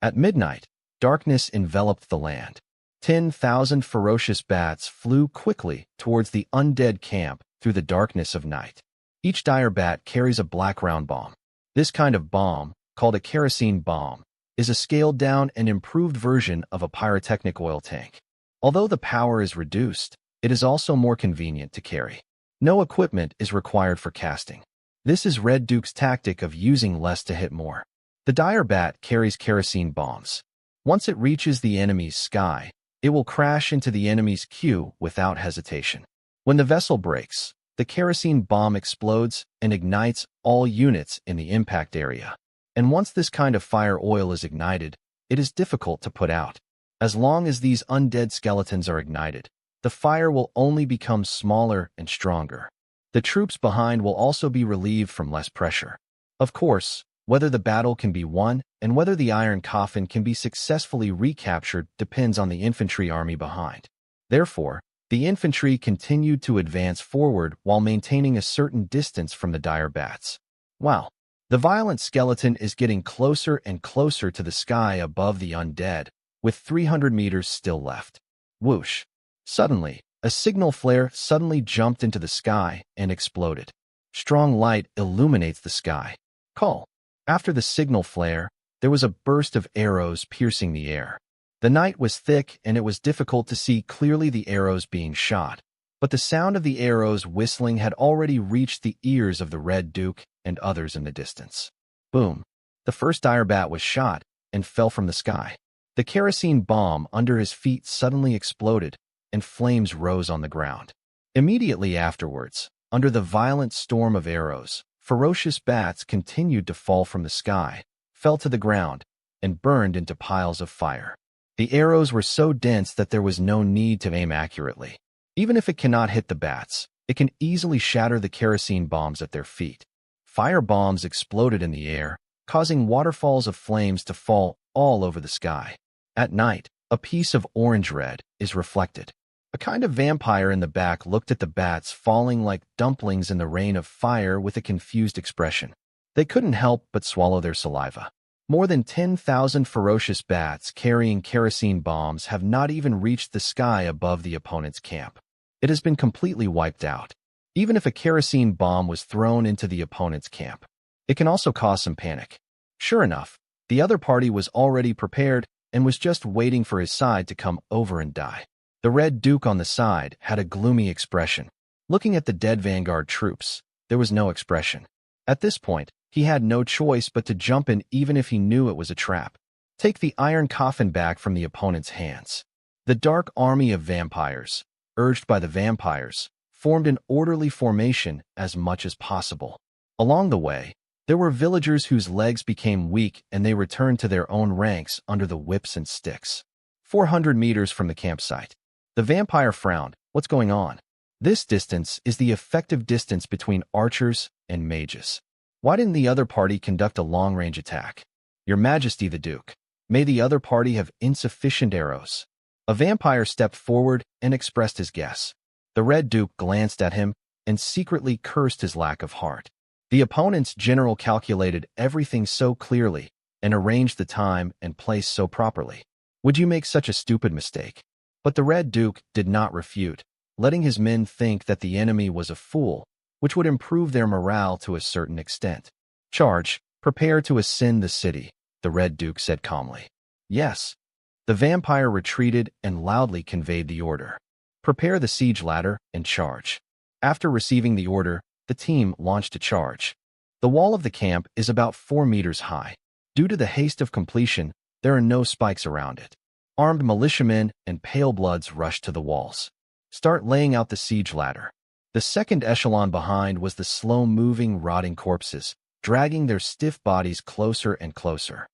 At midnight, darkness enveloped the land. 10,000 ferocious bats flew quickly towards the undead camp through the darkness of night. Each dire bat carries a black round bomb. This kind of bomb, called a kerosene bomb, is a scaled-down and improved version of a pyrotechnic oil tank. Although the power is reduced, it is also more convenient to carry. No equipment is required for casting. This is Red Duke's tactic of using less to hit more. The dire bat carries kerosene bombs. Once it reaches the enemy's sky, it will crash into the enemy's queue without hesitation. When the vessel breaks, the kerosene bomb explodes and ignites all units in the impact area. And once this kind of fire oil is ignited, it is difficult to put out. As long as these undead skeletons are ignited, the fire will only become smaller and stronger. The troops behind will also be relieved from less pressure. Of course, whether the battle can be won and whether the iron coffin can be successfully recaptured depends on the infantry army behind. Therefore, the infantry continued to advance forward while maintaining a certain distance from the dire bats. Wow! The violent skeleton is getting closer and closer to the sky above the undead, with 300 meters still left. Whoosh! Suddenly, a signal flare suddenly jumped into the sky and exploded. Strong light illuminates the sky. Call! After the signal flare, there was a burst of arrows piercing the air. The night was thick and it was difficult to see clearly the arrows being shot, but the sound of the arrows whistling had already reached the ears of the Red Duke and others in the distance. Boom! The first dire bat was shot and fell from the sky. The kerosene bomb under his feet suddenly exploded, and flames rose on the ground. Immediately afterwards, under the violent storm of arrows, ferocious bats continued to fall from the sky, fell to the ground, and burned into piles of fire. The arrows were so dense that there was no need to aim accurately. Even if it cannot hit the bats, it can easily shatter the kerosene bombs at their feet. Fire bombs exploded in the air, causing waterfalls of flames to fall all over the sky. At night, a piece of orange-red is reflected. A kind of vampire in the back looked at the bats falling like dumplings in the rain of fire with a confused expression. They couldn't help but swallow their saliva. More than 10,000 ferocious bats carrying kerosene bombs have not even reached the sky above the opponent's camp. It has been completely wiped out. Even if a kerosene bomb was thrown into the opponent's camp, it can also cause some panic. Sure enough, the other party was already prepared and was just waiting for his side to come over and die. The Red Duke on the side had a gloomy expression. Looking at the dead vanguard troops, there was no expression. At this point, he had no choice but to jump in even if he knew it was a trap. Take the iron coffin back from the opponent's hands. The dark army of vampires, urged by the vampires, formed an orderly formation as much as possible. Along the way, there were villagers whose legs became weak and they returned to their own ranks under the whips and sticks. 400 meters from the campsite. The vampire frowned. What's going on? This distance is the effective distance between archers and mages. Why didn't the other party conduct a long-range attack? Your Majesty the Duke, may the other party have insufficient arrows. A vampire stepped forward and expressed his guess. The Red Duke glanced at him and secretly cursed his lack of heart. The opponent's general calculated everything so clearly and arranged the time and place so properly. Would you make such a stupid mistake? But the Red Duke did not refute, letting his men think that the enemy was a fool, which would improve their morale to a certain extent. Charge, prepare to ascend the city, the Red Duke said calmly. Yes. The vampire retreated and loudly conveyed the order. Prepare the siege ladder and charge. After receiving the order, the team launched a charge. The wall of the camp is about 4 meters high. Due to the haste of completion, there are no spikes around it. Armed militiamen and pale-bloods rushed to the walls. Start laying out the siege ladder. The second echelon behind was the slow-moving, rotting corpses, dragging their stiff bodies closer and closer.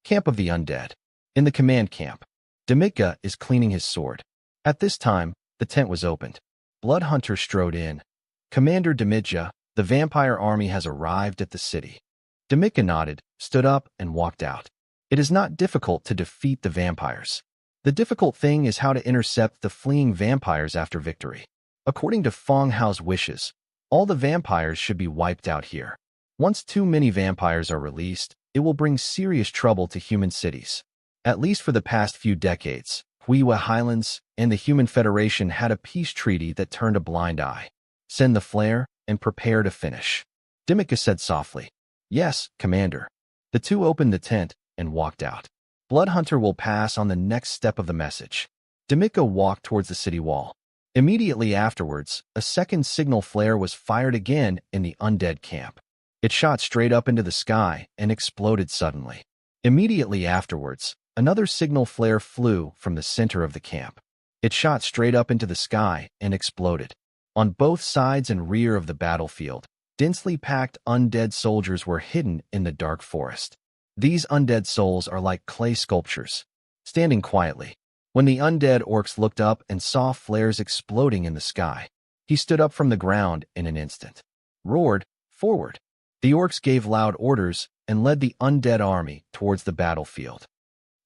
Camp of the Undead. In the command camp, Demitka is cleaning his sword. At this time, the tent was opened. Bloodhunter strode in. Commander Demitka, the vampire army has arrived at the city. Demitka nodded, stood up, and walked out. It is not difficult to defeat the vampires. The difficult thing is how to intercept the fleeing vampires after victory. According to Feng Hao's wishes, all the vampires should be wiped out here. Once too many vampires are released, it will bring serious trouble to human cities. At least for the past few decades, Huiwa Highlands and the Human Federation had a peace treaty that turned a blind eye. Send the flare and prepare to finish. Dimika said softly. Yes, Commander. The two opened the tent and walked out. Bloodhunter will pass on the next step of the message. Dimika walked towards the city wall. Immediately afterwards, a second signal flare was fired again in the undead camp. It shot straight up into the sky and exploded suddenly. Immediately afterwards, another signal flare flew from the center of the camp. It shot straight up into the sky and exploded. On both sides and rear of the battlefield, densely packed undead soldiers were hidden in the dark forest. These undead souls are like clay sculptures, standing quietly. When the undead orcs looked up and saw flares exploding in the sky, he stood up from the ground in an instant. Roared, forward. The orcs gave loud orders and led the undead army towards the battlefield.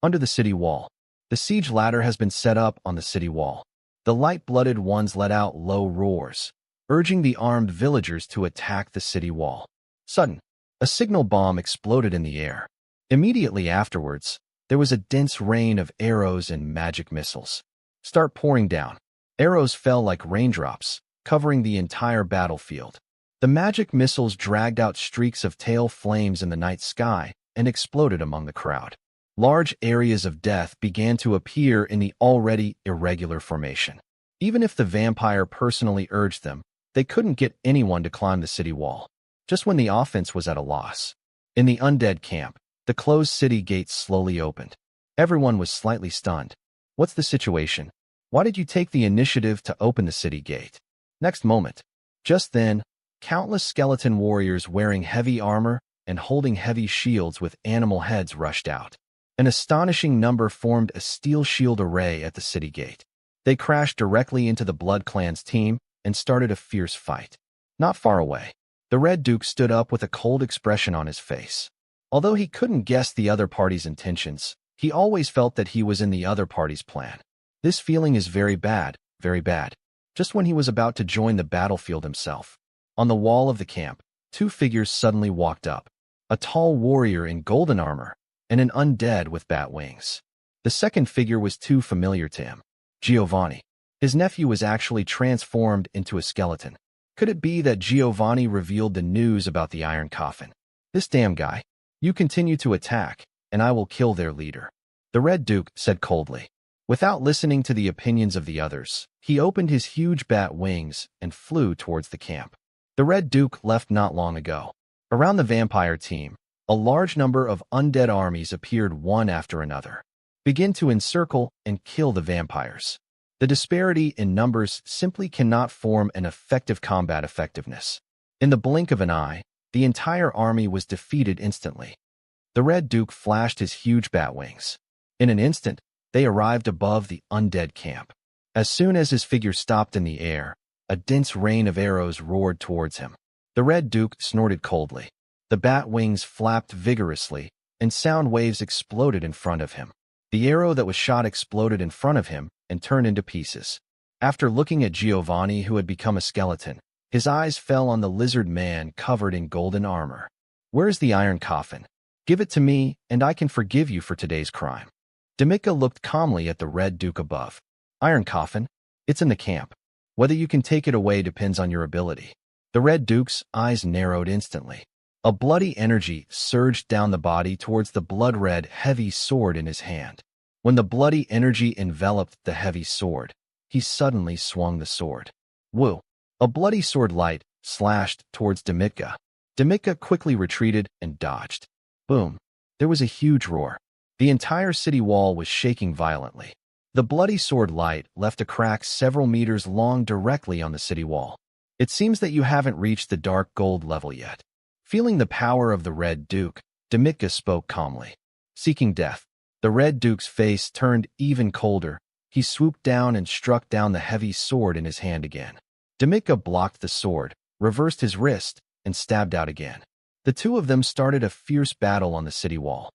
Under the city wall, the siege ladder has been set up on the city wall. The light-blooded ones let out low roars, urging the armed villagers to attack the city wall. Sudden, a signal bomb exploded in the air. Immediately afterwards, there was a dense rain of arrows and magic missiles. Start pouring down. Arrows fell like raindrops, covering the entire battlefield. The magic missiles dragged out streaks of tail flames in the night sky and exploded among the crowd. Large areas of death began to appear in the already irregular formation. Even if the vampire personally urged them, they couldn't get anyone to climb the city wall. Just when the offense was at a loss. In the undead camp, the closed city gates slowly opened. Everyone was slightly stunned. What's the situation? Why did you take the initiative to open the city gate? Next moment. Just then, countless skeleton warriors wearing heavy armor and holding heavy shields with animal heads rushed out. An astonishing number formed a steel shield array at the city gate. They crashed directly into the Blood Clan's team and started a fierce fight. Not far away, the Red Duke stood up with a cold expression on his face. Although he couldn't guess the other party's intentions, he always felt that he was in the other party's plan. This feeling is very bad, very bad. Just when he was about to join the battlefield himself. On the wall of the camp, two figures suddenly walked up. A tall warrior in golden armor and an undead with bat wings. The second figure was too familiar to him. Giovanni. His nephew was actually transformed into a skeleton. Could it be that Giovanni revealed the news about the Iron Coffin? This damn guy. You continue to attack, and I will kill their leader. The Red Duke said coldly. Without listening to the opinions of the others, he opened his huge bat wings and flew towards the camp. The Red Duke left not long ago. Around the vampire team, a large number of undead armies appeared one after another. Begin to encircle and kill the vampires. The disparity in numbers simply cannot form an effective combat effectiveness. In the blink of an eye, the entire army was defeated instantly. The Red Duke flashed his huge bat wings. In an instant, they arrived above the undead camp. As soon as his figure stopped in the air, a dense rain of arrows roared towards him. The Red Duke snorted coldly. The bat wings flapped vigorously, and sound waves exploded in front of him. The arrow that was shot exploded in front of him and turned into pieces. After looking at Giovanni, who had become a skeleton, his eyes fell on the lizard man covered in golden armor. Where's the Iron Coffin? Give it to me, and I can forgive you for today's crime. Dimika looked calmly at the Red Duke above. Iron Coffin? It's in the camp. Whether you can take it away depends on your ability. The Red Duke's eyes narrowed instantly. A bloody energy surged down the body towards the blood-red, heavy sword in his hand. When the bloody energy enveloped the heavy sword, he suddenly swung the sword. Woo! A bloody sword light slashed towards Dimika. Dimika quickly retreated and dodged. Boom! There was a huge roar. The entire city wall was shaking violently. The bloody sword light left a crack several meters long directly on the city wall. It seems that you haven't reached the dark gold level yet. Feeling the power of the Red Duke, Dimika spoke calmly. Seeking death, the Red Duke's face turned even colder. He swooped down and struck down the heavy sword in his hand again. Dimika blocked the sword, reversed his wrist, and stabbed out again. The two of them started a fierce battle on the city wall.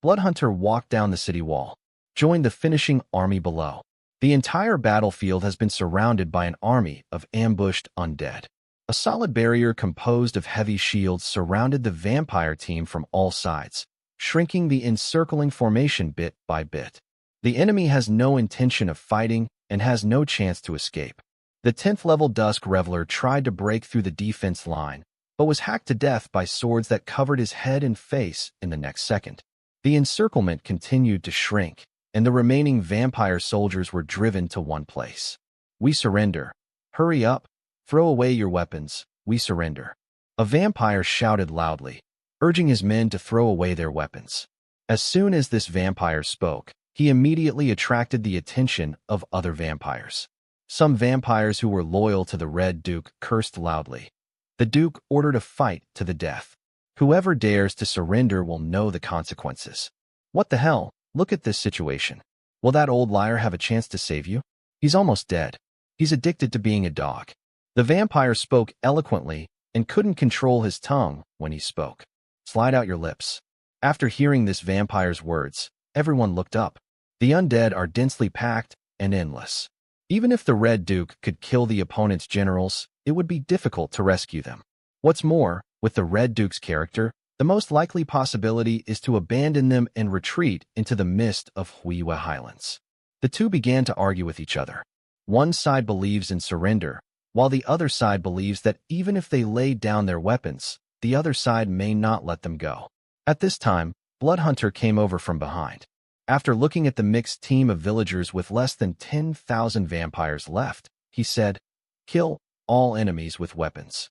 Bloodhunter walked down the city wall, joined the finishing army below. The entire battlefield has been surrounded by an army of ambushed undead. A solid barrier composed of heavy shields surrounded the vampire team from all sides, shrinking the encircling formation bit by bit. The enemy has no intention of fighting and has no chance to escape. The 10th level Dusk Reveler tried to break through the defense line, but was hacked to death by swords that covered his head and face in the next second. The encirclement continued to shrink, and the remaining vampire soldiers were driven to one place. "We surrender. Hurry up. Throw away your weapons. We surrender." A vampire shouted loudly, urging his men to throw away their weapons. As soon as this vampire spoke, he immediately attracted the attention of other vampires. Some vampires who were loyal to the Red Duke cursed loudly. The Duke ordered a fight to the death. "Whoever dares to surrender will know the consequences." "What the hell? Look at this situation. Will that old liar have a chance to save you? He's almost dead. He's addicted to being a dog." The vampire spoke eloquently and couldn't control his tongue when he spoke. "Slide out your lips." After hearing this vampire's words, everyone looked up. The undead are densely packed and endless. Even if the Red Duke could kill the opponent's generals, it would be difficult to rescue them. What's more, with the Red Duke's character, the most likely possibility is to abandon them and retreat into the mist of Huiwa Highlands. The two began to argue with each other. One side believes in surrender, while the other side believes that even if they lay down their weapons, the other side may not let them go. At this time, Bloodhunter came over from behind. After looking at the mixed team of villagers with less than 10,000 vampires left, he said, "Kill all enemies with weapons."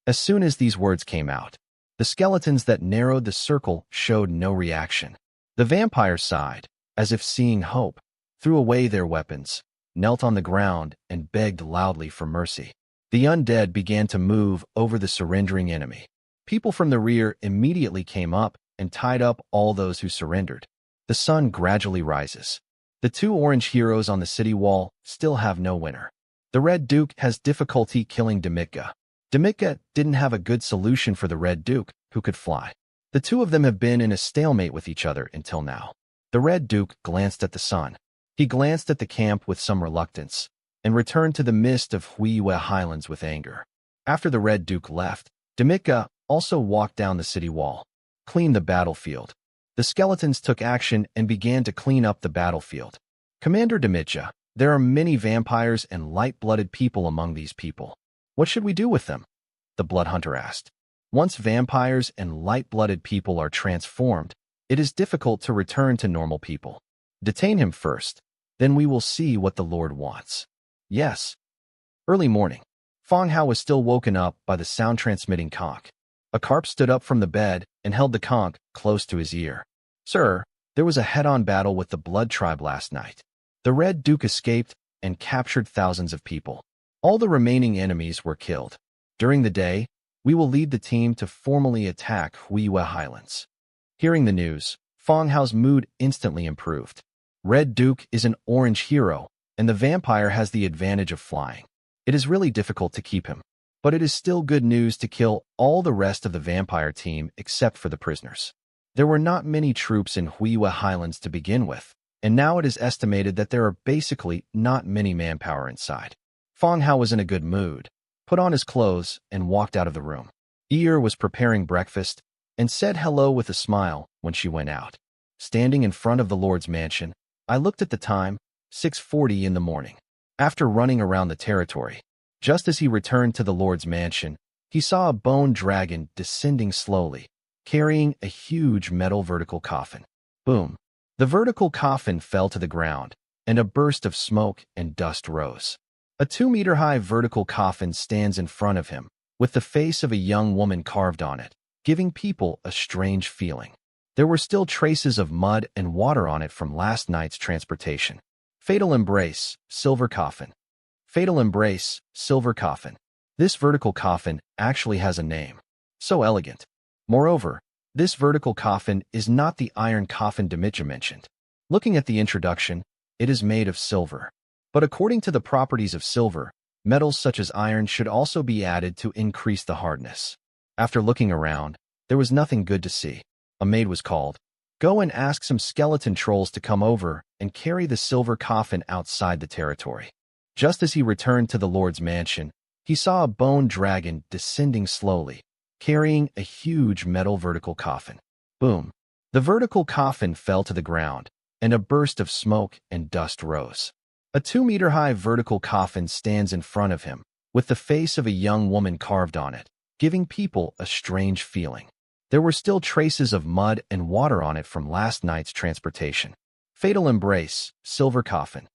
As soon as these words came out, the skeletons that narrowed the circle showed no reaction. The vampire sighed, as if seeing hope, threw away their weapons, knelt on the ground, and begged loudly for mercy. The undead began to move over the surrendering enemy. People from the rear immediately came up and tied up all those who surrendered. The sun gradually rises. The two orange heroes on the city wall still have no winner. The Red Duke has difficulty killing Demitka. Demitka didn't have a good solution for the Red Duke, who could fly. The two of them have been in a stalemate with each other until now. The Red Duke glanced at the sun. He glanced at the camp with some reluctance, and returned to the mist of Huiwa Highlands with anger. After the Red Duke left, Demitka also walked down the city wall. "Clean the battlefield." The skeletons took action and began to clean up the battlefield. "Commander Demitka, there are many vampires and light-blooded people among these people. What should we do with them?" the Bloodhunter asked. "Once vampires and light-blooded people are transformed, it is difficult to return to normal people. Detain him first, then we will see what the Lord wants." "Yes." Early morning. Feng Hao was still woken up by the sound-transmitting conch. A carp stood up from the bed and held the conch close to his ear. "Sir, there was a head-on battle with the Blood Tribe last night. The Red Duke escaped and captured thousands of people. All the remaining enemies were killed. During the day, we will lead the team to formally attack Huiwa Highlands." Hearing the news, Feng Hao's mood instantly improved. Red Duke is an orange hero, and the vampire has the advantage of flying. It is really difficult to keep him, but it is still good news to kill all the rest of the vampire team except for the prisoners. There were not many troops in Huiwa Highlands to begin with, and now it is estimated that there are basically not many manpower inside. Feng Hao was in a good mood, put on his clothes, and walked out of the room. Ear was preparing breakfast and said hello with a smile when she went out. Standing in front of the Lord's mansion, I looked at the time, 6:40 in the morning. After running around the territory, just as he returned to the Lord's mansion, he saw a bone dragon descending slowly, carrying a huge metal vertical coffin. Boom! The vertical coffin fell to the ground, and a burst of smoke and dust rose. A 2-meter-high vertical coffin stands in front of him, with the face of a young woman carved on it, giving people a strange feeling. There were still traces of mud and water on it from last night's transportation. Fatal Embrace, Silver Coffin. Fatal Embrace, Silver Coffin. This vertical coffin actually has a name. So elegant. Moreover, this vertical coffin is not the iron coffin Demitka mentioned. Looking at the introduction, it is made of silver. But according to the properties of silver, metals such as iron should also be added to increase the hardness. After looking around, there was nothing good to see. A maid was called. "Go and ask some skeleton trolls to come over and carry the silver coffin outside the territory." Just as he returned to the Lord's mansion, he saw a bone dragon descending slowly, carrying a huge metal vertical coffin. Boom! The vertical coffin fell to the ground, and a burst of smoke and dust rose. A 2-meter-high vertical coffin stands in front of him, with the face of a young woman carved on it, giving people a strange feeling. There were still traces of mud and water on it from last night's transportation. Fatal embrace, silver coffin.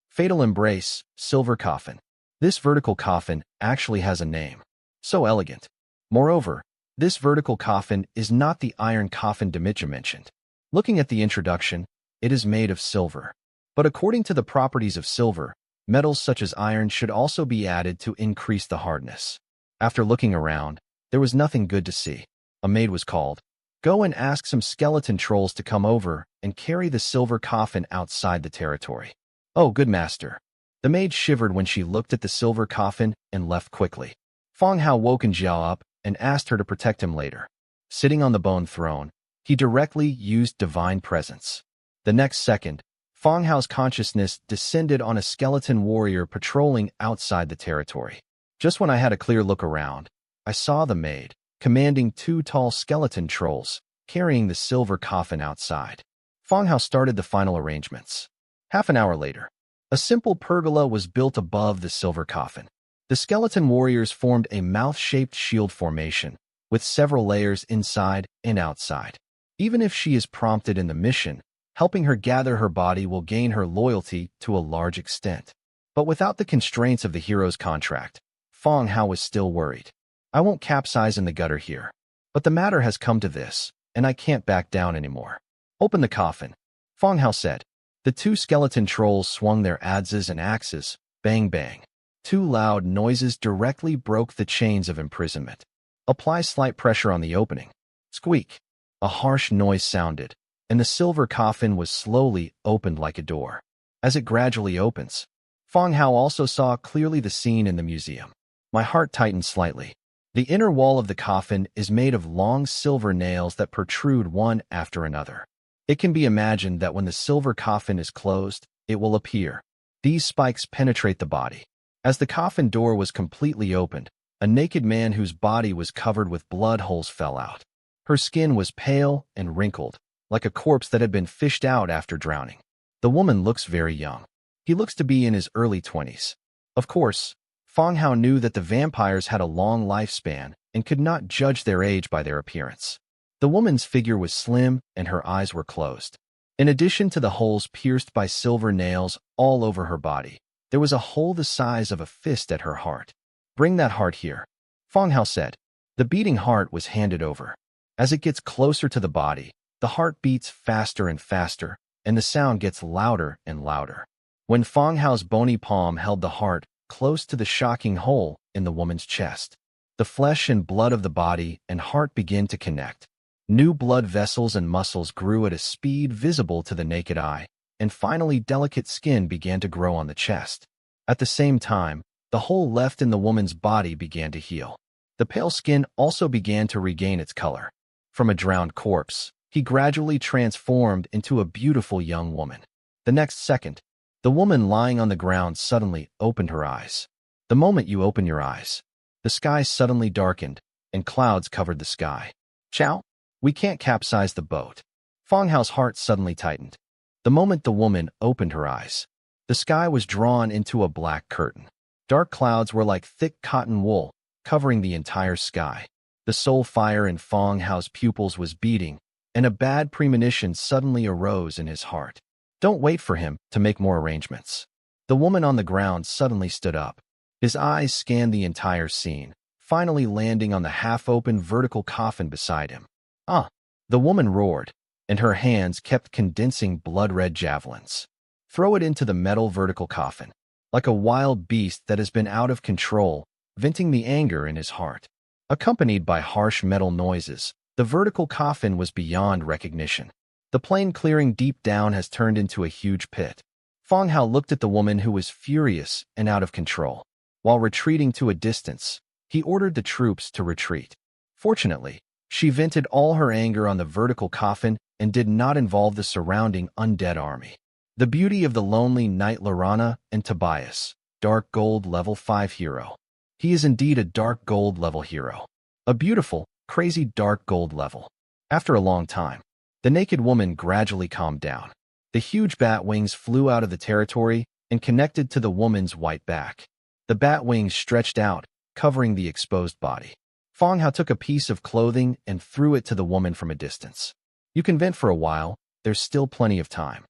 Fatal embrace, silver coffin. This vertical coffin actually has a name. So elegant. Moreover, this vertical coffin is not the iron coffin Dimitra mentioned. Looking at the introduction, it is made of silver. But according to the properties of silver, metals such as iron should also be added to increase the hardness. After looking around, there was nothing good to see. A maid was called. Go and ask some skeleton trolls to come over and carry the silver coffin outside the territory. Oh, good master. The maid shivered when she looked at the silver coffin and left quickly. Feng Hao woke Jiao up and asked her to protect him later. Sitting on the bone throne, he directly used divine presence. The next second, Feng Hao's consciousness descended on a skeleton warrior patrolling outside the territory. Just when I had a clear look around, I saw the maid, commanding 2 tall skeleton trolls, carrying the silver coffin outside. Feng Hao started the final arrangements. Half an hour later, a simple pergola was built above the silver coffin. The skeleton warriors formed a mouth-shaped shield formation, with several layers inside and outside. Even if she is prompted in the mission, helping her gather her body will gain her loyalty to a large extent. But without the constraints of the hero's contract, Feng Hao was still worried. I won't capsize in the gutter here. But the matter has come to this, and I can't back down anymore. Open the coffin, Feng Hao said. The 2 skeleton trolls swung their adzes and axes, bang bang. 2 loud noises directly broke the chains of imprisonment. Apply slight pressure on the opening. Squeak. A harsh noise sounded, and the silver coffin was slowly opened like a door. As it gradually opens, Feng Hao also saw clearly the scene in the museum. My heart tightened slightly. The inner wall of the coffin is made of long silver nails that protrude one after another. It can be imagined that when the silver coffin is closed, it will appear. These spikes penetrate the body. As the coffin door was completely opened, a naked man whose body was covered with blood holes fell out. Her skin was pale and wrinkled, like a corpse that had been fished out after drowning. The woman looks very young. He looks to be in his early 20s. Of course, Feng Hao knew that the vampires had a long lifespan and could not judge their age by their appearance. The woman's figure was slim and her eyes were closed. In addition to the holes pierced by silver nails all over her body, there was a hole the size of a fist at her heart. Bring that heart here, Feng Hao said. The beating heart was handed over. As it gets closer to the body, the heart beats faster and faster, and the sound gets louder and louder. When Feng Hao's bony palm held the heart close to the shocking hole in the woman's chest, the flesh and blood of the body and heart began to connect. New blood vessels and muscles grew at a speed visible to the naked eye, and finally delicate skin began to grow on the chest. At the same time, the hole left in the woman's body began to heal. The pale skin also began to regain its color. From a drowned corpse, he gradually transformed into a beautiful young woman. The next second, the woman lying on the ground suddenly opened her eyes. The moment you open your eyes, the sky suddenly darkened, and clouds covered the sky. Chow, we can't capsize the boat. Feng Hao's heart suddenly tightened. The moment the woman opened her eyes, the sky was drawn into a black curtain. Dark clouds were like thick cotton wool, covering the entire sky. The soul fire in Feng Hao's pupils was beating, and a bad premonition suddenly arose in his heart. Don't wait for him to make more arrangements. The woman on the ground suddenly stood up. His eyes scanned the entire scene, finally landing on the half-open vertical coffin beside him. Ah! The woman roared, and her hands kept condensing blood-red javelins. Throw it into the metal vertical coffin, like a wild beast that has been out of control, venting the anger in his heart. Accompanied by harsh metal noises, the vertical coffin was beyond recognition. The plane clearing deep down has turned into a huge pit. Feng Hao looked at the woman who was furious and out of control. While retreating to a distance, he ordered the troops to retreat. Fortunately, she vented all her anger on the vertical coffin and did not involve the surrounding undead army. The beauty of the lonely knight Lorana and Tobias, dark gold level 5 hero. He is indeed a dark gold level hero. A beautiful, crazy dark gold level. After a long time, The naked woman gradually calmed down. The huge bat wings flew out of the territory and connected to the woman's white back. The bat wings stretched out, covering the exposed body. Fong Hao took a piece of clothing and threw it to the woman from a distance. You can vent for a while, there's still plenty of time.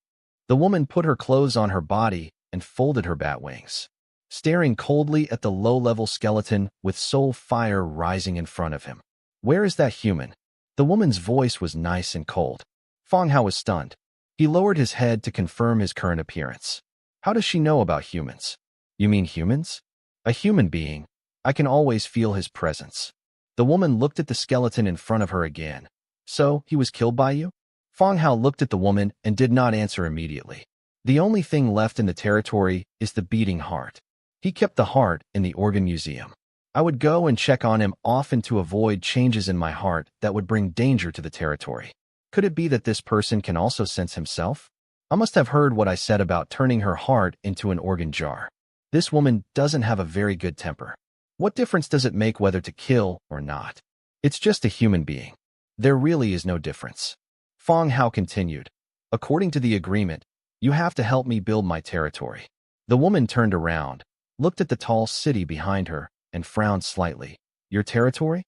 The woman put her clothes on her body and folded her bat wings, staring coldly at the low-level skeleton with soul fire rising in front of him. Where is that human? The woman's voice was nice and cold. Fong Hao was stunned. He lowered his head to confirm his current appearance. How does she know about humans? You mean humans? A human being. I can always feel his presence. The woman looked at the skeleton in front of her again. So, he was killed by you? Fong Hao looked at the woman and did not answer immediately. The only thing left in the territory is the beating heart. He kept the heart in the organ museum. I would go and check on him often to avoid changes in my heart that would bring danger to the territory. Could it be that this person can also sense himself? I must have heard what I said about turning her heart into an organ jar. This woman doesn't have a very good temper. What difference does it make whether to kill or not? It's just a human being. There really is no difference. Fong Hao continued. According to the agreement, you have to help me build my territory. The woman turned around, looked at the tall city behind her, and frowned slightly. Your territory?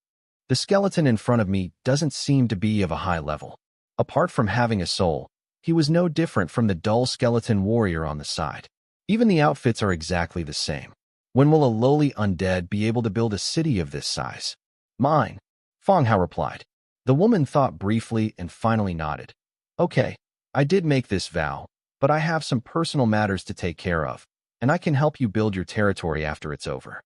The skeleton in front of me doesn't seem to be of a high level. Apart from having a soul, he was no different from the dull skeleton warrior on the side. Even the outfits are exactly the same. When will a lowly undead be able to build a city of this size? Mine, Fong Hao replied. The woman thought briefly and finally nodded. Okay, I did make this vow, but I have some personal matters to take care of, and I can help you build your territory after it's over.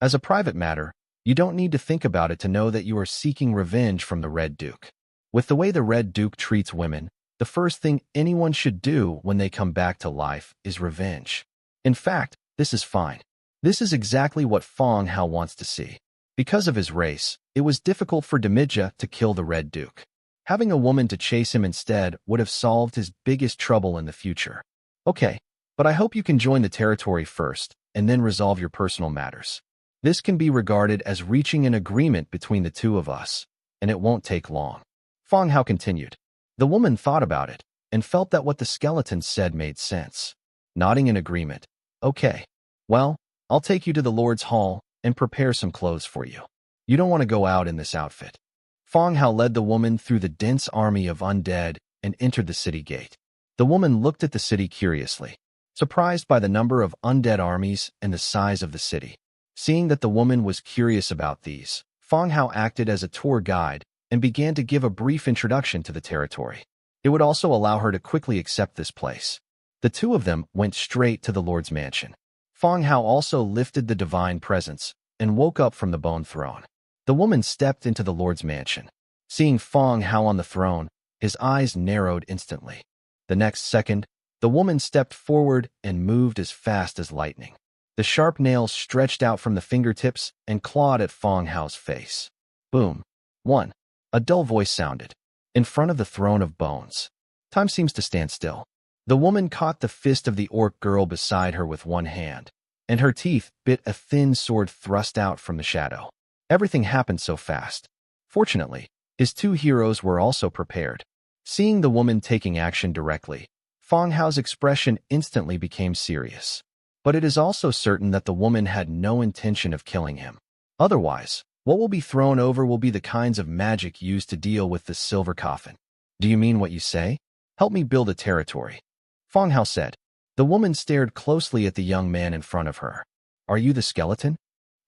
As a private matter, you don't need to think about it to know that you are seeking revenge from the Red Duke. With the way the Red Duke treats women, the first thing anyone should do when they come back to life is revenge. In fact, this is fine. This is exactly what Fong Hao wants to see. Because of his race, it was difficult for Demidja to kill the Red Duke. Having a woman to chase him instead would have solved his biggest trouble in the future. Okay, but I hope you can join the territory first, and then resolve your personal matters. This can be regarded as reaching an agreement between the two of us, and it won't take long. Fong Hao continued. The woman thought about it, and felt that what the skeleton said made sense. Nodding in agreement. Okay, well, I'll take you to the Lord's Hall and prepare some clothes for you. You don't want to go out in this outfit. Fong Hao led the woman through the dense army of undead and entered the city gate. The woman looked at the city curiously, surprised by the number of undead armies and the size of the city. Seeing that the woman was curious about these, Fong Hao acted as a tour guide and began to give a brief introduction to the territory. It would also allow her to quickly accept this place. The two of them went straight to the Lord's mansion. Fong Hao also lifted the divine presence and woke up from the bone throne. The woman stepped into the Lord's mansion. Seeing Fong Hao on the throne, his eyes narrowed instantly. The next second, the woman stepped forward and moved as fast as lightning. The sharp nails stretched out from the fingertips and clawed at Fong Hao's face. Boom. 1. A dull voice sounded. In front of the throne of bones. Time seems to stand still. The woman caught the fist of the orc girl beside her with one hand, and her teeth bit a thin sword thrust out from the shadow. Everything happened so fast. Fortunately, his two heroes were also prepared. Seeing the woman taking action directly, Fong Hao's expression instantly became serious. But it is also certain that the woman had no intention of killing him. Otherwise, what will be thrown over will be the kinds of magic used to deal with the silver coffin. Do you mean what you say? Help me build a territory. Fong Hao said. The woman stared closely at the young man in front of her. Are you the skeleton?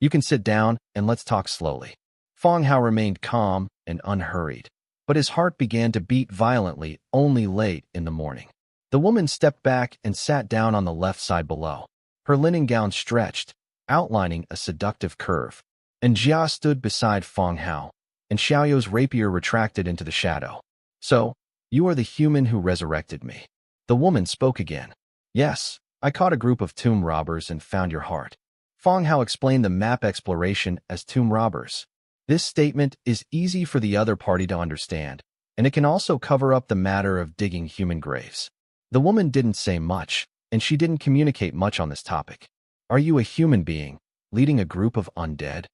You can sit down and let's talk slowly. Fong Hao remained calm and unhurried, but his heart began to beat violently only late in the morning. The woman stepped back and sat down on the left side below. Her linen gown stretched, outlining a seductive curve. And Jia stood beside Fong Hao, and Xiaoyou's rapier retracted into the shadow. So, you are the human who resurrected me. The woman spoke again. Yes, I caught a group of tomb robbers and found your heart. Fong Hao explained the map exploration as tomb robbers. This statement is easy for the other party to understand, and it can also cover up the matter of digging human graves. The woman didn't say much, and she didn't communicate much on this topic. Are you a human being, leading a group of undead?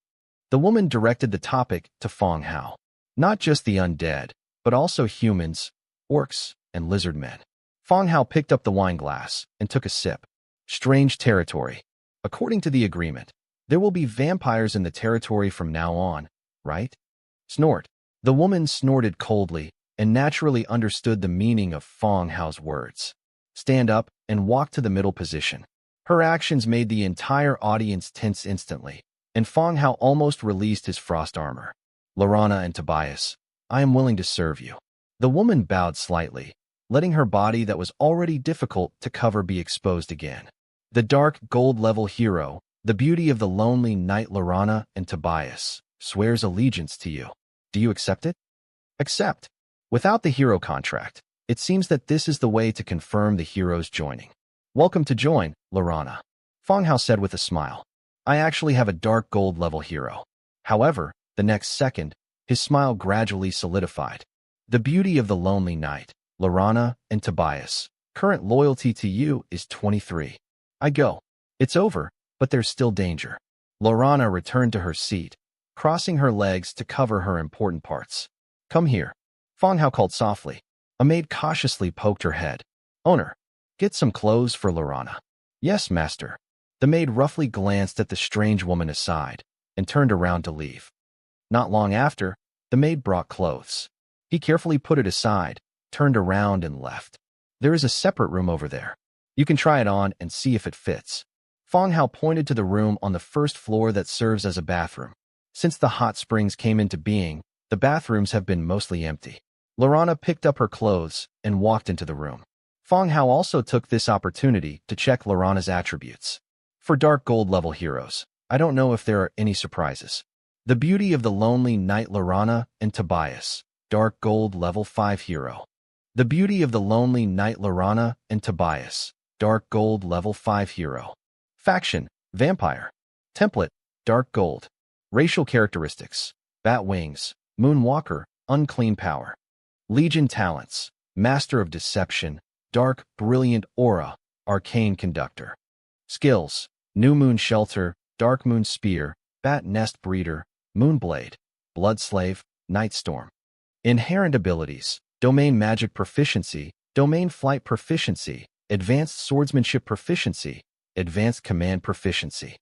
The woman directed the topic to Fong Hao. Not just the undead, but also humans, orcs, and lizard men. Fang Hao picked up the wine glass and took a sip. Strange territory. According to the agreement, there will be vampires in the territory from now on, right? Snort. The woman snorted coldly and naturally understood the meaning of Fang Hao's words. Stand up and walk to the middle position. Her actions made the entire audience tense instantly, and Fang Hao almost released his frost armor. Laurana and Tobias, I am willing to serve you. The woman bowed slightly, letting her body that was already difficult to cover be exposed again. The dark gold-level hero, the beauty of the lonely knight Laurana and Tobias, swears allegiance to you. Do you accept it? Accept. Without the hero contract, it seems that this is the way to confirm the hero's joining. Welcome to join, Laurana. Fang Hao said with a smile. I actually have a dark gold-level hero. However, the next second, his smile gradually solidified. The beauty of the lonely knight, Laurana and Tobias, current loyalty to you is 23. I go. It's over, but there's still danger. Laurana returned to her seat, crossing her legs to cover her important parts. Come here. Fang Hao called softly. A maid cautiously poked her head. Owner, get some clothes for Laurana. Yes, master. The maid roughly glanced at the strange woman aside and turned around to leave. Not long after, the maid brought clothes. He carefully put it aside, turned around and left. There is a separate room over there. You can try it on and see if it fits. Fang Hao pointed to the room on the first floor that serves as a bathroom. Since the hot springs came into being, the bathrooms have been mostly empty. Laurana picked up her clothes and walked into the room. Fang Hao also took this opportunity to check Laurana's attributes. For dark gold-level heroes, I don't know if there are any surprises. The beauty of the lonely knight Laurana and Tobias, dark gold level 5 hero. The beauty of the lonely knight Laurana and Tobias, dark gold level 5 hero. Faction, vampire. Template, dark gold. Racial characteristics, bat wings, moonwalker, unclean power. Legion talents, master of deception, dark, brilliant aura, arcane conductor. Skills, new moon shelter, dark moon spear, bat nest breeder, moonblade, blood slave, night storm. Inherent abilities, domain magic proficiency, domain flight proficiency, advanced swordsmanship proficiency, advanced command proficiency.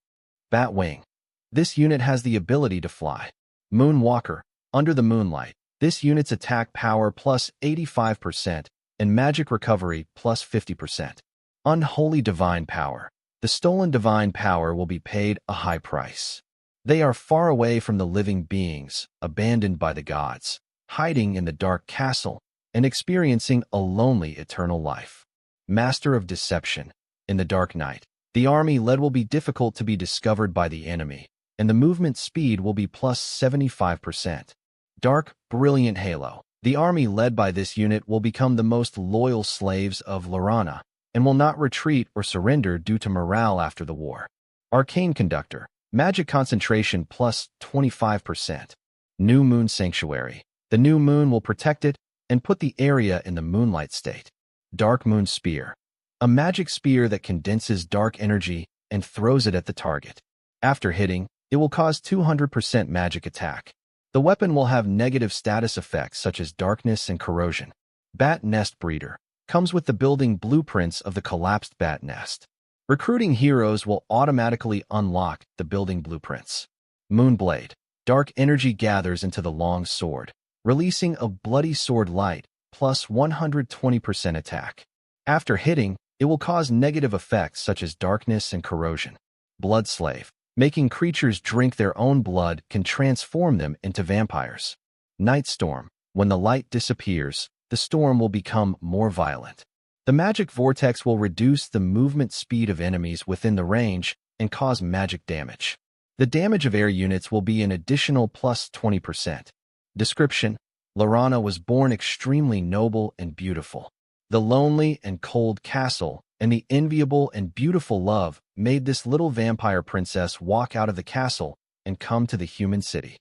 Bat wing. This unit has the ability to fly. Moonwalker, under the moonlight. This unit's attack power plus 85% and magic recovery plus 50%. Unholy divine power. The stolen divine power will be paid a high price. They are far away from the living beings, abandoned by the gods, hiding in the dark castle, and experiencing a lonely eternal life. Master of deception. In the dark night, the army led will be difficult to be discovered by the enemy, and the movement speed will be plus 75%. Dark, brilliant halo. The army led by this unit will become the most loyal slaves of Laurana, and will not retreat or surrender due to morale after the war. Arcane conductor. Magic concentration plus 25%. New moon sanctuary. The new moon will protect it and put the area in the moonlight state. Dark moon spear. A magic spear that condenses dark energy and throws it at the target. After hitting, it will cause 200% magic attack. The weapon will have negative status effects such as darkness and corrosion. Bat nest breeder. Comes with the building blueprints of the collapsed bat nest. Recruiting heroes will automatically unlock the building blueprints. Moonblade. Dark energy gathers into the long sword, releasing a bloody sword light plus 120% attack. After hitting, it will cause negative effects such as darkness and corrosion. Blood slave. Making creatures drink their own blood can transform them into vampires. Night storm. When the light disappears, the storm will become more violent. The magic vortex will reduce the movement speed of enemies within the range and cause magic damage. The damage of air units will be an additional plus 20%. Description: Laurana was born extremely noble and beautiful. The lonely and cold castle and the enviable and beautiful love made this little vampire princess walk out of the castle and come to the human city.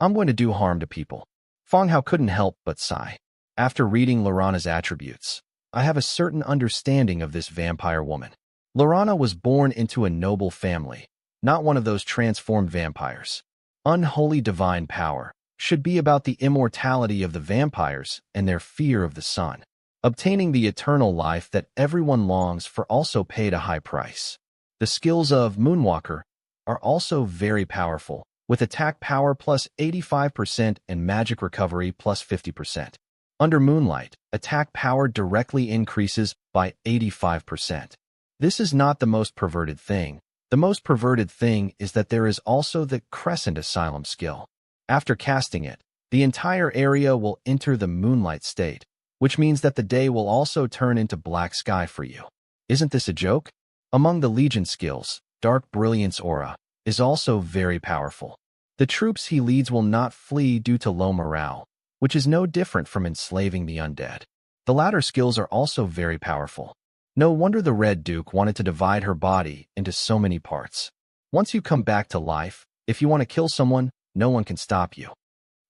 I'm going to do harm to people. Fang Hao couldn't help but sigh. After reading Laurana's attributes, I have a certain understanding of this vampire woman. Laurana was born into a noble family, not one of those transformed vampires. Unholy divine power. should be about the immortality of the vampires and their fear of the sun. Obtaining the eternal life that everyone longs for also paid a high price. The skills of Moonwalker are also very powerful, with attack power plus 85% and magic recovery plus 50%. Under Moonlight, attack power directly increases by 85%. This is not the most perverted thing. The most perverted thing is that there is also the Crescent Asylum skill. After casting it, the entire area will enter the Moonlight state, which means that the day will also turn into black sky for you. Isn't this a joke? Among the Legion skills, Dark Brilliance Aura is also very powerful. The troops he leads will not flee due to low morale, which is no different from enslaving the undead. The latter skills are also very powerful. No wonder the Red Duke wanted to divide her body into so many parts. Once you come back to life, if you want to kill someone, no one can stop you.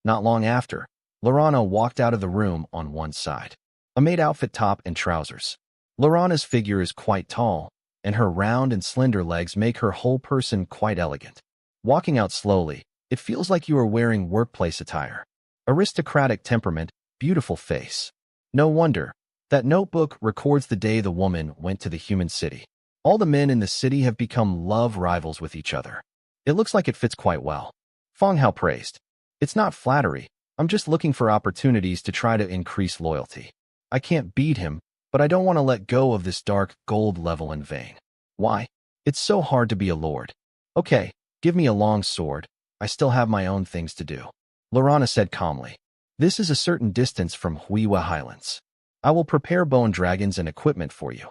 Not long after, Laurana walked out of the room on one side. A maid outfit top and trousers. Laurana's figure is quite tall, and her round and slender legs make her whole person quite elegant. Walking out slowly, it feels like you are wearing workplace attire. Aristocratic temperament, beautiful face. No wonder. That notebook records the day the woman went to the human city. All the men in the city have become love rivals with each other. It looks like it fits quite well. Feng Hao praised. It's not flattery. I'm just looking for opportunities to try to increase loyalty. I can't beat him, but I don't want to let go of this dark gold level in vain. Why? It's so hard to be a lord. Okay, give me a long sword. I still have my own things to do. Laurana said calmly. This is a certain distance from Huiwa Highlands. I will prepare bone dragons and equipment for you.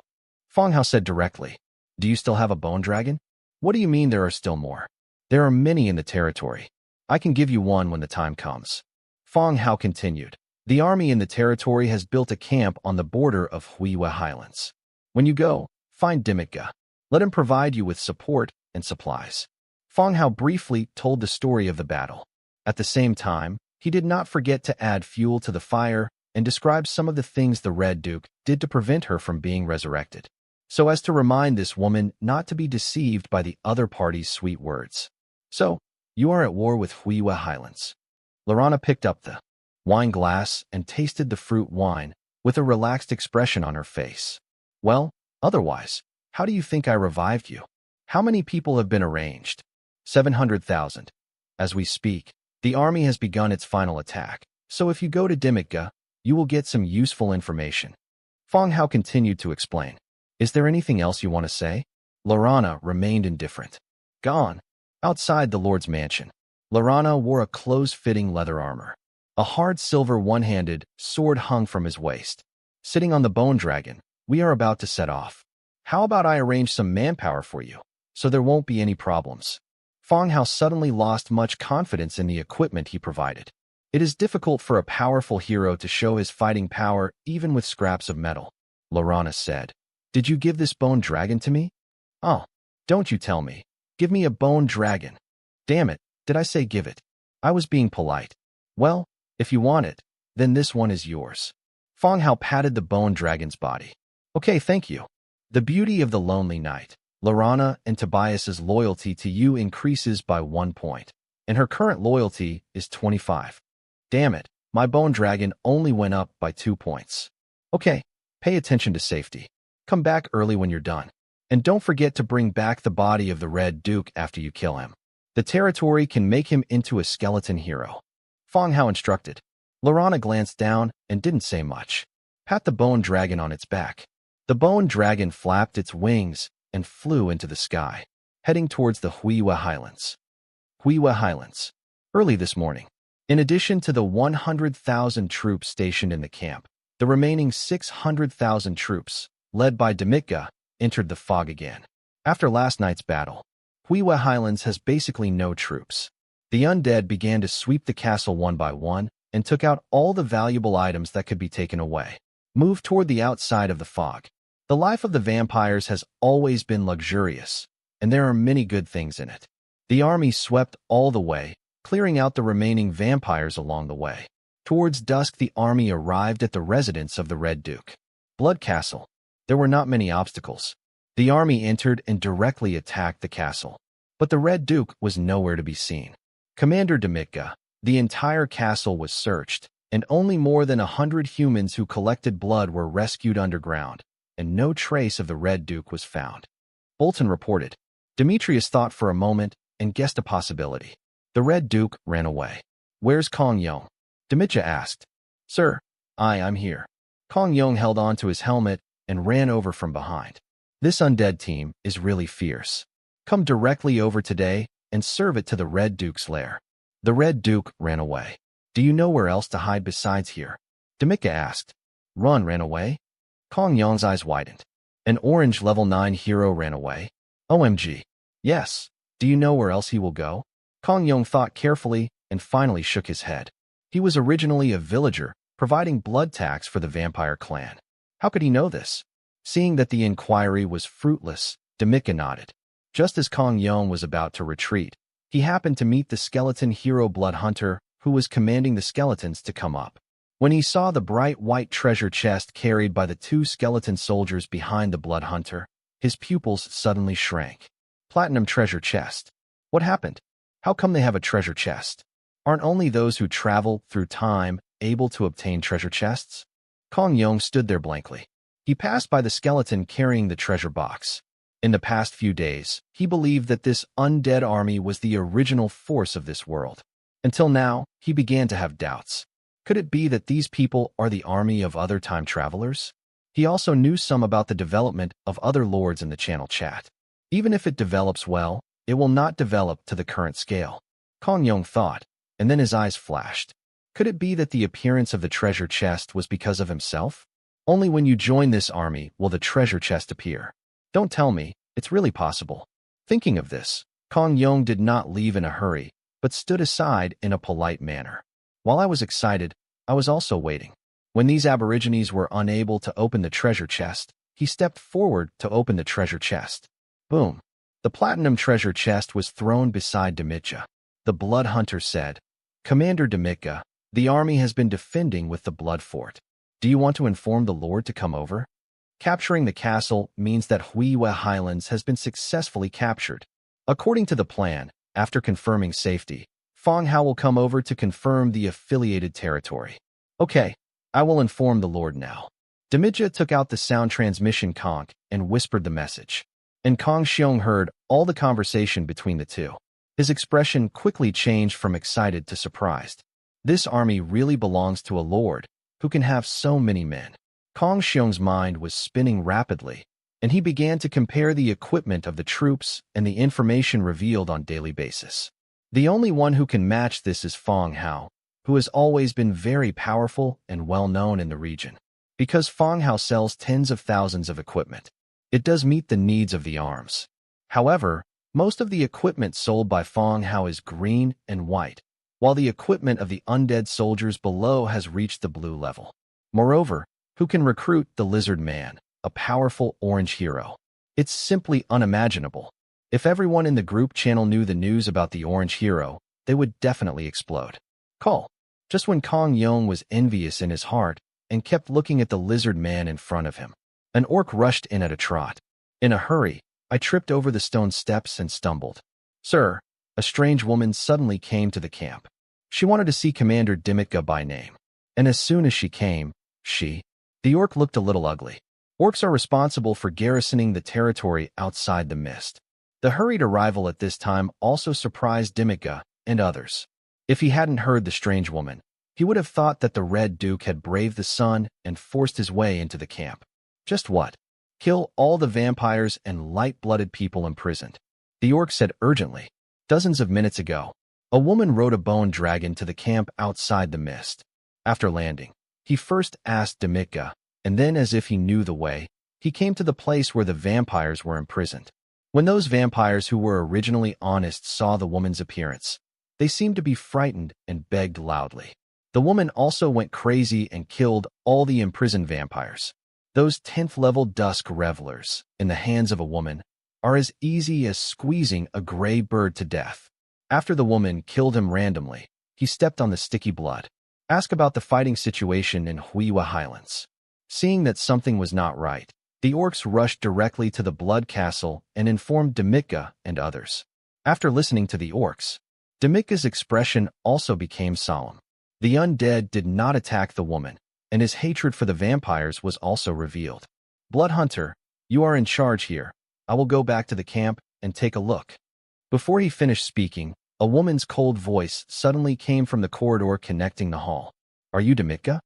Feng Hao said directly. Do you still have a bone dragon? What do you mean there are still more? There are many in the territory. I can give you one when the time comes. Feng Hao continued. The army in the territory has built a camp on the border of Huiwa Highlands. When you go, find Dimitka. Let him provide you with support and supplies. Feng Hao briefly told the story of the battle. At the same time, he did not forget to add fuel to the fire and describe some of the things the Red Duke did to prevent her from being resurrected, so as to remind this woman not to be deceived by the other party's sweet words. So, you are at war with Huiwa Highlands. Laurana picked up the wine glass and tasted the fruit wine with a relaxed expression on her face. Well, otherwise, how do you think I revived you? How many people have been arranged? 700,000. As we speak, the army has begun its final attack, so if you go to Dimitka, you will get some useful information. Feng Hao continued to explain. Is there anything else you want to say? Laurana remained indifferent. Gone. Outside the Lord's mansion, Laurana wore a close-fitting leather armor. A hard silver one-handed sword hung from his waist. Sitting on the bone dragon, we are about to set off. How about I arrange some manpower for you, so there won't be any problems? Feng Hao suddenly lost much confidence in the equipment he provided. It is difficult for a powerful hero to show his fighting power even with scraps of metal. Laurana said, Did you give this bone dragon to me? Oh, don't you tell me. Give me a bone dragon. Damn it, did I say give it? I was being polite. Well, if you want it, then this one is yours. Feng Hao patted the bone dragon's body. Okay, thank you. The beauty of the lonely night. Laurana and Tobias's loyalty to you increases by 1 point, and her current loyalty is 25. Damn it, my bone dragon only went up by 2 points. Okay, pay attention to safety. Come back early when you're done. And don't forget to bring back the body of the Red Duke after you kill him. The territory can make him into a skeleton hero. Feng Hao instructed. Laurana glanced down and didn't say much. Pat the bone dragon on its back. The bone dragon flapped its wings and flew into the sky, heading towards the Huiwa Highlands. Huiwa Highlands. Early this morning, in addition to the 100,000 troops stationed in the camp, the remaining 600,000 troops, led by Dimitka, entered the fog again. After last night's battle, Huiwa Highlands has basically no troops. The undead began to sweep the castle one by one and took out all the valuable items that could be taken away. Move toward the outside of the fog. The life of the vampires has always been luxurious, and there are many good things in it. The army swept all the way, clearing out the remaining vampires along the way. Towards dusk, the army arrived at the residence of the Red Duke. Blood Castle. There were not many obstacles. The army entered and directly attacked the castle, but the Red Duke was nowhere to be seen. Commander Dimitka, The entire castle was searched, and only more than 100 humans who collected blood were rescued underground, and no trace of the Red Duke was found. Bolton reported. Demetrius thought for a moment and guessed a possibility. The Red Duke ran away. Where's Kong Yong? Demitra asked. Sir, I'm here. Kong Yong held on to his helmet and ran over from behind. This undead team is really fierce. Come directly over today and serve it to the Red Duke's lair. The Red Duke ran away. Do you know where else to hide besides here? Demika asked. Ran away? Kong Yong's eyes widened. An orange level 9 hero ran away? OMG. Yes. Do you know where else he will go? Kong Yong thought carefully and finally shook his head. He was originally a villager, providing blood tax for the vampire clan. How could he know this? Seeing that the inquiry was fruitless, Demika nodded. Just as Kong Yong was about to retreat, he happened to meet the skeleton hero blood hunter who was commanding the skeletons to come up. When he saw the bright white treasure chest carried by the 2 skeleton soldiers behind the blood hunter, his pupils suddenly shrank. Platinum treasure chest. What happened? How come they have a treasure chest? Aren't only those who travel through time able to obtain treasure chests? Kong Yong stood there blankly. He passed by the skeleton carrying the treasure box. In the past few days, he believed that this undead army was the original force of this world. Until now, he began to have doubts. Could it be that these people are the army of other time travelers? He also knew some about the development of other lords in the channel chat. Even if it develops well, it will not develop to the current scale. Kong Yong thought, and then his eyes flashed. Could it be that the appearance of the treasure chest was because of himself? Only when you join this army will the treasure chest appear. Don't tell me, it's really possible. Thinking of this, Kong Yong did not leave in a hurry, but stood aside in a polite manner. While I was excited, I was also waiting. When these aborigines were unable to open the treasure chest, he stepped forward to open the treasure chest. Boom. The platinum treasure chest was thrown beside Demitra. The blood hunter said, Commander Demitra, the army has been defending with the blood fort. Do you want to inform the Lord to come over? Capturing the castle means that Huiwa Highlands has been successfully captured. According to the plan, after confirming safety, Fong Hao will come over to confirm the affiliated territory. Okay, I will inform the Lord now. Demitra took out the sound transmission conch and whispered the message. And Kong Xiong heard all the conversation between the two. His expression quickly changed from excited to surprised. This army really belongs to a lord who can have so many men. Kong Xiong's mind was spinning rapidly, and he began to compare the equipment of the troops and the information revealed on a daily basis. The only one who can match this is Fong Hao, who has always been very powerful and well-known in the region. Because Fong Hao sells tens of thousands of equipment, it does meet the needs of the arms. However, most of the equipment sold by Fong Hao is green and white, while the equipment of the undead soldiers below has reached the blue level. Moreover, who can recruit the Lizard Man, a powerful orange hero? It's simply unimaginable. If everyone in the group channel knew the news about the orange hero, they would definitely explode. Call. Just when Kong Yong was envious in his heart and kept looking at the Lizard Man in front of him, an orc rushed in at a trot. In a hurry, I tripped over the stone steps and stumbled. Sir, a strange woman suddenly came to the camp. She wanted to see Commander Dimitka by name. And as soon as she came, the orc looked a little ugly. Orcs are responsible for garrisoning the territory outside the mist. The hurried arrival at this time also surprised Dimitka and others. If he hadn't heard the strange woman, he would have thought that the Red Duke had braved the sun and forced his way into the camp. Just what? Kill all the vampires and light-blooded people imprisoned. The orc said urgently. Dozens of minutes ago, a woman rode a bone dragon to the camp outside the mist. After landing, he first asked Dimitka, and then as if he knew the way, he came to the place where the vampires were imprisoned. When those vampires who were originally honest saw the woman's appearance, they seemed to be frightened and begged loudly. The woman also went crazy and killed all the imprisoned vampires. Those 10th-level dusk revelers, in the hands of a woman, are as easy as squeezing a gray bird to death. After the woman killed him randomly, he stepped on the sticky blood. Ask about the fighting situation in Huiwa Highlands. Seeing that something was not right, the orcs rushed directly to the Blood Castle and informed Dimitka and others. After listening to the orcs, Demika's expression also became solemn. The undead did not attack the woman, and his hatred for the vampires was also revealed. Blood Hunter, you are in charge here. I will go back to the camp and take a look. Before he finished speaking, a woman's cold voice suddenly came from the corridor connecting the hall. Are you Demika?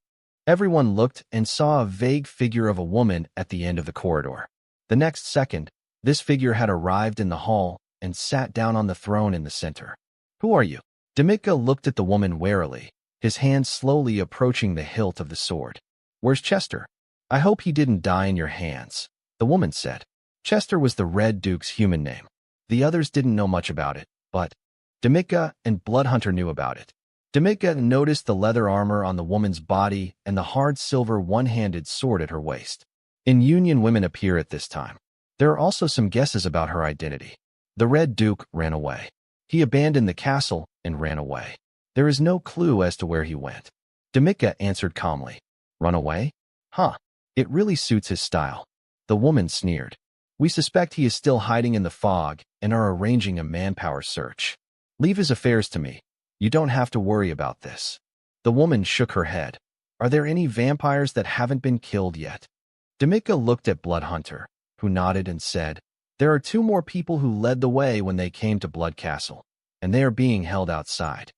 Everyone looked and saw a vague figure of a woman at the end of the corridor. The next second, this figure had arrived in the hall and sat down on the throne in the center. Who are you? Demika looked at the woman warily, his hand slowly approaching the hilt of the sword. Where's Chester? I hope he didn't die in your hands, the woman said. Chester was the Red Duke's human name. The others didn't know much about it, but Demika and Bloodhunter knew about it. Demika noticed the leather armor on the woman's body and the hard silver one-handed sword at her waist. In Union, women appear at this time. There are also some guesses about her identity. The Red Duke ran away. He abandoned the castle and ran away. There is no clue as to where he went. Demika answered calmly. Run away? Huh. It really suits his style. The woman sneered. We suspect he is still hiding in the fog and are arranging a manpower search. Leave his affairs to me. You don't have to worry about this. The woman shook her head. Are there any vampires that haven't been killed yet? Demika looked at Bloodhunter, who nodded and said, There are 2 more people who led the way when they came to Blood Castle, and they are being held outside.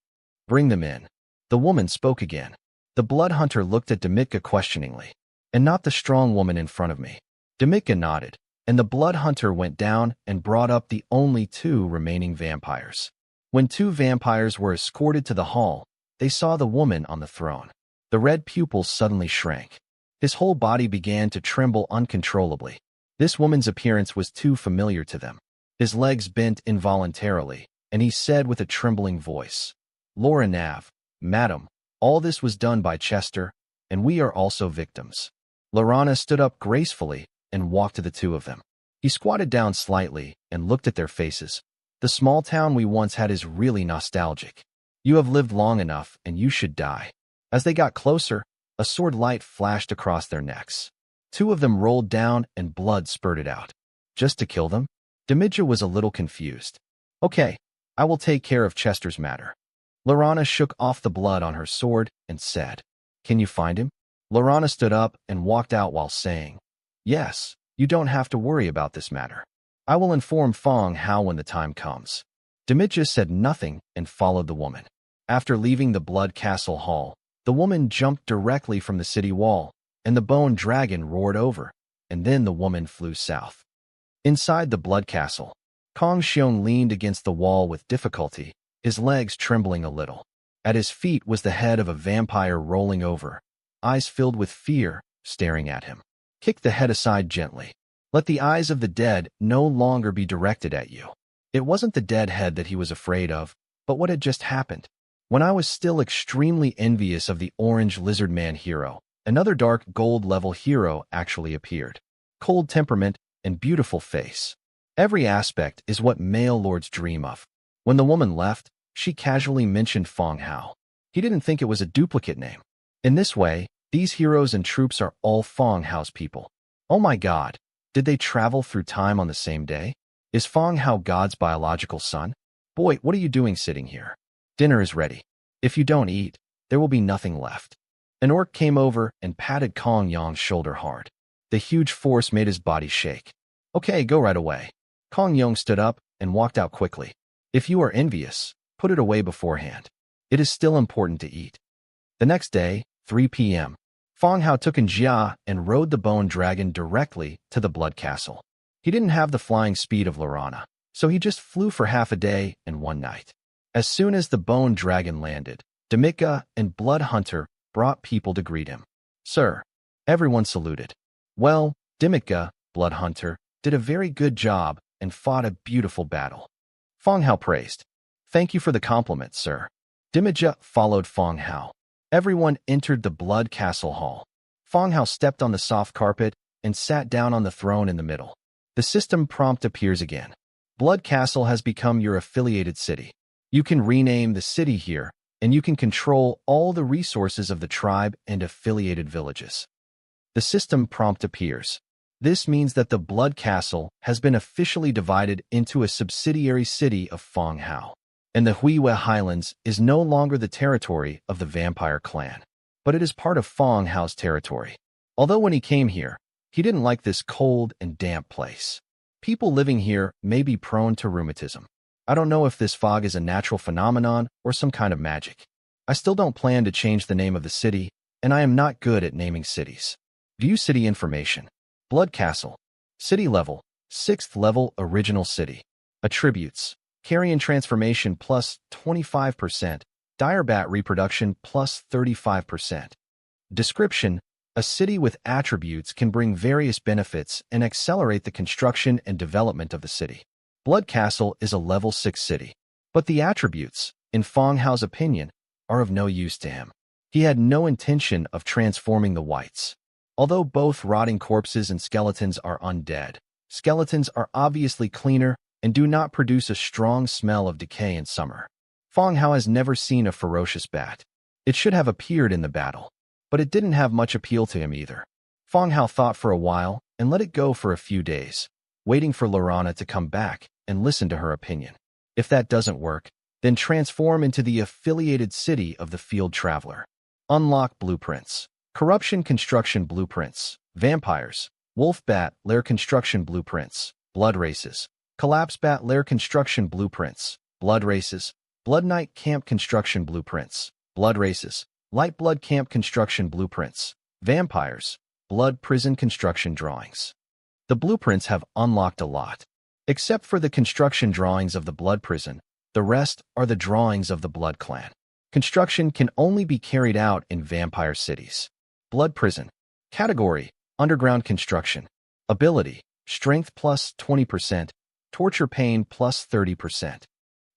Bring them in. The woman spoke again. The Bloodhunter looked at Demika questioningly. And not the strong woman in front of me. Demika nodded, and the Bloodhunter went down and brought up the only 2 remaining vampires. When 2 vampires were escorted to the hall, they saw the woman on the throne. The red pupils suddenly shrank. His whole body began to tremble uncontrollably. This woman's appearance was too familiar to them. His legs bent involuntarily, and he said with a trembling voice, Laura Nav, Madam, all this was done by Chester, and we are also victims. Lorana stood up gracefully and walked to the 2 of them. He squatted down slightly and looked at their faces. The small town we once had is really nostalgic. You have lived long enough, and you should die. As they got closer, a sword light flashed across their necks. 2 of them rolled down and blood spurted out. Just to kill them? Demija was a little confused. Okay, I will take care of Chester's matter. Lorana shook off the blood on her sword and said, Can you find him? Lorana stood up and walked out while saying, Yes, you don't have to worry about this matter. I will inform Fong Hao when the time comes. Demija said nothing and followed the woman. After leaving the Blood Castle Hall, the woman jumped directly from the city wall, and the bone dragon roared over, and then the woman flew south. Inside the Blood Castle, Kong Xiong leaned against the wall with difficulty, his legs trembling a little. At his feet was the head of a vampire rolling over, eyes filled with fear, staring at him. Kick the head aside gently. Let the eyes of the dead no longer be directed at you. It wasn't the dead head that he was afraid of, but what had just happened. When I was still extremely envious of the orange lizard man hero, another dark gold-level hero actually appeared. Cold temperament and beautiful face. Every aspect is what male lords dream of. When the woman left, she casually mentioned Fong Hao. He didn't think it was a duplicate name. In this way, these heroes and troops are all Fong Hao's people. Oh my god, did they travel through time on the same day? Is Fong Hao God's biological son? Boy, what are you doing sitting here? Dinner is ready. If you don't eat, there will be nothing left. An orc came over and patted Kong Yong's shoulder hard. The huge force made his body shake. Okay, go right away. Kong Yong stood up and walked out quickly. If you are envious, put it away beforehand. It is still important to eat. The next day, 3 p.m., Fong Hao took in Jia and rode the bone dragon directly to the Blood Castle. He didn't have the flying speed of Lorana, so he just flew for half a day and 1 night. As soon as the bone dragon landed, Demika and Blood Hunter brought people to greet him. Sir, everyone saluted. Well, Demika, Blood Hunter, did a very good job and fought a beautiful battle. Fong Hao praised. Thank you for the compliment, sir. Demija followed Fong Hao. Everyone entered the Blood Castle Hall. Fong Hao stepped on the soft carpet and sat down on the throne in the middle. The system prompt appears again. Blood Castle has become your affiliated city. You can rename the city here, and you can control all the resources of the tribe and affiliated villages. The system prompt appears. This means that the Blood Castle has been officially divided into a subsidiary city of Fong Hao. and the Huiwe Highlands is no longer the territory of the vampire clan, but it is part of Fong Hao's territory. Although when he came here, he didn't like this cold and damp place. People living here may be prone to rheumatism. I don't know if this fog is a natural phenomenon or some kind of magic. I still don't plan to change the name of the city, and I am not good at naming cities. View city information. Blood Castle. City level. 6th level original city. Attributes. Carrion transformation plus 25%. Dire bat reproduction plus 35%. Description. A city with attributes can bring various benefits and accelerate the construction and development of the city. Blood Castle is a level 6 city, but the attributes, in Fong Hao's opinion, are of no use to him. He had no intention of transforming the whites. Although both rotting corpses and skeletons are undead, skeletons are obviously cleaner and do not produce a strong smell of decay in summer. Fong Hao has never seen a ferocious bat. It should have appeared in the battle, but it didn't have much appeal to him either. Fong Hao thought for a while and let it go for a few days, waiting for Lorana to come back and listen to her opinion. If that doesn't work, then transform into the affiliated city of the field traveler. Unlock blueprints. Corruption construction blueprints. Vampires. Wolf bat lair construction blueprints. Blood races. Collapse bat lair construction blueprints. Blood races. Blood Knight camp construction blueprints. Blood races. Light blood camp construction blueprints. Vampires. Blood prison construction drawings. The blueprints have unlocked a lot. Except for the construction drawings of the blood prison, the rest are the drawings of the blood clan. Construction can only be carried out in vampire cities. Blood prison. Category. Underground construction. Ability. Strength plus 20%. Torture pain plus 30%.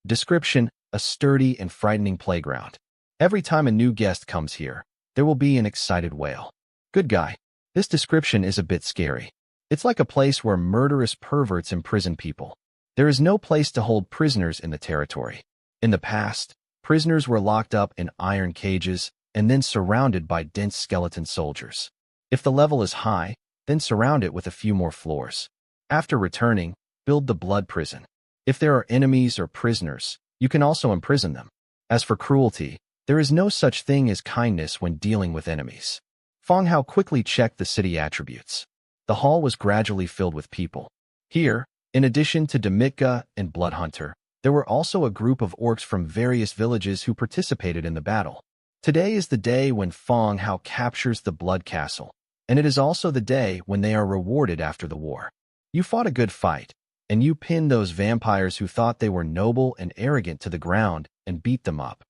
Description. A sturdy and frightening playground. Every time a new guest comes here, there will be an excited wail. Good guy. This description is a bit scary. It's like a place where murderous perverts imprison people. There is no place to hold prisoners in the territory. In the past, prisoners were locked up in iron cages and then surrounded by dense skeleton soldiers. If the level is high, then surround it with a few more floors. After returning, build the blood prison. If there are enemies or prisoners, you can also imprison them. As for cruelty, there is no such thing as kindness when dealing with enemies. Fong Hao quickly checked the city attributes. The hall was gradually filled with people. Here, in addition to Demitka and Bloodhunter, there were also a group of orcs from various villages who participated in the battle. Today is the day when Fong Hao captures the Blood Castle, and it is also the day when they are rewarded after the war. You fought a good fight, and you pinned those vampires who thought they were noble and arrogant to the ground and beat them up.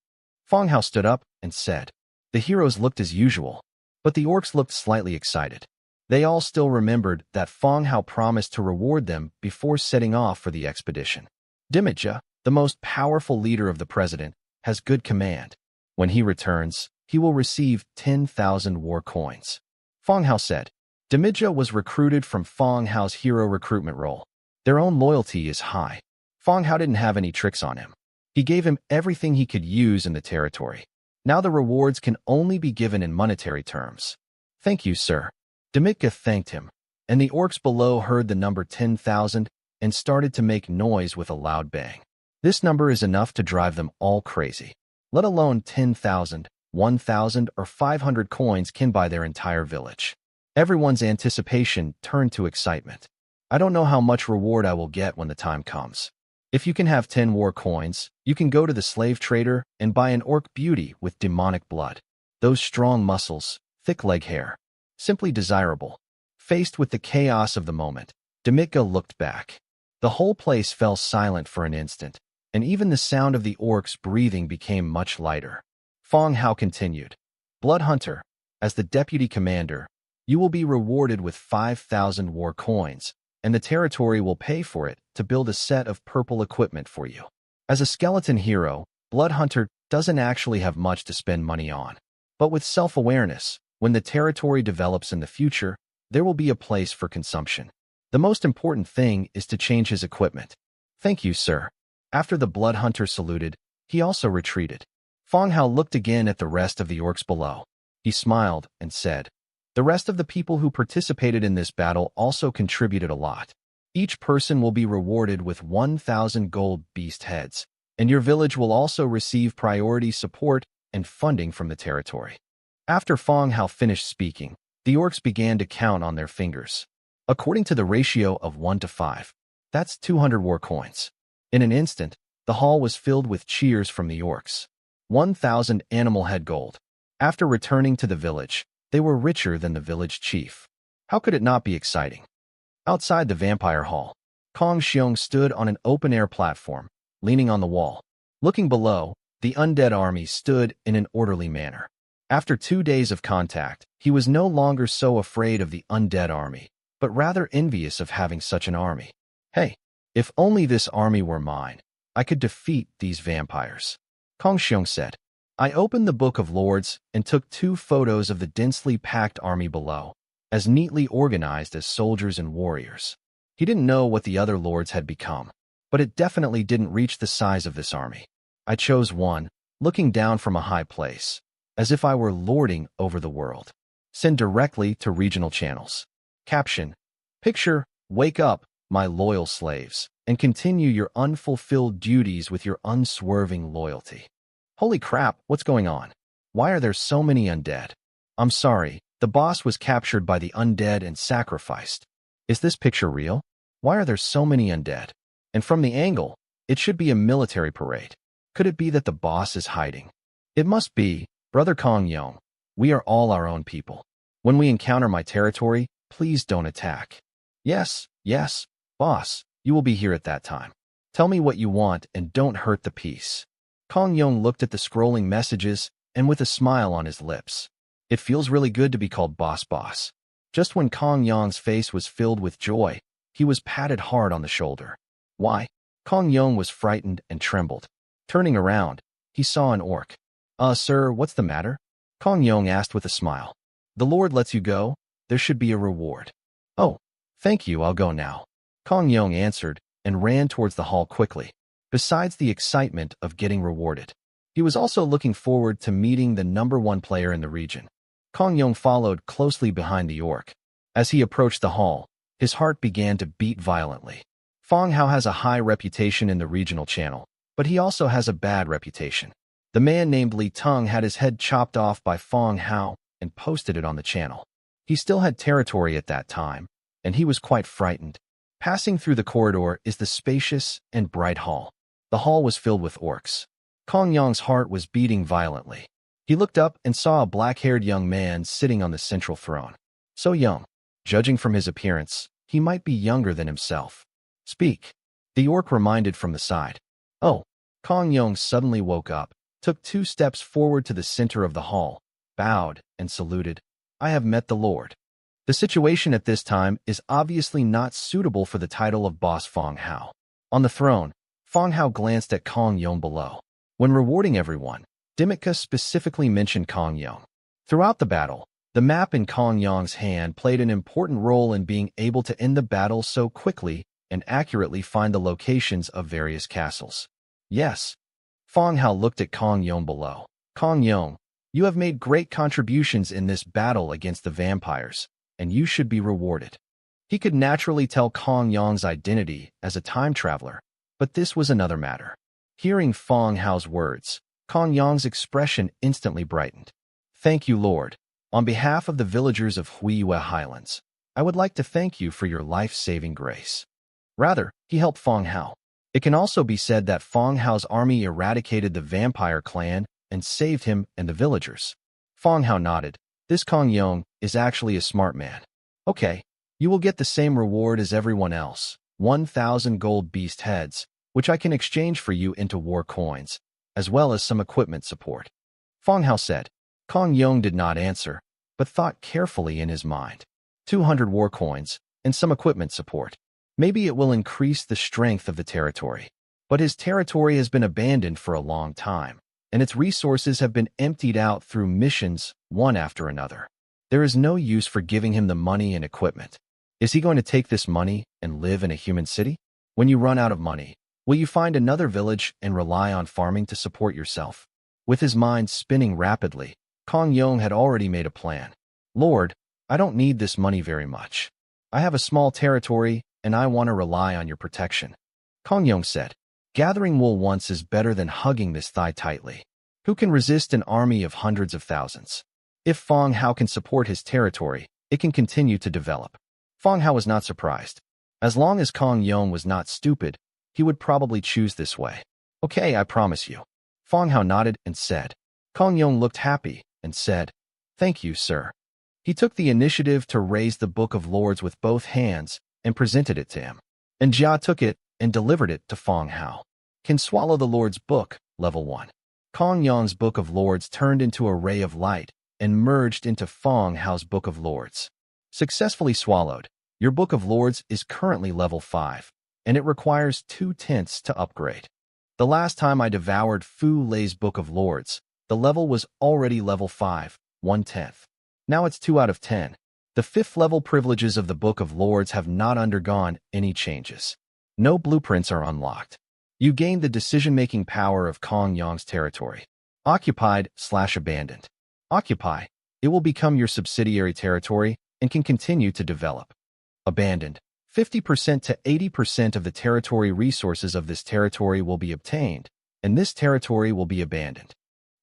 Fong Hao stood up and said. The heroes looked as usual, but the orcs looked slightly excited. They all still remembered that Fong Hao promised to reward them before setting off for the expedition. Demitka, the most powerful leader of the president, has good command. When he returns, he will receive 10,000 war coins. Fong Hao said. Demitka was recruited from Fong Hao's hero recruitment role. Their own loyalty is high. Fong Hao didn't have any tricks on him. He gave him everything he could use in the territory. Now the rewards can only be given in monetary terms. Thank you, sir. Demitka thanked him, and the orcs below heard the number 10,000 and started to make noise with a loud bang. This number is enough to drive them all crazy. Let alone 10,000, 1,000, or 500 coins can buy their entire village. Everyone's anticipation turned to excitement. I don't know how much reward I will get when the time comes. If you can have 10 war coins, you can go to the slave trader and buy an orc beauty with demonic blood. Those strong muscles, thick leg hair. Simply desirable. Faced with the chaos of the moment, Demitka looked back. The whole place fell silent for an instant, and even the sound of the orcs breathing became much lighter. Fong Hao continued. Bloodhunter, as the deputy commander, you will be rewarded with 5,000 war coins, and the territory will pay for it to build a set of purple equipment for you. As a skeleton hero, Bloodhunter doesn't actually have much to spend money on. But with self-awareness, when the territory develops in the future, there will be a place for consumption. The most important thing is to change his equipment. Thank you, sir. After the Bloodhunter saluted, he also retreated. Fong Hao looked again at the rest of the orcs below. He smiled and said, the rest of the people who participated in this battle also contributed a lot. Each person will be rewarded with 1,000 gold beast heads, and your village will also receive priority support and funding from the territory. After Fong Hao finished speaking, the orcs began to count on their fingers. According to the ratio of 1 to 5, that's 200 war coins. In an instant, the hall was filled with cheers from the orcs. 1,000 animal head gold. After returning to the village, they were richer than the village chief. How could it not be exciting? Outside the vampire hall, Kong Xiong stood on an open-air platform, leaning on the wall. Looking below, the undead army stood in an orderly manner. After 2 days of contact, he was no longer so afraid of the undead army, but rather envious of having such an army. Hey, if only this army were mine, I could defeat these vampires. Kong Xiong said. I opened the Book of Lords and took 2 photos of the densely packed army below, as neatly organized as soldiers and warriors. He didn't know what the other lords had become, but it definitely didn't reach the size of this army. I chose one, looking down from a high place, as if I were lording over the world. Send directly to regional channels. Caption: Picture, wake up, my loyal slaves, and continue your unfulfilled duties with your unswerving loyalty. Holy crap, what's going on? Why are there so many undead? I'm sorry, the boss was captured by the undead and sacrificed. Is this picture real? Why are there so many undead? And from the angle, it should be a military parade. Could it be that the boss is hiding? It must be, Brother Kong Yong. We are all our own people. When we encounter my territory, please don't attack. Yes, boss, you will be here at that time. Tell me what you want and don't hurt the peace. Kong Yong looked at the scrolling messages and with a smile on his lips. It feels really good to be called boss. Just when Kong Yong's face was filled with joy, he was patted hard on the shoulder. Why? Kong Yong was frightened and trembled. Turning around, he saw an orc. Sir, what's the matter? Kong Yong asked with a smile. The Lord lets you go. There should be a reward. Oh, thank you, I'll go now. Kong Yong answered and ran towards the hall quickly. Besides the excitement of getting rewarded, he was also looking forward to meeting the #1 player in the region. Kong Yong followed closely behind the orc. As he approached the hall, his heart began to beat violently. Fong Hao has a high reputation in the regional channel, but he also has a bad reputation. The man named Li Tung had his head chopped off by Fong Hao and posted it on the channel. He still had territory at that time, and he was quite frightened. Passing through the corridor is the spacious and bright hall. The hall was filled with orcs. Kong Yong's heart was beating violently. He looked up and saw a black-haired young man sitting on the central throne. So young. Judging from his appearance, he might be younger than himself. Speak. The orc reminded from the side. Oh. Kong Yong suddenly woke up, took 2 steps forward to the center of the hall, bowed, and saluted. I have met the Lord. The situation at this time is obviously not suitable for the title of Boss Fong Hao. On the throne, Fong Hao glanced at Kong Yong below. When rewarding everyone, Dimitka specifically mentioned Kong Yong. Throughout the battle, the map in Kong Yong's hand played an important role in being able to end the battle so quickly and accurately find the locations of various castles. Yes. Fong Hao looked at Kong Yong below. Kong Yong, you have made great contributions in this battle against the vampires, and you should be rewarded. He could naturally tell Kong Yong's identity as a time traveler, but this was another matter. Hearing Fong Hao's words, Kong Yong's expression instantly brightened. Thank you, Lord. On behalf of the villagers of Huiyue Highlands, I would like to thank you for your life-saving grace. Rather, he helped Fong Hao. It can also be said that Fong Hao's army eradicated the vampire clan and saved him and the villagers. Fong Hao nodded. This Kong Yong is actually a smart man. Okay, you will get the same reward as everyone else, 1,000 gold beast heads, which I can exchange for you into war coins, as well as some equipment support. Fong Hao said. Kong Yong did not answer, but thought carefully in his mind. 200 war coins and some equipment support. Maybe it will increase the strength of the territory. But his territory has been abandoned for a long time, and its resources have been emptied out through missions, one after another. There is no use for giving him the money and equipment. Is he going to take this money and live in a human city? When you run out of money, will you find another village and rely on farming to support yourself? With his mind spinning rapidly, Kong Yong had already made a plan. Lord, I don't need this money very much. I have a small territory, and I want to rely on your protection. Kong Yong said. Gathering wool once is better than hugging this thigh tightly. Who can resist an army of hundreds of thousands? If Fong Hao can support his territory, it can continue to develop. Fong Hao was not surprised. As long as Kong Yong was not stupid, he would probably choose this way. Okay, I promise you. Fong Hao nodded and said. Kong Yong looked happy and said, Thank you, sir. He took the initiative to raise the Book of Lords with both hands and presented it to him. And Jia took it and delivered it to Fong Hao. Can swallow the Lord's book, level 1. Kong Yong's Book of Lords turned into a ray of light and merged into Fong Hao's Book of Lords. Successfully swallowed, your Book of Lords is currently level 5, and it requires 2/10 to upgrade. The last time I devoured Fu Lei's Book of Lords, the level was already level 5, 1/10. Now it's 2 out of 10. The 5th level privileges of the Book of Lords have not undergone any changes. No blueprints are unlocked. You gain the decision-making power of Kong Yong's territory. Occupied/abandoned. Occupy. It will become your subsidiary territory and can continue to develop. Abandoned. 50% to 80% of the territory resources of this territory will be obtained, and this territory will be abandoned.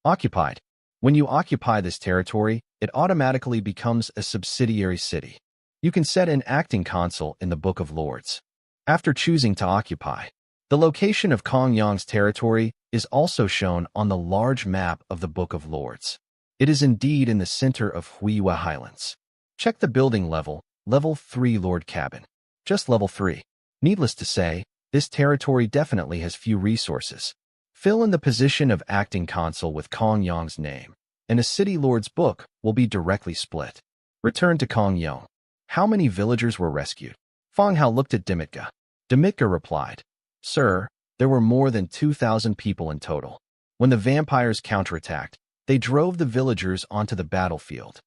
Occupied. When you occupy this territory, it automatically becomes a subsidiary city. You can set an acting console in the Book of Lords. After choosing to occupy, the location of Kong Yong's territory is also shown on the large map of the Book of Lords. It is indeed in the center of Huiyue Highlands. Check the building level, level 3 Lord Cabin. Just level 3. Needless to say, this territory definitely has few resources. Fill in the position of acting console with Kong Yong's name, and a city lord's book will be directly split. Return to Kong Yong. How many villagers were rescued? Fong Hao looked at Dimitka. Dimitka replied, Sir, there were more than 2,000 people in total. When the vampires counterattacked, they drove the villagers onto the battlefield.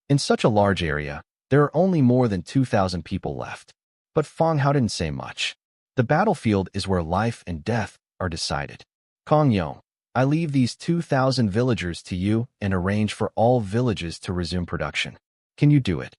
In such a large area, there are only more than 2,000 people left. But Fong Hao didn't say much. The battlefield is where life and death are decided. Kong Yong, I leave these 2,000 villagers to you and arrange for all villages to resume production. Can you do it?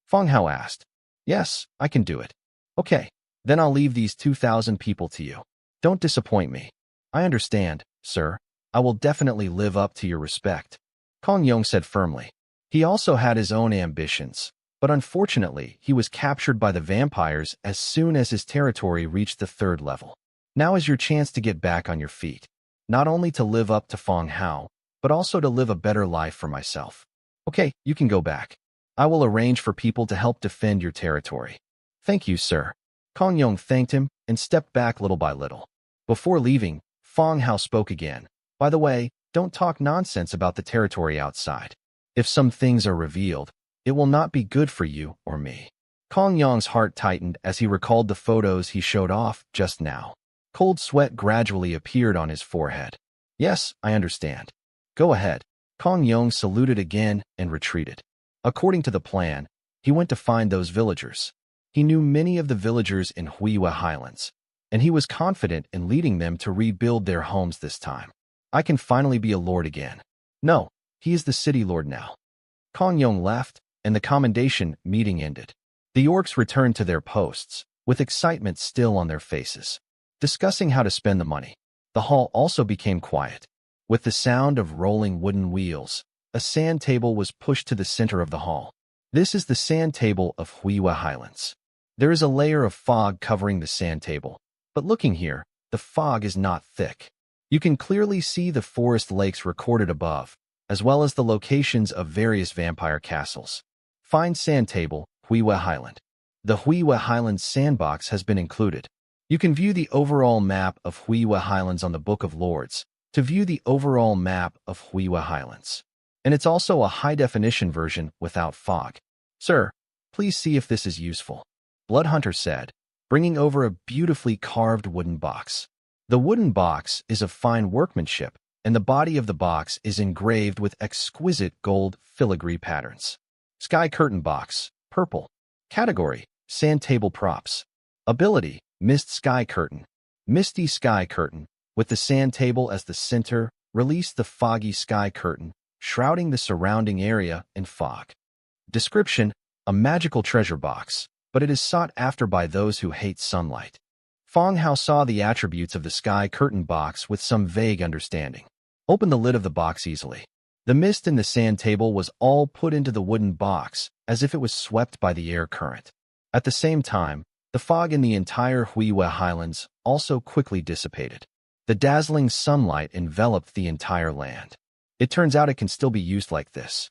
Fong Hao asked. Yes, I can do it. Okay, then I'll leave these 2,000 people to you. Don't disappoint me. I understand, sir. I will definitely live up to your respect. Kong Yong said firmly. He also had his own ambitions, but unfortunately he was captured by the vampires as soon as his territory reached the 3rd level. Now is your chance to get back on your feet, not only to live up to Fong Hao, but also to live a better life for myself. Okay, you can go back. I will arrange for people to help defend your territory. Thank you, sir. Kong Yong thanked him and stepped back little by little. Before leaving, Fong Hao spoke again. By the way, don't talk nonsense about the territory outside. If some things are revealed, it will not be good for you or me. Kong Yong's heart tightened as he recalled the photos he showed off just now. Cold sweat gradually appeared on his forehead. Yes, I understand. Go ahead. Kong Yong saluted again and retreated. According to the plan, he went to find those villagers. He knew many of the villagers in Huiyue Highlands, and he was confident in leading them to rebuild their homes this time. I can finally be a lord again. No, he is the city lord now. Kong Yong left, and the commendation meeting ended. The orcs returned to their posts, with excitement still on their faces, discussing how to spend the money. The hall also became quiet. With the sound of rolling wooden wheels, a sand table was pushed to the center of the hall. This is the sand table of Huiyue Highlands. There is a layer of fog covering the sand table, but looking here, the fog is not thick. You can clearly see the forest lakes recorded above, as well as the locations of various vampire castles. Find sand table, Huiyue Highland. The Huiyue Highlands sandbox has been included. You can view the overall map of Huiyue Highlands on the Book of Lords to view the overall map of Huiyue Highlands. And it's also a high-definition version without fog. Sir, please see if this is useful. Bloodhunter said, bringing over a beautifully carved wooden box. The wooden box is of fine workmanship, and the body of the box is engraved with exquisite gold filigree patterns. Sky curtain box, purple. Category, sand table props. Ability, mist sky curtain. Misty sky curtain, with the sand table as the center, release the foggy sky curtain, shrouding the surrounding area in fog. Description, a magical treasure box, but it is sought after by those who hate sunlight. Fong Hao saw the attributes of the sky curtain box with some vague understanding. Opened the lid of the box easily. The mist in the sand table was all put into the wooden box, as if it was swept by the air current. At the same time, the fog in the entire Huiwa Highlands also quickly dissipated. The dazzling sunlight enveloped the entire land. It turns out it can still be used like this.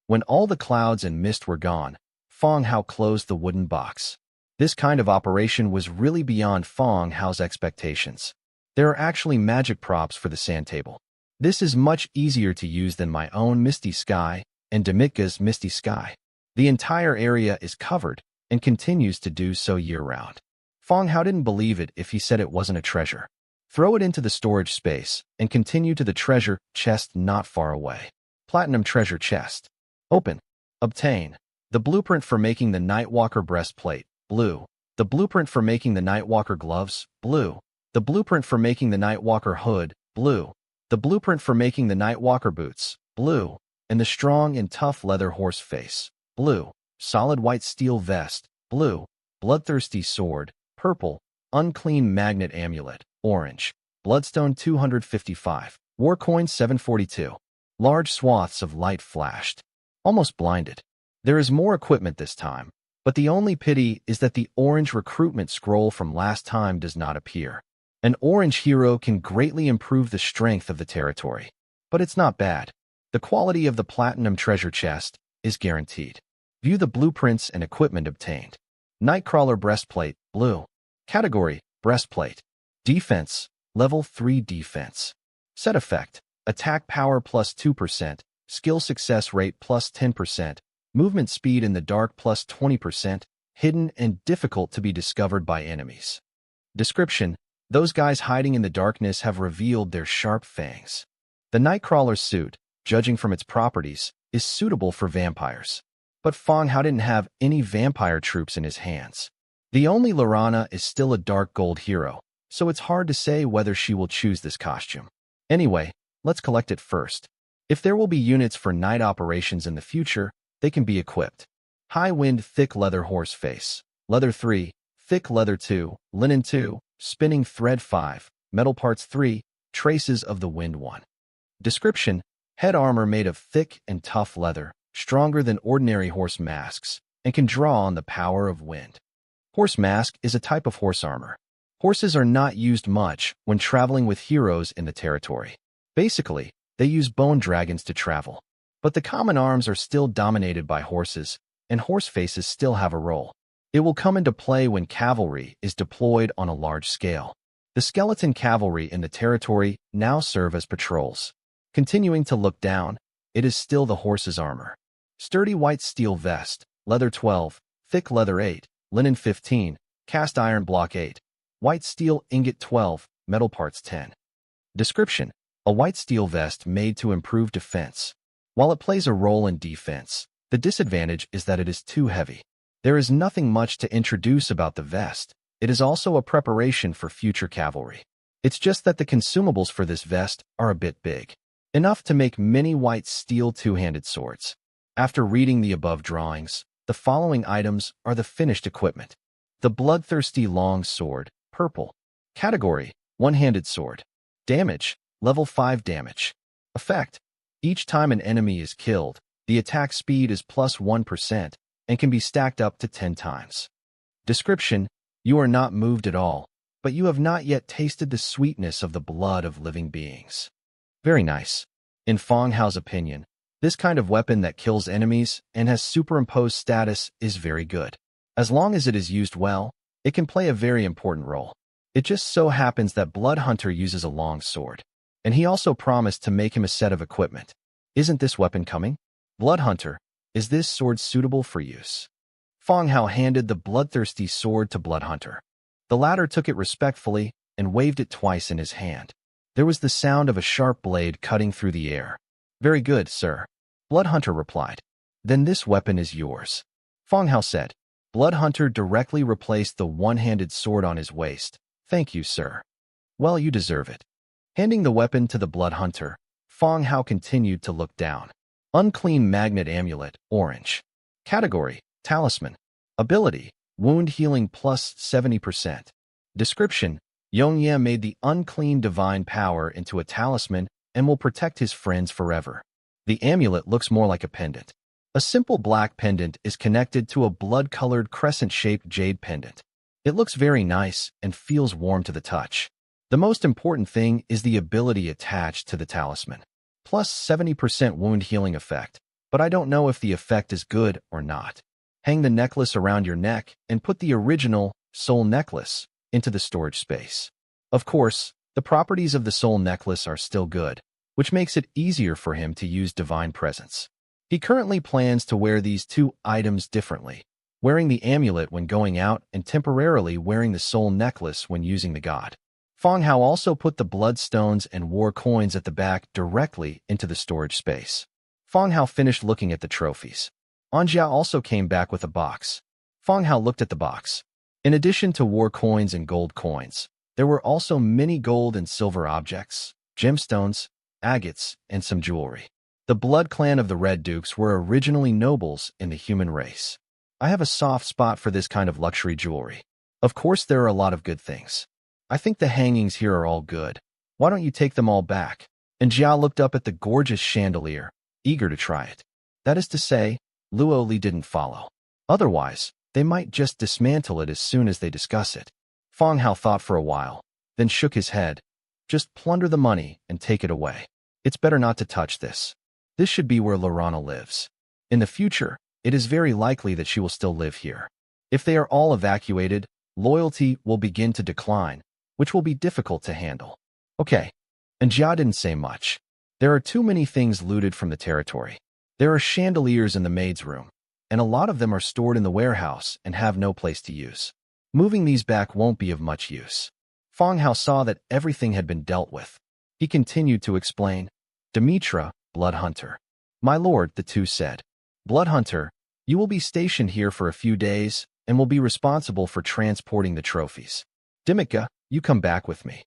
When all the clouds and mist were gone, Fong Hao closed the wooden box. This kind of operation was really beyond Fong Hao's expectations. There are actually magic props for the sand table. This is much easier to use than my own Misty Sky and Demitka's Misty Sky. The entire area is covered and continues to do so year-round. Fong Hao didn't believe it if he said it wasn't a treasure. Throw it into the storage space and continue to the treasure chest not far away. Platinum treasure chest. Open. Obtain. The blueprint for making the Nightwalker breastplate, blue. The blueprint for making the Nightwalker gloves, blue. The blueprint for making the Nightwalker hood, blue. The blueprint for making the Nightwalker boots, blue. And the strong and tough leather horse face, blue. Solid white steel vest, blue. Bloodthirsty sword, purple. Unclean magnet amulet, orange. Bloodstone 255. War coin 742. Large swaths of light flashed. Almost blinded. There is more equipment this time, but the only pity is that the orange recruitment scroll from last time does not appear. An orange hero can greatly improve the strength of the territory, but it's not bad. The quality of the platinum treasure chest is guaranteed. View the blueprints and equipment obtained. Nightcrawler breastplate, blue. Category, breastplate. Defense, level 3 defense. Set effect, attack power plus 2%, skill success rate plus 10%, movement speed in the dark plus 20%, hidden and difficult to be discovered by enemies. Description, those guys hiding in the darkness have revealed their sharp fangs. The Nightcrawler's suit, judging from its properties, is suitable for vampires. But Fong Hao didn't have any vampire troops in his hands. The only Lorana is still a dark gold hero, so it's hard to say whether she will choose this costume. Anyway, let's collect it first. If there will be units for night operations in the future, they can be equipped. High Wind Thick Leather Horse Face, Leather 3, Thick Leather 2, Linen 2, Spinning Thread 5, Metal Parts 3, Traces of the Wind 1. Description, head armor made of thick and tough leather, stronger than ordinary horse masks, and can draw on the power of wind. Horse mask is a type of horse armor. Horses are not used much when traveling with heroes in the territory. Basically, they use bone dragons to travel. But the common arms are still dominated by horses, and horse faces still have a role. It will come into play when cavalry is deployed on a large scale. The skeleton cavalry in the territory now serve as patrols. Continuing to look down, it is still the horse's armor. Sturdy white steel vest, leather 12, thick leather 8, linen 15, cast iron block 8, white steel ingot 12, metal parts 10. Description, a white steel vest made to improve defense. While it plays a role in defense, the disadvantage is that it is too heavy. There is nothing much to introduce about the vest. It is also a preparation for future cavalry. It's just that the consumables for this vest are a bit big. Enough to make many white steel two-handed swords. After reading the above drawings, the following items are the finished equipment. The Bloodthirsty Long Sword, purple. Category, one-handed sword. Damage, level 5 damage. Effect, each time an enemy is killed, the attack speed is plus 1% and can be stacked up to 10 times. Description, you are not moved at all, but you have not yet tasted the sweetness of the blood of living beings. Very nice. In Fong Hao's opinion, this kind of weapon that kills enemies and has superimposed status is very good. As long as it is used well, it can play a very important role. It just so happens that Blood Hunter uses a long sword, and he also promised to make him a set of equipment. Isn't this weapon coming? Blood Hunter, is this sword suitable for use? Fong Hao handed the bloodthirsty sword to Blood Hunter. The latter took it respectfully and waved it twice in his hand. There was the sound of a sharp blade cutting through the air. Very good, sir. Blood Hunter replied. Then this weapon is yours. Fong Hao said. Blood Hunter directly replaced the one-handed sword on his waist. Thank you, sir. Well, you deserve it. Handing the weapon to the Blood Hunter, Fong Hao continued to look down. Unclean magnet amulet, orange. Category, talisman. Ability, wound healing plus 70%. Description: Yongye made the unclean divine power into a talisman and will protect his friends forever. The amulet looks more like a pendant. A simple black pendant is connected to a blood-colored crescent-shaped jade pendant. It looks very nice and feels warm to the touch. The most important thing is the ability attached to the talisman. Plus 70% wound healing effect, but I don't know if the effect is good or not. Hang the necklace around your neck and put the original soul necklace into the storage space. Of course, the properties of the soul necklace are still good, which makes it easier for him to use divine presence. He currently plans to wear these two items differently, wearing the amulet when going out and temporarily wearing the soul necklace when using the god. Feng Hao also put the bloodstones and war coins at the back directly into the storage space. Feng Hao finished looking at the trophies. Anjia also came back with a box. Feng Hao looked at the box. In addition to war coins and gold coins, there were also many gold and silver objects, gemstones, agates, and some jewelry. The blood clan of the Red Dukes were originally nobles in the human race. I have a soft spot for this kind of luxury jewelry. Of course, there are a lot of good things. I think the hangings here are all good. Why don't you take them all back? And Jia looked up at the gorgeous chandelier, eager to try it. That is to say, Luo Li didn't follow. Otherwise, they might just dismantle it as soon as they discuss it. Feng Hao thought for a while, then shook his head. Just plunder the money and take it away. It's better not to touch this. This should be where Lorana lives. In the future, it is very likely that she will still live here. If they are all evacuated, loyalty will begin to decline, which will be difficult to handle. Okay. And Jia didn't say much. There are too many things looted from the territory. There are chandeliers in the maid's room, and a lot of them are stored in the warehouse and have no place to use. Moving these back won't be of much use. Feng Hao saw that everything had been dealt with. He continued to explain. Demetra, Blood Hunter. My lord, the two said. Blood Hunter, you will be stationed here for a few days and will be responsible for transporting the trophies. Dimika, you come back with me.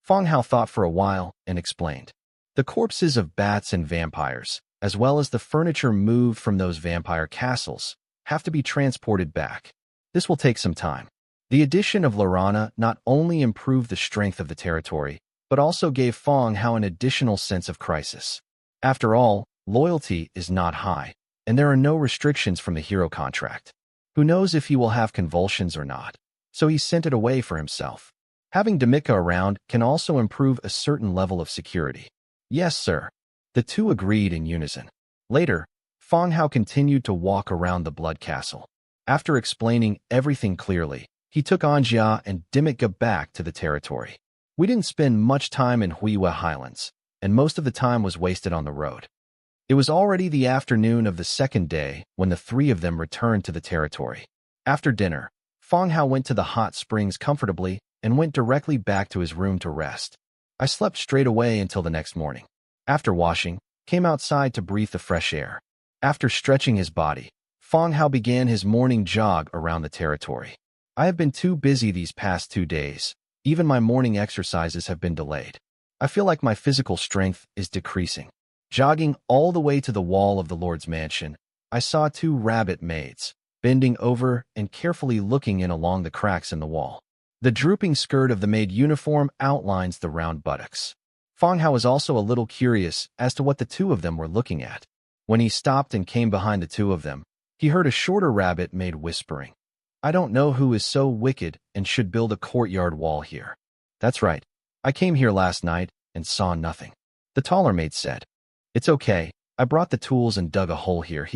Feng Hao thought for a while and explained. The corpses of bats and vampires, as well as the furniture moved from those vampire castles, have to be transported back. This will take some time. The addition of Lorana not only improved the strength of the territory, but also gave Feng Hao an additional sense of crisis. After all, loyalty is not high, and there are no restrictions from the hero contract. Who knows if he will have convulsions or not? So he sent it away for himself. Having Demika around can also improve a certain level of security. Yes, sir. The two agreed in unison. Later, Feng Hao continued to walk around the Blood Castle. After explaining everything clearly, he took Anjia and Dimika back to the territory. We didn't spend much time in Huiwa Highlands, and most of the time was wasted on the road. It was already the afternoon of the second day when the three of them returned to the territory. After dinner, Feng Hao went to the hot springs comfortably and went directly back to his room to rest. I slept straight away until the next morning. After washing, came outside to breathe the fresh air. After stretching his body, Feng Hao began his morning jog around the territory. I have been too busy these past 2 days. Even my morning exercises have been delayed. I feel like my physical strength is decreasing. Jogging all the way to the wall of the Lord's mansion, I saw 2 rabbit maids, bending over and carefully looking in along the cracks in the wall. The drooping skirt of the maid uniform outlines the round buttocks. Feng Hao was also a little curious as to what the 2 of them were looking at. When he stopped and came behind the 2 of them, he heard a shorter rabbit maid whispering, I don't know who is so wicked and should build a courtyard wall here. That's right. I came here last night and saw nothing. The taller maid said, It's okay. I brought the tools and dug a hole here.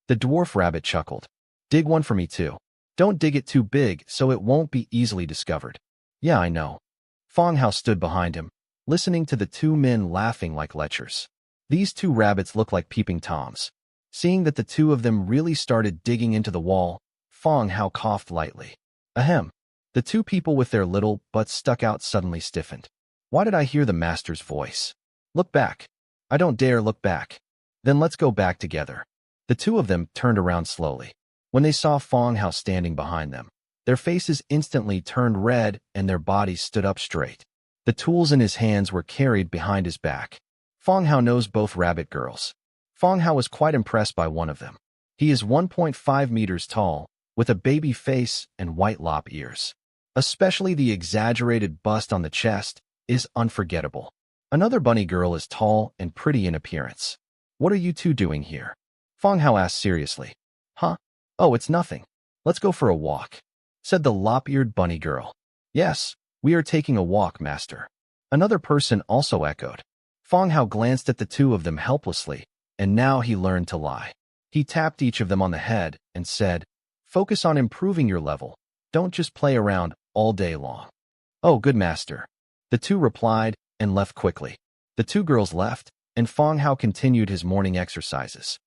The dwarf rabbit chuckled. Dig one for me too. Don't dig it too big so it won't be easily discovered. Yeah, I know. Feng Hao stood behind him, listening to the 2 men laughing like lechers. These 2 rabbits look like peeping toms. Seeing that the 2 of them really started digging into the wall, Feng Hao coughed lightly. Ahem. The 2 people with their little butts stuck out suddenly stiffened. Why did I hear the master's voice? Look back. I don't dare look back. Then let's go back together. The 2 of them turned around slowly. When they saw Feng Hao standing behind them, their faces instantly turned red and their bodies stood up straight. The tools in his hands were carried behind his back. Feng Hao knows both rabbit girls. Feng Hao was quite impressed by one of them. He is 1.5 meters tall, with a baby face and white lop ears. Especially the exaggerated bust on the chest is unforgettable. Another bunny girl is tall and pretty in appearance. What are you two doing here? Fang Hao asked seriously. Huh? Oh, it's nothing. Let's go for a walk, said the lop-eared bunny girl. Yes, we are taking a walk, master. Another person also echoed. Fang Hao glanced at the two of them helplessly, and now he learned to lie. He tapped each of them on the head and said, focus on improving your level. Don't just play around all day long. Oh, good master. The two replied and left quickly. The two girls left, and Fang Hao continued his morning exercises.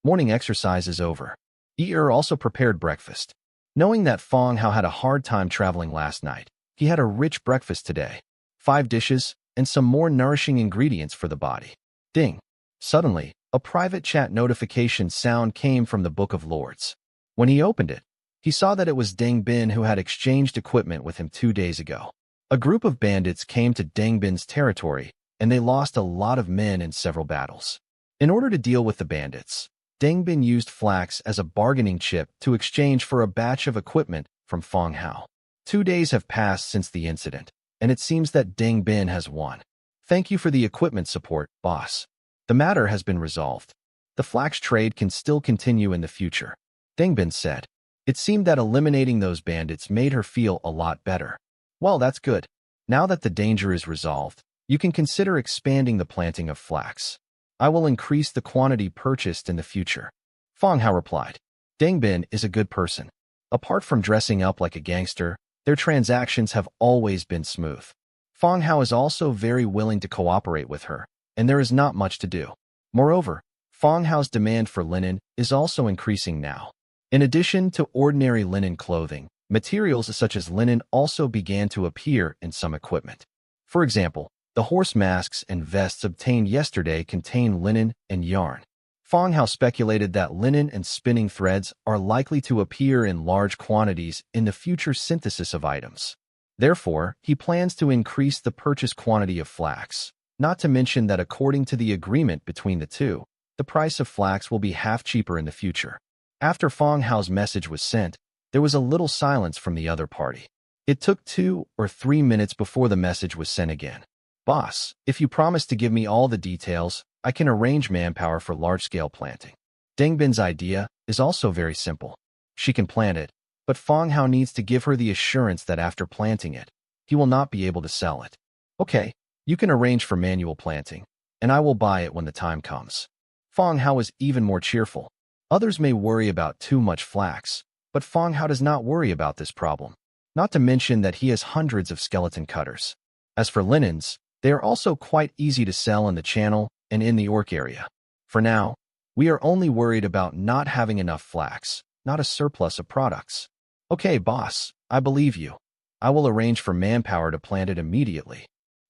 Morning exercises over. Er also prepared breakfast. Knowing that Fang Hao had a hard time traveling last night, he had a rich breakfast today. 5 dishes and some more nourishing ingredients for the body. Ding! Suddenly, a private chat notification sound came from the Book of Lords. When he opened it, he saw that it was Deng Bin who had exchanged equipment with him 2 days ago. A group of bandits came to Deng Bin's territory, and they lost a lot of men in several battles. In order to deal with the bandits, Deng Bin used flax as a bargaining chip to exchange for a batch of equipment from Fang Hao. 2 days have passed since the incident, and it seems that Deng Bin has won. Thank you for the equipment support, boss. The matter has been resolved. The flax trade can still continue in the future, Deng Bin said. It seemed that eliminating those bandits made her feel a lot better. Well, that's good. Now that the danger is resolved, you can consider expanding the planting of flax. I will increase the quantity purchased in the future. Fang Hao replied. Deng Bin is a good person. Apart from dressing up like a gangster, their transactions have always been smooth. Fang Hao is also very willing to cooperate with her, and there is not much to do. Moreover, Fang Hao's demand for linen is also increasing now. In addition to ordinary linen clothing, materials such as linen also began to appear in some equipment. For example, the horse masks and vests obtained yesterday contain linen and yarn. Fang Hao speculated that linen and spinning threads are likely to appear in large quantities in the future synthesis of items. Therefore, he plans to increase the purchase quantity of flax, not to mention that according to the agreement between the two, the price of flax will be half cheaper in the future. After Fang Hao's message was sent, there was a little silence from the other party. It took 2 or 3 minutes before the message was sent again. Boss, if you promise to give me all the details, I can arrange manpower for large-scale planting. Deng Bin's idea is also very simple. She can plant it, but Fang Hao needs to give her the assurance that after planting it, he will not be able to sell it. Okay, you can arrange for manual planting, and I will buy it when the time comes. Fang Hao is even more cheerful. Others may worry about too much flax, but Fang Hao does not worry about this problem. Not to mention that he has hundreds of skeleton cutters. As for linens, they are also quite easy to sell in the channel and in the Orc area. For now, we are only worried about not having enough flax, not a surplus of products. Okay, boss, I believe you. I will arrange for manpower to plant it immediately.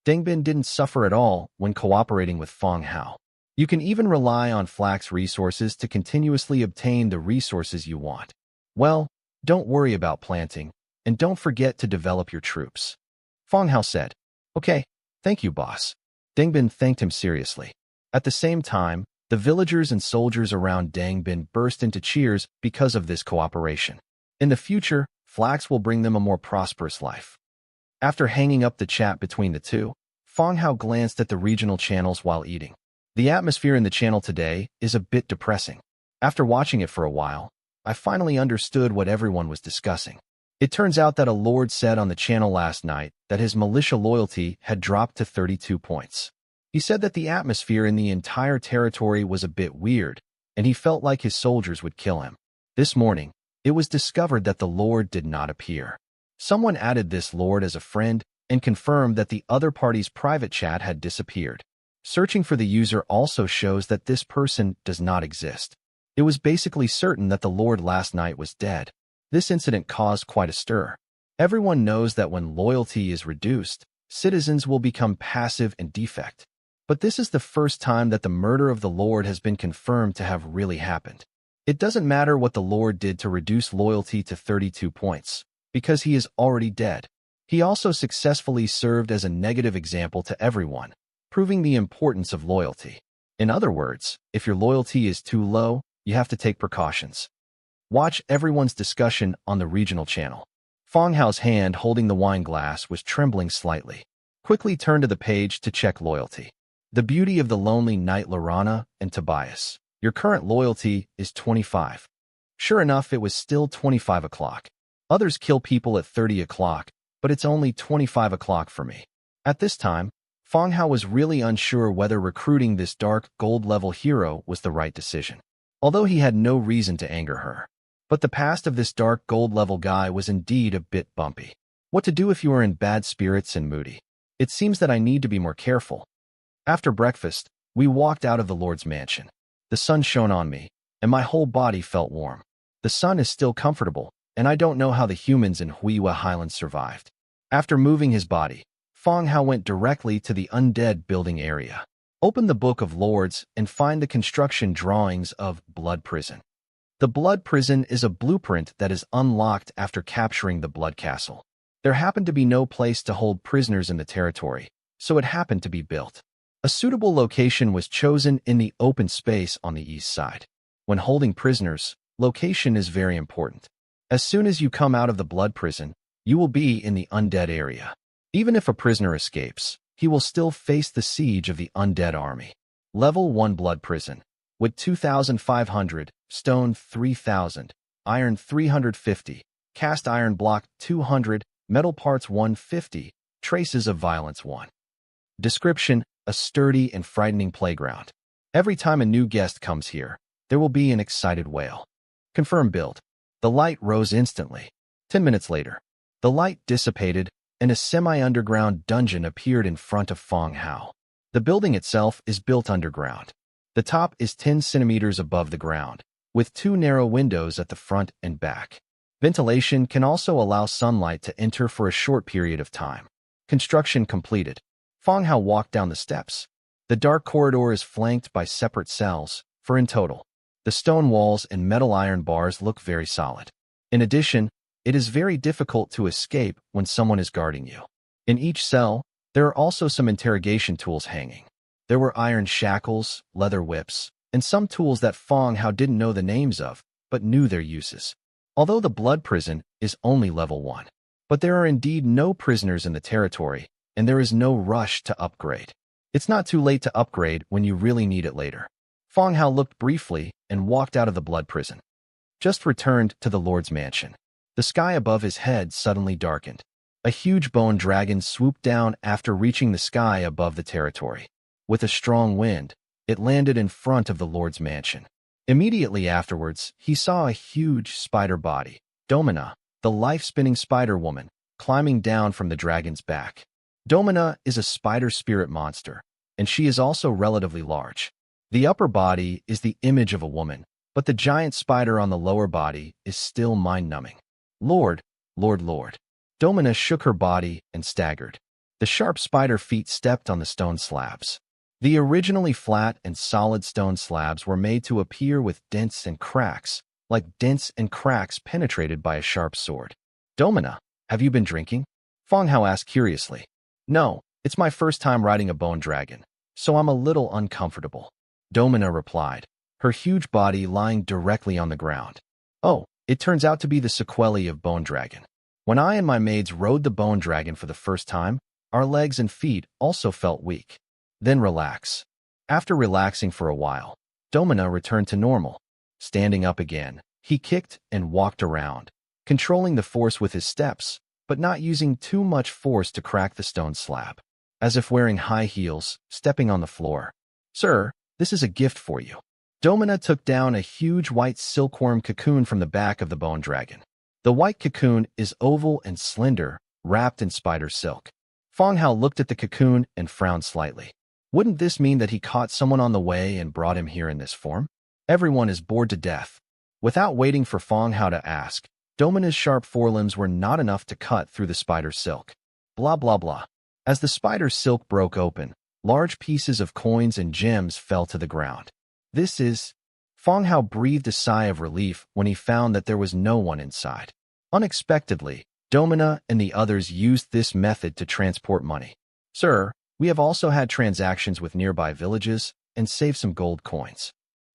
Deng Bin didn't suffer at all when cooperating with Fang Hao. You can even rely on flax resources to continuously obtain the resources you want. Well, don't worry about planting, and don't forget to develop your troops. Fang Hao said. Okay, thank you, boss. Deng Bin thanked him seriously. At the same time, the villagers and soldiers around Deng Bin burst into cheers because of this cooperation. In the future, flax will bring them a more prosperous life. After hanging up the chat between the two, Fang Hao glanced at the regional channels while eating. The atmosphere in the channel today is a bit depressing. After watching it for a while, I finally understood what everyone was discussing. It turns out that a lord said on the channel last night that his militia loyalty had dropped to 32 points. He said that the atmosphere in the entire territory was a bit weird, and he felt like his soldiers would kill him. This morning, it was discovered that the lord did not appear. Someone added this lord as a friend and confirmed that the other party's private chat had disappeared. Searching for the user also shows that this person does not exist. It was basically certain that the lord last night was dead. This incident caused quite a stir. Everyone knows that when loyalty is reduced, citizens will become passive and defect. But this is the first time that the murder of the lord has been confirmed to have really happened. It doesn't matter what the lord did to reduce loyalty to 32 points, because he is already dead. He also successfully served as a negative example to everyone, proving the importance of loyalty. In other words, if your loyalty is too low, you have to take precautions. Watch everyone's discussion on the regional channel. Fong Hao's hand holding the wine glass was trembling slightly. Quickly turned to the page to check loyalty. The beauty of the lonely knight Lorana and Tobias. Your current loyalty is 25. Sure enough, it was still 25 o'clock. Others kill people at 30 o'clock, but it's only 25 o'clock for me. At this time, Fong Hao was really unsure whether recruiting this dark gold-level hero was the right decision, although he had no reason to anger her. But the past of this dark gold-level guy was indeed a bit bumpy. What to do if you are in bad spirits and moody? It seems that I need to be more careful. After breakfast, we walked out of the Lord's mansion. The sun shone on me, and my whole body felt warm. The sun is still comfortable, and I don't know how the humans in Huiwa Highlands survived. After moving his body, Fong Hao went directly to the undead building area. Open the Book of Lords and find the construction drawings of Blood Prison. The Blood Prison is a blueprint that is unlocked after capturing the Blood Castle. There happened to be no place to hold prisoners in the territory, so it happened to be built. A suitable location was chosen in the open space on the east side. When holding prisoners, location is very important. As soon as you come out of the Blood Prison, you will be in the undead area. Even if a prisoner escapes, he will still face the siege of the undead army. Level 1 Blood Prison. Wood 2,500, stone 3,000, iron 350, cast iron block 200, metal parts 150, traces of violence 1. Description: a sturdy and frightening playground. Every time a new guest comes here, there will be an excited wail. Confirm build. The light rose instantly. 10 minutes later, the light dissipated, and a semi-underground dungeon appeared in front of Fong Hao. The building itself is built underground. The top is 10 centimeters above the ground, with 2 narrow windows at the front and back. Ventilation can also allow sunlight to enter for a short period of time. Construction completed. Fong Hao walked down the steps. The dark corridor is flanked by separate cells, for in total. The stone walls and metal iron bars look very solid. In addition, it is very difficult to escape when someone is guarding you. In each cell, there are also some interrogation tools hanging. There were iron shackles, leather whips, and some tools that Fong Hao didn't know the names of, but knew their uses. Although the Blood Prison is only level 1. But there are indeed no prisoners in the territory, and there is no rush to upgrade. It's not too late to upgrade when you really need it later. Fong Hao looked briefly and walked out of the Blood Prison. Just returned to the Lord's mansion. The sky above his head suddenly darkened. A huge bone dragon swooped down after reaching the sky above the territory. With a strong wind, it landed in front of the Lord's mansion. Immediately afterwards, he saw a huge spider body, Domina, the life-spinning spider woman, climbing down from the dragon's back. Domina is a spider spirit monster, and she is also relatively large. The upper body is the image of a woman, but the giant spider on the lower body is still mind-numbing. Lord. Domina shook her body and staggered. The sharp spider feet stepped on the stone slabs. The originally flat and solid stone slabs were made to appear with dents and cracks, like dents and cracks penetrated by a sharp sword. Domina, have you been drinking? Fong Hao asked curiously. No, it's my first time riding a bone dragon, so I'm a little uncomfortable. Domina replied, her huge body lying directly on the ground. Oh, it turns out to be the sequelae of Bone Dragon. When I and my maids rode the Bone Dragon for the first time, our legs and feet also felt weak. Then relax. After relaxing for a while, Domina returned to normal. Standing up again, he kicked and walked around, controlling the force with his steps, but not using too much force to crack the stone slab. As if wearing high heels, stepping on the floor. Sir, this is a gift for you. Domina took down a huge white silkworm cocoon from the back of the bone dragon. The white cocoon is oval and slender, wrapped in spider silk. Fong Hao looked at the cocoon and frowned slightly. Wouldn't this mean that he caught someone on the way and brought him here in this form? Everyone is bored to death. Without waiting for Fong Hao to ask, Domina's sharp forelimbs were not enough to cut through the spider silk. Blah blah blah. As the spider silk broke open, large pieces of coins and gems fell to the ground. This is... Fong Hao breathed a sigh of relief when he found that there was no one inside. Unexpectedly, Domina and the others used this method to transport money. Sir, we have also had transactions with nearby villages and saved some gold coins.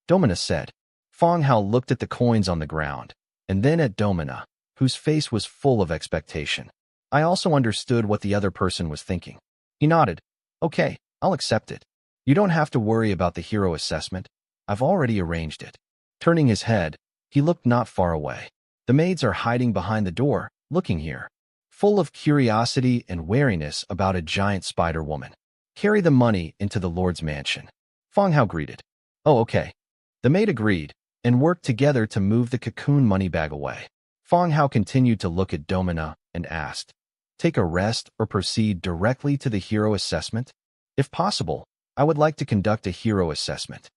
Domina said. Fong Hao looked at the coins on the ground, and then at Domina. whose face was full of expectation. I also understood what the other person was thinking. He nodded. Okay, I'll accept it. You don't have to worry about the hero assessment. I've already arranged it. Turning his head, he looked not far away. The maids are hiding behind the door, looking here, full of curiosity and wariness about a giant spider woman. Carry the money into the Lord's mansion. Feng Hao greeted. Oh, okay. The maid agreed, and worked together to move the cocoon money bag away. Feng Hao continued to look at Domina and asked, take a rest or proceed directly to the hero assessment? If possible, I would like to conduct a hero assessment.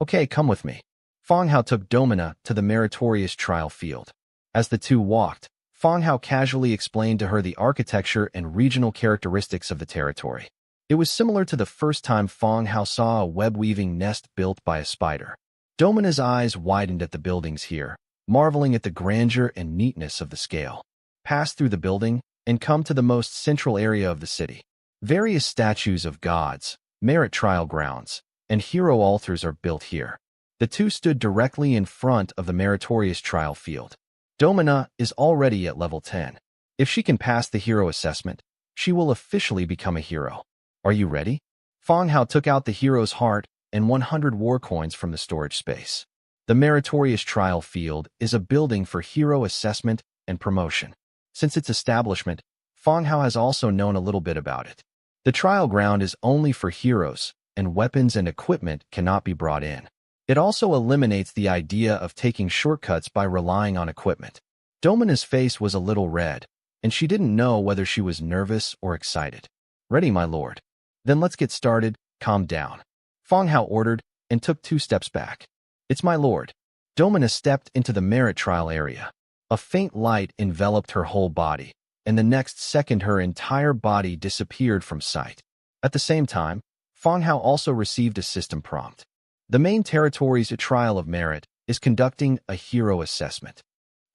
Okay, come with me. Feng Hao took Domina to the meritorious trial field. As the two walked, Feng Hao casually explained to her the architecture and regional characteristics of the territory. It was similar to the first time Feng Hao saw a web-weaving nest built by a spider. Domina's eyes widened at the buildings here, marveling at the grandeur and neatness of the scale. Pass through the building and come to the most central area of the city. Various statues of gods, merit trial grounds, and hero altars are built here. The two stood directly in front of the meritorious trial field. Domina is already at level 10. If she can pass the hero assessment, she will officially become a hero. Are you ready? Feng Hao took out the hero's heart and 100 war coins from the storage space. The meritorious trial field is a building for hero assessment and promotion. Since its establishment, Feng Hao has also known a little bit about it. The trial ground is only for heroes, and weapons and equipment cannot be brought in. It also eliminates the idea of taking shortcuts by relying on equipment. Domina's face was a little red, and she didn't know whether she was nervous or excited. Ready, my lord. Then let's get started. Calm down. Feng Hao ordered and took 2 steps back. It's my lord. Domina stepped into the merit trial area. A faint light enveloped her whole body, and the next second her entire body disappeared from sight. At the same time, Feng Hao also received a system prompt. The main territory's trial of merit is conducting a hero assessment.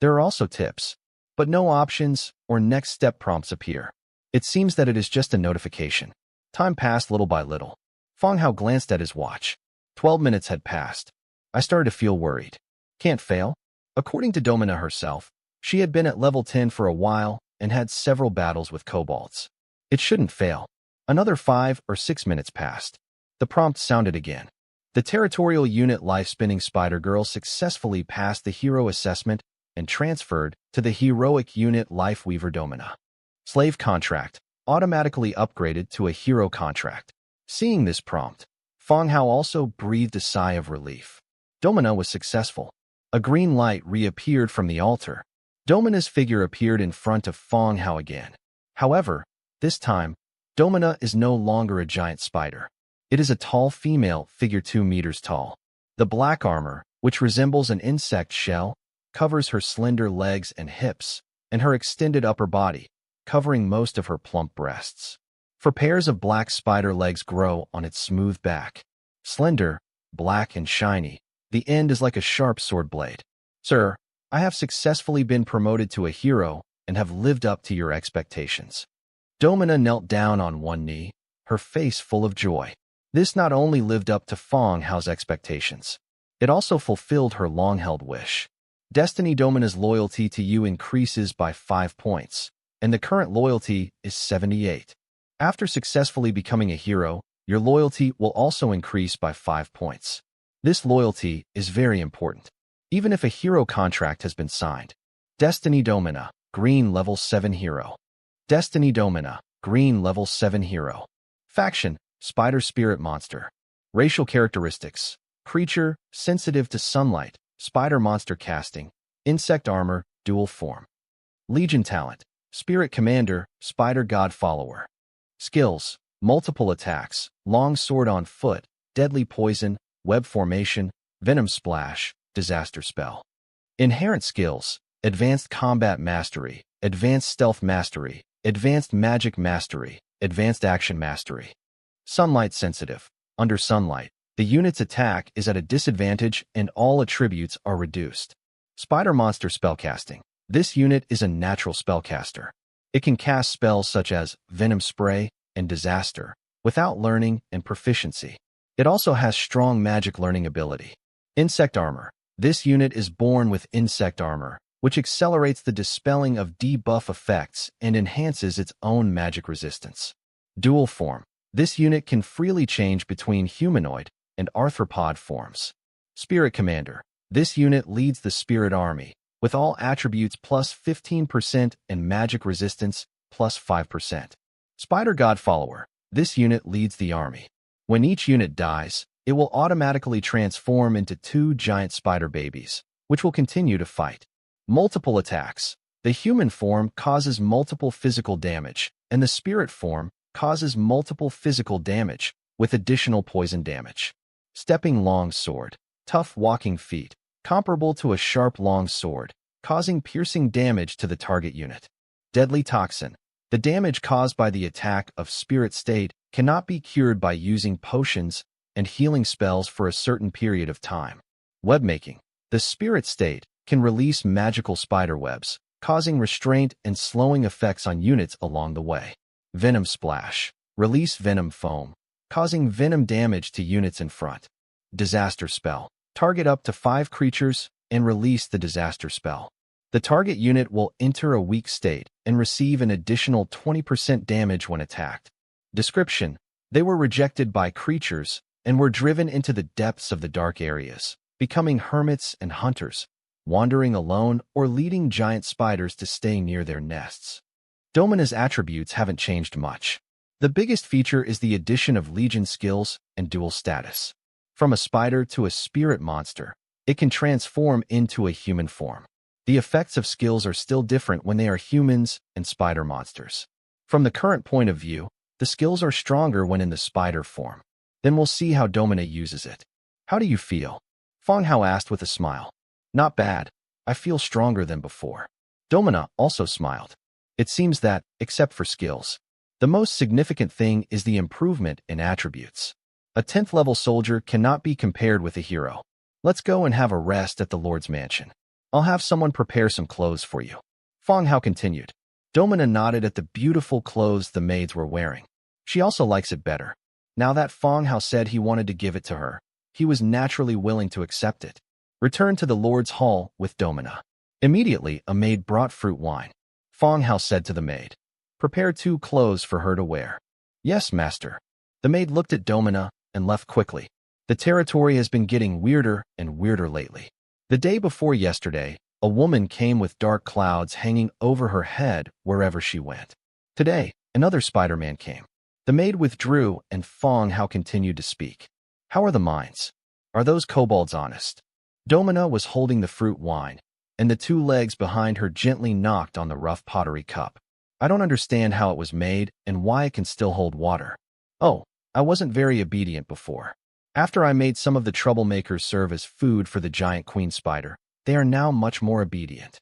There are also tips, but no options or next step prompts appear. It seems that it is just a notification. Time passed little by little. Feng Hao glanced at his watch. 12 minutes had passed. I started to feel worried. Can't fail? According to Domina herself, she had been at level 10 for a while and had several battles with kobolds. It shouldn't fail. Another 5 or 6 minutes passed. The prompt sounded again. The territorial unit life-spinning spider girl successfully passed the hero assessment and transferred to the heroic unit life weaver Domina. Slave contract, automatically upgraded to a hero contract. Seeing this prompt, Feng Hao also breathed a sigh of relief. Domina was successful. A green light reappeared from the altar. Domina's figure appeared in front of Feng Hao again. However, this time, Domina is no longer a giant spider. It is a tall female figure 2 meters tall. The black armor, which resembles an insect shell, covers her slender legs and hips, and her extended upper body, covering most of her plump breasts. For pairs of black spider legs grow on its smooth back. Slender, black and shiny, the end is like a sharp sword blade. Sir, I have successfully been promoted to a hero and have lived up to your expectations. Domina knelt down on one knee, her face full of joy. This not only lived up to Feng Hao's expectations, it also fulfilled her long-held wish. Destiny Domina's loyalty to you increases by 5 points, and the current loyalty is 78. After successfully becoming a hero, your loyalty will also increase by 5 points. This loyalty is very important, even if a hero contract has been signed. Destiny Domina, green level 7 hero. Destiny Domina, green level 7 hero. Faction, Spider Spirit Monster. Racial characteristics, creature, sensitive to sunlight, spider monster casting, insect armor, dual form. Legion talent, Spirit Commander, Spider God Follower. Skills, multiple attacks, long sword on foot, deadly poison, web formation, venom splash, disaster spell. Inherent skills, advanced combat mastery, advanced stealth mastery, advanced magic mastery, advanced action mastery. Sunlight sensitive. Under sunlight, the unit's attack is at a disadvantage and all attributes are reduced. Spider monster spellcasting. This unit is a natural spellcaster. It can cast spells such as venom spray and disaster without learning and proficiency. It also has strong magic learning ability. Insect armor. This unit is born with insect armor which accelerates the dispelling of debuff effects and enhances its own magic resistance. Dual form. This unit can freely change between humanoid and arthropod forms. Spirit Commander. This unit leads the Spirit Army, with all attributes plus 15% and magic resistance plus 5%. Spider God Follower. This unit leads the army. When each unit dies, it will automatically transform into 2 giant spider babies, which will continue to fight. Multiple attacks. The human form causes multiple physical damage, and the spirit form causes multiple physical damage, with additional poison damage. Stepping Long Sword. Tough walking feet, comparable to a sharp long sword, causing piercing damage to the target unit. Deadly Toxin. The damage caused by the attack of Spirit State cannot be cured by using potions and healing spells for a certain period of time. Webmaking. The Spirit State can release magical spider webs, causing restraint and slowing effects on units along the way. Venom Splash. Release venom foam, causing venom damage to units in front. Disaster Spell. Target up to 5 creatures and release the disaster spell. The target unit will enter a weak state and receive an additional 20% damage when attacked. Description. They were rejected by creatures and were driven into the depths of the dark areas, becoming hermits and hunters, wandering alone or leading giant spiders to stay near their nests. Domina's attributes haven't changed much. The biggest feature is the addition of Legion skills and dual status. From a spider to a spirit monster, it can transform into a human form. The effects of skills are still different when they are humans and spider monsters. From the current point of view, the skills are stronger when in the spider form. Then we'll see how Domina uses it. How do you feel? Feng Hao asked with a smile. Not bad. I feel stronger than before. Domina also smiled. It seems that, except for skills, the most significant thing is the improvement in attributes. A 10th level soldier cannot be compared with a hero. Let's go and have a rest at the Lord's mansion. I'll have someone prepare some clothes for you. Feng Hao continued. Domina nodded at the beautiful clothes the maids were wearing. She also likes it better. Now that Feng Hao said he wanted to give it to her, he was naturally willing to accept it. Return to the Lord's hall with Domina. Immediately, a maid brought fruit wine. Feng Hao said to the maid, "Prepare 2 clothes for her to wear." "Yes, master." The maid looked at Domina and left quickly. The territory has been getting weirder and weirder lately. The day before yesterday, a woman came with dark clouds hanging over her head wherever she went. Today, another Spider-Man came. The maid withdrew and Feng Hao continued to speak. "How are the mines? Are those kobolds honest?" Domina was holding the fruit wine, and the 2 legs behind her gently knocked on the rough pottery cup. "I don't understand how it was made and why it can still hold water. Oh, I wasn't very obedient before. After I made some of the troublemakers serve as food for the giant queen spider, they are now much more obedient."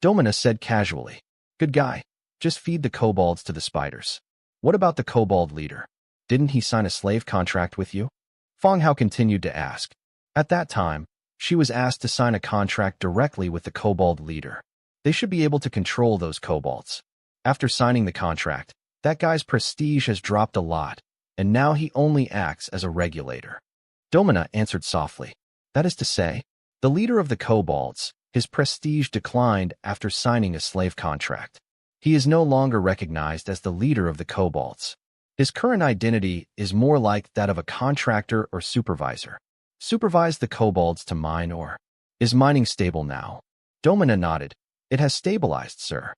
Domina said casually, "Good guy. Just feed the kobolds to the spiders." "What about the kobold leader? Didn't he sign a slave contract with you?" Feng Hao continued to ask. At that time, she was asked to sign a contract directly with the kobold leader. They should be able to control those kobolds. After signing the contract, that guy's prestige has dropped a lot, and now he only acts as a regulator. Domina answered softly. That is to say, the leader of the kobolds, his prestige declined after signing a slave contract. He is no longer recognized as the leader of the kobolds. His current identity is more like that of a contractor or supervisor. Supervise the kobolds to mine or... Is mining stable now? Domina nodded. It has stabilized, sir.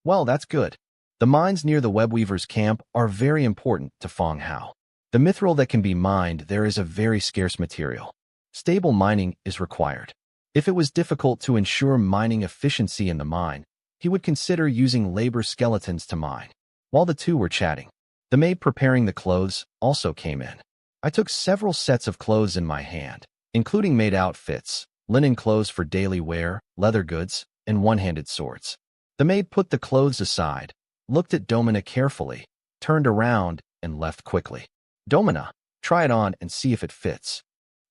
Well, that's good. The mines near the webweaver's camp are very important to Feng Hao. The mithril that can be mined there is a very scarce material. Stable mining is required. If it was difficult to ensure mining efficiency in the mine, he would consider using labor skeletons to mine. While the 2 were chatting, the maid preparing the clothes also came in. I took several sets of clothes in my hand, including maid outfits, linen clothes for daily wear, leather goods, and one-handed swords. The maid put the clothes aside, looked at Domina carefully, turned around, and left quickly. Domina, try it on and see if it fits.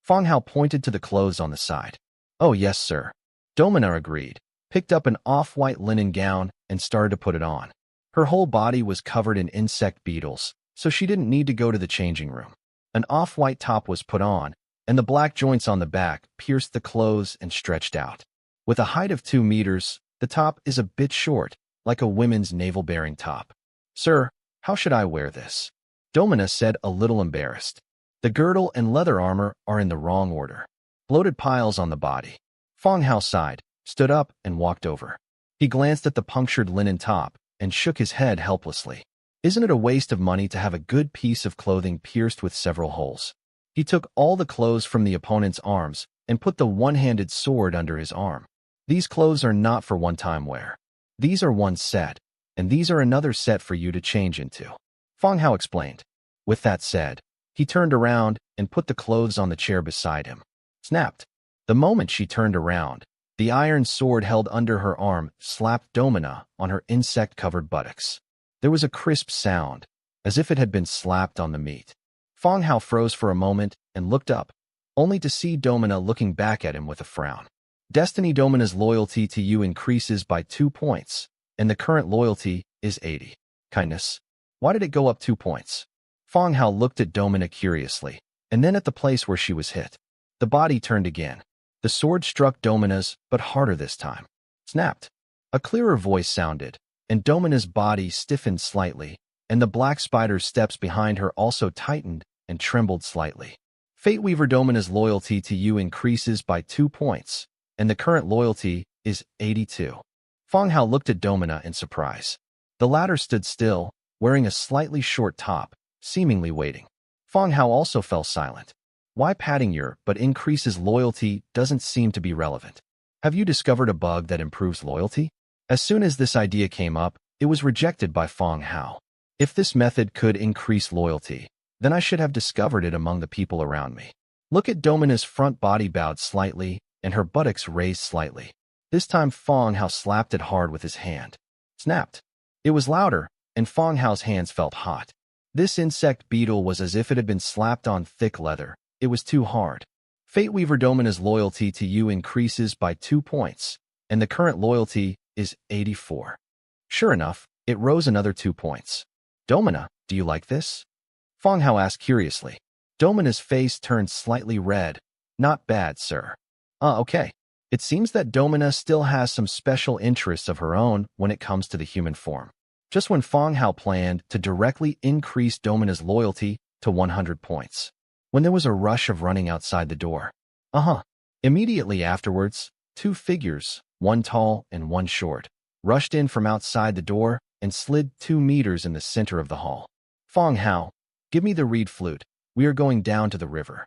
Feng Hao pointed to the clothes on the side. Oh, yes, sir. Domina agreed, picked up an off-white linen gown, and started to put it on. Her whole body was covered in insect beetles, so she didn't need to go to the changing room. An off-white top was put on, and the black joints on the back pierced the clothes and stretched out. With a height of 2 meters, The top is a bit short, like a women's navel-bearing top. Sir, how should I wear this? Domina said, a little embarrassed. The girdle and leather armor are in the wrong order. Bloated piles on the body. Fong Hao sighed, stood up, and walked over. He glanced at the punctured linen top and shook his head helplessly. Isn't it a waste of money to have a good piece of clothing pierced with several holes? He took all the clothes from the opponent's arms and put the one-handed sword under his arm. These clothes are not for one-time wear. These are one set, and these are another set for you to change into. Fong Hao explained. With that said, he turned around and put the clothes on the chair beside him. Snapped. The moment she turned around, the iron sword held under her arm slapped Domina on her insect-covered buttocks. There was a crisp sound, as if it had been slapped on the meat. Fong Hao froze for a moment and looked up, only to see Domina looking back at him with a frown. Destiny. Domina's loyalty to you increases by 2 points, and the current loyalty is 80. Kindness. Why did it go up 2 points? Fong Hao looked at Domina curiously, and then at the place where she was hit. The body turned again. The sword struck Domina's, but harder this time. Snapped. A clearer voice sounded, and Domina's body stiffened slightly, and the black spider's steps behind her also tightened and trembled slightly. Fate Weaver. Domina's loyalty to you increases by 2 points, and the current loyalty is 82. Fong Hao looked at Domina in surprise. The latter stood still, wearing a slightly short top, seemingly waiting. Fong Hao also fell silent. Why padding your but increases loyalty doesn't seem to be relevant. Have you discovered a bug that improves loyalty? As soon as this idea came up, it was rejected by Fong Hao. If this method could increase loyalty, then I should have discovered it among the people around me. Look at Domina's front body bowed slightly, and her buttocks raised slightly. This time Fong Hao slapped it hard with his hand. Snapped. It was louder, and Fong Hao's hands felt hot. This insect beetle was as if it had been slapped on thick leather. It was too hard. Fate Weaver. Domina's loyalty to you increases by 2 points, and the current loyalty is 84. Sure enough, it rose another 2 points. Domina, do you like this? Fong Hao asked curiously. Domina's face turned slightly red. Not bad, sir. Okay. It seems that Domina still has some special interests of her own when it comes to the human form. Just when Fong Hao planned to directly increase Domina's loyalty to 100 points, when there was a rush of running outside the door. Immediately afterwards, 2 figures, one tall and one short, rushed in from outside the door and slid 2 meters in the center of the hall. Fong Hao, give me the reed flute. We are going down to the river.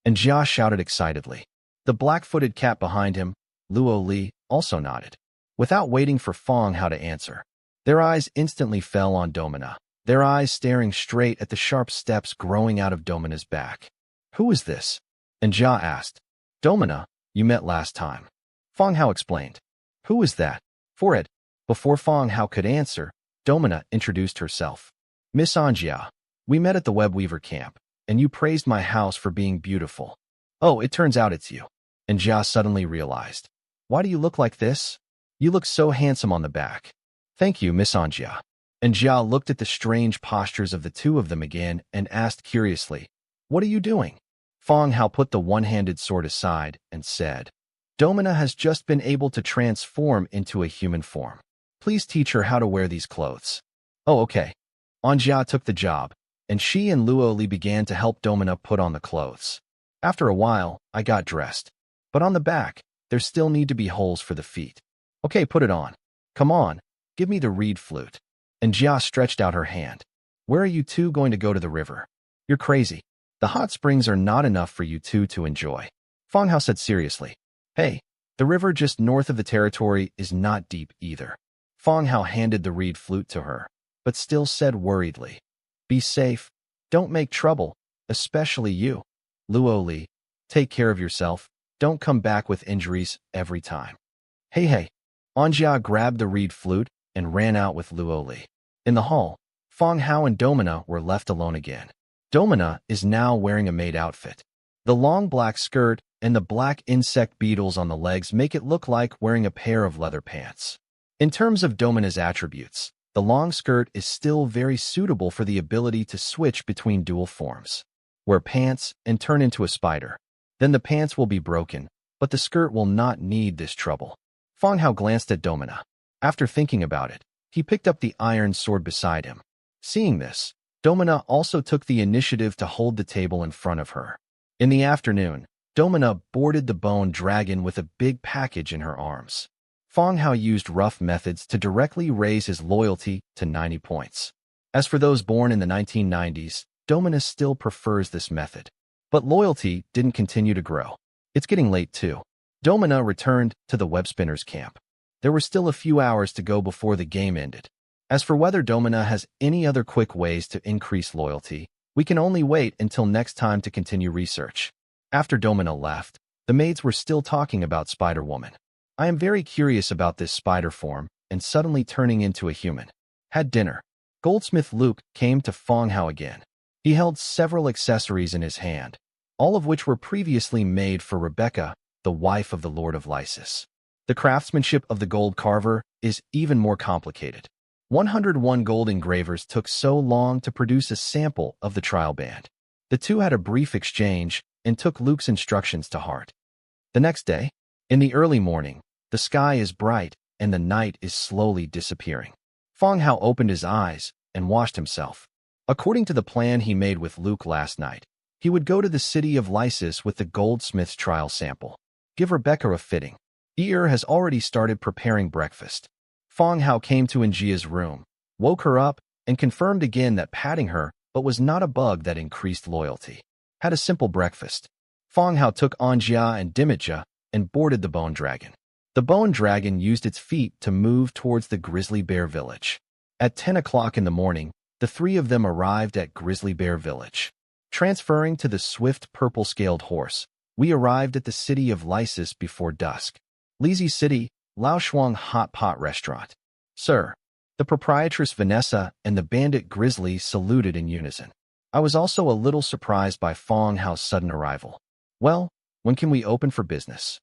And Jia shouted excitedly. The black-footed cat behind him, Luo Li, also nodded. Without waiting for Fong Hao to answer, their eyes instantly fell on Domina, their eyes staring straight at the sharp steps growing out of Domina's back. Who is this? And Jia asked. Domina, you met last time. Fong Hao explained. Who is that? For it. Before Fong Hao could answer, Domina introduced herself. Miss Anjia, we met at the Webweaver camp, and you praised my house for being beautiful. Oh, it turns out it's you. And Jia suddenly realized. Why do you look like this? You look so handsome on the back. Thank you, Miss Anjia. And Jia looked at the strange postures of the two of them again and asked curiously, What are you doing? Fong Hao put the one-handed sword aside and said, Domina has just been able to transform into a human form. Please teach her how to wear these clothes. Oh, okay. Anjia took the job, and she and Luo Li began to help Domina put on the clothes. After a while, I got dressed. But on the back, there still need to be holes for the feet. Okay, put it on. Come on, give me the reed flute. And Jia stretched out her hand. Where are you two going to go to the river? You're crazy. The hot springs are not enough for you two to enjoy. Fong Hao said seriously. Hey, the river just north of the territory is not deep either. Fong Hao handed the reed flute to her, but still said worriedly, Be safe. Don't make trouble, especially you. Luo Li, take care of yourself. Don't come back with injuries every time. Hey. Anjia grabbed the reed flute and ran out with Luo Li. In the hall, Fong Hao and Domina were left alone again. Domina is now wearing a maid outfit. The long black skirt and the black insect beetles on the legs make it look like wearing a pair of leather pants. In terms of Domina's attributes, the long skirt is still very suitable for the ability to switch between dual forms. Wear pants and turn into a spider. Then the pants will be broken, but the skirt will not need this trouble. Fong Hao glanced at Domina. After thinking about it, he picked up the iron sword beside him. Seeing this, Domina also took the initiative to hold the table in front of her. In the afternoon, Domina boarded the bone dragon with a big package in her arms. Fong Hao used rough methods to directly raise his loyalty to 90 points. As for those born in the 1990s, Domina still prefers this method. But loyalty didn't continue to grow. It's getting late too. Domina returned to the webspinner's camp. There were still a few hours to go before the game ended. As for whether Domina has any other quick ways to increase loyalty, we can only wait until next time to continue research. After Domina left, the maids were still talking about Spider-Woman. I am very curious about this spider form and suddenly turning into a human. Had dinner. Goldsmith Luke came to Fong Hao again. He held several accessories in his hand, all of which were previously made for Rebecca, the wife of the Lord of Lysis. The craftsmanship of the gold carver is even more complicated. 101 gold engravers took so long to produce a sample of the trial band. The two had a brief exchange and took Luke's instructions to heart. The next day, in the early morning, the sky is bright and the night is slowly disappearing. Fong Hao opened his eyes and washed himself. According to the plan he made with Luke last night, he would go to the city of Lysis with the goldsmith's trial sample. Give Rebecca a fitting. Ear has already started preparing breakfast. Fong Hao came to Njia's room, woke her up, and confirmed again that patting her but was not a bug that increased loyalty. Had a simple breakfast. Fong Hao took Anjia and Dimitja and boarded the bone dragon. The bone dragon used its feet to move towards the grizzly bear village. At 10 o'clock in the morning, the three of them arrived at Grizzly Bear Village. Transferring to the swift purple-scaled horse, we arrived at the city of Lysis before dusk. Lizi City, Laoshuang Hot Pot Restaurant. Sir. The proprietress Vanessa and the bandit Grizzly saluted in unison. I was also a little surprised by Fong Hao's sudden arrival. Well, when can we open for business?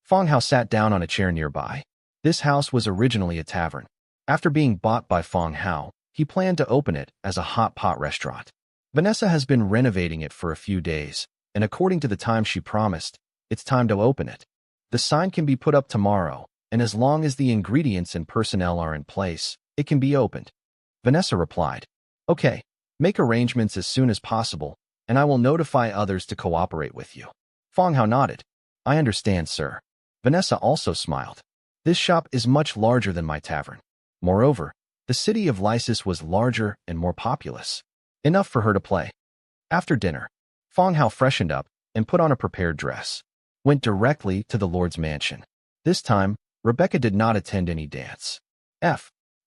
Fong Hao sat down on a chair nearby. This house was originally a tavern. After being bought by Fong Hao, he planned to open it as a hot pot restaurant. Vanessa has been renovating it for a few days, and according to the time she promised, it's time to open it. The sign can be put up tomorrow, and as long as the ingredients and personnel are in place, it can be opened. Vanessa replied, Okay, make arrangements as soon as possible, and I will notify others to cooperate with you. Fong Hao nodded. I understand, sir. Vanessa also smiled. This shop is much larger than my tavern. Moreover, the city of Lysis was larger and more populous. Enough for her to play. After dinner, Fong Hao freshened up and put on a prepared dress. Went directly to the Lord's mansion. This time, Rebecca did not attend any dance.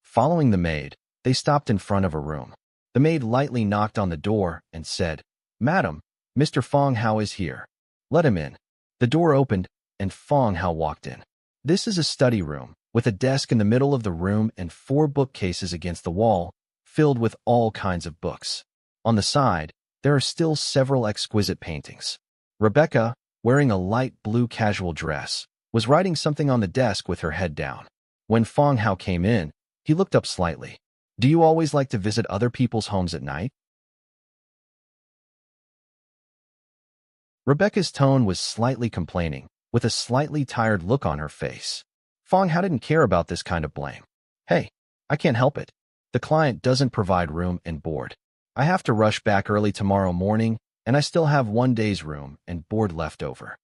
Following the maid, they stopped in front of a room. The maid lightly knocked on the door and said, Madam, Mr. Fong Hao is here. Let him in. The door opened, and Fong Hao walked in. This is a study room, with a desk in the middle of the room and 4 bookcases against the wall, filled with all kinds of books. On the side, there are still several exquisite paintings. Rebecca, wearing a light blue casual dress, was writing something on the desk with her head down. When Fong Hao came in, he looked up slightly. Do you always like to visit other people's homes at night? Rebecca's tone was slightly complaining, with a slightly tired look on her face. Fong Hao didn't care about this kind of blame. Hey, I can't help it. The client doesn't provide room and board. I have to rush back early tomorrow morning, and I still have 1 day's room and board left over.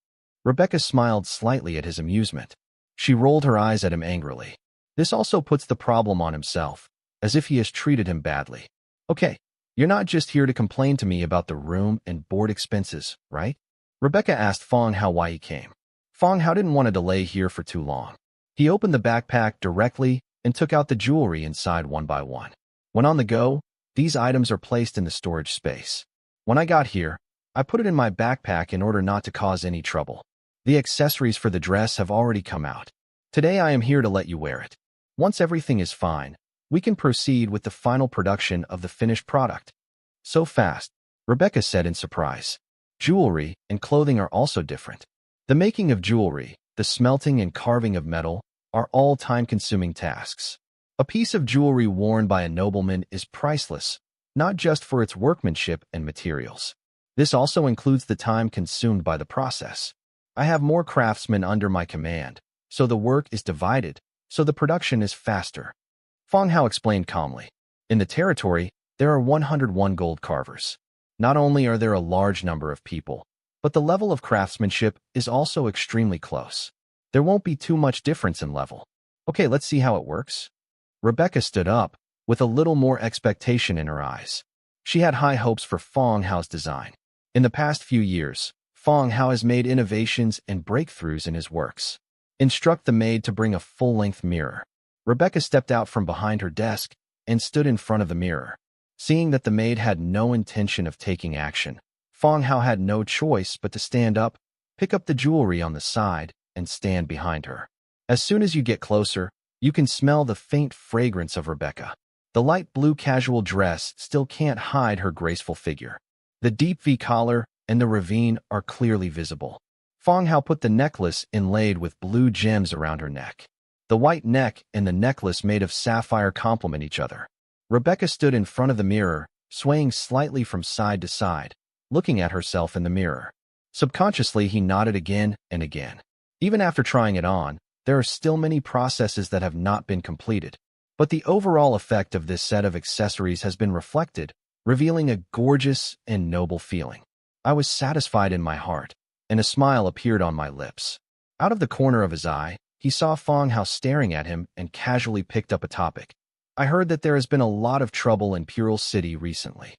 Rebecca smiled slightly at his amusement. She rolled her eyes at him angrily. This also puts the problem on himself, as if he has treated him badly. Okay, you're not just here to complain to me about the room and board expenses, right? Rebecca asked Fong Hao why he came. Fong Hao didn't want to delay here for too long. He opened the backpack directly and took out the jewelry inside one by one. When on the go, these items are placed in the storage space. When I got here, I put it in my backpack in order not to cause any trouble. The accessories for the dress have already come out. Today I am here to let you wear it. Once everything is fine, we can proceed with the final production of the finished product. So fast, Rebecca said in surprise. Jewelry and clothing are also different. The making of jewelry, the smelting and carving of metal, are all time-consuming tasks. A piece of jewelry worn by a nobleman is priceless, not just for its workmanship and materials. This also includes the time consumed by the process. I have more craftsmen under my command, so the work is divided, so the production is faster. Fong Hao explained calmly. In the territory, there are 101 gold carvers. Not only are there a large number of people, but the level of craftsmanship is also extremely close. There won't be too much difference in level. Okay, let's see how it works. Rebecca stood up, with a little more expectation in her eyes. She had high hopes for Fong Hao's design. In the past few years, Fong Hao has made innovations and breakthroughs in his works. Instruct the maid to bring a full-length mirror. Rebecca stepped out from behind her desk and stood in front of the mirror. Seeing that the maid had no intention of taking action, Fong Hao had no choice but to stand up, pick up the jewelry on the side, and stand behind her. As soon as you get closer, you can smell the faint fragrance of Rebecca. The light blue casual dress still can't hide her graceful figure. The deep V collar and the ravine are clearly visible. Fong Hao put the necklace inlaid with blue gems around her neck. The white neck and the necklace made of sapphire complement each other. Rebecca stood in front of the mirror, swaying slightly from side to side, looking at herself in the mirror. Subconsciously, he nodded again and again. Even after trying it on, there are still many processes that have not been completed. But the overall effect of this set of accessories has been reflected, revealing a gorgeous and noble feeling. I was satisfied in my heart, and a smile appeared on my lips. Out of the corner of his eye, he saw Fong Hao staring at him and casually picked up a topic. I heard that there has been a lot of trouble in Pural City recently.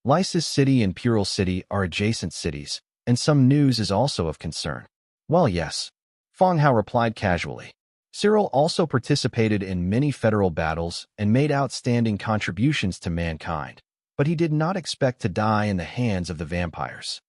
Lysis City and Pural City are adjacent cities, and some news is also of concern. Well, yes, Fong Hao replied casually. Cyril also participated in many federal battles and made outstanding contributions to mankind, but he did not expect to die in the hands of the vampires.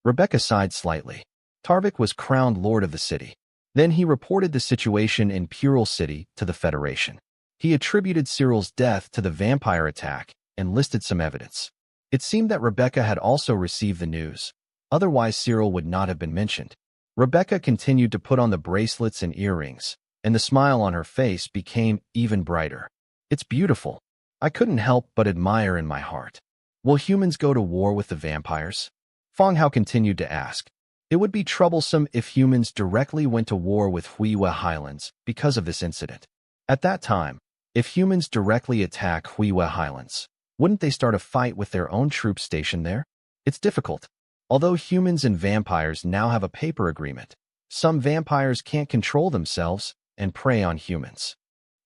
Rebecca sighed slightly. Tarvik was crowned lord of the city. Then he reported the situation in Pural City to the Federation. He attributed Cyril's death to the vampire attack and listed some evidence. It seemed that Rebecca had also received the news. Otherwise, Cyril would not have been mentioned. Rebecca continued to put on the bracelets and earrings, and the smile on her face became even brighter. It's beautiful. I couldn't help but admire in my heart. Will humans go to war with the vampires? Fong Hao continued to ask. It would be troublesome if humans directly went to war with Huiwa Highlands because of this incident. At that time, if humans directly attack Huiwa Highlands, wouldn't they start a fight with their own troops stationed there? It's difficult. Although humans and vampires now have a paper agreement, some vampires can't control themselves and prey on humans.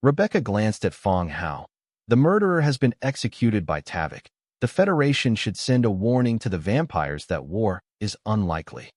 Rebecca glanced at Fong Hao. The murderer has been executed by Tavik. The Federation should send a warning to the vampires that war is unlikely.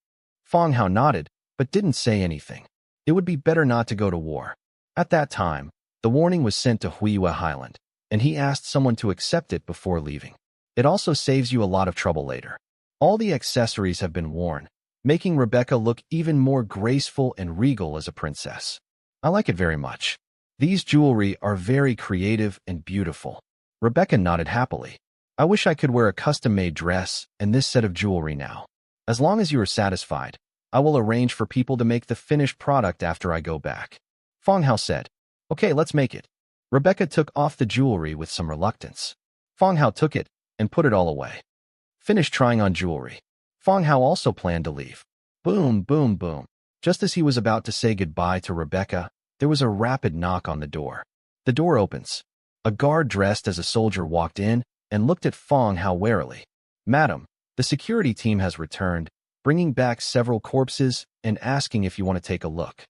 Fong Hao nodded, but didn't say anything. It would be better not to go to war. At that time, the warning was sent to Huiwa Highland, and he asked someone to accept it before leaving. It also saves you a lot of trouble later. All the accessories have been worn, making Rebecca look even more graceful and regal as a princess. I like it very much. These jewelry are very creative and beautiful. Rebecca nodded happily. I wish I could wear a custom-made dress and this set of jewelry now. As long as you are satisfied, I will arrange for people to make the finished product after I go back. Fong Hao said. Okay, let's make it. Rebecca took off the jewelry with some reluctance. Fong Hao took it and put it all away. Finished trying on jewelry. Fong Hao also planned to leave. Boom, boom, boom. Just as he was about to say goodbye to Rebecca, there was a rapid knock on the door. The door opens. A guard dressed as a soldier walked in and looked at Fong Hao warily. Madam, the security team has returned, bringing back several corpses and asking if you want to take a look.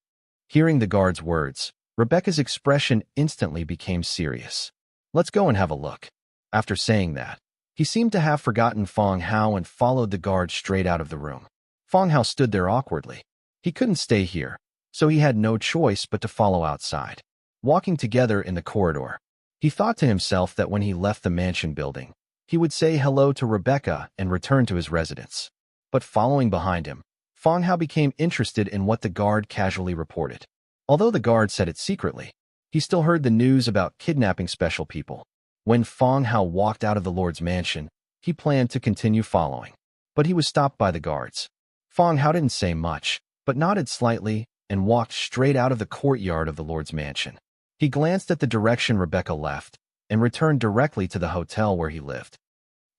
Hearing the guard's words, Rebecca's expression instantly became serious. Let's go and have a look. After saying that, he seemed to have forgotten Fong Hao and followed the guard straight out of the room. Fong Hao stood there awkwardly. He couldn't stay here, so he had no choice but to follow outside. Walking together in the corridor, he thought to himself that when he left the mansion building, he would say hello to Rebecca and return to his residence. But following behind him, Fong Hao became interested in what the guard casually reported. Although the guard said it secretly, he still heard the news about kidnapping special people. When Fong Hao walked out of the Lord's mansion, he planned to continue following, but he was stopped by the guards. Fong Hao didn't say much, but nodded slightly and walked straight out of the courtyard of the Lord's mansion. He glanced at the direction Rebecca left and returned directly to the hotel where he lived.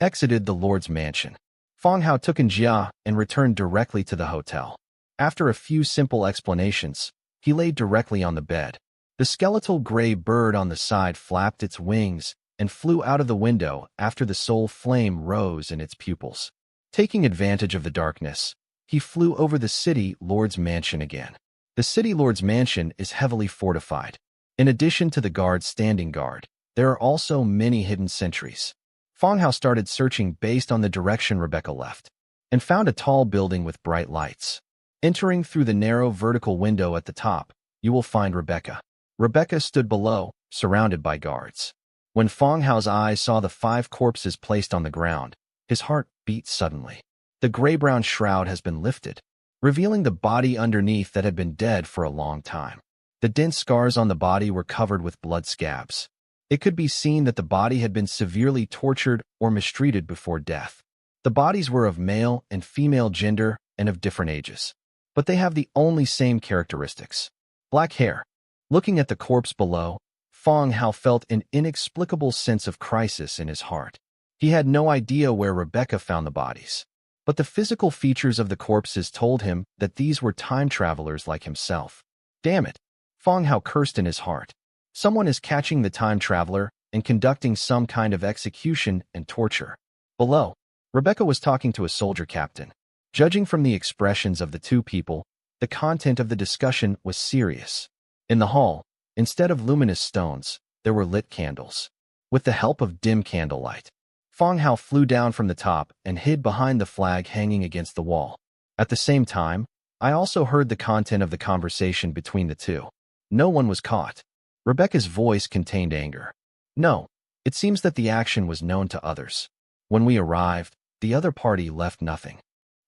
Exited the Lord's mansion. Fong Hao took Jia and returned directly to the hotel. After a few simple explanations, He lay directly on the bed. The skeletal gray bird on the side flapped its wings and flew out of the window after the soul flame rose in its pupils. Taking advantage of the darkness, he flew over the city lord's mansion again. The city lord's mansion is heavily fortified. In addition to the guards standing guard, there are also many hidden sentries. Fang Hao started searching based on the direction Rebecca left, and found a tall building with bright lights. Entering through the narrow vertical window at the top, you will find Rebecca. Rebecca stood below, surrounded by guards. When Fang Hao's eyes saw the 5 corpses placed on the ground, his heart beat suddenly. The gray-brown shroud has been lifted, revealing the body underneath that had been dead for a long time. The dense scars on the body were covered with blood scabs. It could be seen that the body had been severely tortured or mistreated before death. The bodies were of male and female gender and of different ages, but they have the only same characteristics: black hair. Looking at the corpse below, Fang Hao felt an inexplicable sense of crisis in his heart. He had no idea where Rebecca found the bodies, but the physical features of the corpses told him that these were time travelers like himself. Damn it! Fang Hao cursed in his heart. Someone is catching the time traveler and conducting some kind of execution and torture. Below, Rebecca was talking to a soldier captain. Judging from the expressions of the two people, the content of the discussion was serious. In the hall, instead of luminous stones, there were lit candles. With the help of dim candlelight, Fang Hao flew down from the top and hid behind the flag hanging against the wall. At the same time, I also heard the content of the conversation between the two. No one was caught. Rebecca's voice contained anger. No, it seems that the action was known to others. When we arrived, the other party left nothing.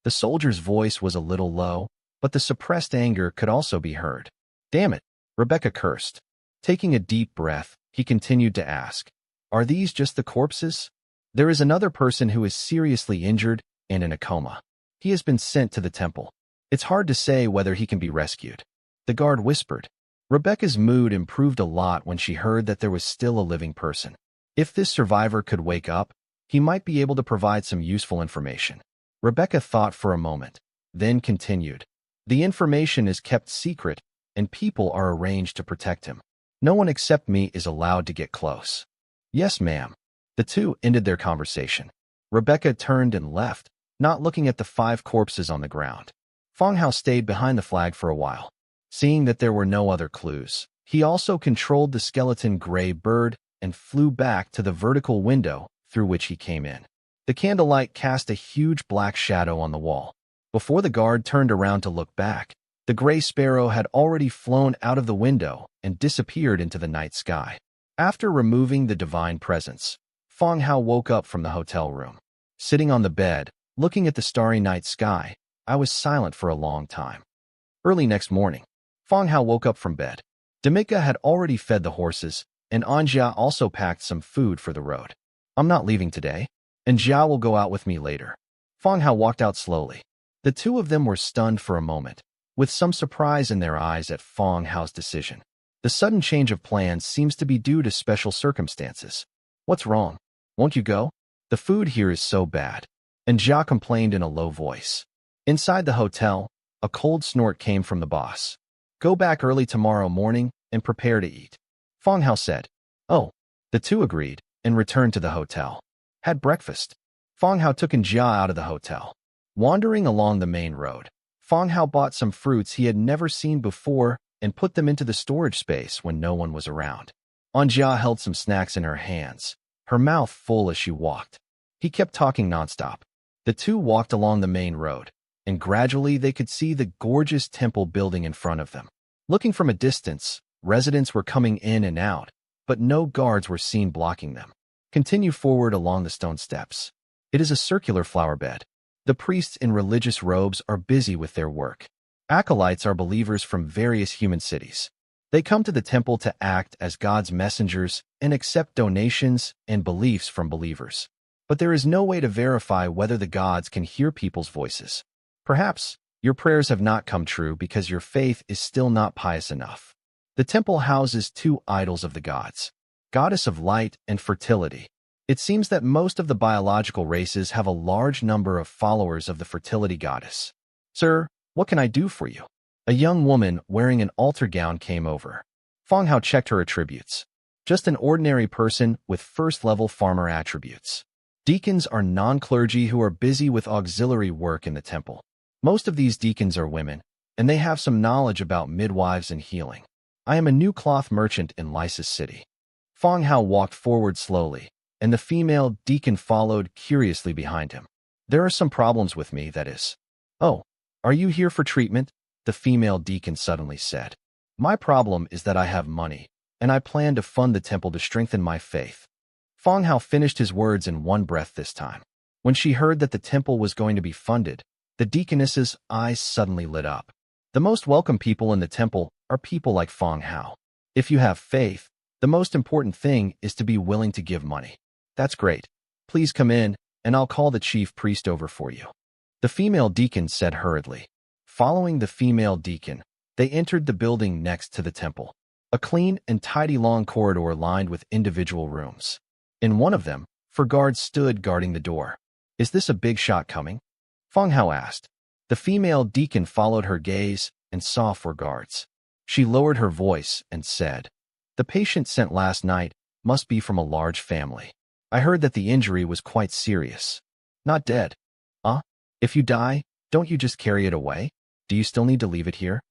The soldier's voice was a little low, but the suppressed anger could also be heard. Damn it, Rebecca cursed. Taking a deep breath, he continued to ask, "Are these just the corpses? There is another person who is seriously injured and in a coma. He has been sent to the temple. It's hard to say whether he can be rescued." The guard whispered. Rebecca's mood improved a lot when she heard that there was still a living person. If this survivor could wake up, he might be able to provide some useful information. Rebecca thought for a moment, then continued. The information is kept secret, and people are arranged to protect him. No one except me is allowed to get close. Yes, ma'am. The two ended their conversation. Rebecca turned and left, not looking at the 5 corpses on the ground. Fang Hao stayed behind the flag for a while. Seeing that there were no other clues, he also controlled the skeleton gray bird and flew back to the vertical window through which he came in. The candlelight cast a huge black shadow on the wall. Before the guard turned around to look back, the gray sparrow had already flown out of the window and disappeared into the night sky. After removing the divine presence, Fang Hao woke up from the hotel room. Sitting on the bed, looking at the starry night sky, I was silent for a long time. Early next morning, Fang Hao woke up from bed. Demika had already fed the horses, and Anjia also packed some food for the road. I'm not leaving today, and Jia will go out with me later. Fang Hao walked out slowly. The two of them were stunned for a moment, with some surprise in their eyes at Fang Hao's decision. The sudden change of plans seems to be due to special circumstances. What's wrong? Won't you go? The food here is so bad. And Jia complained in a low voice. Inside the hotel, a cold snort came from the boss. Go back early tomorrow morning and prepare to eat. Fang Hao said. Oh. The two agreed and returned to the hotel. Had breakfast. Fang Hao took Jia out of the hotel. Wandering along the main road, Fang Hao bought some fruits he had never seen before and put them into the storage space when no one was around. Anjia held some snacks in her hands, her mouth full as she walked. He kept talking nonstop. The two walked along the main road, and gradually they could see the gorgeous temple building in front of them. Looking from a distance, residents were coming in and out, but no guards were seen blocking them. Continue forward along the stone steps. It is a circular flower bed. The priests in religious robes are busy with their work. Acolytes are believers from various human cities. They come to the temple to act as God's messengers and accept donations and beliefs from believers. But there is no way to verify whether the gods can hear people's voices. Perhaps your prayers have not come true because your faith is still not pious enough. The temple houses 2 idols of the gods, goddess of light and fertility. It seems that most of the biological races have a large number of followers of the fertility goddess. Sir, what can I do for you? A young woman wearing an altar gown came over. Fang Hao checked her attributes. Just an ordinary person with first-level farmer attributes. Deacons are non-clergy who are busy with auxiliary work in the temple. Most of these deacons are women, and they have some knowledge about midwives and healing. I am a new cloth merchant in Lysis City. Fang Hao walked forward slowly, and the female deacon followed curiously behind him. There are some problems with me, that is. Oh, are you here for treatment? The female deacon suddenly said. My problem is that I have money, and I plan to fund the temple to strengthen my faith. Fang Hao finished his words in one breath this time. When she heard that the temple was going to be funded, the deaconess's eyes suddenly lit up. The most welcome people in the temple are people like Fang Hao. If you have faith, the most important thing is to be willing to give money. That's great. Please come in, and I'll call the chief priest over for you. The female deacon said hurriedly. Following the female deacon, they entered the building next to the temple. A clean and tidy long corridor lined with individual rooms. In one of them, 4 guards stood guarding the door. Is this a big shot coming? Fang Hao asked. The female deacon followed her gaze and saw 4 guards. She lowered her voice and said, The patient sent last night must be from a large family. I heard that the injury was quite serious. Not dead. If you die, don't you just carry it away? Do you still need to leave it here?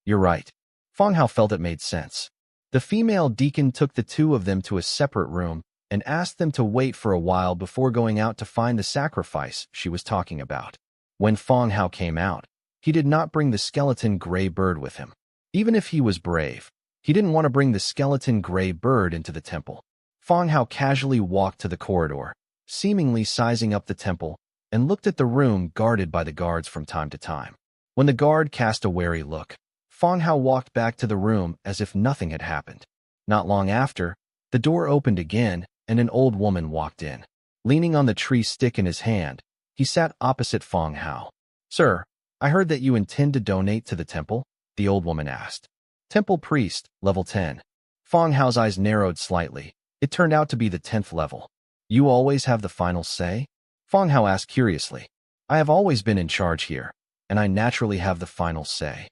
You're right. Fang Hao felt it made sense. The female deacon took the 2 of them to a separate room and asked them to wait for a while before going out to find the sacrifice she was talking about. When Fang Hao came out, he did not bring the skeleton gray bird with him. Even if he was brave, he didn't want to bring the skeleton gray bird into the temple. Fang Hao casually walked to the corridor, seemingly sizing up the temple, and looked at the room guarded by the guards from time to time. When the guard cast a wary look, Fang Hao walked back to the room as if nothing had happened. Not long after, the door opened again and an old woman walked in. Leaning on the tree stick in his hand, he sat opposite Fang Hao. Sir, I heard that you intend to donate to the temple, the old woman asked. Temple priest, level 10. Fang Hao's eyes narrowed slightly. It turned out to be the 10th level. You always have the final say? Fang Hao asked curiously. I have always been in charge here, and I naturally have the final say.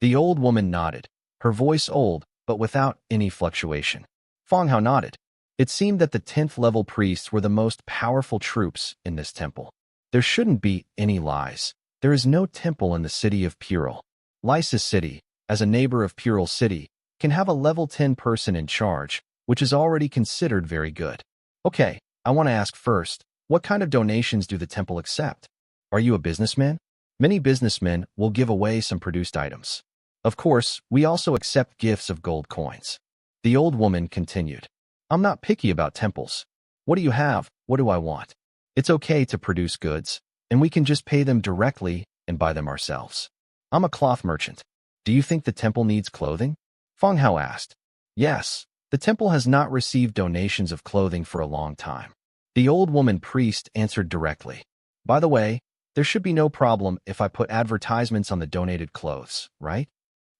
The old woman nodded, her voice old, but without any fluctuation. Fang Hao nodded. It seemed that the 10th level priests were the most powerful troops in this temple. There shouldn't be any lies. There is no temple in the city of Pural. Lysis City, as a neighbor of Pural City, can have a level 10 person in charge, which is already considered very good. Okay, I want to ask first, what kind of donations do the temple accept? Are you a businessman? Many businessmen will give away some produced items. Of course, we also accept gifts of gold coins. The old woman continued. I'm not picky about temples. What do you have? What do I want? It's okay to produce goods, and we can just pay them directly and buy them ourselves. I'm a cloth merchant. Do you think the temple needs clothing? Fang Hao asked. Yes, the temple has not received donations of clothing for a long time. The old woman priest answered directly. By the way, there should be no problem if I put advertisements on the donated clothes, right?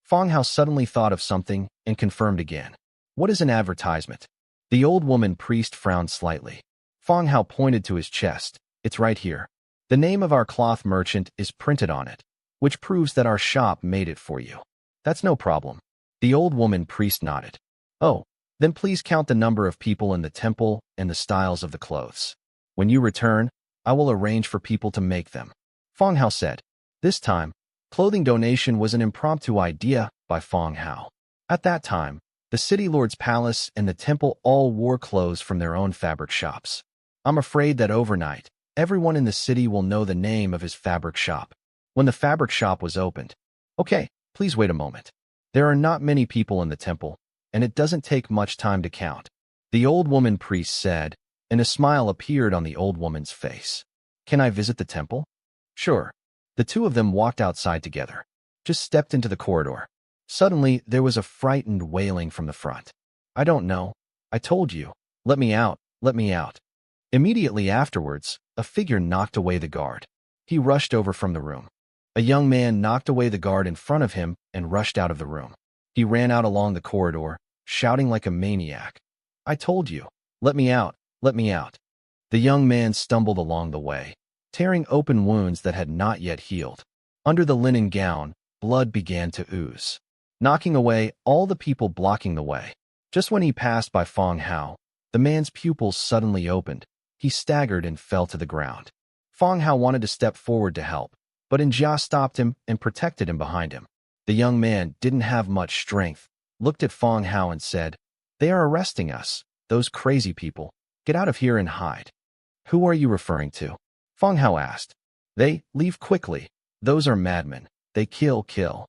Fang Hao suddenly thought of something and confirmed again. What is an advertisement? The old woman priest frowned slightly. Fang Hao pointed to his chest. It's right here. The name of our cloth merchant is printed on it, which proves that our shop made it for you. That's no problem. The old woman priest nodded. Oh, then please count the number of people in the temple and the styles of the clothes. When you return, I will arrange for people to make them. Fang Hao said. This time, clothing donation was an impromptu idea by Fang Hao. At that time, the city lord's palace and the temple all wore clothes from their own fabric shops. I'm afraid that overnight, everyone in the city will know the name of his fabric shop. When the fabric shop was opened. Okay, please wait a moment. There are not many people in the temple, and it doesn't take much time to count. The old woman priest said, and a smile appeared on the old woman's face. Can I visit the temple? Sure. The 2 of them walked outside together. Just stepped into the corridor. Suddenly, there was a frightened wailing from the front. I don't know. I told you. Let me out. Let me out. Immediately afterwards, a figure knocked away the guard. He rushed over from the room. A young man knocked away the guard in front of him and rushed out of the room. He ran out along the corridor, shouting like a maniac. I told you. Let me out. Let me out. The young man stumbled along the way, tearing open wounds that had not yet healed. Under the linen gown, blood began to ooze, knocking away all the people blocking the way. Just when he passed by Fong Hao, the man's pupils suddenly opened. He staggered and fell to the ground. Fong Hao wanted to step forward to help, but Jia stopped him and protected him behind him. The young man didn't have much strength, looked at Fong Hao and said, "They are arresting us, those crazy people. Get out of here and hide." "Who are you referring to?" Fong Hao asked. "They leave quickly. Those are madmen. They kill.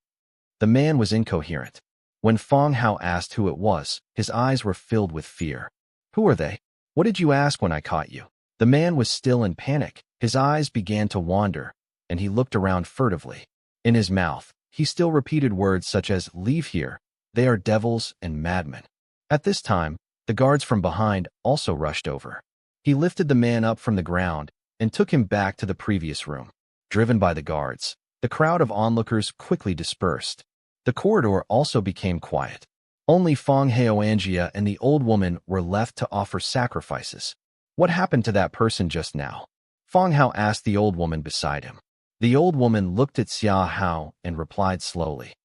The man was incoherent. When Fong Hao asked who it was, his eyes were filled with fear. "Who are they? What did you ask when I caught you?" The man was still in panic. His eyes began to wander, and he looked around furtively. In his mouth, he still repeated words such as, "Leave here. They are devils and madmen." At this time, the guards from behind also rushed over. He lifted the man up from the ground and took him back to the previous room. Driven by the guards, the crowd of onlookers quickly dispersed. The corridor also became quiet. Only Fong Hao Angia and the old woman were left to offer sacrifices. "What happened to that person just now?" Fong Hao asked the old woman beside him. The old woman looked at Xia Hao and replied slowly.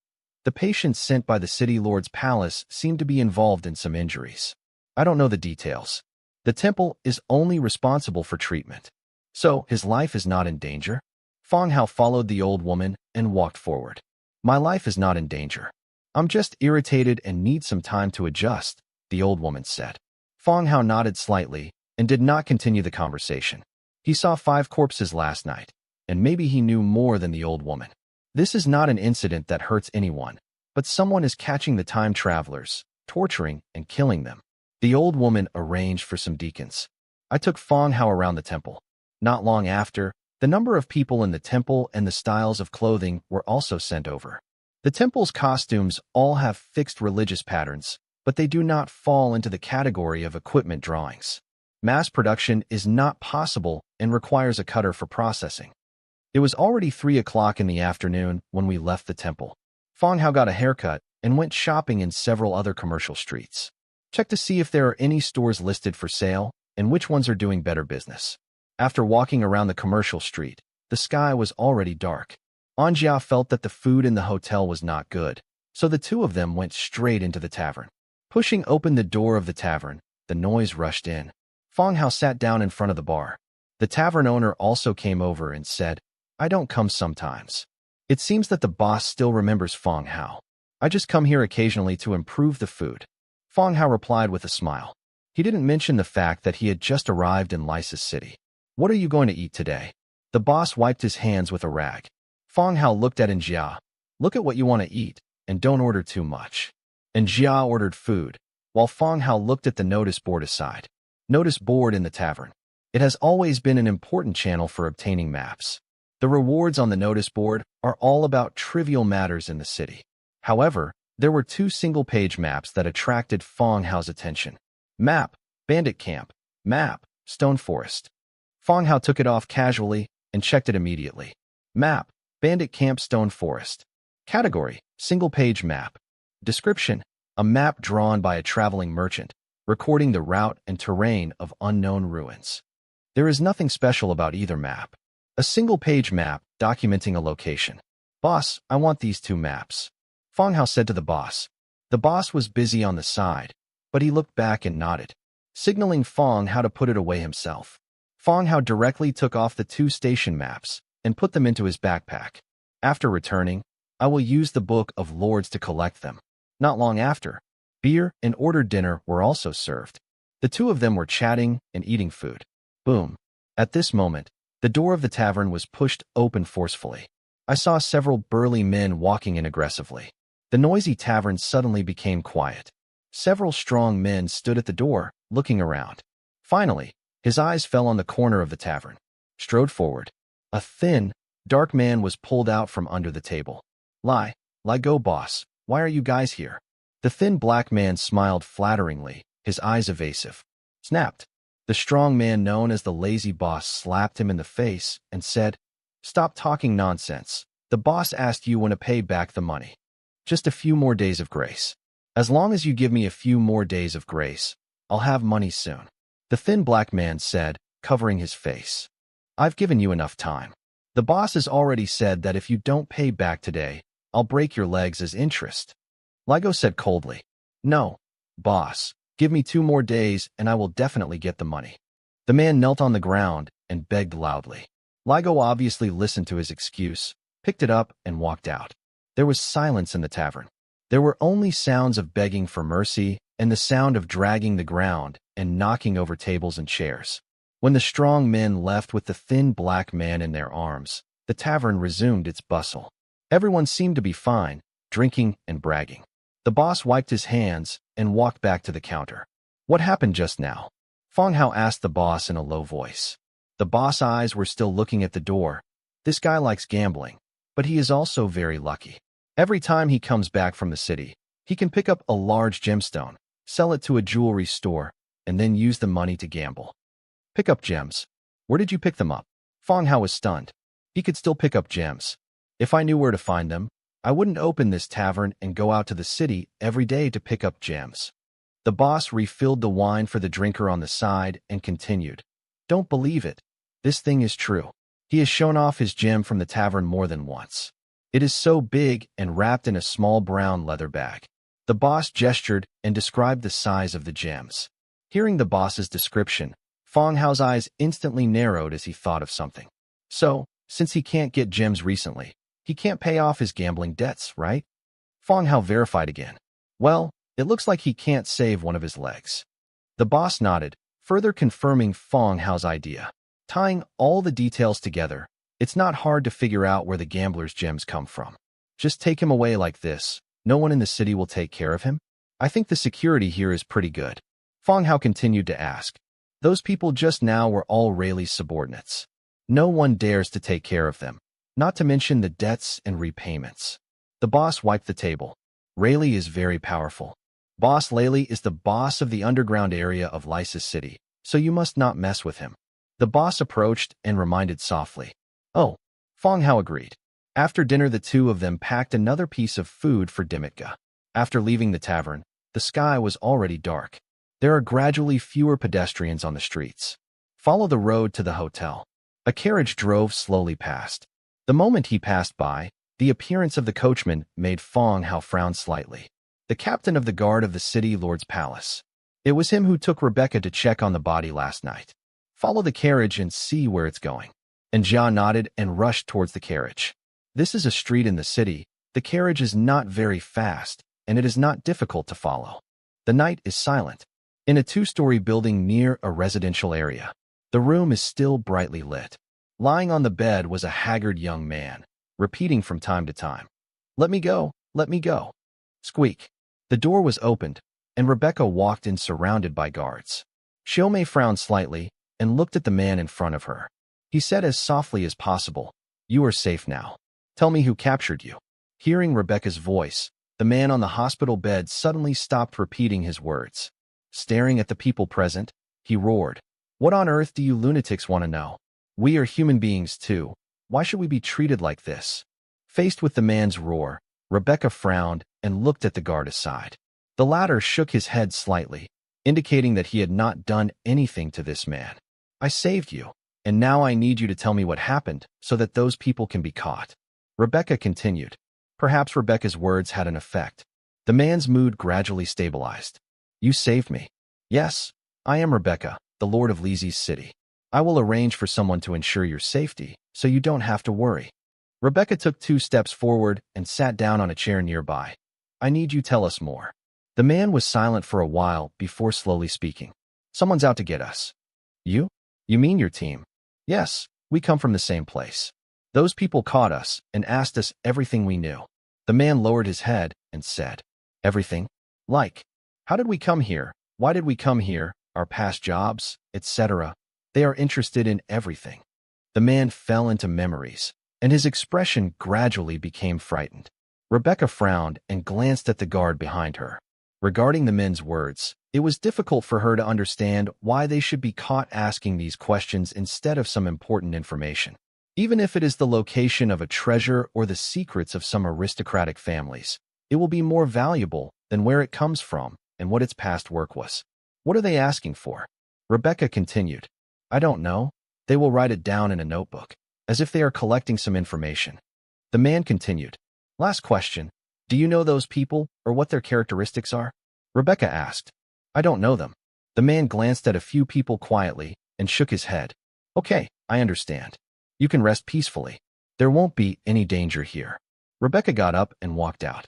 "The patient sent by the city lord's palace seemed to be involved in some injuries. I don't know the details. The temple is only responsible for treatment. So his life is not in danger?" Fong Hao followed the old woman and walked forward. "My life is not in danger. I'm just irritated and need some time to adjust," the old woman said. Fong Hao nodded slightly and did not continue the conversation. He saw 5 corpses last night, and maybe he knew more than the old woman. This is not an incident that hurts anyone, but someone is catching the time travelers, torturing and killing them. The old woman arranged for some deacons. I took Fong Hao around the temple. Not long after, the number of people in the temple and the styles of clothing were also sent over. The temple's costumes all have fixed religious patterns, but they do not fall into the category of equipment drawings. Mass production is not possible and requires a cutter for processing. It was already 3 o'clock in the afternoon when we left the temple. Fong Hao got a haircut and went shopping in several other commercial streets. Check to see if there are any stores listed for sale and which ones are doing better business. After walking around the commercial street, the sky was already dark. Anjia felt that the food in the hotel was not good, so the two of them went straight into the tavern. Pushing open the door of the tavern, the noise rushed in. Fong Hao sat down in front of the bar. The tavern owner also came over and said, "I don't come sometimes." It seems that the boss still remembers Fong Hao. "I just come here occasionally to improve the food." Fong Hao replied with a smile. He didn't mention the fact that he had just arrived in Lysis City. "What are you going to eat today?" The boss wiped his hands with a rag. Fong Hao looked at Njia. "Look at what you want to eat, and don't order too much." Njia ordered food, while Fong Hao looked at the notice board aside. Notice board in the tavern. It has always been an important channel for obtaining maps. The rewards on the notice board are all about trivial matters in the city. However, there were 2 single-page maps that attracted Fong Hao's attention. Map, Bandit Camp. Map, Stone Forest. Fong Hao took it off casually and checked it immediately. Map, Bandit Camp, Stone Forest. Category, single-page map. Description, a map drawn by a traveling merchant, recording the route and terrain of unknown ruins. There is nothing special about either map. A single-page map documenting a location. "Boss, I want these 2 maps." Fong Hao said to the boss. The boss was busy on the side, but he looked back and nodded, signaling Fong Hao to put it away himself. Fong Hao directly took off the 2 station maps and put them into his backpack. After returning, "I will use the Book of Lords to collect them." Not long after, beer and ordered dinner were also served. The 2 of them were chatting and eating food. Boom. At this moment, the door of the tavern was pushed open forcefully. I saw several burly men walking in aggressively. The noisy tavern suddenly became quiet. Several strong men stood at the door, looking around. Finally, his eyes fell on the corner of the tavern. Strode forward. A thin, dark man was pulled out from under the table. Lie go, boss. Why are you guys here?" The thin black man smiled flatteringly, his eyes evasive. Snapped. The strong man known as the lazy boss slapped him in the face and said, "Stop talking nonsense. The boss asked you when to pay back the money. Just a few more days of grace. As long as you give me a few more days of grace, I'll have money soon." The thin black man said, covering his face. "I've given you enough time. The boss has already said that if you don't pay back today, I'll break your legs as interest. Ligo said coldly. No, boss. Give me 2 more days and I will definitely get the money. The man knelt on the ground and begged loudly. Ligo obviously listened to his excuse, picked it up, and walked out. There was silence in the tavern. There were only sounds of begging for mercy and the sound of dragging the ground and knocking over tables and chairs. When the strong men left with the thin black man in their arms, the tavern resumed its bustle. Everyone seemed to be fine, drinking and bragging. The boss wiped his hands and walked back to the counter. What happened just now? Fong Hao asked the boss in a low voice. The boss' eyes were still looking at the door. This guy likes gambling, but he is also very lucky. Every time he comes back from the city, he can pick up a large gemstone, sell it to a jewelry store, and then use the money to gamble. Pick up gems. Where did you pick them up? Fong Hao was stunned. He could still pick up gems. If I knew where to find them, I wouldn't open this tavern and go out to the city every day to pick up gems. The boss refilled the wine for the drinker on the side and continued. Don't believe it. This thing is true. He has shown off his gem from the tavern more than once. It is so big and wrapped in a small brown leather bag. The boss gestured and described the size of the gems. Hearing the boss's description, Fong Hao's eyes instantly narrowed as he thought of something. So, since he can't get gems recently, he can't pay off his gambling debts, right? Fong Hao verified again. Well, it looks like he can't save one of his legs. The boss nodded, further confirming Fong Hao's idea. Tying all the details together, it's not hard to figure out where the gambler's gems come from. Just take him away like this. No one in the city will take care of him? I think the security here is pretty good. Fong Hao continued to ask. Those people just now were all Rayleigh's subordinates. No one dares to take care of them, not to mention the debts and repayments. The boss wiped the table. Rayleigh is very powerful. Boss Rayleigh is the boss of the underground area of Lysis City, so you must not mess with him. The boss approached and reminded softly. Oh, Fong Hao agreed. After dinner, the two of them packed another piece of food for Dimitka. After leaving the tavern, the sky was already dark. There are gradually fewer pedestrians on the streets. Follow the road to the hotel. A carriage drove slowly past. The moment he passed by, the appearance of the coachman made Fong Hao frown slightly. The captain of the guard of the city lord's palace. It was him who took Rebecca to check on the body last night. Follow the carriage and see where it's going. And Jia nodded and rushed towards the carriage. This is a street in the city. The carriage is not very fast, and it is not difficult to follow. The night is silent. In a 2-story building near a residential area, the room is still brightly lit. Lying on the bed was a haggard young man, repeating from time to time, "Let me go, let me go." Squeak. The door was opened, and Rebecca walked in surrounded by guards. Xiaomei frowned slightly and looked at the man in front of her. He said as softly as possible, "You are safe now. Tell me who captured you." Hearing Rebecca's voice, the man on the hospital bed suddenly stopped repeating his words. Staring at the people present, he roared, "What on earth do you lunatics want to know? We are human beings too. Why should we be treated like this?" Faced with the man's roar, Rebecca frowned and looked at the guard aside. The latter shook his head slightly, indicating that he had not done anything to this man. "I saved you, and now I need you to tell me what happened so that those people can be caught." Rebecca continued. Perhaps Rebecca's words had an effect. The man's mood gradually stabilized. "You saved me." "Yes, I am Rebecca, the Lord of Lysis City. I will arrange for someone to ensure your safety, so you don't have to worry." Rebecca took 2 steps forward and sat down on a chair nearby. "I need you to tell us more." The man was silent for a while before slowly speaking. "Someone's out to get us." "You? You mean your team?" "Yes, we come from the same place. Those people caught us and asked us everything we knew." The man lowered his head and said, "Everything? Like, how did we come here? Why did we come here? Our past jobs, etc. They are interested in everything." The man fell into memories, and his expression gradually became frightened. Rebecca frowned and glanced at the guard behind her. Regarding the men's words, it was difficult for her to understand why they should be caught asking these questions instead of some important information. Even if it is the location of a treasure or the secrets of some aristocratic families, it will be more valuable than where it comes from and what its past work was. What are they asking for? Rebecca continued. "I don't know. They will write it down in a notebook, as if they are collecting some information." The man continued. Last question. Do you know those people or what their characteristics are? Rebecca asked. I don't know them. The man glanced at a few people quietly and shook his head. Okay, I understand. You can rest peacefully. There won't be any danger here. Rebecca got up and walked out.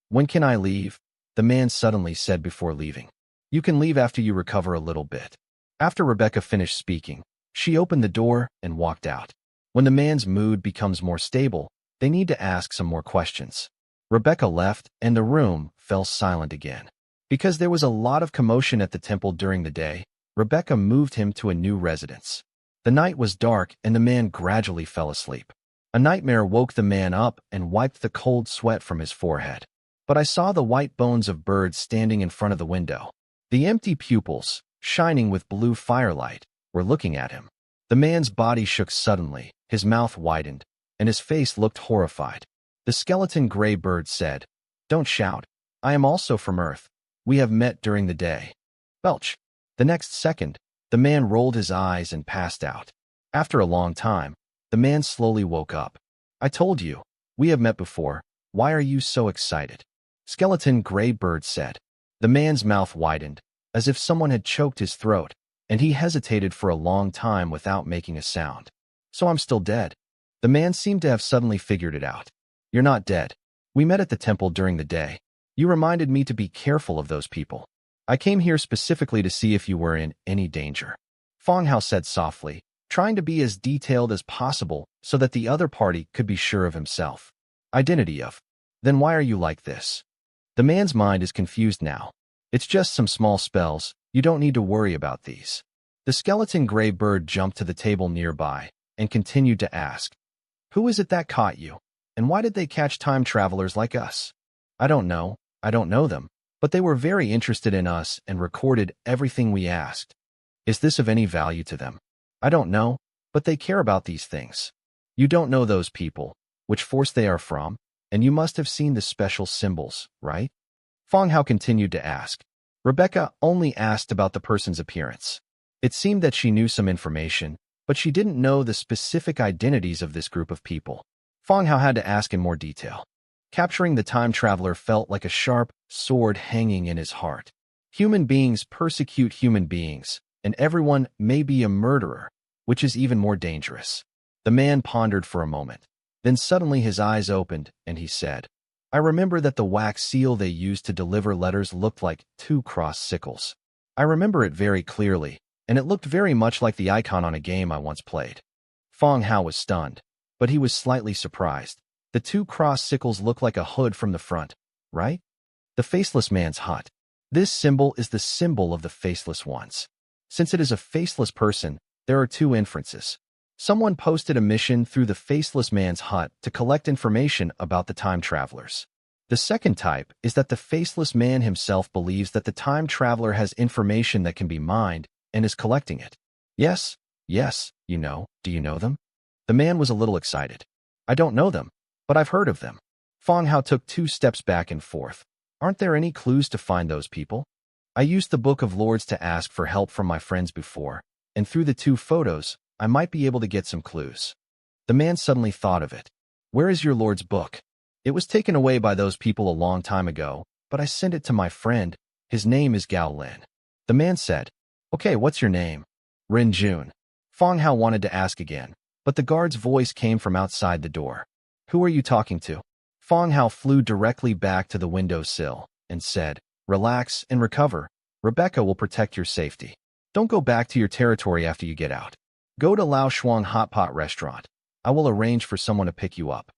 When can I leave? The man suddenly said before leaving. You can leave after you recover a little bit. After Rebecca finished speaking, she opened the door and walked out. When the man's mood becomes more stable, they need to ask some more questions. Rebecca left, and the room fell silent again. Because there was a lot of commotion at the temple during the day, Rebecca moved him to a new residence. The night was dark, and the man gradually fell asleep. A nightmare woke the man up and wiped the cold sweat from his forehead. But I saw the white bones of birds standing in front of the window. The empty pupils, shining with blue firelight, were looking at him. The man's body shook suddenly, his mouth widened, and his face looked horrified. The skeleton gray bird said, Don't shout. I am also from Earth. We have met during the day. Belch. The next second, the man rolled his eyes and passed out. After a long time, the man slowly woke up. I told you, we have met before. Why are you so excited? Skeleton gray bird said. The man's mouth widened, as if someone had choked his throat, and he hesitated for a long time without making a sound. So I'm still dead. The man seemed to have suddenly figured it out. You're not dead. We met at the temple during the day. You reminded me to be careful of those people. I came here specifically to see if you were in any danger. Fong Hao said softly, trying to be as detailed as possible so that the other party could be sure of himself. Identity of. Then why are you like this? The man's mind is confused now. It's just some small spells. You don't need to worry about these. The skeleton gray bird jumped to the table nearby and continued to ask, Who is it that caught you? And why did they catch time travelers like us? I don't know them, but they were very interested in us and recorded everything we asked. Is this of any value to them? I don't know, but they care about these things. You don't know those people, which force they are from, and you must have seen the special symbols, right? Fong Hao continued to ask. Rebecca only asked about the person's appearance. It seemed that she knew some information, but she didn't know the specific identities of this group of people. Fong Hao had to ask in more detail. Capturing the time traveler felt like a sharp sword hanging in his heart. Human beings persecute human beings, and everyone may be a murderer, which is even more dangerous. The man pondered for a moment. Then suddenly his eyes opened, and he said, I remember that the wax seal they used to deliver letters looked like 2 crossed sickles. I remember it very clearly, and it looked very much like the icon on a game I once played. Fong Hao was stunned, but he was slightly surprised. The 2 crossed sickles look like a hood from the front, right? The faceless man's hut. This symbol is the symbol of the faceless ones. Since it is a faceless person, there are 2 inferences. Someone posted a mission through the faceless man's hut to collect information about the time travelers. The second type is that the faceless man himself believes that the time traveler has information that can be mined and is collecting it. Yes, do you know them? The man was a little excited. I don't know them, but I've heard of them. Fong Hao took 2 steps back and forth. Aren't there any clues to find those people? I used the Book of Lords to ask for help from my friends before, and through the 2 photos, I might be able to get some clues. The man suddenly thought of it. Where is your Lord's book? It was taken away by those people a long time ago, but I sent it to my friend. His name is Gao Lin. The man said, Okay, what's your name? Rin Jun. Fong Hao wanted to ask again, but the guard's voice came from outside the door. Who are you talking to? Fong Hao flew directly back to the windowsill and said, Relax and recover. Rebecca will protect your safety. Don't go back to your territory after you get out. Go to Lao Shuang Hot Pot Restaurant. I will arrange for someone to pick you up.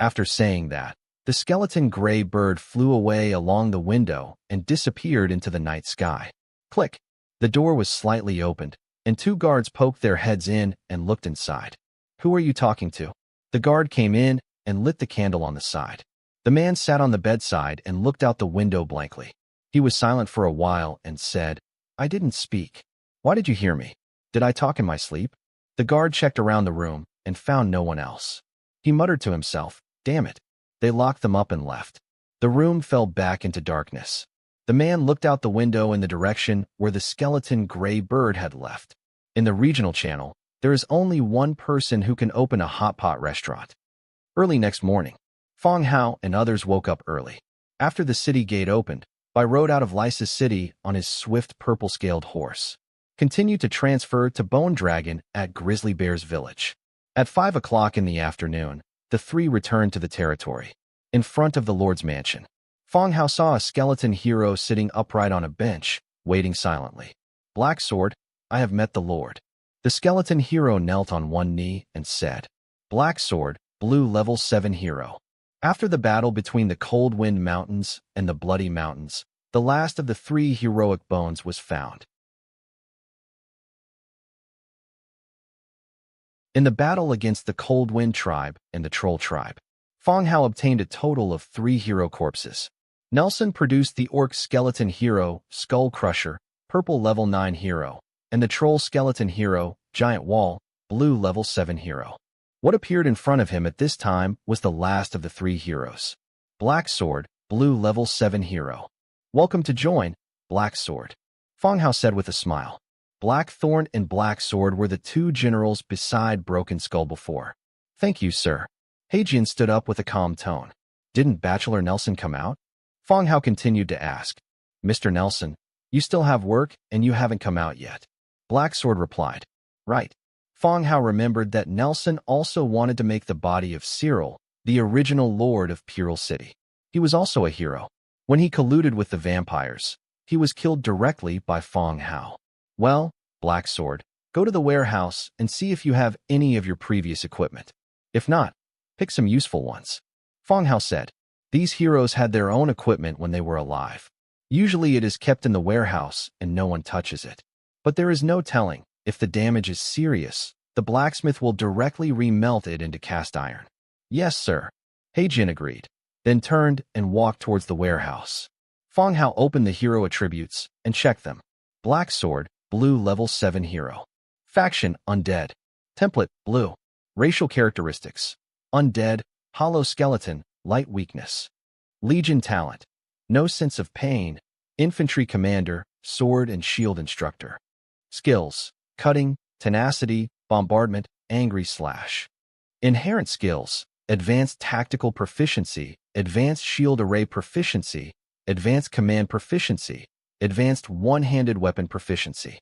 After saying that, the skeleton gray bird flew away along the window and disappeared into the night sky. Click. The door was slightly opened, and 2 guards poked their heads in and looked inside. Who are you talking to? The guard came in and lit the candle on the side. The man sat on the bedside and looked out the window blankly. He was silent for a while and said, I didn't speak. Why did you hear me? Did I talk in my sleep? The guard checked around the room and found no one else. He muttered to himself, Damn it. They locked them up and left. The room fell back into darkness. The man looked out the window in the direction where the skeleton gray bird had left. In the regional channel, there is only one person who can open a hot pot restaurant. Early next morning, Fong Hao and others woke up early. After the city gate opened, Bai rode out of Lysa's city on his swift purple-scaled horse. Continued to transfer to Bone Dragon at Grizzly Bear's village. At 5 o'clock in the afternoon, the three returned to the territory. In front of the Lord's mansion, Fong Hao saw a skeleton hero sitting upright on a bench, waiting silently. Black Sword, I have met the Lord. The skeleton hero knelt on one knee and said, Black Sword, Blue Level 7 hero. After the battle between the Cold Wind Mountains and the Bloody Mountains, the last of the three heroic bones was found. In the battle against the Cold Wind tribe and the Troll tribe, Fong Hao obtained a total of 3 hero corpses. Nelson produced the Orc skeleton hero, Skull Crusher, Purple Level 9 hero, and the Troll skeleton hero, Giant Wall, Blue Level 7 hero. What appeared in front of him at this time was the last of the 3 heroes. Black Sword, Blue Level 7 hero. Welcome to join, Black Sword, Fong Hao said with a smile. Blackthorn and Black Sword were the 2 generals beside Broken Skull before. Thank you, sir. Heijian stood up with a calm tone. Didn't Bachelor Nelson come out? Fong Hao continued to ask. Mr. Nelson, you still have work and you haven't come out yet. Black Sword replied. Right. Fong Hao remembered that Nelson also wanted to make the body of Cyril, the original lord of Pyrrole City. He was also a hero. When he colluded with the vampires, he was killed directly by Fong Hao. Well, Black Sword, go to the warehouse and see if you have any of your previous equipment. If not, pick some useful ones. Fong Hao said. These heroes had their own equipment when they were alive. Usually it is kept in the warehouse and no one touches it. But there is no telling, if the damage is serious, the blacksmith will directly remelt it into cast iron. Yes, sir. Heijin agreed, then turned and walked towards the warehouse. Fong Hao opened the hero attributes and checked them. Black Sword, Blue Level 7 hero. Faction, Undead. Template, Blue. Racial characteristics. Undead, Hollow Skeleton, Light Weakness. Legion Talent. No sense of pain. Infantry Commander, Sword and Shield Instructor. Skills. Cutting, Tenacity, Bombardment, Angry Slash. Inherent skills. Advanced Tactical Proficiency, Advanced Shield Array Proficiency, Advanced Command Proficiency, Advanced One-Handed Weapon Proficiency.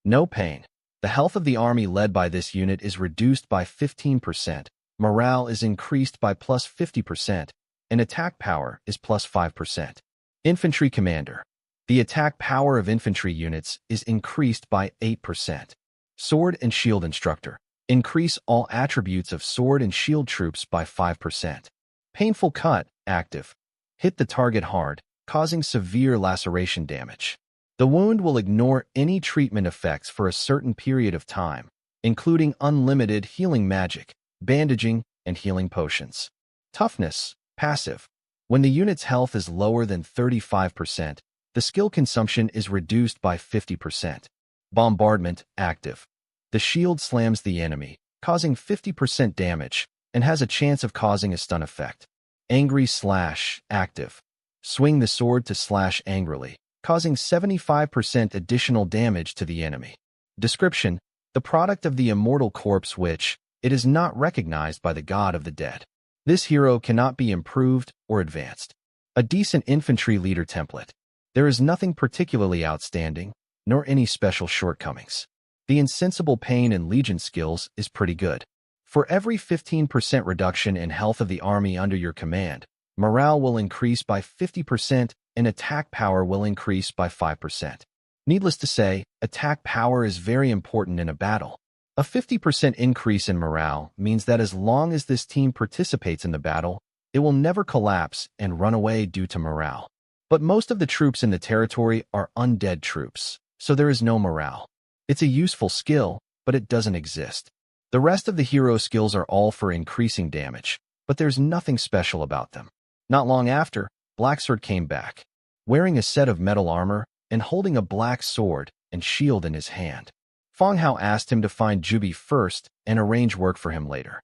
No pain. The health of the army led by this unit is reduced by 15%, morale is increased by plus 50%, and attack power is plus 5%. Infantry Commander. The attack power of infantry units is increased by 8%. Sword and Shield Instructor. Increase all attributes of sword and shield troops by 5%. Painful Cut, active. Hit the target hard, causing severe laceration damage. The wound will ignore any treatment effects for a certain period of time, including unlimited healing magic, bandaging, and healing potions. Toughness, passive. When the unit's health is lower than 35%, the skill consumption is reduced by 50%. Bombardment, active. The shield slams the enemy, causing 50% damage, and has a chance of causing a stun effect. Angry Slash, active. Swing the sword to slash angrily, causing 75% additional damage to the enemy. Description: the product of the immortal corpse which, it is not recognized by the god of the dead. This hero cannot be improved or advanced. A decent infantry leader template. There is nothing particularly outstanding, nor any special shortcomings. The insensible pain and legion skills is pretty good. For every 15% reduction in health of the army under your command, morale will increase by 50% and attack power will increase by 5%. Needless to say, attack power is very important in a battle. A 50% increase in morale means that as long as this team participates in the battle, it will never collapse and run away due to morale. But most of the troops in the territory are undead troops, so there is no morale. It's a useful skill, but it doesn't exist. The rest of the hero skills are all for increasing damage, but there's nothing special about them. Not long after, Blacksword came back, wearing a set of metal armor and holding a black sword and shield in his hand. Fong Hao asked him to find Jubi first and arrange work for him later.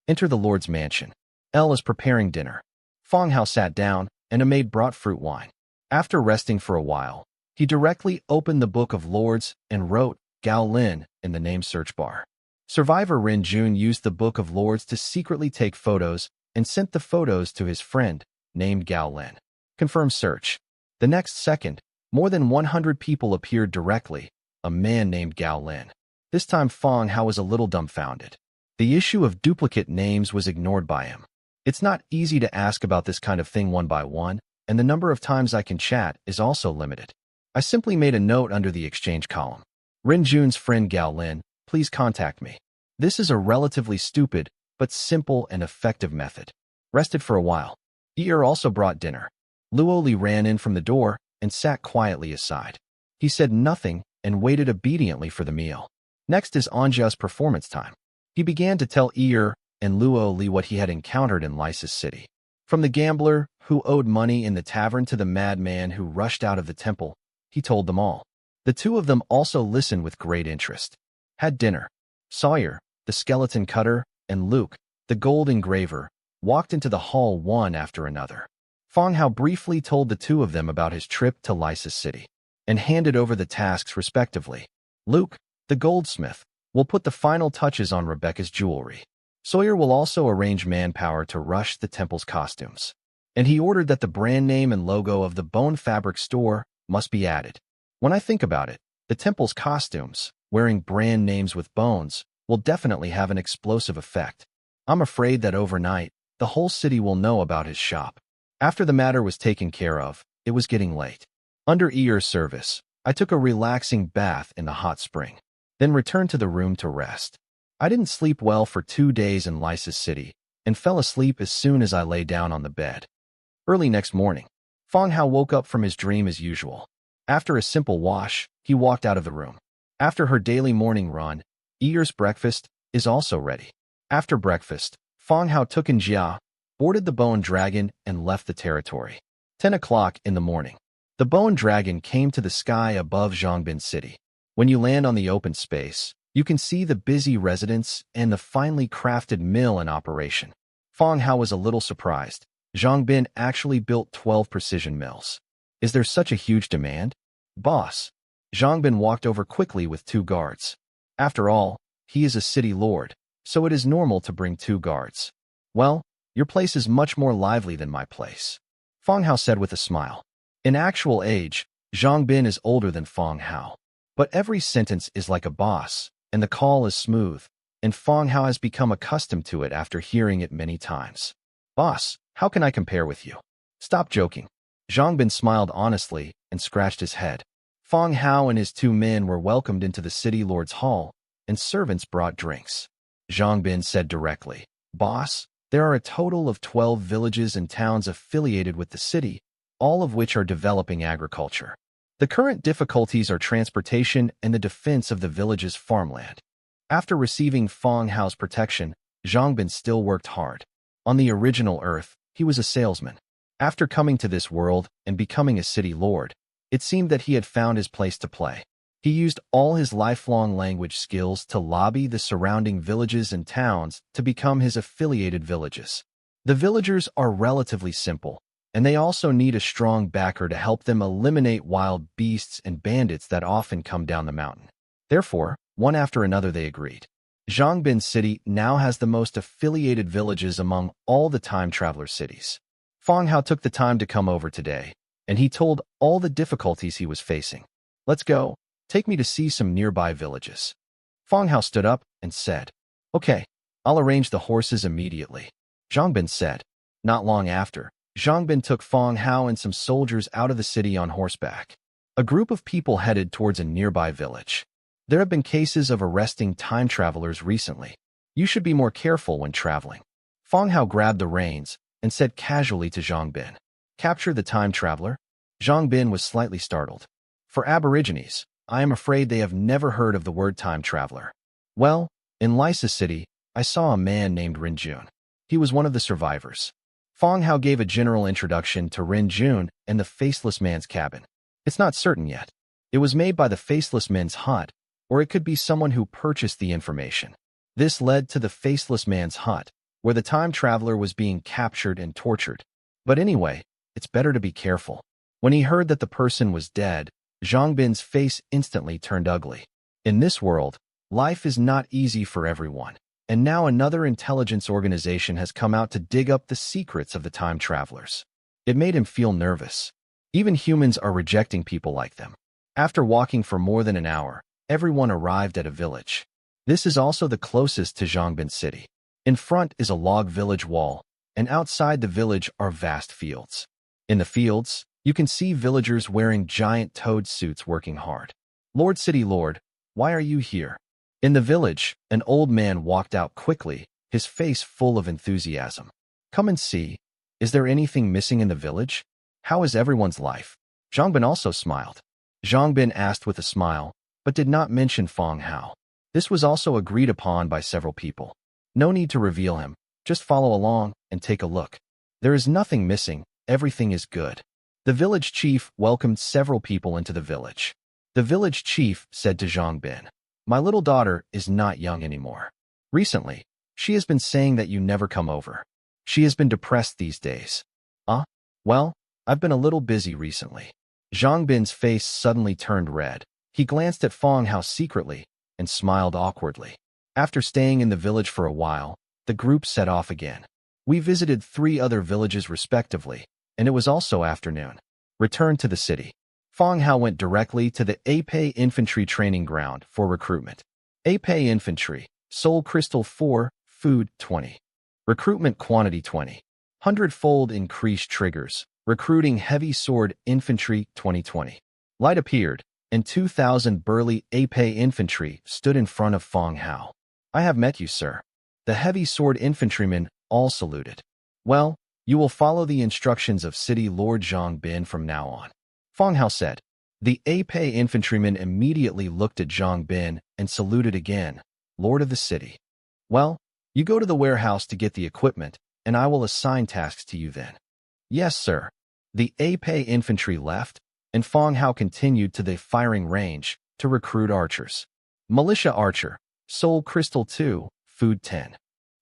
Enter the Lord's mansion. El is preparing dinner. Fong Hao sat down, and a maid brought fruit wine. After resting for a while, he directly opened the Book of Lords and wrote Gao Lin in the name search bar. Survivor Rin Jun used the Book of Lords to secretly take photos and sent the photos to his friend, named Gao Lin. Confirm search. The next second, more than 100 people appeared directly, a man named Gao Lin. This time Fong Hao was a little dumbfounded. The issue of duplicate names was ignored by him. It's not easy to ask about this kind of thing one by one, and the number of times I can chat is also limited. I simply made a note under the exchange column. Rin Jun's friend Gao Lin, please contact me. This is a relatively stupid, but simple and effective method. Rested for a while. Yi also brought dinner. Luo Li ran in from the door and sat quietly aside. He said nothing and waited obediently for the meal. Next is Anjia's performance time. He began to tell Yi and Luo Li what he had encountered in Lysis City. From the gambler who owed money in the tavern to the madman who rushed out of the temple, he told them all. The two of them also listened with great interest. Had dinner. Sawyer, the skeleton cutter, and Luke, the gold engraver, walked into the hall one after another. Fong Hao briefly told the two of them about his trip to Lysis City and handed over the tasks respectively. Luke, the goldsmith, will put the final touches on Rebecca's jewelry. Sawyer will also arrange manpower to rush the temple's costumes. And he ordered that the brand name and logo of the bone fabric store must be added. When I think about it, the temple's costumes, wearing brand names with bones, will definitely have an explosive effect. I'm afraid that overnight, the whole city will know about his shop. After the matter was taken care of, it was getting late. Under Yi's service, I took a relaxing bath in the hot spring, then returned to the room to rest. I didn't sleep well for 2 days in Lysis City and fell asleep as soon as I lay down on the bed. Early next morning, Fong Hao woke up from his dream as usual. After a simple wash, he walked out of the room. After her daily morning run, Yi's breakfast is also ready. After breakfast, Fong Hao took in Jia, boarded the bone dragon, and left the territory. 10 o'clock in the morning. The bone dragon came to the sky above Zhongbin City. When you land on the open space, you can see the busy residents and the finely crafted mill in operation. Fong Hao was a little surprised. Zhongbin actually built 12 precision mills. Is there such a huge demand? Boss. Zhongbin walked over quickly with 2 guards. After all, he is a city lord, so it is normal to bring 2 guards. Well, your place is much more lively than my place, Fong Hao said with a smile. In actual age, Zhongbin is older than Fong Hao. But every sentence is like a boss, and the call is smooth, and Fong Hao has become accustomed to it after hearing it many times. Boss, how can I compare with you? Stop joking. Zhongbin smiled honestly and scratched his head. Fong Hao and his 2 men were welcomed into the city lord's hall, and servants brought drinks. Zhongbin said directly, Boss, there are a total of 12 villages and towns affiliated with the city, all of which are developing agriculture. The current difficulties are transportation and the defense of the village's farmland. After receiving Fong Hao's protection, Zhongbin still worked hard. On the original Earth, he was a salesman. After coming to this world and becoming a city lord, it seemed that he had found his place to play. He used all his lifelong language skills to lobby the surrounding villages and towns to become his affiliated villages. The villagers are relatively simple, and they also need a strong backer to help them eliminate wild beasts and bandits that often come down the mountain. Therefore, one after another they agreed. Zhongbin City now has the most affiliated villages among all the time traveler cities. Fong Hao took the time to come over today, and he told all the difficulties he was facing. Let's go. Take me to see some nearby villages. Fong Hao stood up and said, Okay, I'll arrange the horses immediately. Zhongbin said. Not long after, Zhongbin took Fong Hao and some soldiers out of the city on horseback. A group of people headed towards a nearby village. There have been cases of arresting time travelers recently. You should be more careful when traveling. Fong Hao grabbed the reins and said casually to Zhongbin, Capture the time traveler? Zhongbin was slightly startled. For Aborigines, I am afraid they have never heard of the word time traveler. Well, in Lysis City, I saw a man named Rin Jun. He was one of the survivors. Fong Hao gave a general introduction to Rin Jun and the Faceless Man's cabin. It's not certain yet. It was made by the Faceless Man's hut, or it could be someone who purchased the information. This led to the Faceless Man's hut, where the time traveler was being captured and tortured. But anyway, it's better to be careful. When he heard that the person was dead, Zhongbin's face instantly turned ugly. In this world, life is not easy for everyone, and now another intelligence organization has come out to dig up the secrets of the time travelers. It made him feel nervous. Even humans are rejecting people like them. After walking for more than an hour, everyone arrived at a village. This is also the closest to Zhongbin City. In front is a log village wall, and outside the village are vast fields. In the fields, you can see villagers wearing giant toad suits working hard. "Lord City Lord, why are you here?" In the village, an old man walked out quickly, his face full of enthusiasm. "Come and see. Is there anything missing in the village? How is everyone's life?" Zhongbin also smiled. Zhongbin asked with a smile, but did not mention Feng Hao. This was also agreed upon by several people. No need to reveal him, just follow along and take a look. There is nothing missing, everything is good. The village chief welcomed several people into the village. The village chief said to Zhongbin, "My little daughter is not young anymore. Recently, she has been saying that you never come over. She has been depressed these days." Well, I've been a little busy recently." Zhongbin's face suddenly turned red. He glanced at Feng Hao secretly and smiled awkwardly. After staying in the village for a while, the group set off again. We visited 3 other villages respectively, and it was also afternoon. Returned to the city. Feng Hao went directly to the Apei Infantry Training Ground for recruitment. Apei Infantry, Soul Crystal 4, Food 20. Recruitment Quantity 20. 100-fold increase triggers. Recruiting Heavy Sword Infantry 2020. Light appeared, and 2,000 burly Apei infantry stood in front of Feng Hao. "I have met you, sir." The Heavy Sword infantrymen all saluted. "Well, you will follow the instructions of City Lord Zhongbin from now on," Feng Hao said. The Apei infantrymen immediately looked at Zhongbin and saluted again, "Lord of the city." "Well, you go to the warehouse to get the equipment, and I will assign tasks to you then." "Yes, sir." The Apei infantry left, and Feng Hao continued to the firing range to recruit archers. Militia Archer, Soul Crystal 2, Food 10.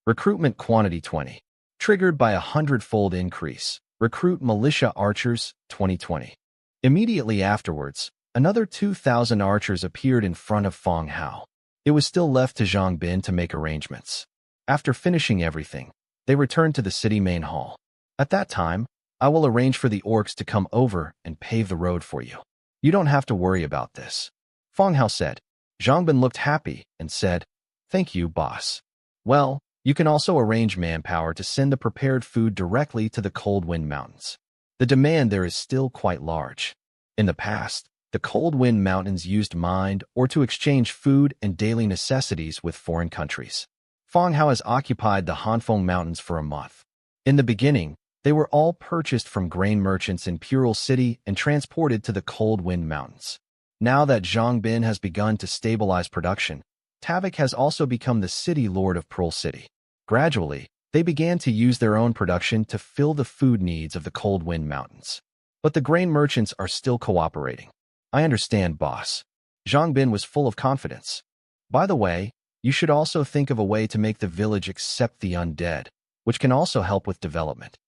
Recruitment Quantity 20. Triggered by 100-fold increase. Recruit Militia Archers 2020. Immediately afterwards, another 2,000 archers appeared in front of Feng Hao. It was still left to Zhongbin to make arrangements. After finishing everything, they returned to the city main hall. "At that time, I will arrange for the orcs to come over and pave the road for you. You don't have to worry about this," Feng Hao said. Zhongbin looked happy and said, "Thank you, boss." "Well, you can also arrange manpower to send the prepared food directly to the Cold Wind Mountains. The demand there is still quite large. In the past, the Cold Wind Mountains used mined or to exchange food and daily necessities with foreign countries. Feng Hao has occupied the Hanfeng Mountains for a month. In the beginning, they were all purchased from grain merchants in Pural City and transported to the Cold Wind Mountains. Now that Zhongbin has begun to stabilize production, Tavik has also become the city lord of Pural City. Gradually, they began to use their own production to fill the food needs of the Cold Wind Mountains. But the grain merchants are still cooperating. "I understand, boss." Zhongbin was full of confidence. "By the way, you should also think of a way to make the village accept the undead, which can also help with development."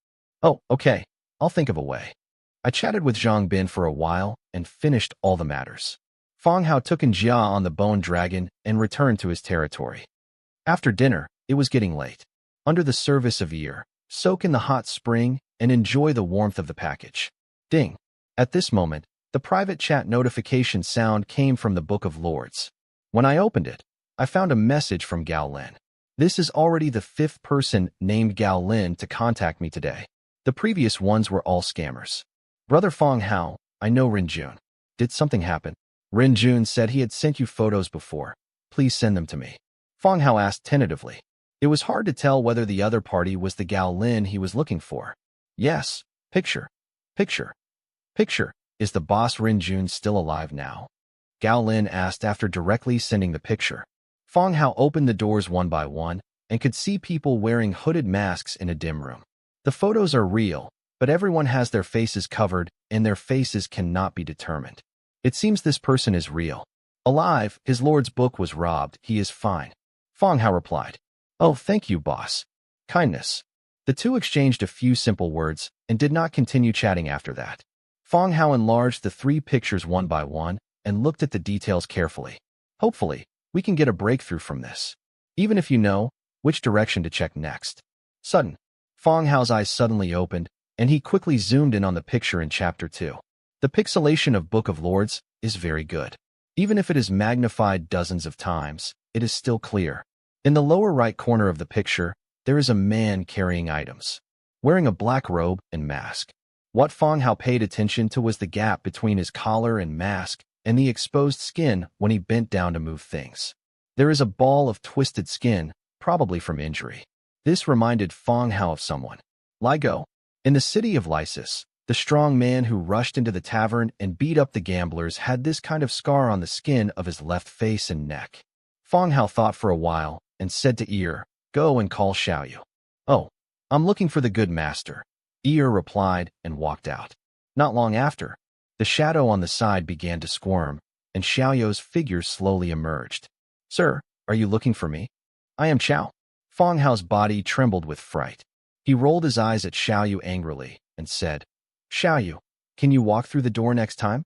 "Oh, okay. I'll think of a way." I chatted with Zhongbin for a while and finished all the matters. Feng Hao took in Jia on the bone dragon and returned to his territory. After dinner, it was getting late. Under the service of ear, soak in the hot spring and enjoy the warmth of the package. Ding. At this moment, the private chat notification sound came from the Book of Lords. When I opened it, I found a message from Gao Lin. This is already the 5th person named Gao Lin to contact me today. The previous ones were all scammers. "Brother Feng Hao, I know Rinjun. Did something happen?" Rinjun said he had sent you photos before. "Please send them to me." Feng Hao asked tentatively. It was hard to tell whether the other party was the Gao Lin he was looking for. "Yes, picture. Picture. Picture. Is the boss Rinjun still alive now?" Gao Lin asked after directly sending the picture. Feng Hao opened the doors one by one and could see people wearing hooded masks in a dim room. The photos are real, but everyone has their faces covered and their faces cannot be determined. It seems this person is real. "Alive, his lord's book was robbed, he is fine," Feng Hao replied. "Oh, thank you, boss. Kindness." The two exchanged a few simple words and did not continue chatting after that. Feng Hao enlarged the 3 pictures one by one and looked at the details carefully. "Hopefully, we can get a breakthrough from this. Even if you know, which direction to check next. Sudden, Fong Hao's eyes suddenly opened, and he quickly zoomed in on the picture in Chapter 2. The pixelation of Book of Lords is very good. Even if it is magnified dozens of times, it is still clear. In the lower right corner of the picture, there is a man carrying items, wearing a black robe and mask. What Fong Hao paid attention to was the gap between his collar and mask and the exposed skin when he bent down to move things. There is a ball of twisted skin, probably from injury. This reminded Fong Hao of someone. Ligo. In the city of Lysis, the strong man who rushed into the tavern and beat up the gamblers had this kind of scar on the skin of his left face and neck. Fong Hao thought for a while and said to Ear, "Go and call Xiaoyu." "Oh, I'm looking for the good master," Ear replied and walked out. Not long after, the shadow on the side began to squirm, and Xiaoyu's figure slowly emerged. "Sir, are you looking for me?" "I am Xiao." Fong Hao's body trembled with fright. He rolled his eyes at Xiaoyu angrily and said, "Xiaoyu, can you walk through the door next time?"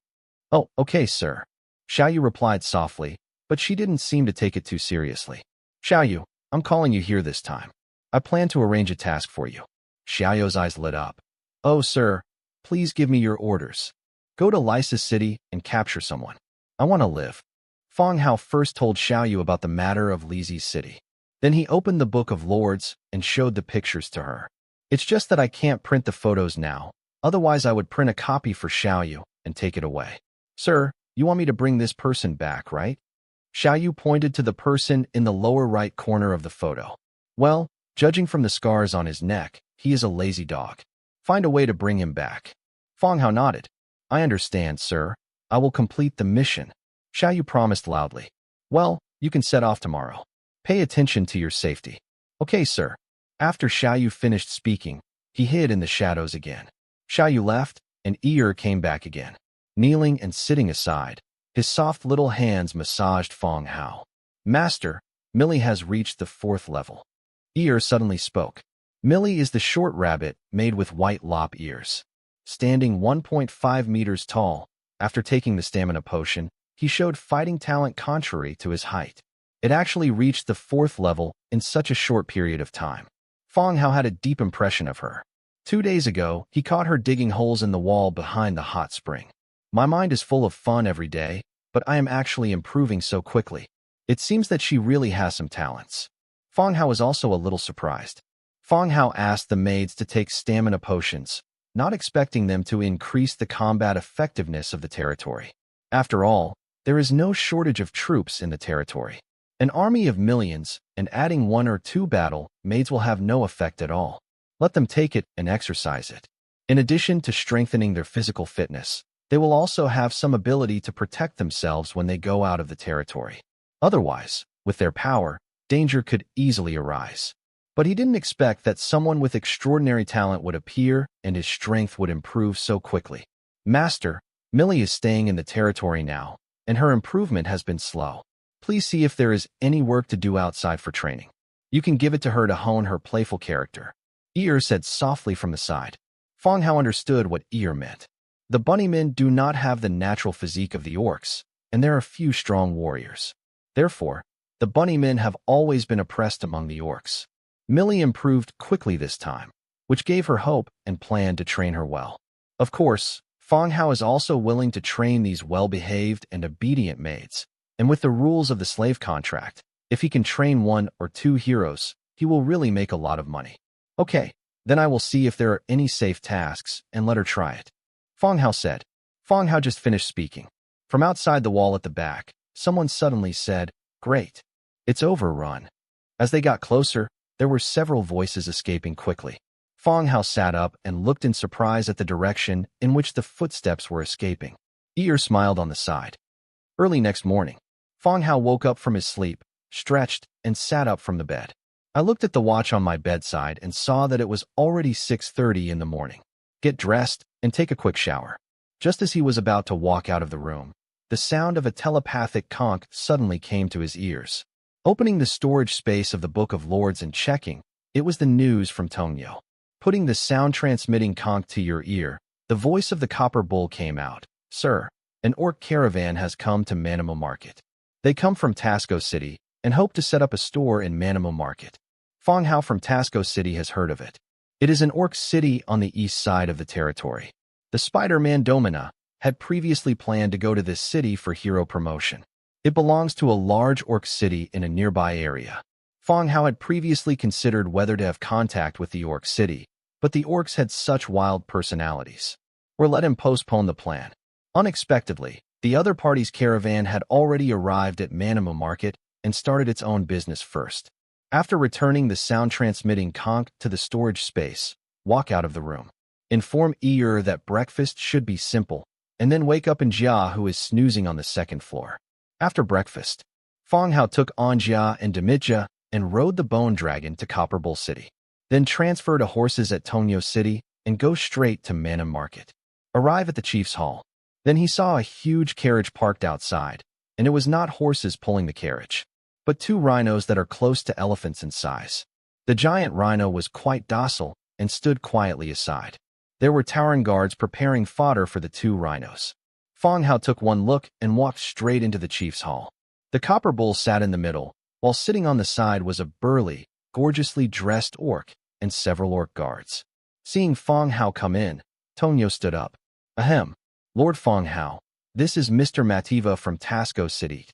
"Oh, okay, sir," Xiaoyu replied softly, but she didn't seem to take it too seriously. "Xiaoyu, I'm calling you here this time. I plan to arrange a task for you." Xiaoyu's eyes lit up. "Oh, sir, please give me your orders. Go to Lysis City and capture someone. I want to live." Fong Hao first told Xiaoyu about the matter of Lysis City. Then he opened the Book of Lords and showed the pictures to her. "It's just that I can't print the photos now. Otherwise, I would print a copy for Xiaoyu and take it away." "Sir, you want me to bring this person back, right?" Xiaoyu pointed to the person in the lower right corner of the photo. "Well, judging from the scars on his neck, he is a lazy dog. Find a way to bring him back." Fong Hao nodded. "I understand, sir. I will complete the mission," Xiaoyu promised loudly. "Well, you can set off tomorrow. Pay attention to your safety." "Okay, sir." After Xiaoyu finished speaking, he hid in the shadows again. Xiaoyu left, and Ear came back again. Kneeling and sitting aside, his soft little hands massaged Fong Hao. "Master, Millie has reached the 4th level." Ear suddenly spoke. Millie is the short rabbit made with white lop ears. Standing 1.5 meters tall, after taking the stamina potion, he showed fighting talent contrary to his height. It actually reached the 4th level in such a short period of time. Fong Hao had a deep impression of her. 2 days ago, he caught her digging holes in the wall behind the hot spring. "My mind is full of fun every day, but I am actually improving so quickly. It seems that she really has some talents." Fong Hao was also a little surprised. Fong Hao asked the maids to take stamina potions, not expecting them to increase the combat effectiveness of the territory. After all, there is no shortage of troops in the territory. An army of millions, and adding 1 or 2 battle maids will have no effect at all. Let them take it and exercise it. In addition to strengthening their physical fitness, they will also have some ability to protect themselves when they go out of the territory. Otherwise, with their power, danger could easily arise. But he didn't expect that someone with extraordinary talent would appear and his strength would improve so quickly. "Master, Millie is staying in the territory now, and her improvement has been slow. Please see if there is any work to do outside for training. You can give it to her to hone her playful character," Ear said softly from the side. Fong Hao understood what Ear meant. The bunnymen do not have the natural physique of the orcs, and there are few strong warriors. Therefore, the bunnymen have always been oppressed among the orcs. Millie improved quickly this time, which gave her hope and planned to train her well. Of course, Fong Hao is also willing to train these well-behaved and obedient maids, and with the rules of the slave contract, if he can train 1 or 2 heroes, he will really make a lot of money. "Okay, then I will see if there are any safe tasks and let her try it," Fong Hao said. Fong Hao just finished speaking. From outside the wall at the back, someone suddenly said, "Great. It's overrun." As they got closer, there were several voices escaping quickly. Fong Hao sat up and looked in surprise at the direction in which the footsteps were escaping. Ear smiled on the side. Early next morning, Fong Hao woke up from his sleep, stretched, and sat up from the bed. "I looked at the watch on my bedside and saw that it was already 6:30 in the morning. Get dressed and take a quick shower." Just as he was about to walk out of the room, the sound of a telepathic conch suddenly came to his ears. Opening the storage space of the Book of Lords and checking, it was the news from Tongyo. Putting the sound-transmitting conch to your ear, the voice of the copper bull came out. "Sir, an orc caravan has come to Manhwa Market. They come from Tasco City and hope to set up a store in Manhwa Market. Fong Hao from Tasco City has heard of it. It is an orc city on the east side of the territory. The Spider-Man Domina had previously planned to go to this city for hero promotion. It belongs to a large orc city in a nearby area. Fong Hao had previously considered whether to have contact with the orc city, but the orcs had such wild personalities, or let him postpone the plan. Unexpectedly, the other party's caravan had already arrived at Manhwa Market and started its own business first. After returning the sound-transmitting conch to the storage space, walk out of the room. Inform Eeyore that breakfast should be simple, and then wake up Jia, who is snoozing on the second floor. After breakfast, Fong Hao took on Jia and Demidja and rode the Bone Dragon to Copper Bowl City. Then transfer to horses at Tonyo City and go straight to Manhwa Market. Arrive at the chief's hall. Then he saw a huge carriage parked outside, and it was not horses pulling the carriage, but two rhinos that are close to elephants in size. The giant rhino was quite docile and stood quietly aside. There were towering guards preparing fodder for the two rhinos. Fong Hao took one look and walked straight into the chief's hall. The copper bull sat in the middle, while sitting on the side was a burly, gorgeously dressed orc and several orc guards. Seeing Fong Hao come in, Tonyo stood up. Ahem, Lord Fong Hao, this is Mr. Mativa from Tasco City.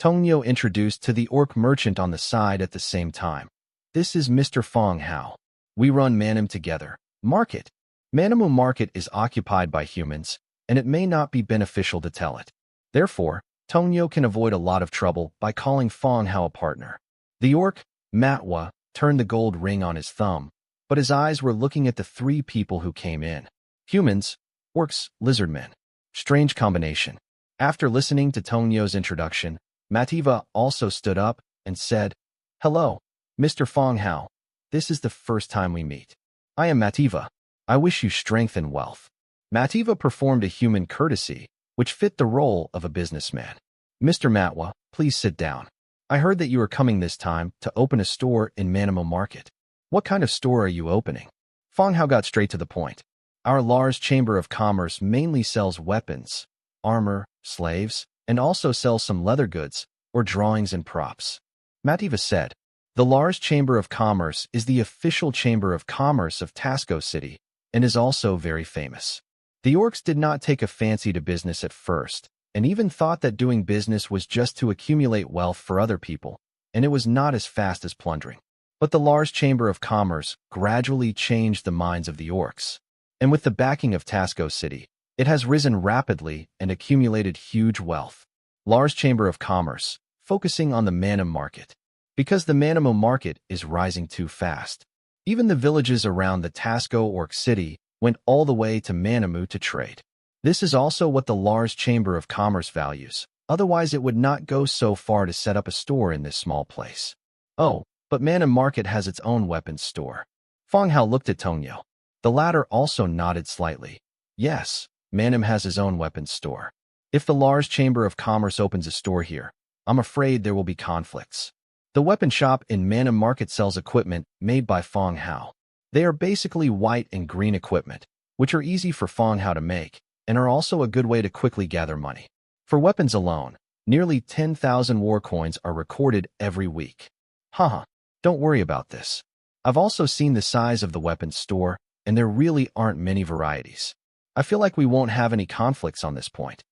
Tonyo introduced to the orc merchant on the side at the same time. This is Mr. Fong Hao. We run Manhwa together. Market. Manhwa Market is occupied by humans, and it may not be beneficial to tell it. Therefore, Tonyo can avoid a lot of trouble by calling Fong Hao a partner. The orc, Manhwa, turned the gold ring on his thumb, but his eyes were looking at the three people who came in. Humans, orcs, lizardmen. Strange combination. After listening to Tonyo's introduction, Mativa also stood up and said, Hello, Mr. Fong Hao. This is the first time we meet. I am Mativa. I wish you strength and wealth. Mativa performed a human courtesy, which fit the role of a businessman. Mr. Manhwa, please sit down. I heard that you are coming this time to open a store in Manhwa Market. What kind of store are you opening? Fong Hao got straight to the point. Our large chamber of commerce mainly sells weapons, armor, slaves, and also sells some leather goods, or drawings and props. Mativa said, The large chamber of commerce is the official chamber of commerce of Tasco City, and is also very famous. The orcs did not take a fancy to business at first, and even thought that doing business was just to accumulate wealth for other people, and it was not as fast as plundering. But the large chamber of commerce gradually changed the minds of the orcs, and with the backing of Tasco City, it has risen rapidly and accumulated huge wealth. Large chamber of commerce, focusing on the Manhwa Market. Because the Manhwa Market is rising too fast. Even the villages around the Tasco Orc City went all the way to Manhwa to trade. This is also what the large chamber of commerce values, otherwise it would not go so far to set up a store in this small place. Oh, but Manhwa Market has its own weapons store. Fong Hao looked at Tonyo. The latter also nodded slightly. Yes, Manhwa has his own weapons store. If the large chamber of commerce opens a store here, I'm afraid there will be conflicts. The weapon shop in Manhwa Market sells equipment made by Fong Hao. They are basically white and green equipment, which are easy for Fong Hao to make, and are also a good way to quickly gather money. For weapons alone, nearly 10,000 war coins are recorded every week. Haha, don't worry about this. I've also seen the size of the weapons store, and there really aren't many varieties. I feel like we won't have any conflicts on this point.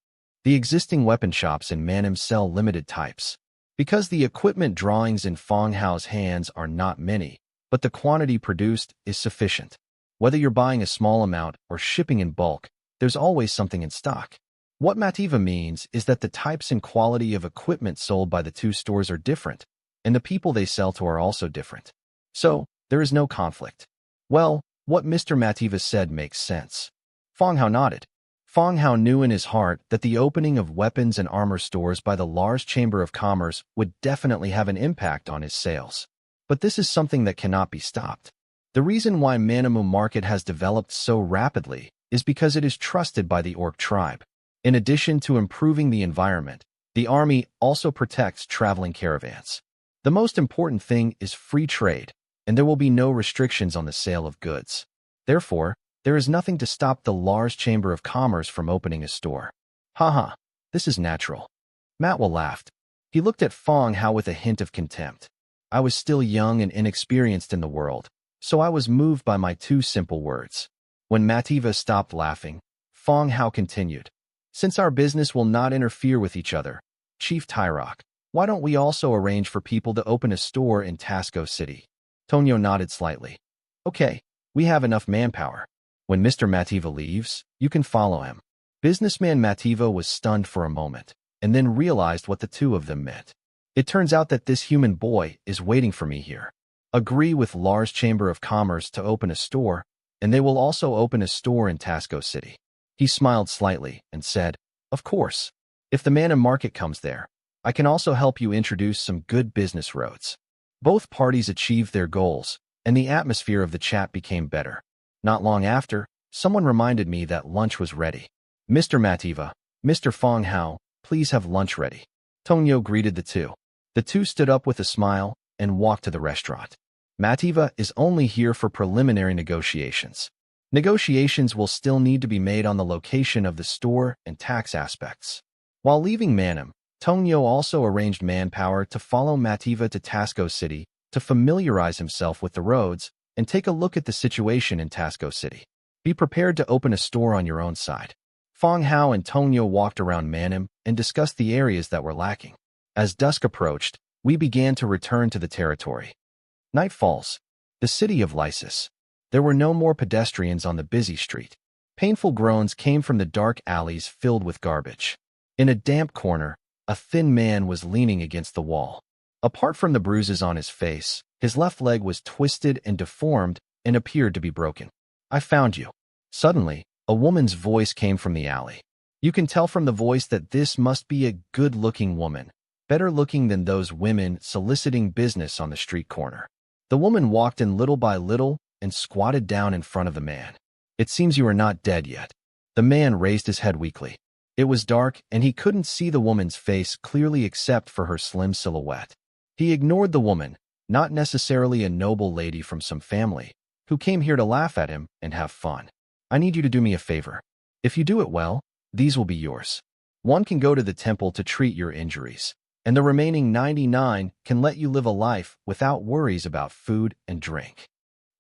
The existing weapon shops in Manhwa sell limited types. Because the equipment drawings in Fong Hao's hands are not many, but the quantity produced is sufficient. Whether you're buying a small amount or shipping in bulk, there's always something in stock. What Mativa means is that the types and quality of equipment sold by the two stores are different, and the people they sell to are also different. So, there is no conflict. Well, what Mr. Mativa said makes sense. Fong Hao nodded. Fong Hao knew in his heart that the opening of weapons and armor stores by the large chamber of commerce would definitely have an impact on his sales. But this is something that cannot be stopped. The reason why Manhwa Market has developed so rapidly is because it is trusted by the orc tribe. In addition to improving the environment, the army also protects traveling caravans. The most important thing is free trade, and there will be no restrictions on the sale of goods. Therefore, there is nothing to stop the large chamber of commerce from opening a store. Haha, this is natural. Manhwa laughed. He looked at Fong Hao with a hint of contempt. I was still young and inexperienced in the world, so I was moved by my two simple words. When Mativa stopped laughing, Fong Hao continued. Since our business will not interfere with each other, Chief Tyrok, why don't we also arrange for people to open a store in Tasco City? Tonyo nodded slightly. Okay, we have enough manpower. When Mr. Mativa leaves, you can follow him. Businessman Mativa was stunned for a moment, and then realized what the two of them meant. It turns out that this human boy is waiting for me here. Agree with Lars Chamber of Commerce to open a store, and they will also open a store in Tasco City. He smiled slightly and said, of course. If the man in market comes there, I can also help you introduce some good business roads. Both parties achieved their goals, and the atmosphere of the chat became better. Not long after, someone reminded me that lunch was ready. Mr. Mativa, Mr. Fong Hao, please have lunch ready. Tonyo greeted the two. The two stood up with a smile and walked to the restaurant. Mativa is only here for preliminary negotiations. Negotiations will still need to be made on the location of the store and tax aspects. While leaving Manhwa, Tonyo also arranged manpower to follow Mativa to Tasco City to familiarize himself with the roads and take a look at the situation in Tasco City. Be prepared to open a store on your own side. Fong Hao and Tonyo walked around Manhwa and discussed the areas that were lacking. As dusk approached, we began to return to the territory. Night falls. The city of Lysis. There were no more pedestrians on the busy street. Painful groans came from the dark alleys filled with garbage. In a damp corner, a thin man was leaning against the wall. Apart from the bruises on his face, his left leg was twisted and deformed and appeared to be broken. I found you. Suddenly, a woman's voice came from the alley. You can tell from the voice that this must be a good-looking woman, better looking than those women soliciting business on the street corner. The woman walked in little by little and squatted down in front of the man. It seems you are not dead yet. The man raised his head weakly. It was dark, and he couldn't see the woman's face clearly except for her slim silhouette. He ignored the woman, not necessarily a noble lady from some family, who came here to laugh at him and have fun. I need you to do me a favor. If you do it well, these will be yours. One can go to the temple to treat your injuries, and the remaining 99 can let you live a life without worries about food and drink.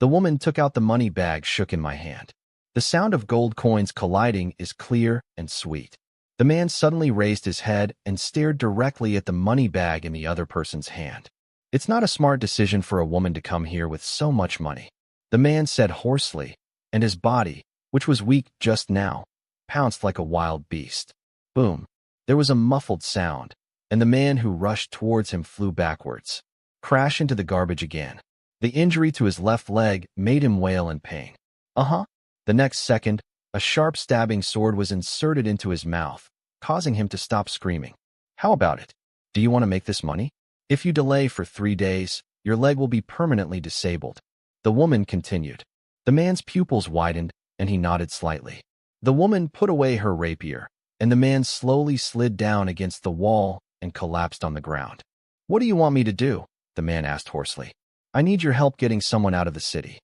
The woman took out the money bag shook in my hand. The sound of gold coins colliding is clear and sweet. The man suddenly raised his head and stared directly at the money bag in the other person's hand. It's not a smart decision for a woman to come here with so much money, the man said hoarsely, and his body, which was weak just now, pounced like a wild beast. Boom. There was a muffled sound, and the man who rushed towards him flew backwards, crash into the garbage again. The injury to his left leg made him wail in pain. The next second, a sharp stabbing sword was inserted into his mouth, causing him to stop screaming. How about it? Do you want to make this money? If you delay for 3 days, your leg will be permanently disabled. The woman continued. The man's pupils widened, and he nodded slightly. The woman put away her rapier, and the man slowly slid down against the wall and collapsed on the ground. What do you want me to do? The man asked hoarsely. I need your help getting someone out of the city.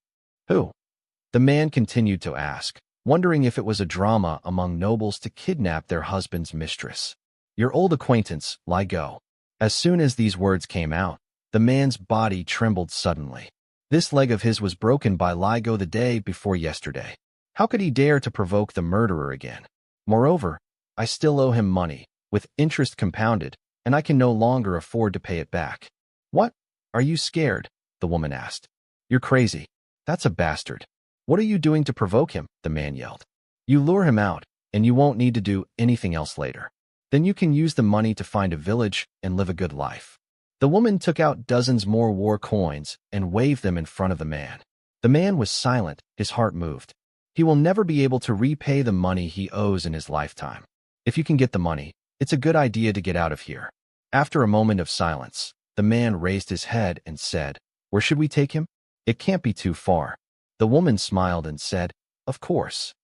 Who? The man continued to ask, wondering if it was a drama among nobles to kidnap their husband's mistress. Your old acquaintance, Li Go. As soon as these words came out, the man's body trembled suddenly. This leg of his was broken by Li Go the day before yesterday. How could he dare to provoke the murderer again? Moreover, I still owe him money, with interest compounded, and I can no longer afford to pay it back. What? Are you scared? The woman asked. You're crazy. That's a bastard. What are you doing to provoke him? The man yelled. You lure him out, and you won't need to do anything else later. Then you can use the money to find a village and live a good life. The woman took out dozens more war coins and waved them in front of the man. The man was silent, his heart moved. He will never be able to repay the money he owes in his lifetime. If you can get the money, it's a good idea to get out of here. After a moment of silence, the man raised his head and said, Where should we take him? It can't be too far. The woman smiled and said, Of course.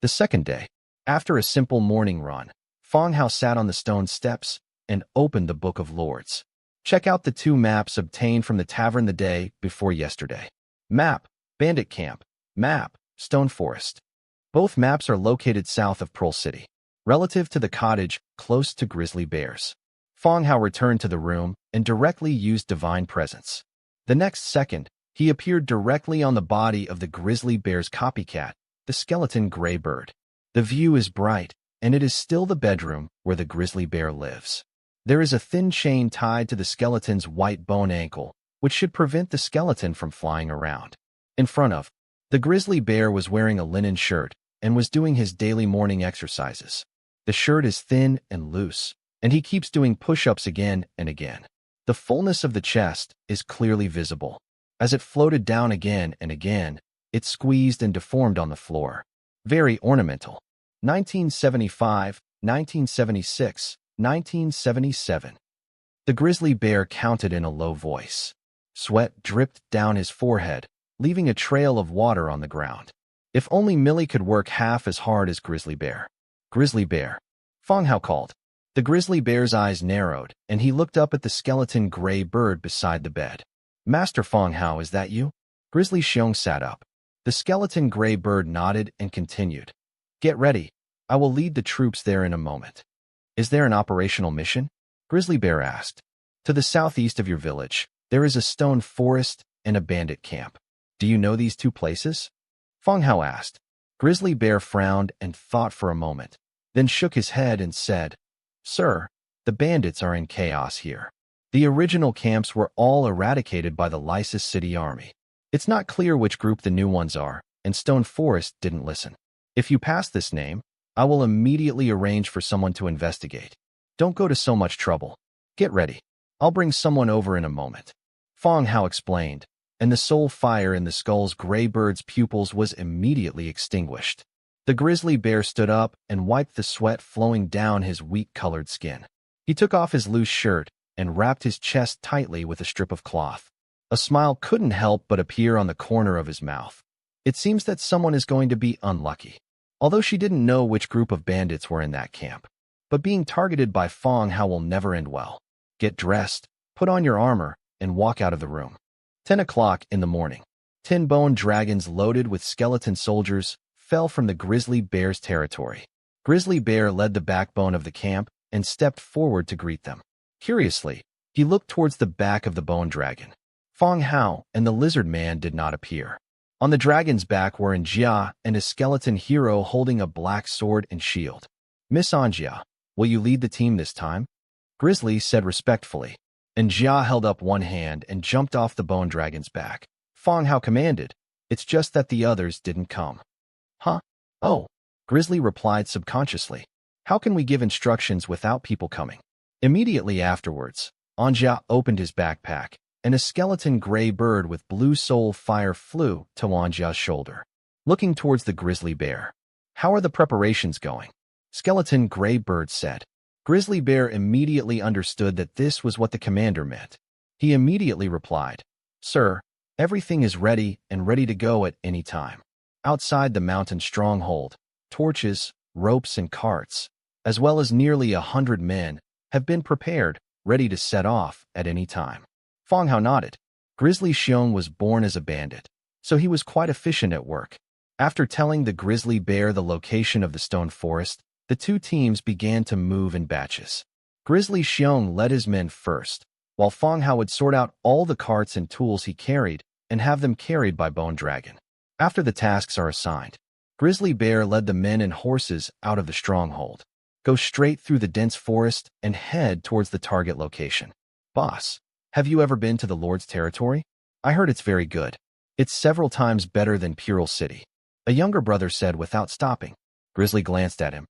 The second day, after a simple morning run, Fong Hao sat on the stone steps and opened the Book of Lords. Check out the 2 maps obtained from the tavern the day before yesterday. Map, Bandit Camp. Map, Stone Forest. Both maps are located south of Pearl City, relative to the cottage close to grizzly bears. Fong Hao returned to the room and directly used divine presence. The next second, he appeared directly on the body of the grizzly bear's copycat, the skeleton gray bird. The view is bright, and it is still the bedroom where the grizzly bear lives. There is a thin chain tied to the skeleton's white bone ankle, which should prevent the skeleton from flying around. In front of the grizzly bear was wearing a linen shirt and was doing his daily morning exercises. The shirt is thin and loose, and he keeps doing push-ups again and again. The fullness of the chest is clearly visible. As it floated down again and again, it squeezed and deformed on the floor. Very ornamental. 1975, 1976, 1977. The grizzly bear counted in a low voice. Sweat dripped down his forehead, leaving a trail of water on the ground. If only Millie could work half as hard as Grizzly Bear. Grizzly Bear. Fong Hao called. The grizzly bear's eyes narrowed, and he looked up at the skeleton gray bird beside the bed. Master Fong Hao, is that you? Grizzly Xiong sat up. The skeleton gray bird nodded and continued. Get ready. I will lead the troops there in a moment. Is there an operational mission? Grizzly Bear asked. To the southeast of your village, there is a stone forest and a bandit camp. Do you know these two places? Fong Hao asked. Grizzly Bear frowned and thought for a moment, then shook his head and said, Sir, the bandits are in chaos here. The original camps were all eradicated by the Lysis City Army. It's not clear which group the new ones are, and Stone Forest didn't listen. If you pass this name, I will immediately arrange for someone to investigate. Don't go to so much trouble. Get ready. I'll bring someone over in a moment. Fong Hao explained, and the soul fire in the skull's gray bird's pupils was immediately extinguished. The grizzly bear stood up and wiped the sweat flowing down his wheat-colored skin. He took off his loose shirt and wrapped his chest tightly with a strip of cloth. A smile couldn't help but appear on the corner of his mouth. It seems that someone is going to be unlucky. Although she didn't know which group of bandits were in that camp. But being targeted by Fong Hao will never end well. Get dressed, put on your armor, and walk out of the room. 10 o'clock in the morning. 10 bone dragons loaded with skeleton soldiers fell from the grizzly bear's territory. Grizzly Bear led the backbone of the camp and stepped forward to greet them. Curiously, he looked towards the back of the bone dragon. Fong Hao and the lizard man did not appear. On the dragon's back were Anjia and a skeleton hero holding a black sword and shield. Miss Anjia, will you lead the team this time? Grizzly said respectfully. Anjia held up one hand and jumped off the bone dragon's back. Fong Hao commanded, it's just that the others didn't come. Huh? Oh, Grizzly replied subconsciously. How can we give instructions without people coming? Immediately afterwards, Anjia opened his backpack, and a skeleton gray bird with blue soul fire flew to Anjia's shoulder. Looking towards the grizzly bear. How are the preparations going? Skeleton gray bird said. Grizzly Bear immediately understood that this was what the commander meant. He immediately replied, Sir, everything is ready and ready to go at any time. Outside the mountain stronghold, torches, ropes, and carts, as well as nearly 100 men, have been prepared, ready to set off at any time. Fong Hao nodded. Grizzly Xiong was born as a bandit, so he was quite efficient at work. After telling the grizzly bear the location of the stone forest, the two teams began to move in batches. Grizzly Xiong led his men first, while Fong Hao would sort out all the carts and tools he carried and have them carried by Bone Dragon. After the tasks are assigned, Grizzly Bear led the men and horses out of the stronghold. Go straight through the dense forest and head towards the target location. Boss, have you ever been to the Lord's territory? I heard it's very good. It's several times better than Pural City. A younger brother said without stopping. Grizzly glanced at him.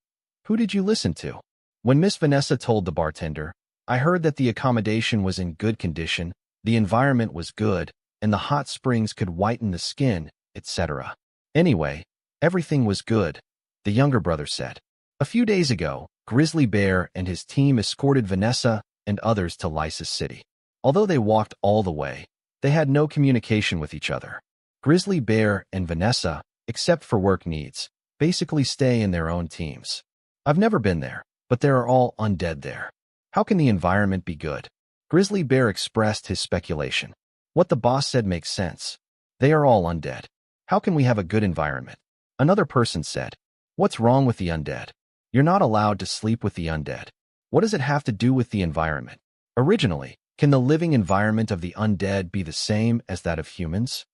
Who did you listen to? When Miss Vanessa told the bartender, I heard that the accommodation was in good condition, the environment was good, and the hot springs could whiten the skin, etc. Anyway, everything was good, the younger brother said. A few days ago, Grizzly Bear and his team escorted Vanessa and others to Lysis City. Although they walked all the way, they had no communication with each other. Grizzly Bear and Vanessa, except for work needs, basically stay in their own teams. I've never been there, but there are all undead there. How can the environment be good? Grizzly Bear expressed his speculation. What the boss said makes sense. They are all undead. How can we have a good environment? Another person said, What's wrong with the undead? You're not allowed to sleep with the undead. What does it have to do with the environment? Originally, can the living environment of the undead be the same as that of humans?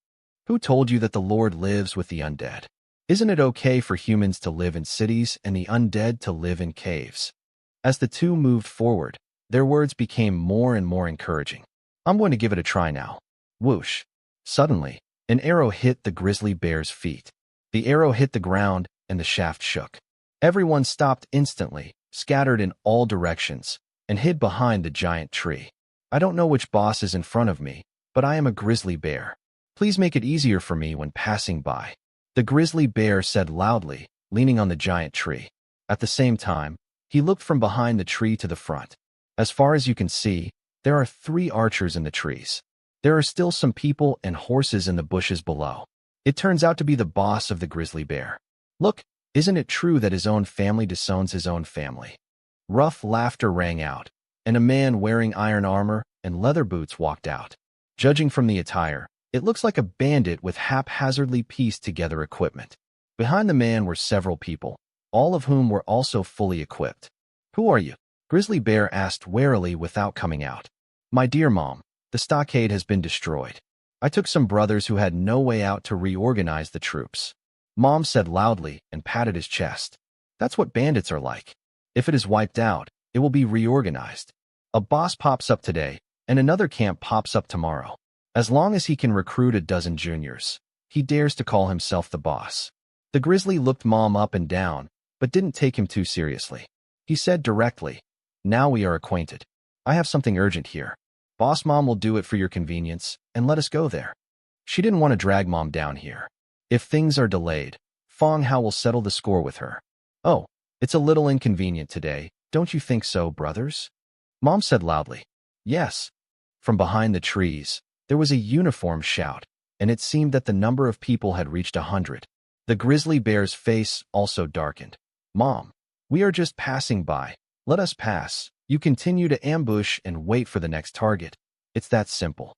Who told you that the Lord lives with the undead? Isn't it okay for humans to live in cities and the undead to live in caves? As the two moved forward, their words became more and more encouraging. I'm going to give it a try now. Whoosh. Suddenly, an arrow hit the grizzly bear's feet. The arrow hit the ground, and the shaft shook. Everyone stopped instantly, scattered in all directions, and hid behind the giant tree. I don't know which boss is in front of me, but I am a grizzly bear. Please make it easier for me when passing by. The grizzly bear said loudly, leaning on the giant tree. At the same time, he looked from behind the tree to the front. As far as you can see, there are 3 archers in the trees. There are still some people and horses in the bushes below. It turns out to be the boss of the grizzly bear. Look, isn't it true that his own family disowns his own family? Rough laughter rang out, and a man wearing iron armor and leather boots walked out. Judging from the attire, it looks like a bandit with haphazardly pieced together equipment. Behind the man were several people, all of whom were also fully equipped. Who are you? Grizzly Bear asked warily without coming out. My dear mom, the stockade has been destroyed. I took some brothers who had no way out to reorganize the troops. Mom said loudly and patted his chest. That's what bandits are like. If it is wiped out, it will be reorganized. A boss pops up today, and another camp pops up tomorrow. As long as he can recruit a dozen juniors, he dares to call himself the boss. The grizzly looked Mom up and down, but didn't take him too seriously. He said directly, Now we are acquainted. I have something urgent here. Boss Mom will do it for your convenience, and let us go there. She didn't want to drag Mom down here. If things are delayed, Fong Hao will settle the score with her. Oh, it's a little inconvenient today, don't you think so, brothers? Mom said loudly. Yes. From behind the trees, there was a uniform shout, and it seemed that the number of people had reached 100. The grizzly bear's face also darkened. Mom, we are just passing by. Let us pass. You continue to ambush and wait for the next target. It's that simple.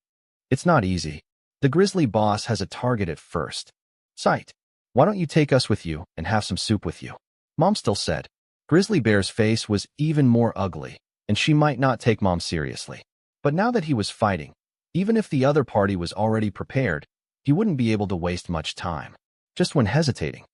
It's not easy. The grizzly boss has a target at first sight. Why don't you take us with you and have some soup with you? Mom still said. Grizzly Bear's face was even more ugly, and she might not take Mom seriously. But now that he was fighting, even if the other party was already prepared, he wouldn't be able to waste much time. Just when hesitating.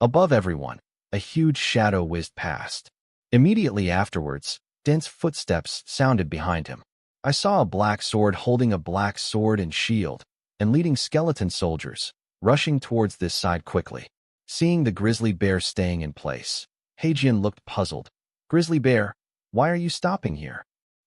Above everyone, a huge shadow whizzed past. Immediately afterwards, dense footsteps sounded behind him. I saw a black sword holding a black sword and shield, and leading skeleton soldiers, rushing towards this side quickly. Seeing the grizzly bear staying in place, Heijian looked puzzled. Grizzly Bear, why are you stopping here?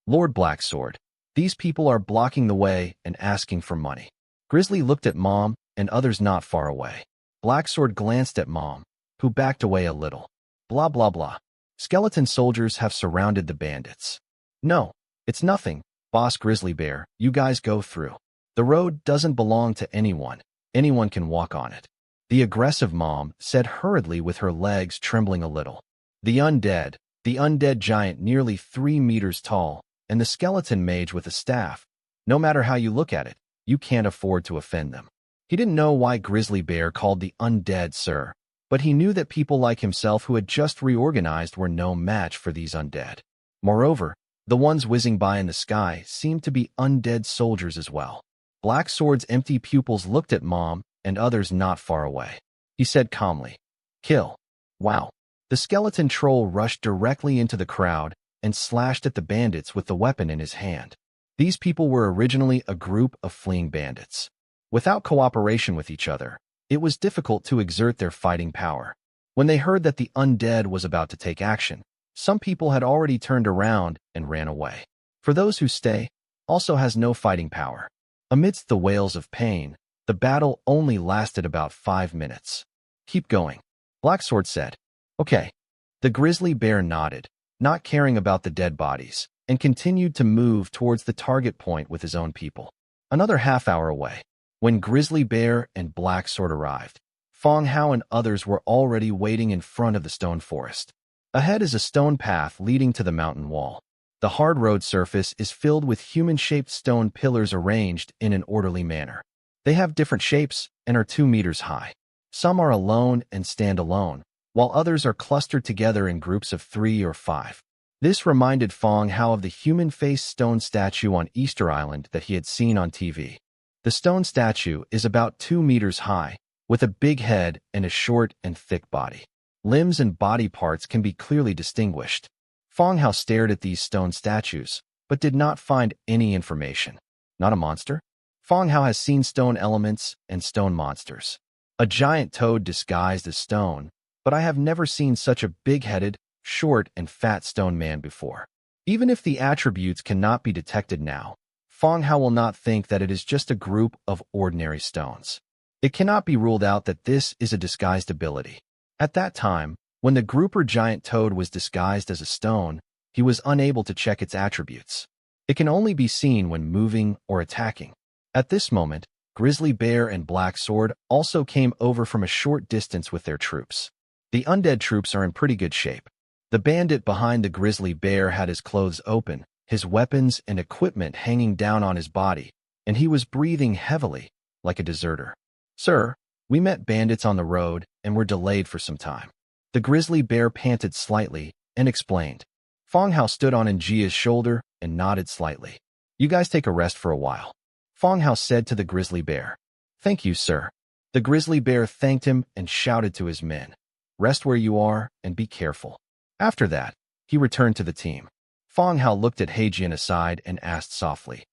Lord Blacksword, these people are blocking the way and asking for money. Grizzly looked at Mom and others not far away. Blacksword glanced at Mom, who backed away a little. Blah blah blah. Skeleton soldiers have surrounded the bandits. No, it's nothing, Boss Grizzly Bear, you guys go through. The road doesn't belong to anyone. Anyone can walk on it. The aggressive Mom said hurriedly with her legs trembling a little. The undead giant nearly 3 meters tall, and the skeleton mage with a staff. No matter how you look at it, you can't afford to offend them. He didn't know why Grizzly Bear called the undead sir, but he knew that people like himself who had just reorganized were no match for these undead. Moreover, the ones whizzing by in the sky seemed to be undead soldiers as well. Black Sword's empty pupils looked at Mom and others not far away. He said calmly, Kill. Wow. The skeleton troll rushed directly into the crowd and slashed at the bandits with the weapon in his hand. These people were originally a group of fleeing bandits. Without cooperation with each other, it was difficult to exert their fighting power. When they heard that the undead was about to take action, some people had already turned around and ran away. For those who stay, also has no fighting power. Amidst the wails of pain, the battle only lasted about 5 minutes. Keep going, Blacksword said. Okay. The grizzly bear nodded, not caring about the dead bodies, and continued to move towards the target point with his own people. Another half-hour away, when Grizzly Bear and Black Sword arrived, Fong Hao and others were already waiting in front of the stone forest. Ahead is a stone path leading to the mountain wall. The hard road surface is filled with human-shaped stone pillars arranged in an orderly manner. They have different shapes and are 2 meters high. Some are alone and stand alone, while others are clustered together in groups of 3 or 5. This reminded Fong Hao of the human-faced stone statue on Easter Island that he had seen on TV. The stone statue is about 2 meters high, with a big head and a short and thick body. Limbs and body parts can be clearly distinguished. Fong Hao stared at these stone statues, but did not find any information. Not a monster? Fong Hao has seen stone elements and stone monsters. A giant toad disguised as stone, but I have never seen such a big-headed, short, and fat stone man before. Even if the attributes cannot be detected now, Fong Hao will not think that it is just a group of ordinary stones. It cannot be ruled out that this is a disguised ability. At that time, when the grouper giant toad was disguised as a stone, he was unable to check its attributes. It can only be seen when moving or attacking. At this moment, Grizzly Bear and Black Sword also came over from a short distance with their troops. The undead troops are in pretty good shape. The bandit behind the Grizzly Bear had his clothes open, his weapons and equipment hanging down on his body, and he was breathing heavily, like a deserter. "Sir, we met bandits on the road and were delayed for some time." The Grizzly Bear panted slightly and explained. Fong Hao stood on Njia's shoulder and nodded slightly. "You guys take a rest for a while," Fong Hao said to the Grizzly Bear. "Thank you, sir." The Grizzly Bear thanked him and shouted to his men, "Rest where you are and be careful." After that, he returned to the team. Fong Hao looked at Heijian aside and asked softly,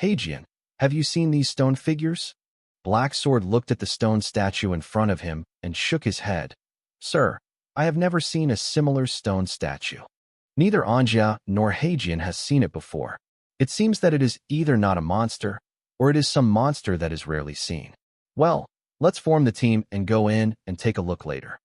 "Heijian, have you seen these stone figures?" Black Sword looked at the stone statue in front of him and shook his head. "Sir, I have never seen a similar stone statue. Neither Anjia nor Heijian has seen it before. It seems that it is either not a monster, or it is some monster that is rarely seen." "Well, let's form the team and go in and take a look later,"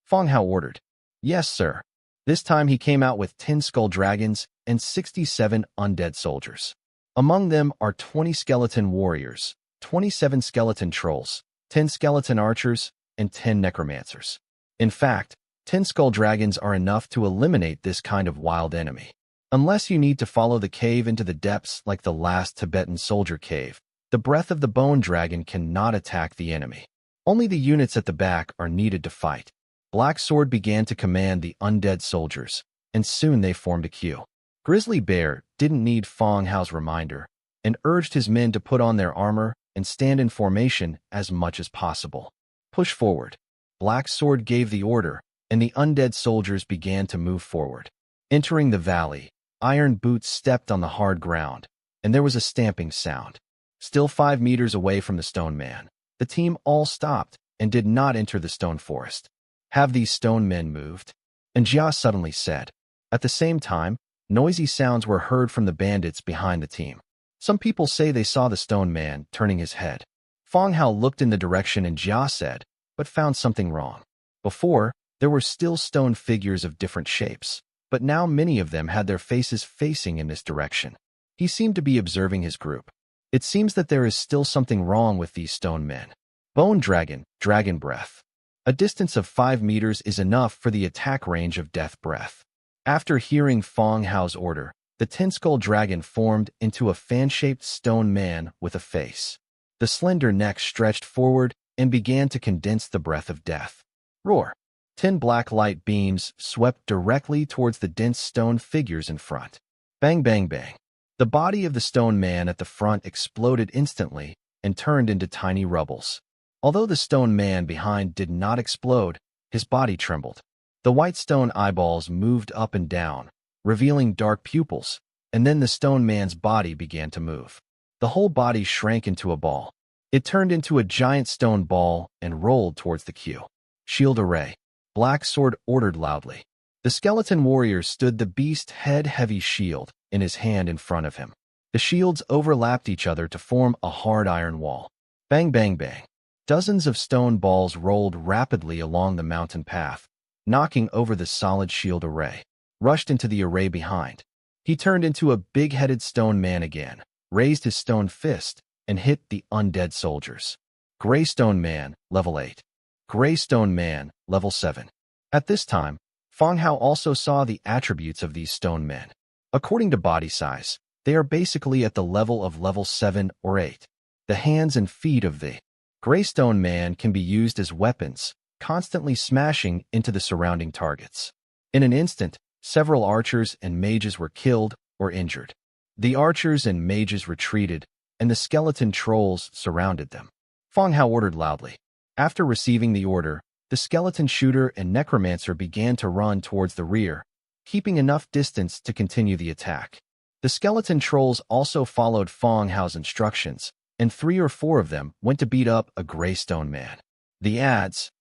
Fong Hao ordered. "Yes, sir." This time he came out with 10 skull dragons and 67 undead soldiers. Among them are 20 skeleton warriors, 27 skeleton trolls, 10 skeleton archers, and 10 necromancers. In fact, 10 skull dragons are enough to eliminate this kind of wild enemy. Unless you need to follow the cave into the depths like the last Tibetan soldier cave, the breath of the bone dragon cannot attack the enemy. Only the units at the back are needed to fight. Black Sword began to command the undead soldiers, and soon they formed a queue. Grizzly Bear didn't need Fong Hao's reminder, and urged his men to put on their armor and stand in formation as much as possible. "Push forward." Black Sword gave the order, and the undead soldiers began to move forward. Entering the valley, Iron Boots stepped on the hard ground, and there was a stamping sound. Still 5 meters away from the stone man, the team all stopped and did not enter the stone forest. "Have these stone men moved?" Njia suddenly said. At the same time, noisy sounds were heard from the bandits behind the team. Some people say they saw the stone man turning his head. Fong Hao looked in the direction Njia said, but found something wrong. Before, there were still stone figures of different shapes, but now many of them had their faces facing in this direction. He seemed to be observing his group. It seems that there is still something wrong with these stone men. Bone Dragon, Dragon Breath. A distance of 5 meters is enough for the attack range of Death Breath. After hearing Fong Hao's order, the 10-skull dragon formed into a fan-shaped stone man with a face. The slender neck stretched forward and began to condense the breath of death. Roar! 10 black light beams swept directly towards the dense stone figures in front. Bang, bang, bang. The body of the stone man at the front exploded instantly and turned into tiny rubbles. Although the stone man behind did not explode, his body trembled. The white stone eyeballs moved up and down, revealing dark pupils, and then the stone man's body began to move. The whole body shrank into a ball. It turned into a giant stone ball and rolled towards the queue. "Shield array," Black Sword ordered loudly. The skeleton warrior stood the beast head-heavy shield in his hand in front of him. The shields overlapped each other to form a hard iron wall. Bang, bang, bang. Dozens of stone balls rolled rapidly along the mountain path, knocking over the solid shield array. Rushed into the array behind. He turned into a big-headed stone man again, raised his stone fist, and hit the undead soldiers. Gray Stone Man, level 8. Gray Stone Man, level 7. At this time, Fong Hao also saw the attributes of these stone men. According to body size, they are basically at the level of level 7 or 8. The hands and feet of the Gray Stone Man can be used as weapons, constantly smashing into the surrounding targets. In an instant, Several archers and mages were killed or injured. The archers and mages retreated, and the skeleton trolls surrounded them. Feng Hao ordered loudly. After receiving the order, the skeleton shooter and necromancer began to run towards the rear, keeping enough distance to continue the attack. The skeleton trolls also followed Feng Hao's instructions, and 3 or 4 of them went to beat up a gray stone man. The axe,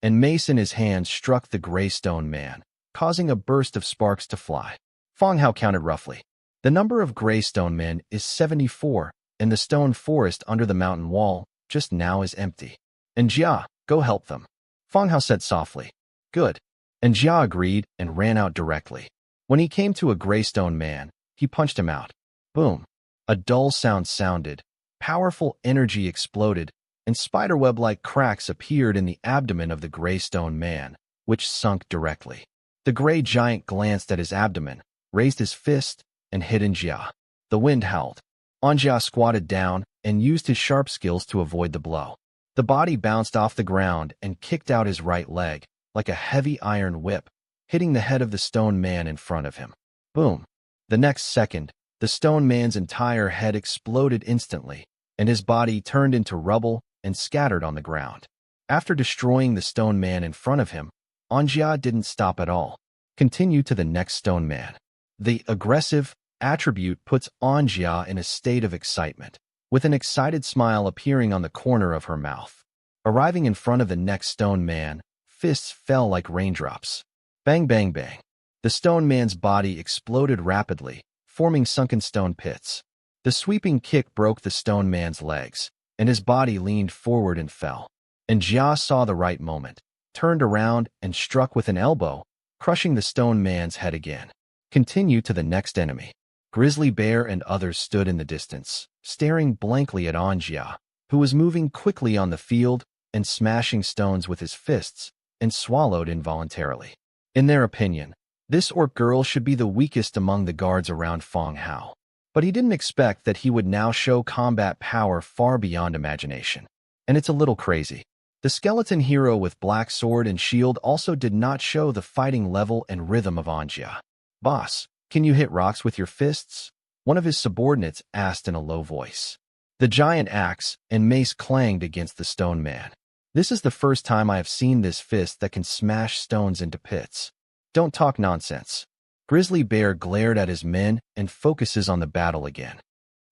and mace in his hand struck the gray stone man, causing a burst of sparks to fly. Feng Hao counted roughly. The number of gray stone men is 74, and the stone forest under the mountain wall just now is empty. And Jia, go help them. Feng Hao said softly. Good. And Jia agreed and ran out directly. When he came to a gray stone man, he punched him out. Boom. A dull sound sounded. Powerful energy exploded, and spiderweb-like cracks appeared in the abdomen of the gray stone man, which sunk directly. The gray giant glanced at his abdomen, raised his fist, and hit Jia. The wind howled. Jia squatted down and used his sharp skills to avoid the blow. The body bounced off the ground and kicked out his right leg, like a heavy iron whip, hitting the head of the stone man in front of him. Boom. The next second, the stone man's entire head exploded instantly, and his body turned into rubble and scattered on the ground. After destroying the stone man in front of him, Jia didn't stop at all. Continue to the next stone man. The aggressive attribute puts Jia in a state of excitement, with an excited smile appearing on the corner of her mouth. Arriving in front of the next stone man, fists fell like raindrops. Bang, bang, bang. The stone man's body exploded rapidly, forming sunken stone pits. The sweeping kick broke the stone man's legs, and his body leaned forward and fell. And Jia saw the right moment, turned around and struck with an elbow, crushing the stone man's head again. Continue to the next enemy. Grizzly Bear and others stood in the distance, staring blankly at Jia, who was moving quickly on the field and smashing stones with his fists, and swallowed involuntarily. In their opinion, this orc girl should be the weakest among the guards around Feng Hao. But he didn't expect that he would now show combat power far beyond imagination. And it's a little crazy. The skeleton hero with black sword and shield also did not show the fighting level and rhythm of Jia. Boss, can you hit rocks with your fists? One of his subordinates asked in a low voice. The giant axe and mace clanged against the stone man. This is the first time I have seen this fist that can smash stones into pits. Don't talk nonsense. Grizzly Bear glared at his men and focuses on the battle again.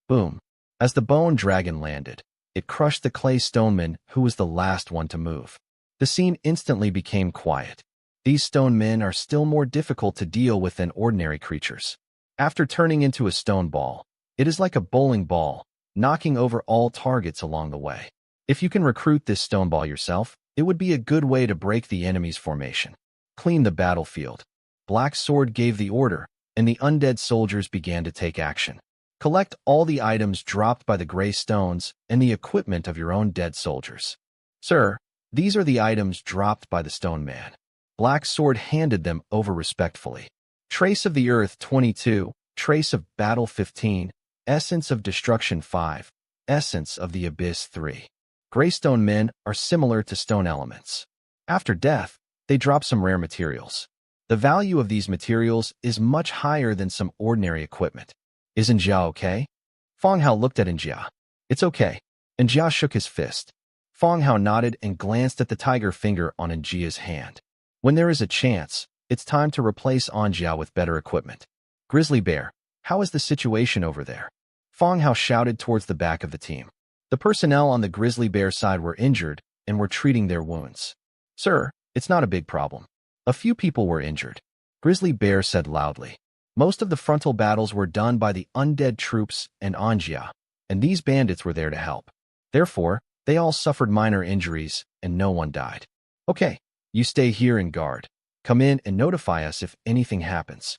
Boom. As the bone dragon landed, it crushed the clay stoneman who was the last one to move. The scene instantly became quiet. These stone men are still more difficult to deal with than ordinary creatures. After turning into a stone ball, it is like a bowling ball, knocking over all targets along the way. If you can recruit this stone ball yourself, it would be a good way to break the enemy's formation. Clean the battlefield. Black Sword gave the order, and the undead soldiers began to take action. Collect all the items dropped by the gray stones and the equipment of your own dead soldiers. Sir, these are the items dropped by the stone man. Black Sword handed them over respectfully. Trace of the Earth 22, Trace of Battle 15, Essence of Destruction 5, Essence of the Abyss 3. Gray stone men are similar to stone elements. After death, they drop some rare materials. The value of these materials is much higher than some ordinary equipment. Is Jia okay? Feng Hao looked at Jia. It's okay. Jia shook his fist. Feng Hao nodded and glanced at the tiger finger on Jia's hand. When there is a chance, it's time to replace Jia with better equipment. Grizzly Bear, how is the situation over there? Feng Hao shouted towards the back of the team. The personnel on the Grizzly Bear side were injured and were treating their wounds. Sir, it's not a big problem. A few people were injured. Grizzly Bear said loudly. Most of the frontal battles were done by the undead troops and Jia, and these bandits were there to help. Therefore, they all suffered minor injuries, and no one died. Okay, you stay here and guard. Come in and notify us if anything happens.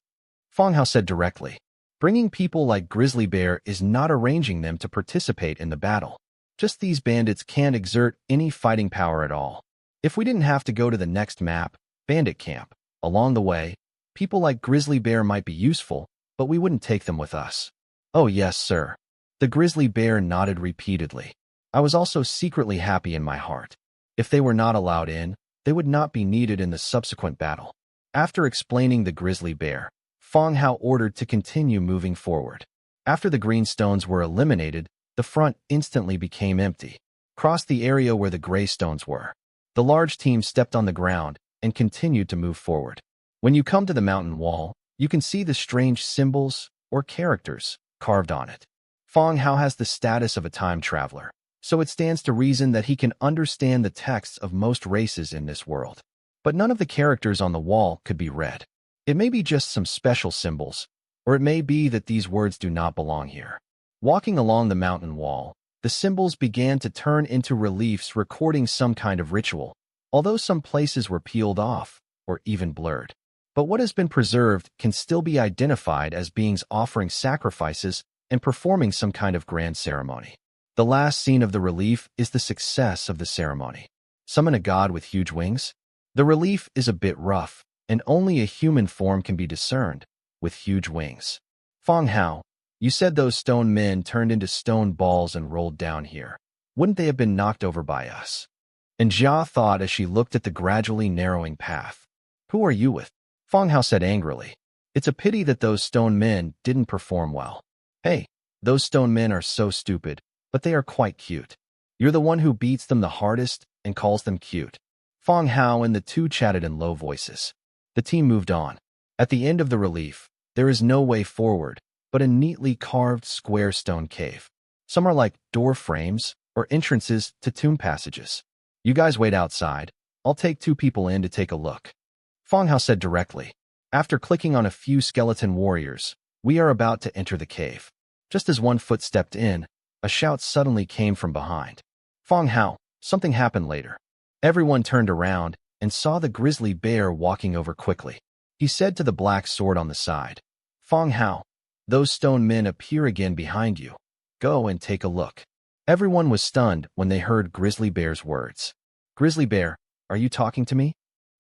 Feng Hao said directly. Bringing people like Grizzly Bear is not arranging them to participate in the battle. Just these bandits can't exert any fighting power at all. If we didn't have to go to the next map, Bandit Camp, along the way, people like Grizzly Bear might be useful, but we wouldn't take them with us. Oh yes, sir. The Grizzly Bear nodded repeatedly. I was also secretly happy in my heart. If they were not allowed in, they would not be needed in the subsequent battle. After explaining the grizzly bear, Fong Hao ordered to continue moving forward. After the green stones were eliminated, the front instantly became empty. Crossed the area where the gray stones were. The large team stepped on the ground and continued to move forward. When you come to the mountain wall, you can see the strange symbols or characters carved on it. Fong Hao has the status of a time traveler, so it stands to reason that he can understand the texts of most races in this world. But none of the characters on the wall could be read. It may be just some special symbols, or it may be that these words do not belong here. Walking along the mountain wall, the symbols began to turn into reliefs recording some kind of ritual, although some places were peeled off or even blurred. But what has been preserved can still be identified as beings offering sacrifices and performing some kind of grand ceremony. The last scene of the relief is the success of the ceremony. Summon a god with huge wings? The relief is a bit rough, and only a human form can be discerned, with huge wings. Fong Hao, you said those stone men turned into stone balls and rolled down here. Wouldn't they have been knocked over by us? And Jia thought as she looked at the gradually narrowing path. Who are you with? Fong Hao said angrily. It's a pity that those stone men didn't perform well. Hey, those stone men are so stupid, but they are quite cute. You're the one who beats them the hardest and calls them cute. Fong Hao and the two chatted in low voices. The team moved on. At the end of the relief, there is no way forward, but a neatly carved square stone cave. Some are like door frames or entrances to tomb passages. You guys wait outside. I'll take 2 people in to take a look. Fong Hao said directly. After clicking on a few skeleton warriors, we are about to enter the cave. Just as one foot stepped in, a shout suddenly came from behind. Fong Hao, something happened later. Everyone turned around and saw the grizzly bear walking over quickly. He said to the black sword on the side, Fong Hao, those stone men appear again behind you. Go and take a look. Everyone was stunned when they heard Grizzly Bear's words. Grizzly Bear, are you talking to me?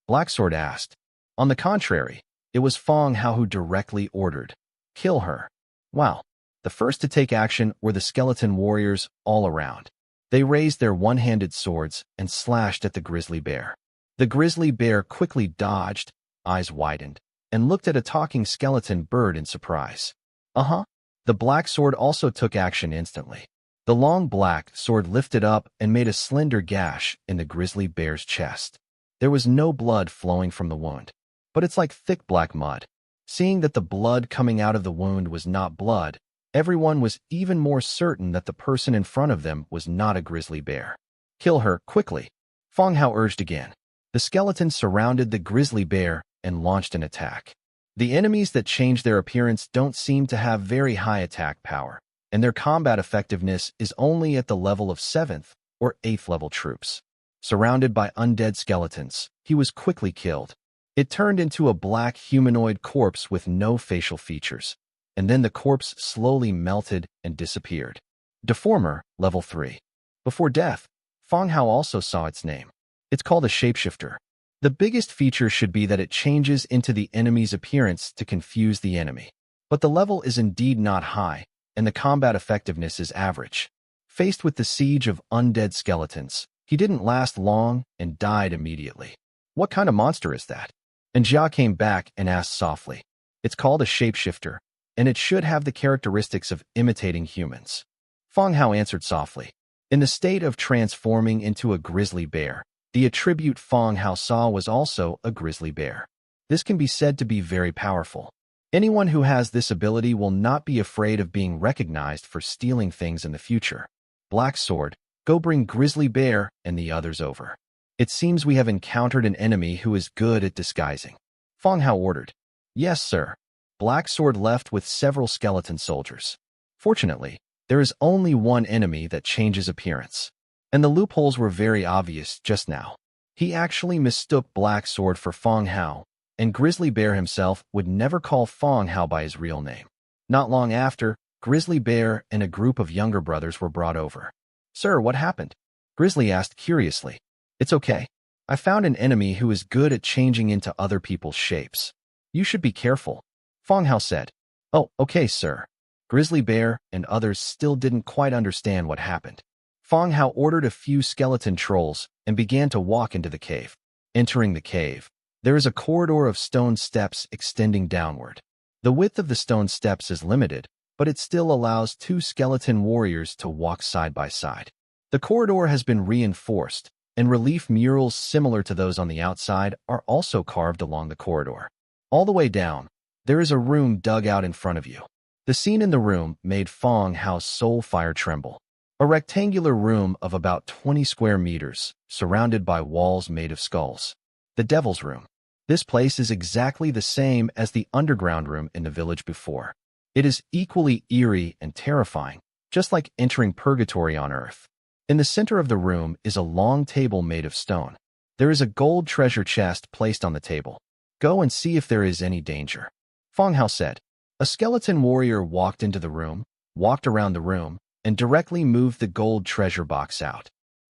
Black Sword asked. On the contrary, it was Fong Hao who directly ordered, kill her. Wow. The first to take action were the skeleton warriors all around. They raised their one-handed swords and slashed at the grizzly bear. The grizzly bear quickly dodged, eyes widened, and looked at a talking skeleton bird in surprise. The black sword also took action instantly. The long black sword lifted up and made a slender gash in the grizzly bear's chest. There was no blood flowing from the wound, but it's like thick black mud. Seeing that the blood coming out of the wound was not blood, everyone was even more certain that the person in front of them was not a grizzly bear. Kill her, quickly. Fong Hao urged again. The skeleton surrounded the grizzly bear and launched an attack. The enemies that change their appearance don't seem to have very high attack power, and their combat effectiveness is only at the level of 7th or 8th level troops. Surrounded by undead skeletons, he was quickly killed. It turned into a black humanoid corpse with no facial features, and then the corpse slowly melted and disappeared. Deformer, level 3. Before death, Fong Hao also saw its name. It's called a shapeshifter. The biggest feature should be that it changes into the enemy's appearance to confuse the enemy. But the level is indeed not high, and the combat effectiveness is average. Faced with the siege of undead skeletons, he didn't last long and died immediately. What kind of monster is that? And Jia came back and asked softly. It's called a shapeshifter, and it should have the characteristics of imitating humans. Fong Hao answered softly. In the state of transforming into a grizzly bear, the attribute Fong Hao saw was also a grizzly bear. This can be said to be very powerful. Anyone who has this ability will not be afraid of being recognized for stealing things in the future. Black Sword, go bring Grizzly Bear and the others over. It seems we have encountered an enemy who is good at disguising. Fong Hao ordered. Yes, sir. Black Sword left with several skeleton soldiers. Fortunately, there is only one enemy that changes appearance. And the loopholes were very obvious just now. He actually mistook Black Sword for Fong Hao, and Grizzly Bear himself would never call Fong Hao by his real name. Not long after, Grizzly Bear and a group of younger brothers were brought over. Sir, what happened? Grizzly asked curiously. It's okay. I found an enemy who is good at changing into other people's shapes. You should be careful, Fong Hao said. Oh, okay, sir. Grizzly Bear and others still didn't quite understand what happened. Fong Hao ordered a few skeleton trolls and began to walk into the cave. Entering the cave, There is a corridor of stone steps extending downward. The width of the stone steps is limited, but it still allows two skeleton warriors to walk side by side. The corridor has been reinforced, and relief murals similar to those on the outside are also carved along the corridor. All the way down, there is a room dug out in front of you. The scene in the room made Fong Hao's soul fire tremble. A rectangular room of about 20 square meters, surrounded by walls made of skulls. The Devil's Room. This place is exactly the same as the underground room in the village before. It is equally eerie and terrifying, just like entering purgatory on Earth. In the center of the room is a long table made of stone. There is a gold treasure chest placed on the table. Go and see if there is any danger. Fong Hao said. A skeleton warrior walked into the room, walked around the room, and directly moved the gold treasure box out.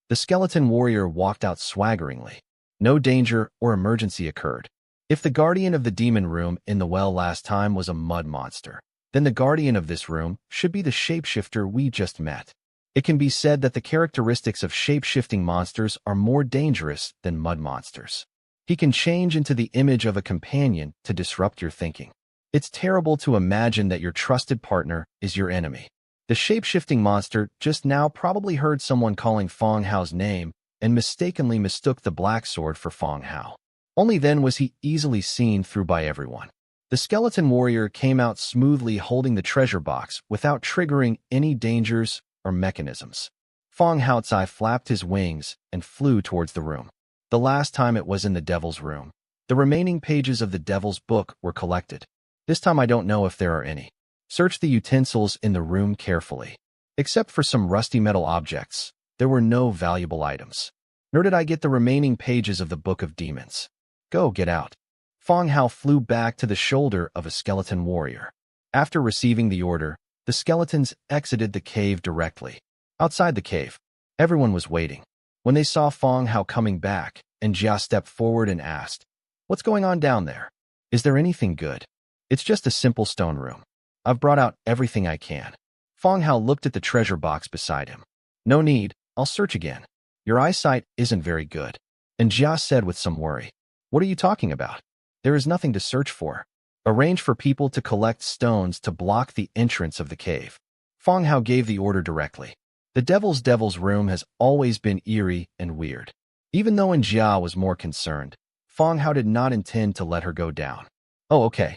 The skeleton warrior walked out swaggeringly. No danger or emergency occurred. If the guardian of the demon room in the well last time was a mud monster, then the guardian of this room should be the shapeshifter we just met. It can be said that the characteristics of shape-shifting monsters are more dangerous than mud monsters. He can change into the image of a companion to disrupt your thinking. It's terrible to imagine that your trusted partner is your enemy. The shape-shifting monster just now probably heard someone calling Fong Hao's name and mistakenly mistook the black sword for Fong Hao. Only then was he easily seen through by everyone. The skeleton warrior came out smoothly holding the treasure box without triggering any dangers or mechanisms. Fong Hao's eye flapped his wings and flew towards the room. The last time it was in the Devil's Room. The remaining pages of the Devil's Book were collected. This time I don't know if there are any. Search the utensils in the room carefully. Except for some rusty metal objects, there were no valuable items. Nor did I get the remaining pages of the Book of Demons. Go, get out. Fong Hao flew back to the shoulder of a skeleton warrior. After receiving the order, the skeletons exited the cave directly. Outside the cave, everyone was waiting. When they saw Fong Hao coming back, and Jia stepped forward and asked, "What's going on down there? Is there anything good?" "It's just a simple stone room. I've brought out everything I can." Fong Hao looked at the treasure box beside him. "No need, I'll search again. Your eyesight isn't very good." And Jia said with some worry, "What are you talking about? There is nothing to search for. Arrange for people to collect stones to block the entrance of the cave." Fong Hao gave the order directly. The Devil's Room has always been eerie and weird. Even though Jia was more concerned, Fong Hao did not intend to let her go down. "Oh, okay."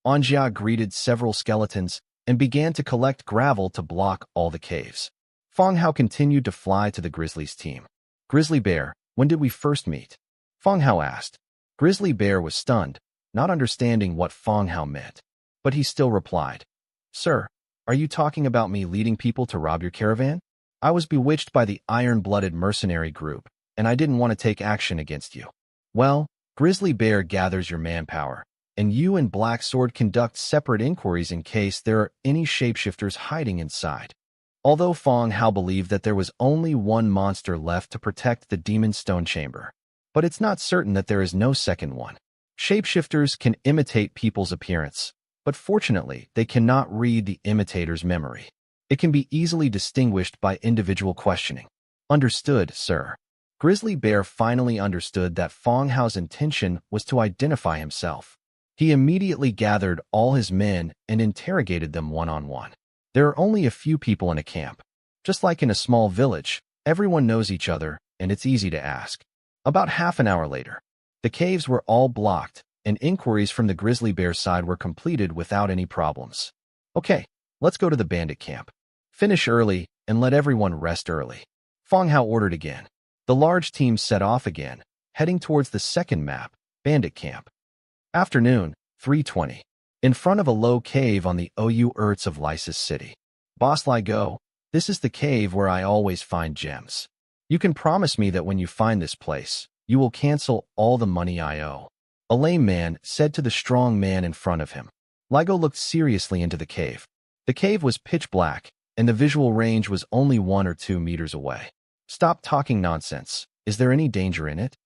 Jia greeted several skeletons and began to collect gravel to block all the caves. Fong Hao continued to fly to the Grizzly's team. "Grizzly Bear, when did we first meet?" Fong Hao asked. Grizzly Bear was stunned, not understanding what Fong Hao meant. But he still replied, "Sir, are you talking about me leading people to rob your caravan? I was bewitched by the iron-blooded mercenary group, and I didn't want to take action against you. Well, Grizzly Bear gathers your manpower, and you and Black Sword conduct separate inquiries in case there are any shapeshifters hiding inside." Although Fong Hao believed that there was only one monster left to protect the Demon Stone Chamber, but it's not certain that there is no second one. Shapeshifters can imitate people's appearance, but fortunately, they cannot read the imitator's memory. It can be easily distinguished by individual questioning. "Understood, sir." Grizzly Bear finally understood that Fong Hao's intention was to identify himself. He immediately gathered all his men and interrogated them one-on-one. There are only a few people in a camp. Just like in a small village, everyone knows each other, and it's easy to ask. About half an hour later, the caves were all blocked, and inquiries from the Grizzly Bear side were completed without any problems. "Okay, let's go to the bandit camp. Finish early and let everyone rest early." Fong Hao ordered again. The large team set off again, heading towards the second map, Bandit Camp. Afternoon, 3:20. In front of a low cave on the OU Erts of Lysis City. "Boss Ligo, this is the cave where I always find gems. You can promise me that when you find this place, you will cancel all the money I owe." A lame man said to the strong man in front of him. Ligo looked seriously into the cave. The cave was pitch black, and the visual range was only 1 or 2 meters away. "Stop talking nonsense. Is there any danger in it?"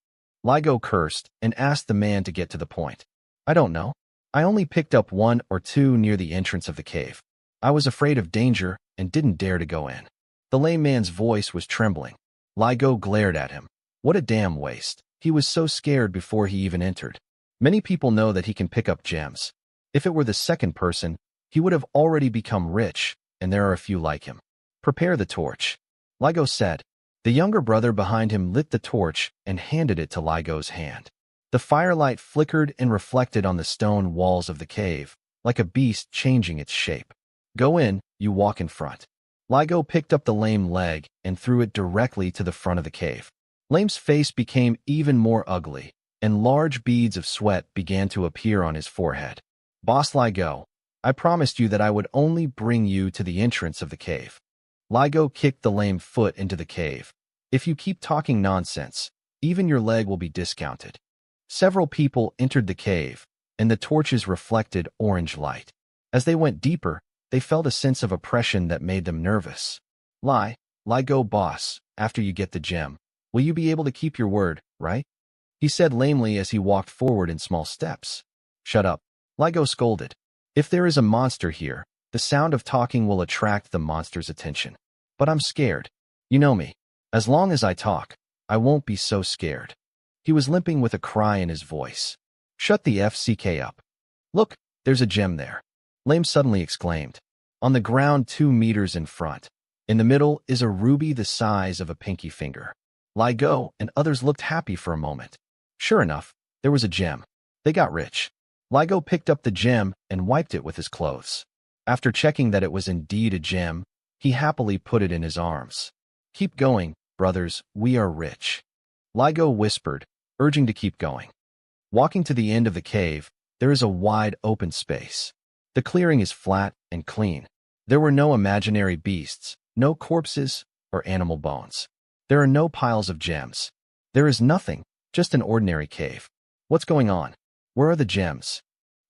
Ligo cursed and asked the man to get to the point. "I don't know. I only picked up 1 or 2 near the entrance of the cave. I was afraid of danger and didn't dare to go in." The lame man's voice was trembling. Ligo glared at him. What a damn waste. He was so scared before he even entered. Many people know that he can pick up gems. If it were the second person, he would have already become rich, and there are a few like him. Prepare the torch, Ligo said. The younger brother behind him lit the torch and handed it to Ligo's hand. The firelight flickered and reflected on the stone walls of the cave, like a beast changing its shape. Go in, you walk in front. Ligo picked up the lame leg and threw it directly to the front of the cave. Lame's face became even more ugly, and large beads of sweat began to appear on his forehead. Boss Ligo, I promised you that I would only bring you to the entrance of the cave. Ligo kicked the lame foot into the cave. If you keep talking nonsense, even your leg will be discounted. Several people entered the cave, and the torches reflected orange light. As they went deeper, they felt a sense of oppression that made them nervous. Ligo boss, after you get the gem, will you be able to keep your word, right? He said lamely as he walked forward in small steps. Shut up, Ligo scolded. If there is a monster here, the sound of talking will attract the monster's attention. But I'm scared. You know me. As long as I talk, I won't be so scared. He was limping with a cry in his voice. Shut the FCK up. Look, there's a gem there, Lame suddenly exclaimed. On the ground 2 meters in front. In the middle is a ruby the size of a pinky finger. Ligo and others looked happy for a moment. Sure enough, there was a gem. They got rich. Ligo picked up the gem and wiped it with his clothes. After checking that it was indeed a gem, he happily put it in his arms. Keep going, brothers, we are rich, Ligo whispered, urging to keep going. Walking to the end of the cave, there is a wide open space. The clearing is flat and clean. There were no imaginary beasts, no corpses, or animal bones. There are no piles of gems. There is nothing, just an ordinary cave. What's going on? Where are the gems?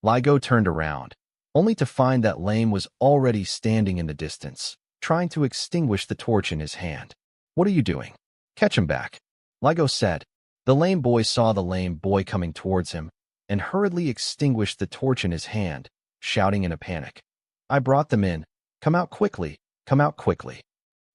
Ligo turned around, only to find that Lame was already standing in the distance, trying to extinguish the torch in his hand. What are you doing? Catch him back, Ligo said. The lame boy saw the lame boy coming towards him and hurriedly extinguished the torch in his hand, shouting in a panic. I brought them in. Come out quickly, come out quickly.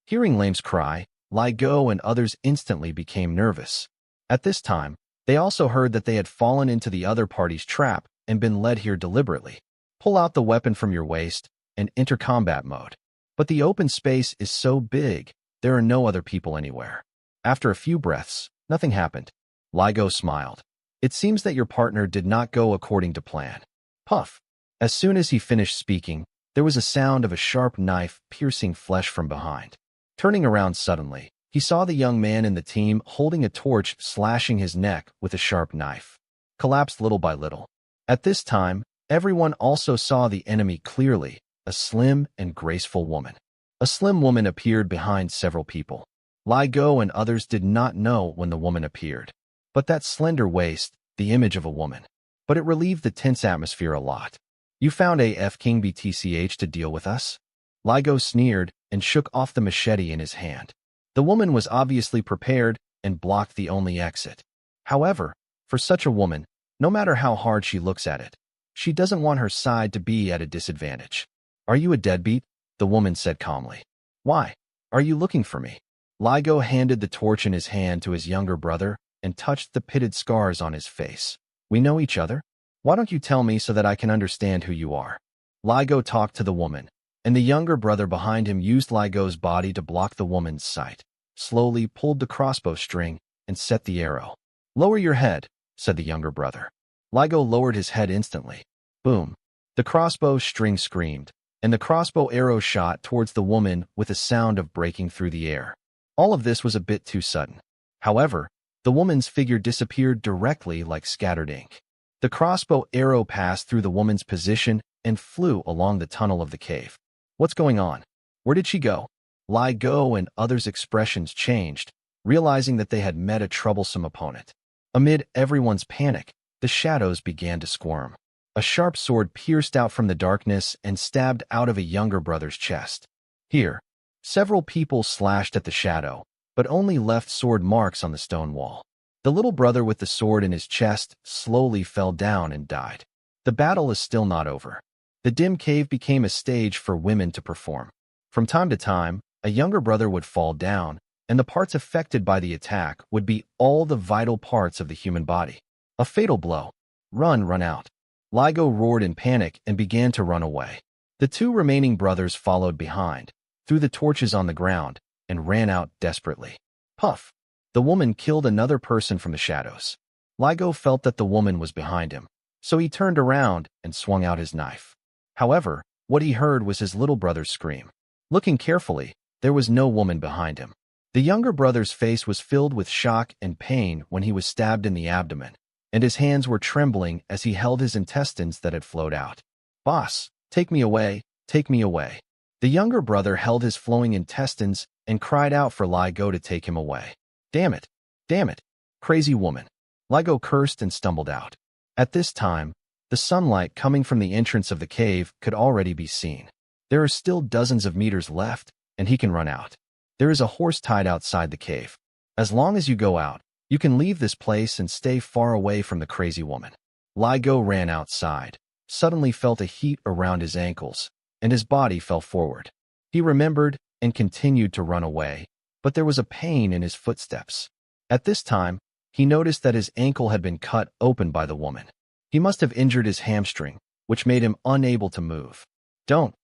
Hearing Lame's cry, Ligo and others instantly became nervous. At this time, they also heard that they had fallen into the other party's trap and been led here deliberately. Pull out the weapon from your waist and enter combat mode. But the open space is so big, there are no other people anywhere. After a few breaths, nothing happened. Ligo smiled. It seems that your partner did not go according to plan. Puff. As soon as he finished speaking, there was a sound of a sharp knife piercing flesh from behind. Turning around suddenly, he saw the young man in the team holding a torch slashing his neck with a sharp knife. Collapsed little by little. At this time, everyone also saw the enemy clearly, a slim and graceful woman. A slim woman appeared behind several people. Ligo and others did not know when the woman appeared. But that slender waist, the image of a woman. But it relieved the tense atmosphere a lot. You found AF King BTCH to deal with us? Ligo sneered and shook off the machete in his hand. The woman was obviously prepared and blocked the only exit. However, for such a woman, no matter how hard she looks at it, she doesn't want her side to be at a disadvantage. Are you a deadbeat? The woman said calmly. Why? Are you looking for me? Ligo handed the torch in his hand to his younger brother and touched the pitted scars on his face. We know each other? Why don't you tell me so that I can understand who you are? Ligo talked to the woman, and the younger brother behind him used Ligo's body to block the woman's sight, slowly pulled the crossbow string, and set the arrow. Lower your head, said the younger brother. Ligo lowered his head instantly. Boom. The crossbow string screamed, and the crossbow arrow shot towards the woman with a sound of breaking through the air. All of this was a bit too sudden. However, the woman's figure disappeared directly like scattered ink. The crossbow arrow passed through the woman's position and flew along the tunnel of the cave. What's going on? Where did she go? Ligo and others' expressions changed, realizing that they had met a troublesome opponent. Amid everyone's panic, the shadows began to squirm. A sharp sword pierced out from the darkness and stabbed out of a younger brother's chest. Here, several people slashed at the shadow, but only left sword marks on the stone wall. The little brother with the sword in his chest slowly fell down and died. The battle is still not over. The dim cave became a stage for women to perform. From time to time, a younger brother would fall down, and the parts affected by the attack would be all the vital parts of the human body. A fatal blow. Run out. Ligo roared in panic and began to run away. The two remaining brothers followed behind, threw the torches on the ground, and ran out desperately. Puff! The woman killed another person from the shadows. Ligo felt that the woman was behind him, so he turned around and swung out his knife. However, what he heard was his little brother's scream. Looking carefully, there was no woman behind him. The younger brother's face was filled with shock and pain when he was stabbed in the abdomen, and his hands were trembling as he held his intestines that had flowed out. "Boss, take me away, take me away." The younger brother held his flowing intestines and cried out for Ligo to take him away. Damn it, crazy woman." Ligo cursed and stumbled out. At this time, the sunlight coming from the entrance of the cave could already be seen. There are still dozens of meters left, and he can run out. There is a horse tied outside the cave. As long as you go out, you can leave this place and stay far away from the crazy woman. Ligo ran outside, suddenly felt a heat around his ankles, and his body fell forward. He remembered and continued to run away, but there was a pain in his footsteps. At this time, he noticed that his ankle had been cut open by the woman. He must have injured his hamstring, which made him unable to move. Don't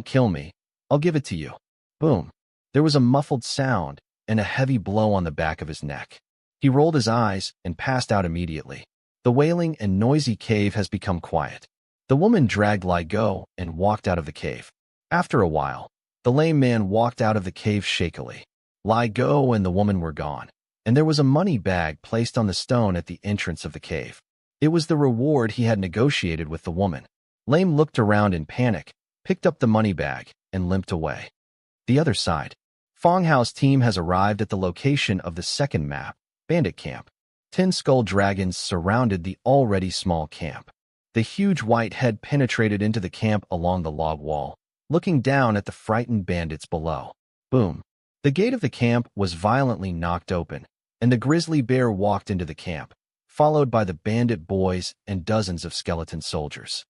kill me. I'll give it to you." Boom. There was a muffled sound and a heavy blow on the back of his neck. He rolled his eyes and passed out immediately. The wailing and noisy cave has become quiet. The woman dragged Ligo and walked out of the cave. After a while, the lame man walked out of the cave shakily. Ligo and the woman were gone, and there was a money bag placed on the stone at the entrance of the cave. It was the reward he had negotiated with the woman. Lame looked around in panic, picked up the money bag, and limped away. The other side. Fong Hao's team has arrived at the location of the second map, Bandit Camp. 10 skull dragons surrounded the already small camp. The huge white head penetrated into the camp along the log wall, looking down at the frightened bandits below. Boom. The gate of the camp was violently knocked open, and the grizzly bear walked into the camp, followed by the bandit boys and dozens of skeleton soldiers.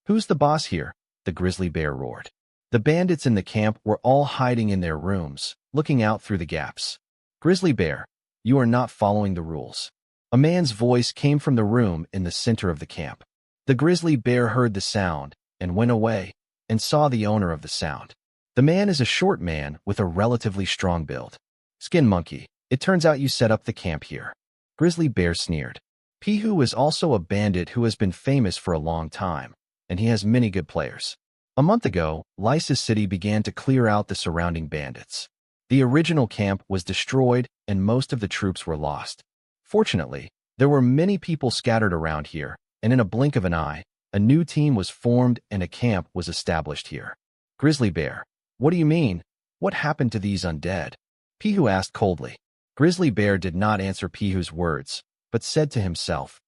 "Who's the boss here?" the grizzly bear roared. The bandits in the camp were all hiding in their rooms, looking out through the gaps. "Grizzly bear, you are not following the rules." A man's voice came from the room in the center of the camp. The grizzly bear heard the sound and went away and saw the owner of the sound. The man is a short man with a relatively strong build. "Skin monkey, it turns out you set up the camp here." Grizzly bear sneered. Pihu is also a bandit who has been famous for a long time, and he has many good players. A month ago, Lysis City began to clear out the surrounding bandits. The original camp was destroyed and most of the troops were lost. Fortunately, there were many people scattered around here, and in a blink of an eye, a new team was formed and a camp was established here. Grizzly bear, what do you mean? What happened to these undead? Pihu asked coldly. Grizzly bear did not answer Pihu's words, but said to himself,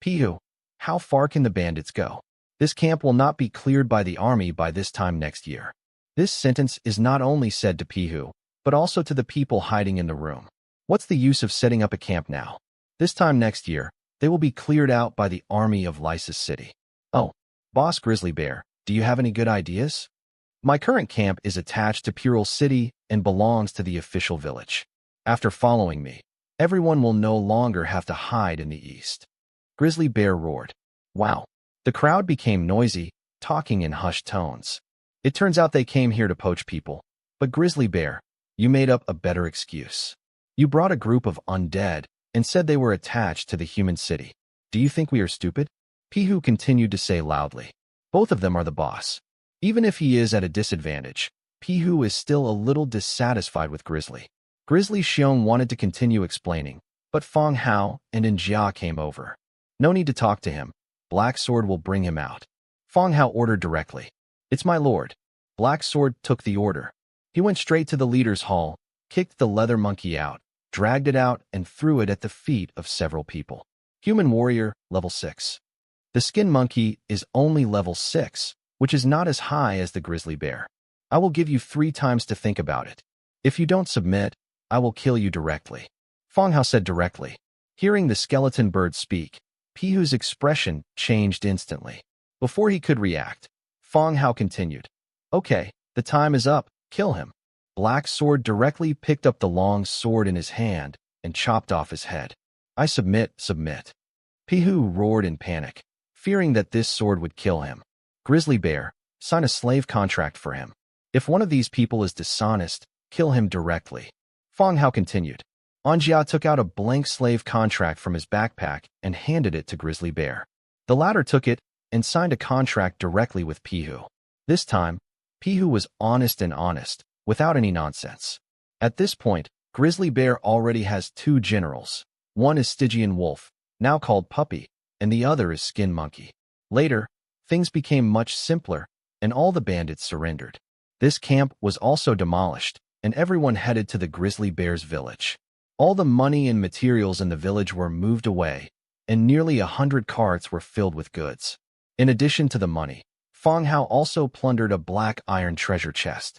"Pihu, how far can the bandits go? This camp will not be cleared by the army by this time next year." This sentence is not only said to Pihu, but also to the people hiding in the room. What's the use of setting up a camp now? This time next year, they will be cleared out by the army of Lysis City. "Oh, Boss Grizzly Bear, do you have any good ideas?" "My current camp is attached to Pural City and belongs to the official village. After following me, everyone will no longer have to hide in the east." Grizzly Bear roared. Wow. The crowd became noisy, talking in hushed tones. It turns out they came here to poach people. But Grizzly Bear, you made up a better excuse. You brought a group of undead and said they were attached to the human city. Do you think we are stupid? Pihu continued to say loudly. Both of them are the boss. Even if he is at a disadvantage, Pihu is still a little dissatisfied with Grizzly. Grizzly Xiong wanted to continue explaining, but Fong Hao and Njia came over. No need to talk to him. Black Sword will bring him out. Fong Hao ordered directly. "It's my lord." Black Sword took the order. He went straight to the leader's hall, kicked the leather monkey out, dragged it out, and threw it at the feet of several people. Human warrior, level 6. The skin monkey is only level 6, which is not as high as the grizzly bear. I will give you 3 times to think about it. If you don't submit, I will kill you directly. Fong Hao said directly. Hearing the skeleton bird speak, Pihu's expression changed instantly. Before he could react, Fong Hao continued. "Okay, the time is up. Kill him." Black Sword directly picked up the long sword in his hand and chopped off his head. "I submit, submit." Pihu roared in panic. fearing that this sword would kill him. Grizzly Bear, sign a slave contract for him. If one of these people is dishonest, kill him directly. Fang Hao continued. Anjia took out a blank slave contract from his backpack and handed it to Grizzly Bear. The latter took it and signed a contract directly with Pihu. This time, Pihu was honest, without any nonsense. At this point, Grizzly Bear already has two generals. One is Stygian Wolf, now called Puppy, and the other is Skin Monkey. Later, things became much simpler, and all the bandits surrendered. This camp was also demolished, and everyone headed to the Grizzly Bear's village. All the money and materials in the village were moved away, and nearly 100 carts were filled with goods. In addition to the money, Fang Hao also plundered a black iron treasure chest.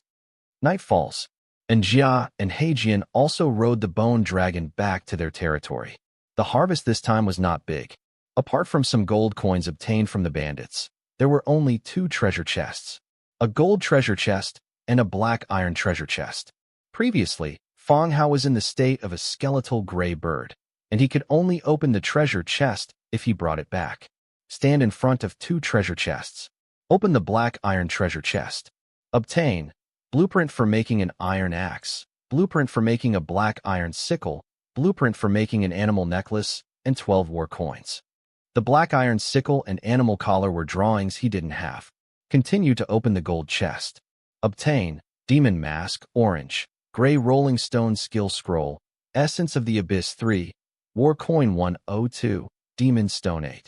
Night falls, and Jia and Heijian also rode the bone dragon back to their territory. The harvest this time was not big. Apart from some gold coins obtained from the bandits, there were only 2 treasure chests, a gold treasure chest and a black iron treasure chest. Previously, Fang Hao was in the state of a skeletal gray bird, and he could only open the treasure chest if he brought it back. Stand in front of 2 treasure chests. Open the black iron treasure chest. Obtain blueprint for making an iron axe, blueprint for making a black iron sickle, blueprint for making an animal necklace, and 12 war coins. The black iron sickle and animal collar were drawings he didn't have. Continue to open the gold chest. Obtain demon mask, orange, gray rolling stone skill scroll, essence of the abyss 3, war coin 102, demon stone 8.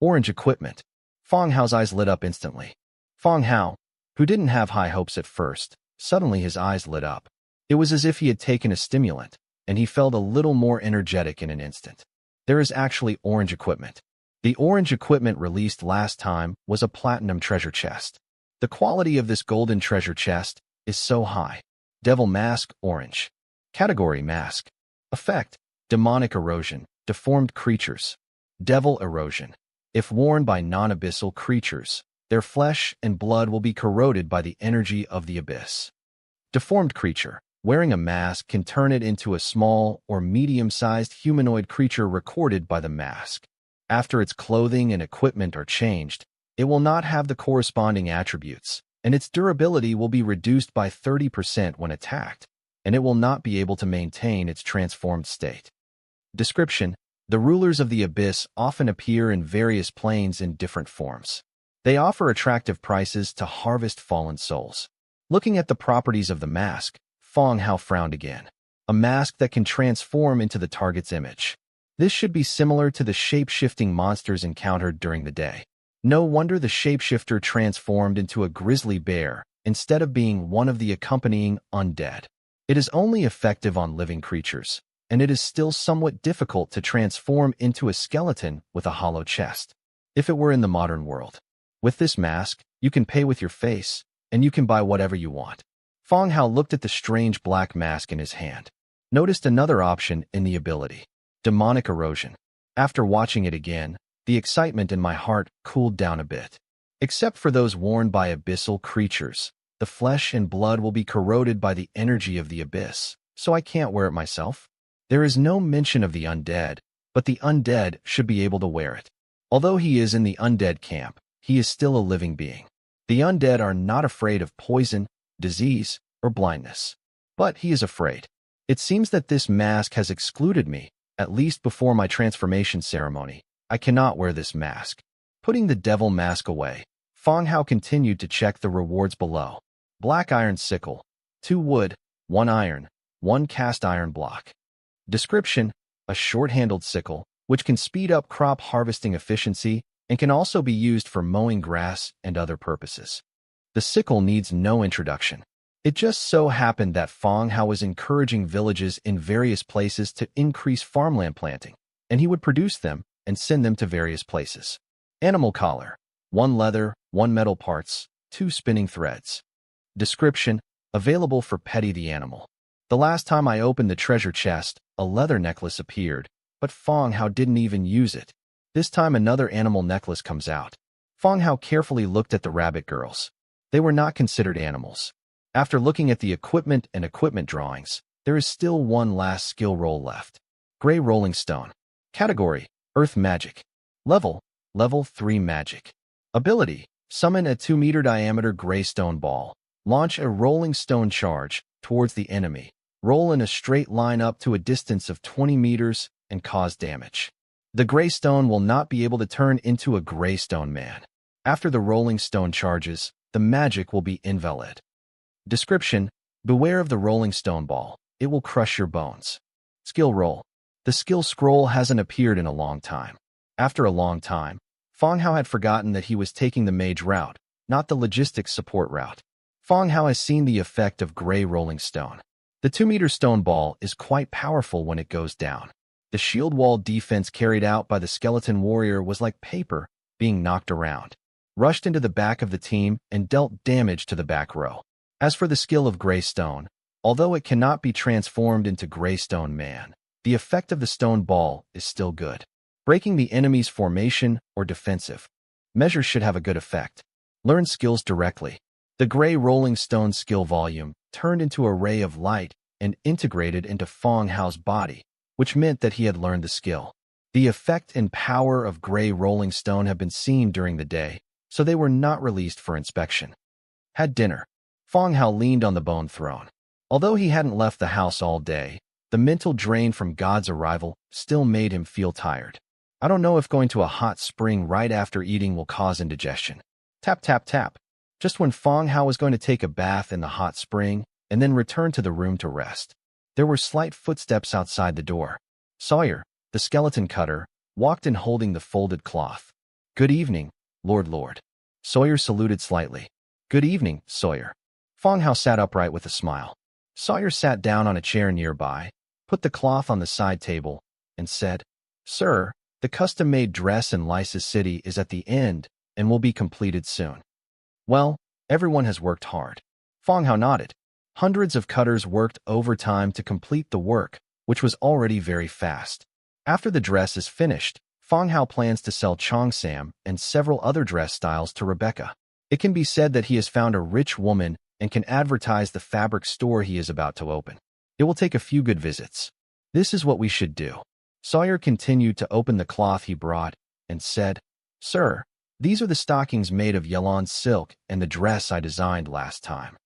Orange equipment. Fang Hao's eyes lit up instantly. Fang Hao, who didn't have high hopes at first, suddenly his eyes lit up. It was as if he had taken a stimulant, and he felt a little more energetic in an instant. There is actually orange equipment. The orange equipment released last time was a platinum treasure chest. The quality of this golden treasure chest is so high. Devil mask, orange. Category mask. Effect, demonic erosion, deformed creatures. Devil erosion. If worn by non-abyssal creatures, their flesh and blood will be corroded by the energy of the abyss. Deformed creature. Wearing a mask can turn it into a small or medium-sized humanoid creature recorded by the mask. After its clothing and equipment are changed, it will not have the corresponding attributes, and its durability will be reduced by 30% when attacked, and it will not be able to maintain its transformed state. Description: the rulers of the abyss often appear in various planes in different forms. They offer attractive prices to harvest fallen souls. Looking at the properties of the mask, Fang Hao frowned again. A mask that can transform into the target's image. This should be similar to the shape-shifting monsters encountered during the day. No wonder the shapeshifter transformed into a grizzly bear instead of being one of the accompanying undead. It is only effective on living creatures, and it is still somewhat difficult to transform into a skeleton with a hollow chest. If it were in the modern world. With this mask, you can pay with your face, and you can buy whatever you want. Fang Hao looked at the strange black mask in his hand. Noticed another option in the ability. Demonic erosion. After watching it again, the excitement in my heart cooled down a bit. Except for those worn by abyssal creatures, the flesh and blood will be corroded by the energy of the abyss, so I can't wear it myself. There is no mention of the undead, but the undead should be able to wear it. Although he is in the undead camp, he is still a living being. The undead are not afraid of poison, disease, or blindness. But he is afraid. It seems that this mask has excluded me, at least before my transformation ceremony. I cannot wear this mask. Putting the devil mask away, Fang Hao continued to check the rewards below. Black iron sickle, 2 wood, 1 iron, 1 cast iron block. Description: a short-handled sickle, which can speed up crop harvesting efficiency and can also be used for mowing grass and other purposes. The sickle needs no introduction. It just so happened that Fang Hao was encouraging villages in various places to increase farmland planting, and he would produce them and send them to various places. Animal collar, 1 leather, 1 metal parts, 2 spinning threads. Description: available for Petty the animal. The last time I opened the treasure chest, a leather necklace appeared, but Fang Hao didn't even use it. This time another animal necklace comes out. Fang Hao carefully looked at the rabbit girls. They were not considered animals. After looking at the equipment and equipment drawings, there is still one last skill roll left. Gray rolling stone. Category: Earth magic. Level: Level 3 Magic. Ability: Summon a 2-meter diameter gray stone ball. Launch a rolling stone charge towards the enemy. Roll in a straight line up to a distance of 20 meters and cause damage. The gray stone will not be able to turn into a gray stone man. After the rolling stone charges, the magic will be invalid. Description: Beware of the rolling stone ball. It will crush your bones. Skill roll. The skill scroll hasn't appeared in a long time. After a long time, Feng Hao had forgotten that he was taking the mage route, not the logistics support route. Feng Hao has seen the effect of gray rolling stone. The 2-meter stone ball is quite powerful when it goes down. The shield wall defense carried out by the skeleton warrior was like paper being knocked around, rushed into the back of the team and dealt damage to the back row. As for the skill of gray stone, although it cannot be transformed into gray stone man, the effect of the stone ball is still good. Breaking the enemy's formation or defensive measures should have a good effect. Learn skills directly. The gray rolling stone skill volume turned into a ray of light and integrated into Feng Hao's body, which meant that he had learned the skill. The effect and power of gray rolling stone have been seen during the day, so they were not released for inspection. Had dinner. Feng Hao leaned on the bone throne. Although he hadn't left the house all day, the mental drain from God's arrival still made him feel tired. I don't know if going to a hot spring right after eating will cause indigestion. Tap, tap, tap. Just when Feng Hao was going to take a bath in the hot spring and then return to the room to rest, there were slight footsteps outside the door. Sawyer, the skeleton cutter, walked in holding the folded cloth. Good evening, Lord. Sawyer saluted slightly. Good evening, Sawyer. Feng Hao sat upright with a smile. Sawyer sat down on a chair nearby, put the cloth on the side table, and said, Sir, the custom-made dress in Lysis City is at the end and will be completed soon. Well, everyone has worked hard. Feng Hao nodded. Hundreds of cutters worked overtime to complete the work, which was already very fast. After the dress is finished, Feng Hao plans to sell Cheongsam and several other dress styles to Rebecca. It can be said that he has found a rich woman and can advertise the fabric store he is about to open. It will take a few good visits. This is what we should do. Sawyer continued to open the cloth he brought and said, Sir, these are the stockings made of Yelon silk and the dress I designed last time.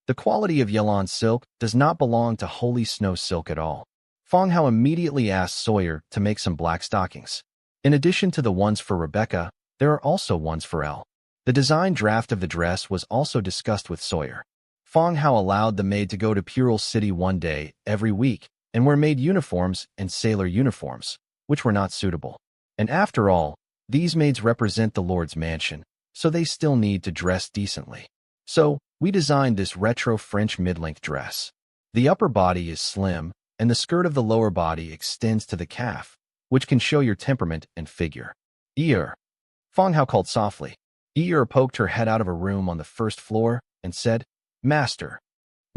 The quality of Yelon silk does not belong to Holy Snow silk at all. Feng Hao immediately asked Sawyer to make some black stockings. In addition to the ones for Rebecca, there are also ones for Elle. The design draft of the dress was also discussed with Sawyer. Feng Hao allowed the maid to go to Pural City one day every week and wear maid uniforms and sailor uniforms, which were not suitable. And after all, these maids represent the Lord's mansion, so they still need to dress decently. So, we designed this retro French mid-length dress. The upper body is slim, and the skirt of the lower body extends to the calf, which can show your temperament and figure. Ear. Feng Hao called softly. Ear poked her head out of a room on the first floor and said, Master,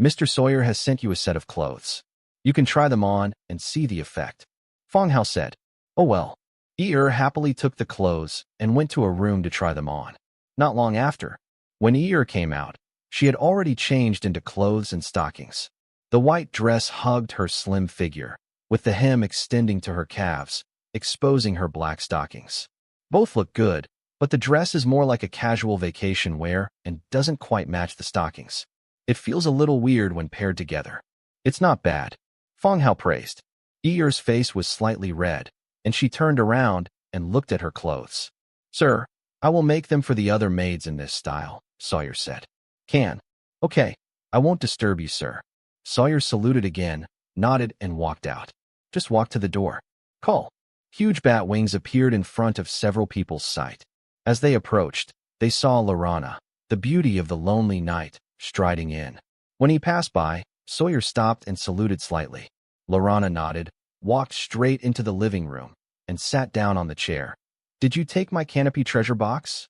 Mr. Sawyer has sent you a set of clothes. You can try them on and see the effect. Feng Hao said, Oh well. Ear happily took the clothes and went to a room to try them on. Not long after, when Ear came out, she had already changed into clothes and stockings. The white dress hugged her slim figure, with the hem extending to her calves, exposing her black stockings. Both look good, but the dress is more like a casual vacation wear and doesn't quite match the stockings. It feels a little weird when paired together. It's not bad. Feng Hao praised. Ear's face was slightly red, and she turned around and looked at her clothes. Sir, I will make them for the other maids in this style, Sawyer said. Can. Okay, I won't disturb you, sir. Sawyer saluted again, nodded and walked out. Just walk to the door. Call. Huge bat wings appeared in front of several people's sight. As they approached, they saw Lorana, the beauty of the lonely night, striding in. When he passed by, Sawyer stopped and saluted slightly. Lorana nodded, walked straight into the living room, and sat down on the chair. Did you take my canopy treasure box?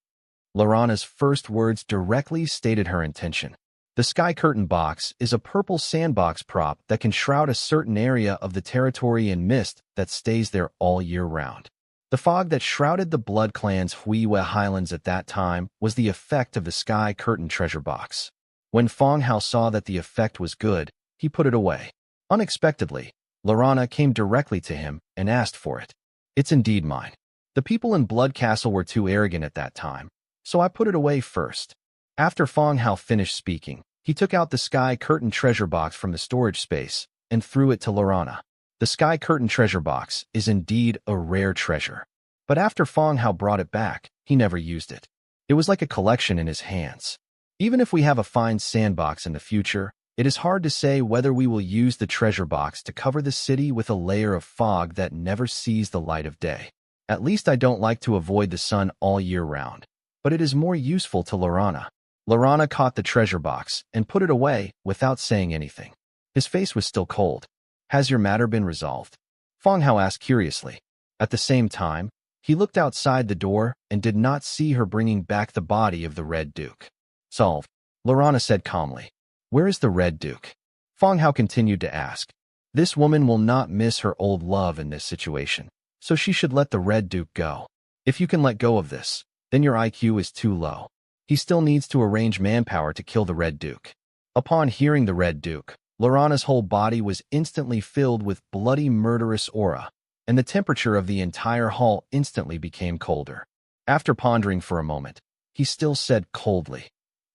Lorana's first words directly stated her intention. The sky curtain box is a purple sandbox prop that can shroud a certain area of the territory in mist that stays there all year round. The fog that shrouded the Blood Clan's Huiwe Highlands at that time was the effect of the sky curtain treasure box. When Feng Hao saw that the effect was good, he put it away. Unexpectedly, Lorana came directly to him and asked for it. It's indeed mine. The people in Blood Castle were too arrogant at that time, so I put it away first. After Fong Hao finished speaking, he took out the sky curtain treasure box from the storage space and threw it to Lorana. The sky curtain treasure box is indeed a rare treasure. But after Fong Hao brought it back, he never used it. It was like a collection in his hands. Even if we have a fine sandbox in the future, it is hard to say whether we will use the treasure box to cover the city with a layer of fog that never sees the light of day. At least I don't like to avoid the sun all year round, but it is more useful to Lorana. Lorana caught the treasure box and put it away without saying anything. His face was still cold. Has your matter been resolved? Fong Hao asked curiously. At the same time, he looked outside the door and did not see her bringing back the body of the Red Duke. Solved, Lorana said calmly. Where is the Red Duke? Fong Hao continued to ask. This woman will not miss her old love in this situation, so she should let the Red Duke go. If you can let go of this, then your IQ is too low. He still needs to arrange manpower to kill the Red Duke. Upon hearing the Red Duke, Lorana's whole body was instantly filled with bloody murderous aura, and the temperature of the entire hall instantly became colder. After pondering for a moment, he still said coldly,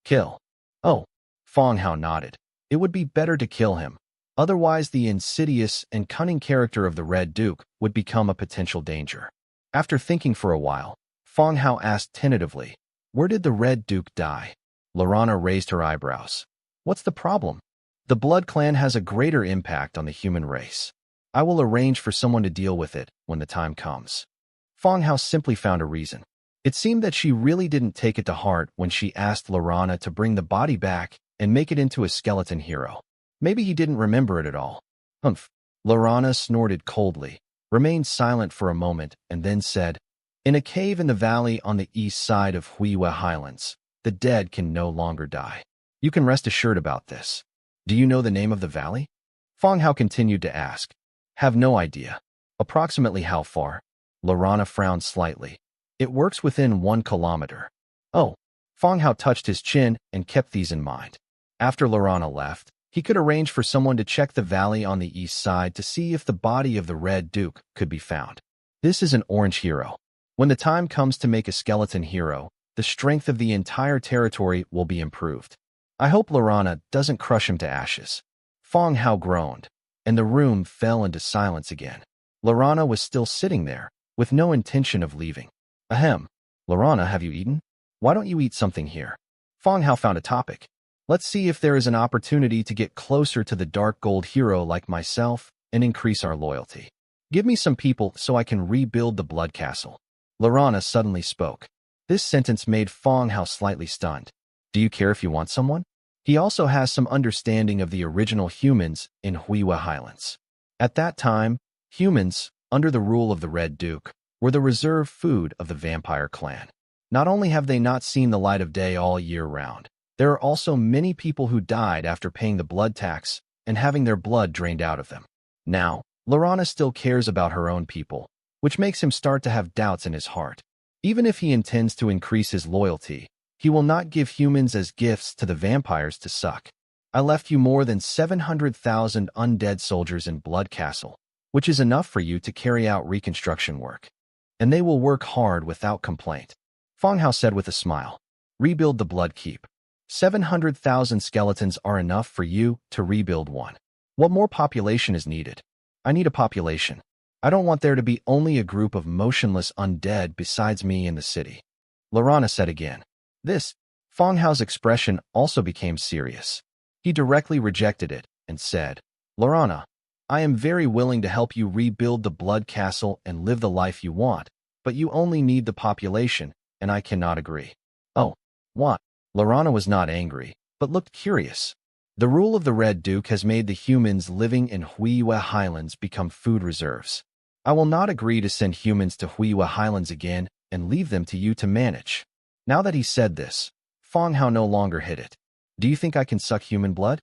Kill. Oh, Fong Hao nodded. It would be better to kill him. Otherwise, the insidious and cunning character of the Red Duke would become a potential danger. After thinking for a while, Fong Hao asked tentatively, Where did the Red Duke die? Lorana raised her eyebrows. What's the problem? The Blood Clan has a greater impact on the human race. I will arrange for someone to deal with it when the time comes. Fong Hao simply found a reason. It seemed that she really didn't take it to heart when she asked Lorana to bring the body back and make it into a skeleton hero. Maybe he didn't remember it at all. Humph. Lorana snorted coldly, remained silent for a moment, and then said, In a cave in the valley on the east side of Huiwa Highlands, the dead can no longer die. You can rest assured about this. Do you know the name of the valley? Fong Hao continued to ask. Have no idea. Approximately how far? Lorana frowned slightly. It works within 1 kilometer. Oh. Fong Hao touched his chin and kept these in mind. After Lorana left, he could arrange for someone to check the valley on the east side to see if the body of the Red Duke could be found. This is an orange hero. When the time comes to make a skeleton hero, the strength of the entire territory will be improved. I hope Lorana doesn't crush him to ashes. Fong Hao groaned, and the room fell into silence again. Lorana was still sitting there, with no intention of leaving. Ahem. Lorana, have you eaten? Why don't you eat something here? Fong Hao found a topic. Let's see if there is an opportunity to get closer to the dark gold hero like myself and increase our loyalty. Give me some people so I can rebuild the Blood Castle. Lorana suddenly spoke. This sentence made Fong Hao slightly stunned. Do you care if you want someone? He also has some understanding of the original humans in Huiwa Highlands. At that time, humans, under the rule of the Red Duke, were the reserve food of the vampire clan. Not only have they not seen the light of day all year round, there are also many people who died after paying the blood tax and having their blood drained out of them. Now, Lorana still cares about her own people, which makes him start to have doubts in his heart. Even if he intends to increase his loyalty, he will not give humans as gifts to the vampires to suck. I left you more than 700,000 undead soldiers in Blood Castle, which is enough for you to carry out reconstruction work. And they will work hard without complaint. Fong Hao said with a smile. Rebuild the Blood Keep. 700,000 skeletons are enough for you to rebuild one. What more population is needed? I need a population. I don't want there to be only a group of motionless undead besides me in the city. Lorana said again. Fong Hao's expression also became serious. He directly rejected it and said, Lorana, I am very willing to help you rebuild the Blood Castle and live the life you want, but you only need the population, and I cannot agree. Oh, what? Lorana was not angry, but looked curious. The rule of the Red Duke has made the humans living in Huiwa Highlands become food reserves. I will not agree to send humans to Huiwa Highlands again and leave them to you to manage. Now that he said this, Fong Hao no longer hid it. Do you think I can suck human blood?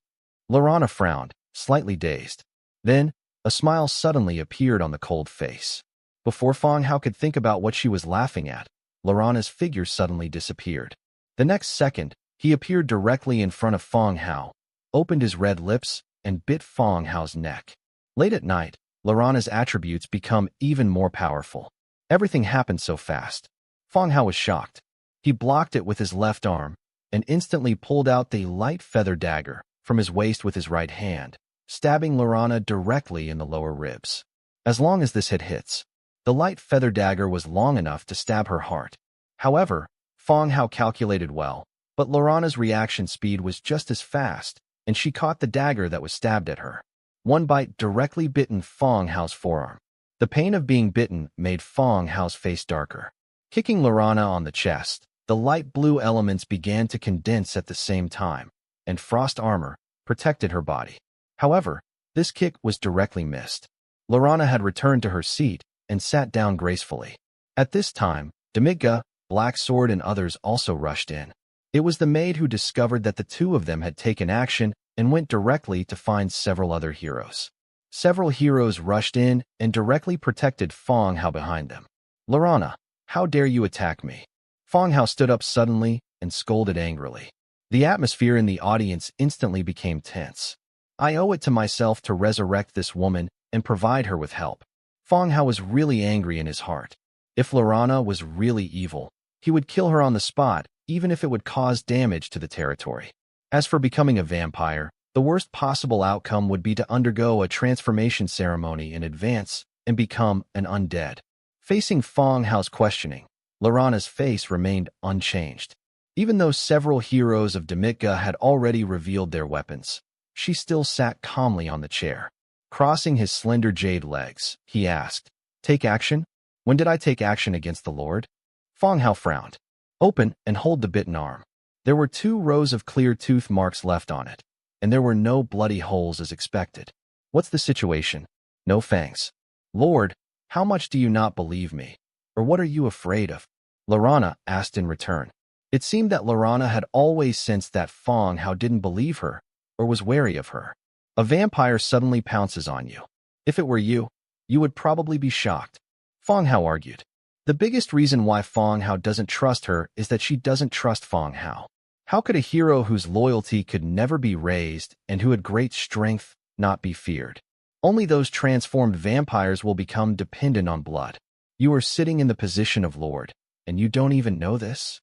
Lorana frowned, slightly dazed. Then, a smile suddenly appeared on the cold face. Before Fong Hao could think about what she was laughing at, Lorana's figure suddenly disappeared. The next second, he appeared directly in front of Fong Hao, opened his red lips, and bit Fong Hao's neck. Late at night, Lorana's attributes become even more powerful. Everything happened so fast. Fong Hao was shocked. He blocked it with his left arm and instantly pulled out the light feather dagger from his waist with his right hand, stabbing Laurana directly in the lower ribs. As long as this hits, the light feather dagger was long enough to stab her heart. However, Fong Hao calculated well, but Laurana's reaction speed was just as fast, and she caught the dagger that was stabbed at her. One bite directly bitten Fong Hao's forearm. The pain of being bitten made Fong Hao's face darker. Kicking Laurana on the chest, the light blue elements began to condense at the same time, and frost armor protected her body. However, this kick was directly missed. Laurana had returned to her seat and sat down gracefully. At this time, Demiga, Black Sword and others also rushed in. It was the maid who discovered that the two of them had taken action and went directly to find several other heroes. Several heroes rushed in and directly protected Fong Hao behind them. Laurana, how dare you attack me? Fong Hao stood up suddenly and scolded angrily. The atmosphere in the audience instantly became tense. I owe it to myself to resurrect this woman and provide her with help. Fong Hao was really angry in his heart. If Laurana was really evil, he would kill her on the spot, even if it would cause damage to the territory. As for becoming a vampire, the worst possible outcome would be to undergo a transformation ceremony in advance and become an undead. Facing Fong Hao's questioning, Laurana's face remained unchanged. Even though several heroes of Demitka had already revealed their weapons, she still sat calmly on the chair. Crossing his slender jade legs, he asked, "Take action? When did I take action against the Lord?" Fong Hao frowned. "Open and hold the bitten arm." There were 2 rows of clear tooth marks left on it, and there were no bloody holes as expected. "What's the situation?" "No fangs." "Lord, how much do you not believe me? Or what are you afraid of?" Laurana asked in return. It seemed that Laurana had always sensed that Fong Hao didn't believe her or was wary of her. A vampire suddenly pounces on you. If it were you, you would probably be shocked. Fong Hao argued. The biggest reason why Fong Hao doesn't trust her is that she doesn't trust Fong Hao. How could a hero whose loyalty could never be raised and who had great strength not be feared? Only those transformed vampires will become dependent on blood. You are sitting in the position of Lord, and you don't even know this?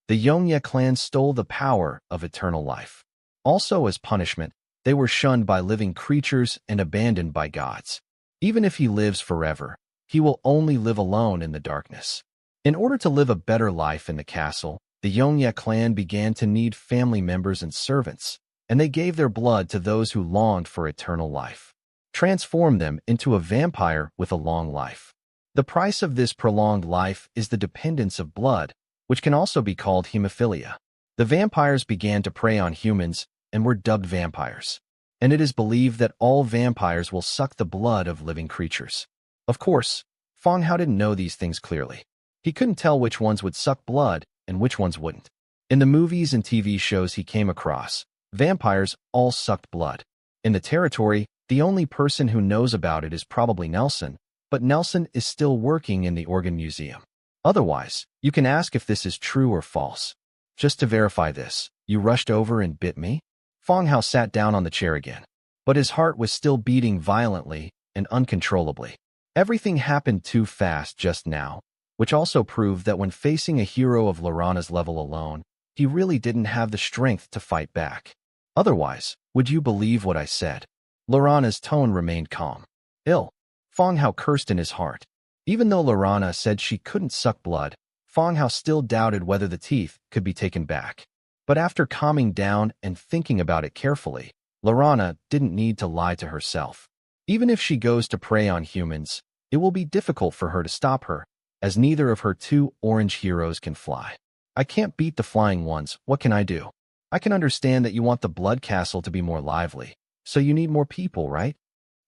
The Yongye clan stole the power of eternal life. Also as punishment, they were shunned by living creatures and abandoned by gods. Even if he lives forever, he will only live alone in the darkness. In order to live a better life in the castle, the Yongye clan began to need family members and servants, and they gave their blood to those who longed for eternal life. Transform them into a vampire with a long life. The price of this prolonged life is the dependence of blood, which can also be called hemophilia. The vampires began to prey on humans and were dubbed vampires. And it is believed that all vampires will suck the blood of living creatures. Of course, Fong Hao didn't know these things clearly. He couldn't tell which ones would suck blood and which ones wouldn't. In the movies and TV shows he came across, vampires all sucked blood. In the territory, the only person who knows about it is probably Nelson, but Nelson is still working in the organ museum. Otherwise, you can ask if this is true or false. Just to verify this, you rushed over and bit me? Fong Hao sat down on the chair again, but his heart was still beating violently and uncontrollably. Everything happened too fast just now, which also proved that when facing a hero of Laurana's level alone, he really didn't have the strength to fight back. Otherwise, would you believe what I said? Laurana's tone remained calm. Ill. Fong Hao cursed in his heart. Even though Laurana said she couldn't suck blood, Fong Hao still doubted whether the teeth could be taken back. But after calming down and thinking about it carefully, Laurana didn't need to lie to herself. Even if she goes to prey on humans, it will be difficult for her to stop her, as neither of her 2 orange heroes can fly. I can't beat the flying ones, what can I do? I can understand that you want the blood castle to be more lively, so you need more people, right?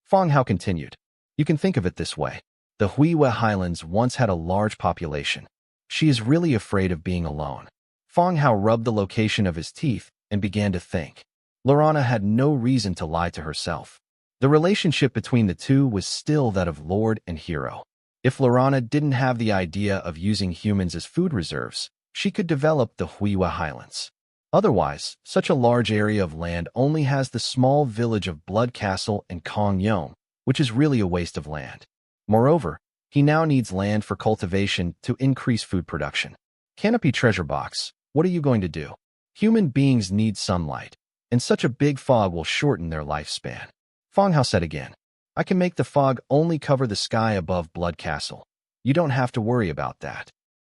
Fong Hao continued. You can think of it this way. The Huiwa Highlands once had a large population. She is really afraid of being alone. Fong Hao rubbed the location of his teeth and began to think. Laurana had no reason to lie to herself. The relationship between the two was still that of Lord and hero. If Laurana didn't have the idea of using humans as food reserves, she could develop the Huiwa Highlands. Otherwise, such a large area of land only has the small village of Blood Castle and Kong Yong, which is really a waste of land. Moreover, He now needs land for cultivation to increase food production. Canopy treasure box, what are you going to do? Human beings need sunlight, and such a big fog will shorten their lifespan. Fong Hao said again, I can make the fog only cover the sky above Blood Castle. You don't have to worry about that.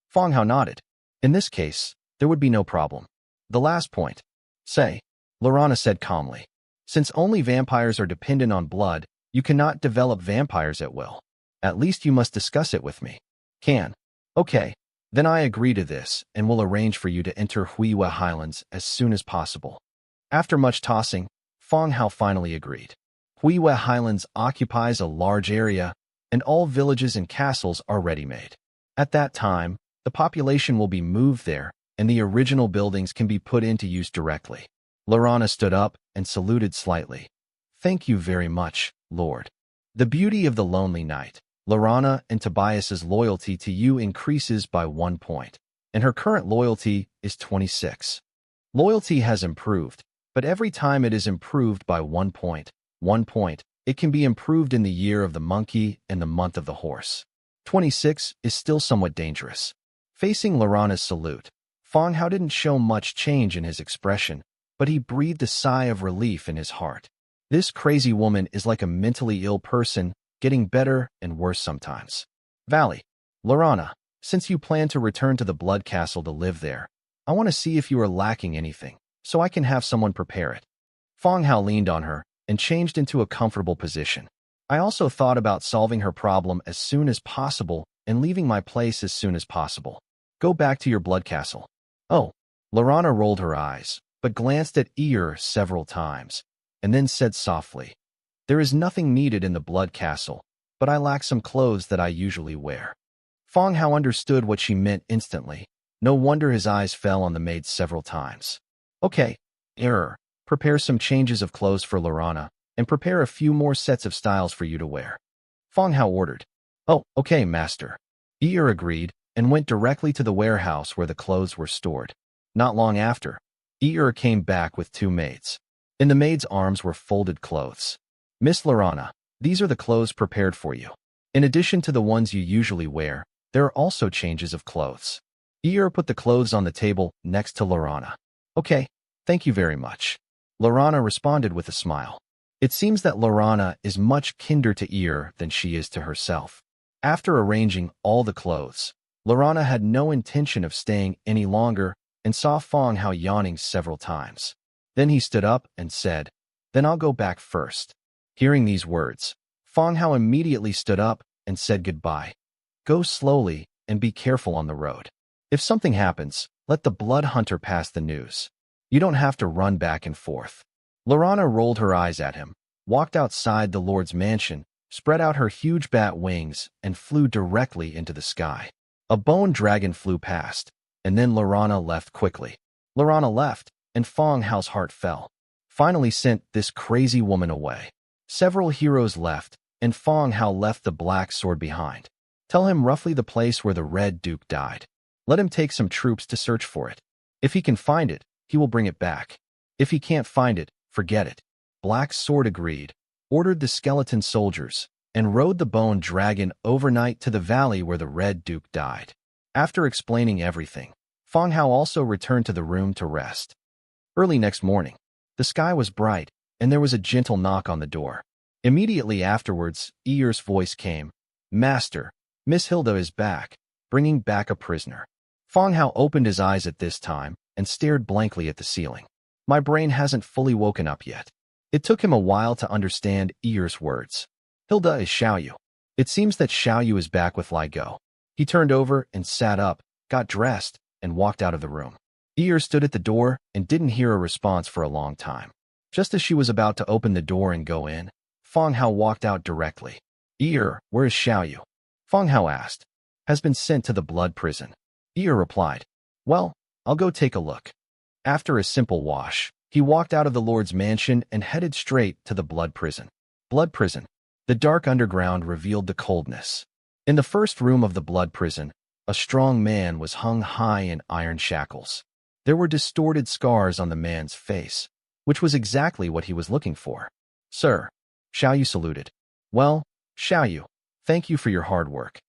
Fong Hao nodded. In this case, there would be no problem. The last point. Say, Lorana said calmly. Since only vampires are dependent on blood, you cannot develop vampires at will. At least you must discuss it with me. Can. Okay. Then I agree to this and will arrange for you to enter Huiwa Highlands as soon as possible. After much tossing, Fong Hao finally agreed. Huiwa Highlands occupies a large area, and all villages and castles are ready-made. At that time, the population will be moved there, and the original buildings can be put into use directly. Lorana stood up and saluted slightly. Thank you very much, Lord. The beauty of the lonely night. Lorana and Tobias's loyalty to you increases by 1 point, and her current loyalty is 26. Loyalty has improved, but every time it is improved by 1 point, it can be improved in the year of the monkey and the month of the horse. 26 is still somewhat dangerous. Facing Lorana's salute, Fong Hao didn't show much change in his expression, but he breathed a sigh of relief in his heart. This crazy woman is like a mentally ill person, getting better and worse sometimes. Valley. Lorana, since you plan to return to the Blood Castle to live there, I want to see if you are lacking anything, so I can have someone prepare it. Fong Hao leaned on her and changed into a comfortable position. I also thought about solving her problem as soon as possible and leaving my place as soon as possible. Go back to your Blood Castle. Oh. Lorana rolled her eyes, but glanced at Eeyore several times, and then said softly, There is nothing needed in the Blood Castle, but I lack some clothes that I usually wear. Fong Hao understood what she meant instantly. No wonder his eyes fell on the maid several times. Okay, Eeyore, prepare some changes of clothes for Lorana, and prepare a few more sets of styles for you to wear. Fong Hao ordered. Oh, okay, master. Eeyore agreed, and went directly to the warehouse where the clothes were stored. Not long after, Eeyore came back with 2 maids. In the maids' arms were folded clothes. Miss Lorana, these are the clothes prepared for you. In addition to the ones you usually wear, there are also changes of clothes. Eeyore put the clothes on the table next to Lorana. Okay, thank you very much. Lorana responded with a smile. It seems that Lorana is much kinder to Eeyore than she is to herself. After arranging all the clothes, Lorana had no intention of staying any longer and saw Fong Hao yawning several times. Then he stood up and said, Then I'll go back first. Hearing these words, Fong Hao immediately stood up and said goodbye. Go slowly and be careful on the road. If something happens, let the blood hunter pass the news. You don't have to run back and forth. Lorana rolled her eyes at him, walked outside the Lord's mansion, spread out her huge bat wings, and flew directly into the sky. A bone dragon flew past, and then Lorana left quickly. Lorana left, and Fong Hao's heart fell. Finally sent this crazy woman away. Several heroes left, and Fong Hao left the black sword behind. Tell him roughly the place where the Red Duke died. Let him take some troops to search for it. If he can find it, he will bring it back. If he can't find it, forget it. Black Sword agreed, ordered the skeleton soldiers, and rode the bone dragon overnight to the valley where the Red Duke died. After explaining everything, Fong Hao also returned to the room to rest. Early next morning, the sky was bright, and there was a gentle knock on the door. Immediately afterwards, Eeyore's voice came, Master, Miss Hilda is back, bringing back a prisoner. Fong Hao opened his eyes at this time and stared blankly at the ceiling. My brain hasn't fully woken up yet. It took him a while to understand Eeyore's words. Hilda is Xiaoyu. It seems that Xiaoyu is back with Li Go. He turned over and sat up, got dressed, and walked out of the room. Eeyore stood at the door and didn't hear a response for a long time. Just as she was about to open the door and go in, Fong Hao walked out directly. Eeyore, where is Xiaoyu? Fong Hao asked. Has been sent to the blood prison. Eeyore replied. Well, I'll go take a look. After a simple wash, he walked out of the Lord's mansion and headed straight to the blood prison. Blood prison. The dark underground revealed the coldness. In the first room of the blood prison, a strong man was hung high in iron shackles. There were distorted scars on the man's face, which was exactly what he was looking for. Sir, Xiaoyu saluted. Well, Xiaoyu, thank you for your hard work.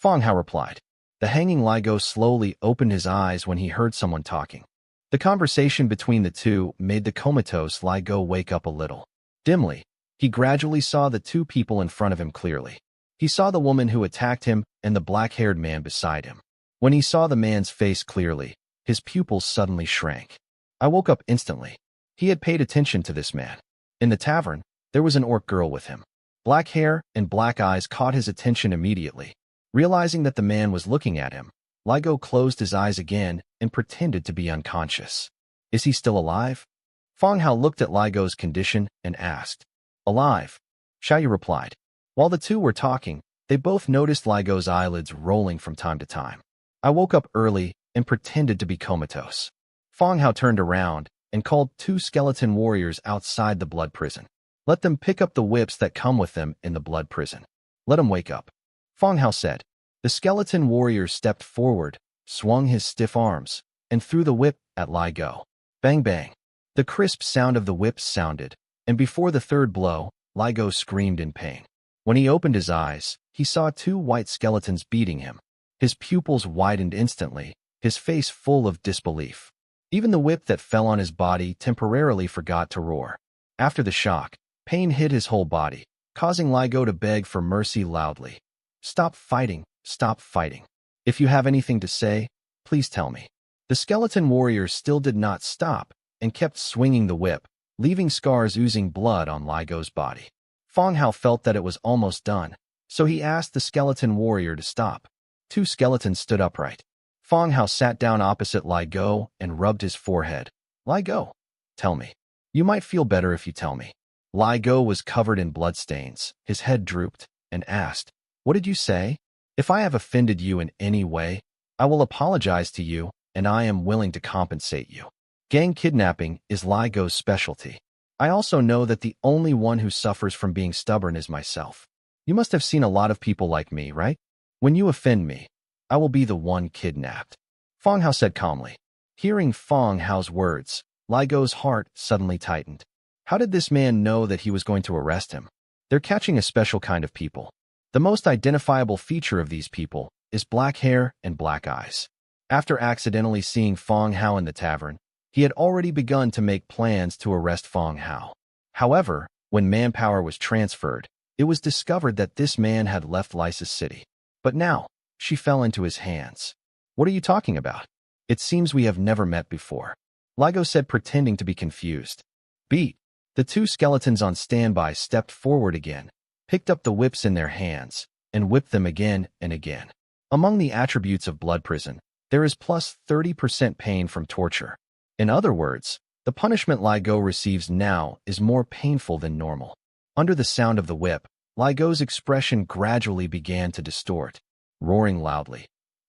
Fong Hao replied. The hanging Ligo slowly opened his eyes when he heard someone talking. The conversation between the two made the comatose Ligo wake up a little. Dimly, he gradually saw the two people in front of him clearly. He saw the woman who attacked him and the black-haired man beside him. When he saw the man's face clearly, his pupils suddenly shrank. I woke up instantly. He had paid attention to this man. In the tavern, there was an orc girl with him. Black hair and black eyes caught his attention immediately. Realizing that the man was looking at him, Ligo closed his eyes again and pretended to be unconscious. Is he still alive? Fong Hao looked at Ligo's condition and asked. Alive, Xiaoyu replied. While the two were talking, they both noticed Ligo's eyelids rolling from time to time. I woke up early and pretended to be comatose. Fong Hao turned around and called two skeleton warriors outside the blood prison. Let them pick up the whips that come with them in the blood prison. Let them wake up, Fong Hao said. The skeleton warrior stepped forward, swung his stiff arms, and threw the whip at Ligo. Bang bang. The crisp sound of the whips sounded, and before the third blow, Ligo screamed in pain. When he opened his eyes, he saw two white skeletons beating him. His pupils widened instantly, his face full of disbelief. Even the whip that fell on his body temporarily forgot to roar. After the shock, pain hit his whole body, causing Ligo to beg for mercy loudly. Stop fighting, stop fighting. If you have anything to say, please tell me. The skeleton warrior still did not stop and kept swinging the whip, leaving scars oozing blood on Ligo's body. Fong Hao felt that it was almost done, so he asked the skeleton warrior to stop. Two skeletons stood upright. Fong Hao sat down opposite Ligo and rubbed his forehead. Ligo, tell me. You might feel better if you tell me. Ligo was covered in bloodstains, his head drooped, and asked, What did you say? If I have offended you in any way, I will apologize to you, and I am willing to compensate you. Gang kidnapping is Ligo's specialty. I also know that the only one who suffers from being stubborn is myself. You must have seen a lot of people like me, right? When you offend me, I will be the one kidnapped. Fong Hao said calmly. Hearing Fong Hao's words, Ligo's heart suddenly tightened. How did this man know that he was going to arrest him? They're catching a special kind of people. The most identifiable feature of these people is black hair and black eyes. After accidentally seeing Fong Hao in the tavern, he had already begun to make plans to arrest Fong Hao. However, when manpower was transferred, it was discovered that this man had left Lysis City. But now, she fell into his hands. What are you talking about? It seems we have never met before, Ligo said, pretending to be confused. Beat. The two skeletons on standby stepped forward again, picked up the whips in their hands, and whipped them again and again. Among the attributes of blood prison, there is plus 30% pain from torture. In other words, the punishment Ligo receives now is more painful than normal. Under the sound of the whip, Ligo's expression gradually began to distort, roaring loudly.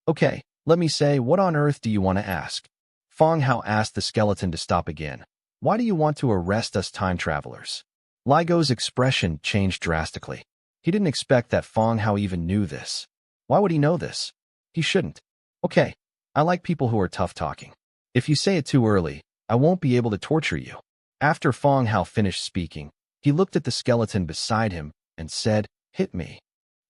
Okay, let me say, what on earth do you want to ask? Fong Hao asked the skeleton to stop again. Why do you want to arrest us time travelers? Ligo's expression changed drastically. He didn't expect that Fong Hao even knew this. Why would he know this? He shouldn't. Okay, I like people who are tough talking. If you say it too early, I won't be able to torture you. After Fong Hao finished speaking, he looked at the skeleton beside him and said, Hit me.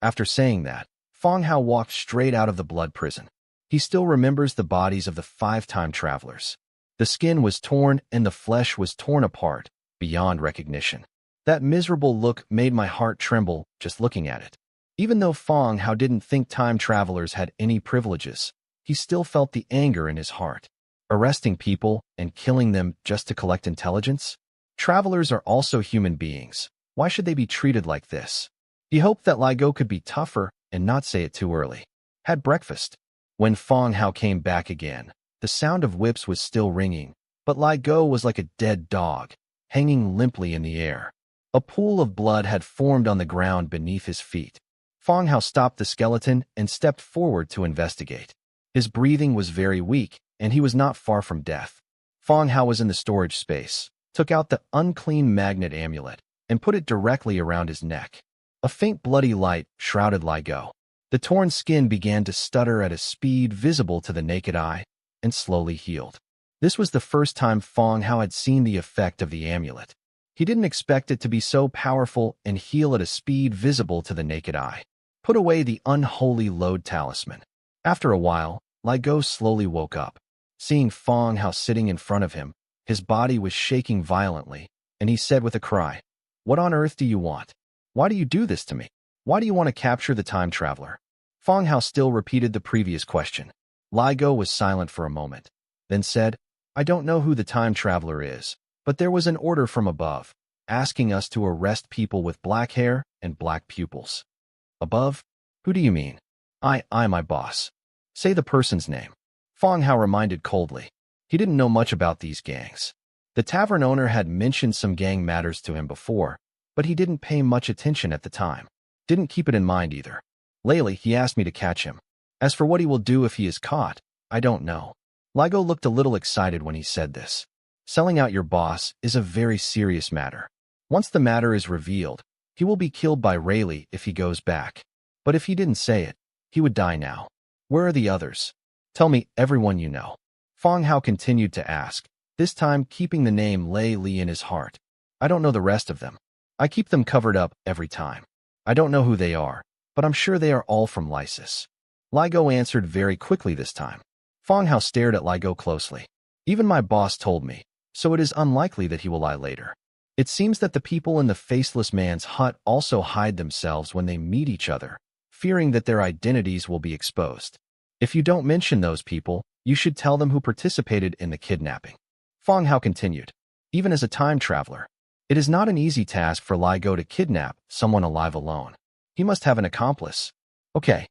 After saying that, Fong Hao walked straight out of the blood prison. He still remembers the bodies of the 5 time travelers. The skin was torn and the flesh was torn apart, beyond recognition. That miserable look made my heart tremble just looking at it. Even though Fong Hao didn't think time travelers had any privileges, he still felt the anger in his heart. Arresting people and killing them just to collect intelligence? Travelers are also human beings. Why should they be treated like this? He hoped that Ligo could be tougher and not say it too early. Had breakfast. When Fong Hao came back again, the sound of whips was still ringing, but Ligo was like a dead dog, hanging limply in the air. A pool of blood had formed on the ground beneath his feet. Fong Hao stopped the skeleton and stepped forward to investigate. His breathing was very weak, and he was not far from death. Fong Hao was in the storage space, took out the unclean magnet amulet, and put it directly around his neck. A faint bloody light shrouded Ligo. The torn skin began to stutter at a speed visible to the naked eye, and slowly healed. This was the first time Fong Hao had seen the effect of the amulet. He didn't expect it to be so powerful and heal at a speed visible to the naked eye. Put away the unholy load talisman. After a while, Lai Go slowly woke up. Seeing Fong Hao sitting in front of him, his body was shaking violently, and he said with a cry, "What on earth do you want? Why do you do this to me? Why do you want to capture the time traveler?" Fong Hao still repeated the previous question. Lai Go was silent for a moment, then said, "I don't know who the time traveler is, but there was an order from above, asking us to arrest people with black hair and black pupils." "Above? Who do you mean?" I'm my boss." "Say the person's name." Fong Hao reminded coldly. He didn't know much about these gangs. The tavern owner had mentioned some gang matters to him before, but he didn't pay much attention at the time. Didn't keep it in mind either. Lately, he asked me to catch him. As for what he will do if he is caught, I don't know. Lai Go looked a little excited when he said this. Selling out your boss is a very serious matter. Once the matter is revealed, he will be killed by Rayleigh if he goes back. But if he didn't say it, he would die now. Where are the others? Tell me everyone you know. Fong Hao continued to ask, this time keeping the name Lei Li in his heart. I don't know the rest of them. I keep them covered up every time. I don't know who they are, but I'm sure they are all from Lysis. Lai Go answered very quickly this time. Fong Hao stared at Lai Go closely. Even my boss told me, so it is unlikely that he will lie later. It seems that the people in the faceless man's hut also hide themselves when they meet each other, fearing that their identities will be exposed. If you don't mention those people, you should tell them who participated in the kidnapping. Fong Hao continued. Even as a time traveler, it is not an easy task for Lai Go to kidnap someone alive alone. He must have an accomplice. Okay.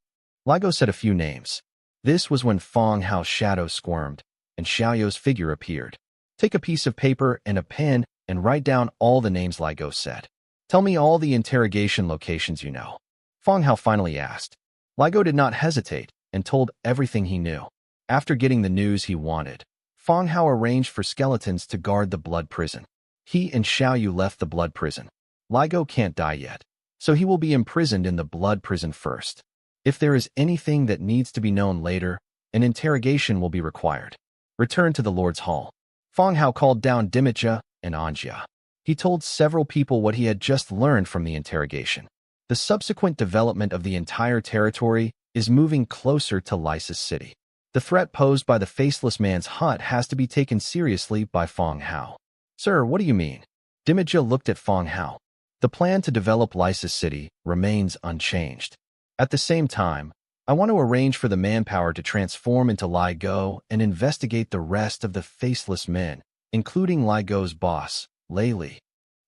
Lai Go said a few names. This was when Fong Hao's shadow squirmed, and Xiaoyou's figure appeared. Take a piece of paper and a pen and write down all the names Lai Go said. Tell me all the interrogation locations you know. Fong Hao finally asked. Lai Go did not hesitate and told everything he knew. After getting the news he wanted, Fong Hao arranged for skeletons to guard the blood prison. He and Xiaoyu left the blood prison. Lai Go can't die yet, so he will be imprisoned in the blood prison first. If there is anything that needs to be known later, an interrogation will be required. Return to the Lord's Hall. Fong Hao called down Dimitra and Anjia. He told several people what he had just learned from the interrogation. The subsequent development of the entire territory is moving closer to Lysis City. The threat posed by the faceless man's hut has to be taken seriously by Fong Hao. Sir, what do you mean? Dimitra looked at Fong Hao. The plan to develop Lysis City remains unchanged. At the same time, I want to arrange for the manpower to transform into Lai Go and investigate the rest of the faceless men, including Lai Go's boss, Lei Li.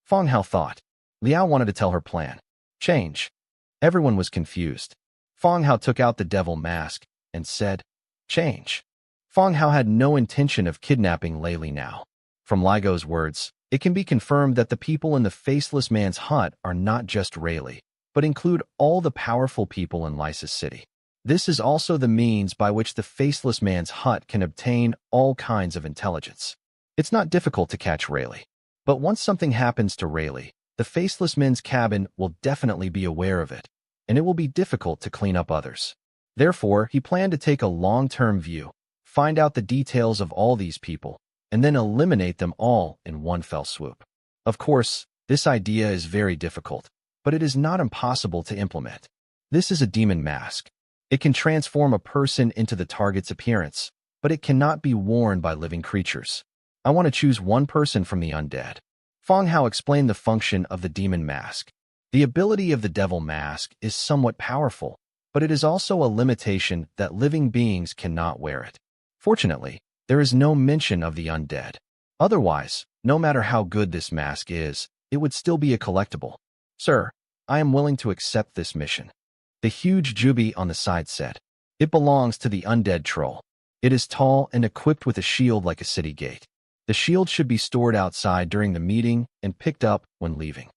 Fong Hao thought. Liao wanted to tell her plan. Change. Everyone was confused. Fong Hao took out the devil mask and said, change. Fong Hao had no intention of kidnapping Lei Li now. From Lai Go's words, it can be confirmed that the people in the faceless man's hut are not just Rayleigh, but include all the powerful people in Lysis City. This is also the means by which the faceless man's hut can obtain all kinds of intelligence. It's not difficult to catch Rayleigh, but once something happens to Rayleigh, the faceless men's cabin will definitely be aware of it, and it will be difficult to clean up others. Therefore, he planned to take a long-term view, find out the details of all these people, and then eliminate them all in one fell swoop. Of course, this idea is very difficult, but it is not impossible to implement. This is a demon mask. It can transform a person into the target's appearance, but it cannot be worn by living creatures. I want to choose one person from the undead. Fong Hao explained the function of the demon mask. The ability of the devil mask is somewhat powerful, but it is also a limitation that living beings cannot wear it. Fortunately, there is no mention of the undead. Otherwise, no matter how good this mask is, it would still be a collectible. Sir, I am willing to accept this mission. The huge Jubi on the side said. It belongs to the undead troll. It is tall and equipped with a shield like a city gate. The shield should be stored outside during the meeting and picked up when leaving.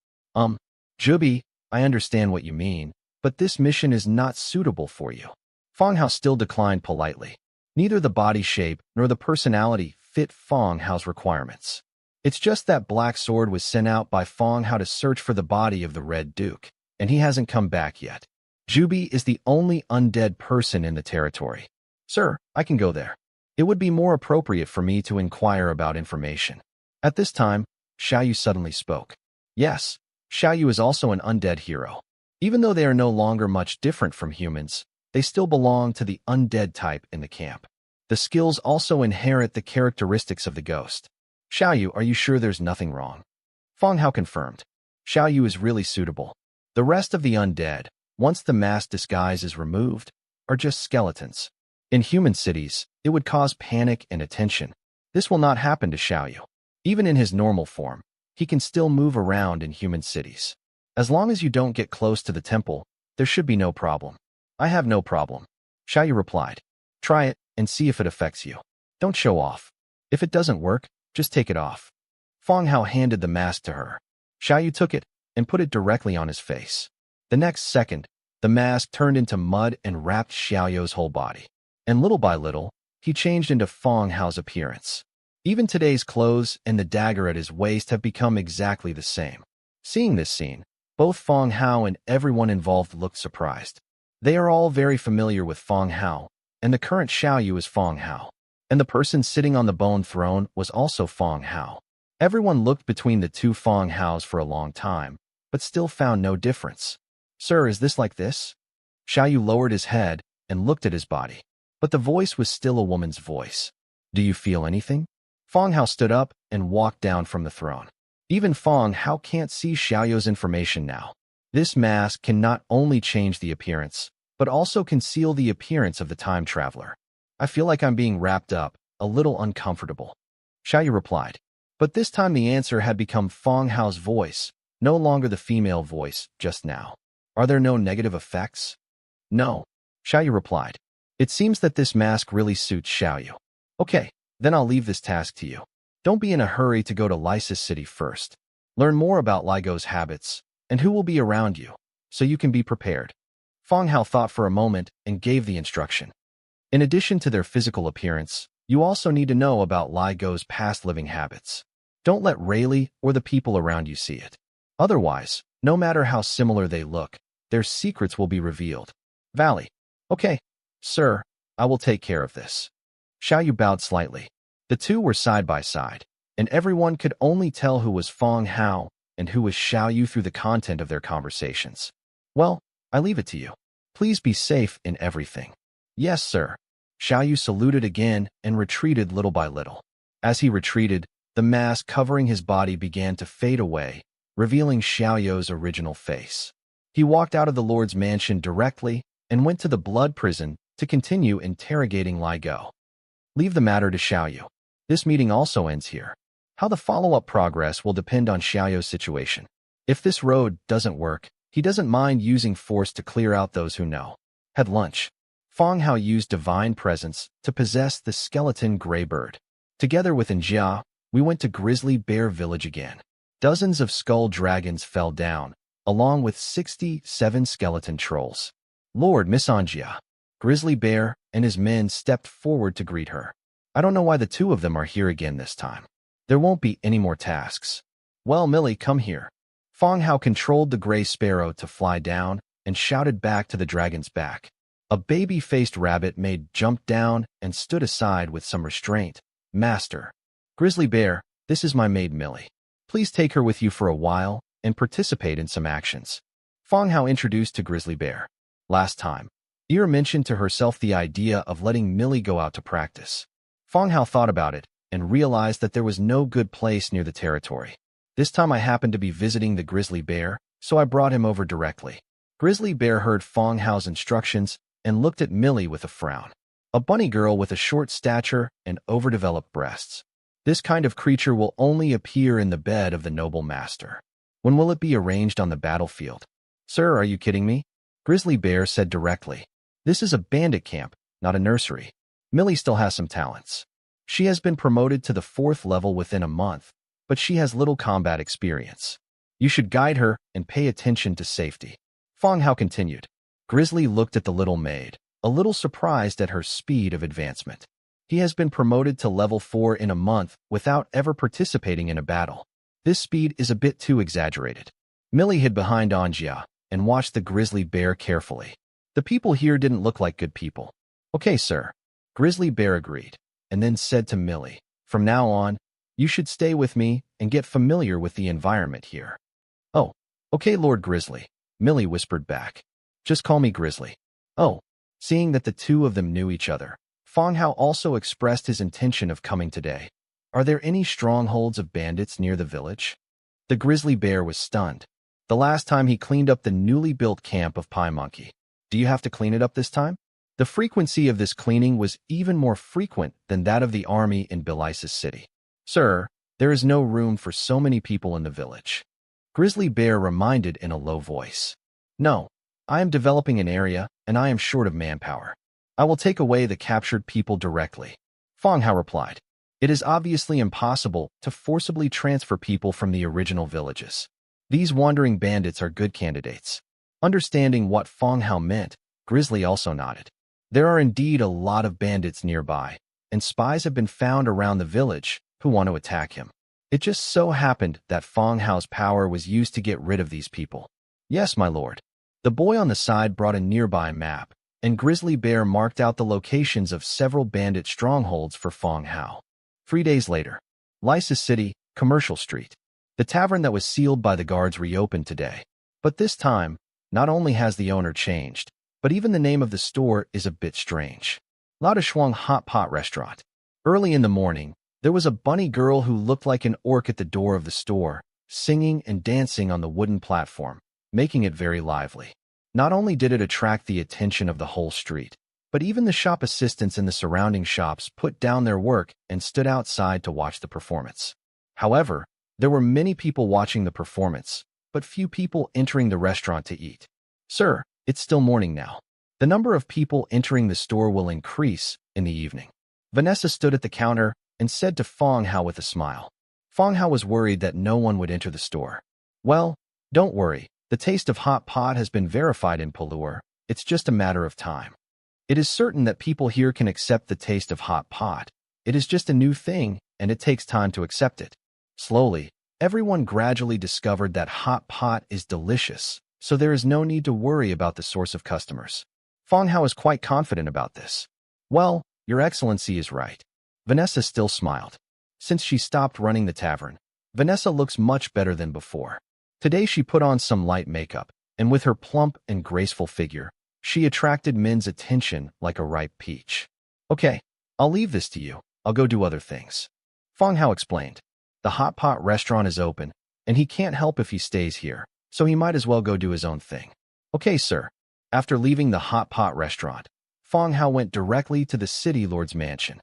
Jubi, I understand what you mean, but this mission is not suitable for you. Fong Hao still declined politely. Neither the body shape nor the personality fit Fong Hao's requirements. It's just that Black Sword was sent out by Fong Hao to search for the body of the Red Duke, and he hasn't come back yet. Jubi is the only undead person in the territory. Sir, I can go there. It would be more appropriate for me to inquire about information. At this time, Xiaoyu suddenly spoke. Yes, Xiaoyu is also an undead hero. Even though they are no longer much different from humans, they still belong to the undead type in the camp. The skills also inherit the characteristics of the ghost. Xiaoyu, are you sure there's nothing wrong? Feng Hao confirmed. Xiaoyu is really suitable. The rest of the undead, once the mask disguise is removed, are just skeletons. In human cities, it would cause panic and attention. This will not happen to Xiaoyu. Even in his normal form, he can still move around in human cities. As long as you don't get close to the temple, there should be no problem. I have no problem, Xiaoyu replied. Try it and see if it affects you. Don't show off. If it doesn't work, just take it off. Feng Hao handed the mask to her. Xiaoyu took it and put it directly on his face. The next second, the mask turned into mud and wrapped Xiaoyu's whole body. And little by little, he changed into Feng Hao's appearance. Even today's clothes and the dagger at his waist have become exactly the same. Seeing this scene, both Feng Hao and everyone involved looked surprised. They are all very familiar with Feng Hao, and the current Xiaoyu is Feng Hao. And the person sitting on the bone throne was also Feng Hao. Everyone looked between the two Feng Haos for a long time, but still found no difference. Sir, is this like this? Xiaoyu lowered his head and looked at his body. But the voice was still a woman's voice. Do you feel anything? Feng Hao stood up and walked down from the throne. Even Feng Hao can't see Xiaoyu's information now. This mask can not only change the appearance, but also conceal the appearance of the time traveler. I feel like I'm being wrapped up, a little uncomfortable. Xiaoyu replied. But this time the answer had become Feng Hao's voice, no longer the female voice, just now. Are there no negative effects? No, Xiaoyu replied. It seems that this mask really suits Xiaoyu. Okay, then I'll leave this task to you. Don't be in a hurry to go to Lysis City first. Learn more about Ligo's habits and who will be around you, so you can be prepared. Feng Hao thought for a moment and gave the instruction. In addition to their physical appearance, you also need to know about Ligo's past living habits. Don't let Rayleigh or the people around you see it. Otherwise, no matter how similar they look, their secrets will be revealed. Valley. Okay, sir, I will take care of this. Xiaoyu bowed slightly. The two were side by side, and everyone could only tell who was Feng Hao and who was Xiaoyu through the content of their conversations. Well, I leave it to you. Please be safe in everything. Yes, sir. Xiaoyu saluted again and retreated little by little. As he retreated, the mask covering his body began to fade away, revealing Xiaoyu's original face. He walked out of the Lord's mansion directly and went to the blood prison to continue interrogating Ligo. Leave the matter to Xiaoyu. This meeting also ends here. How the follow-up progress will depend on Xiaoyu's situation. If this road doesn't work, he doesn't mind using force to clear out those who know. Had lunch. Feng Hao used divine presence to possess the skeleton gray bird. Together with Njia, we went to Grizzly Bear Village again. Dozens of skull dragons fell down, along with 67 skeleton trolls. Lord Miss Anjia. Grizzly Bear and his men stepped forward to greet her. I don't know why the two of them are here again this time. There won't be any more tasks. Well, Millie, come here. Feng Hao controlled the gray sparrow to fly down and shouted back to the dragon's back. A baby-faced rabbit maid jumped down and stood aside with some restraint. Master. Grizzly Bear, this is my maid Millie. Please take her with you for a while and participate in some actions. Feng Hao introduced to Grizzly Bear. Last time, Ira mentioned to herself the idea of letting Millie go out to practice. Feng Hao thought about it and realized that there was no good place near the territory. This time I happened to be visiting the Grizzly Bear, so I brought him over directly. Grizzly Bear heard Feng Hao's instructions and looked at Millie with a frown. A bunny girl with a short stature and overdeveloped breasts. This kind of creature will only appear in the bed of the noble master. When will it be arranged on the battlefield? Sir, are you kidding me? Grizzly Bear said directly. This is a bandit camp, not a nursery. Millie still has some talents. She has been promoted to the 4th level within a month, but she has little combat experience. You should guide her and pay attention to safety. Feng Hao continued. Grizzly looked at the little maid, a little surprised at her speed of advancement. He has been promoted to level 4 in a month without ever participating in a battle. This speed is a bit too exaggerated. Millie hid behind Anjia and watched the Grizzly Bear carefully. The people here didn't look like good people. Okay, sir. Grizzly Bear agreed, and then said to Millie, from now on, you should stay with me and get familiar with the environment here. Oh, okay, Lord Grizzly. Millie whispered back. Just call me Grizzly. Oh, seeing that the two of them knew each other, Fong Hao also expressed his intention of coming today. Are there any strongholds of bandits near the village? The grizzly bear was stunned. The last time he cleaned up the newly built camp of Pie Monkey. Do you have to clean it up this time? The frequency of this cleaning was even more frequent than that of the army in Belice's city. Sir, there is no room for so many people in the village. Grizzly Bear reminded in a low voice. No, I am developing an area, and I am short of manpower. I will take away the captured people directly. Fong Hao replied. It is obviously impossible to forcibly transfer people from the original villages. These wandering bandits are good candidates. Understanding what Fong Hao meant, Grizzly also nodded. There are indeed a lot of bandits nearby, and spies have been found around the village who want to attack him. It just so happened that Fong Hao's power was used to get rid of these people. Yes, my lord. The boy on the side brought a nearby map, and Grizzly Bear marked out the locations of several bandit strongholds for Fong Hao. 3 days later, Lysis City, Commercial Street. The tavern that was sealed by the guards reopened today. But this time, not only has the owner changed, but even the name of the store is a bit strange. Lao Shuang Hot Pot Restaurant. Early in the morning, there was a bunny girl who looked like an orc at the door of the store, singing and dancing on the wooden platform, making it very lively. Not only did it attract the attention of the whole street, but even the shop assistants in the surrounding shops put down their work and stood outside to watch the performance. However, there were many people watching the performance, but few people entering the restaurant to eat. Sir, it's still morning now. The number of people entering the store will increase in the evening. Vanessa stood at the counter and said to Fong Hao with a smile. Fong Hao was worried that no one would enter the store. Well, don't worry. The taste of hot pot has been verified in Palur. It's just a matter of time. It is certain that people here can accept the taste of hot pot. It is just a new thing, and it takes time to accept it. Slowly, everyone gradually discovered that hot pot is delicious, so there is no need to worry about the source of customers. Fong Hao is quite confident about this. Well, Your Excellency is right. Vanessa still smiled. Since she stopped running the tavern, Vanessa looks much better than before. Today she put on some light makeup, and with her plump and graceful figure, she attracted men's attention like a ripe peach. Okay, I'll leave this to you. I'll go do other things. Fong Hao explained. The hot pot restaurant is open, and he can't help if he stays here, so he might as well go do his own thing. Okay, sir. After leaving the hot pot restaurant, Fong Hao went directly to the city lord's mansion.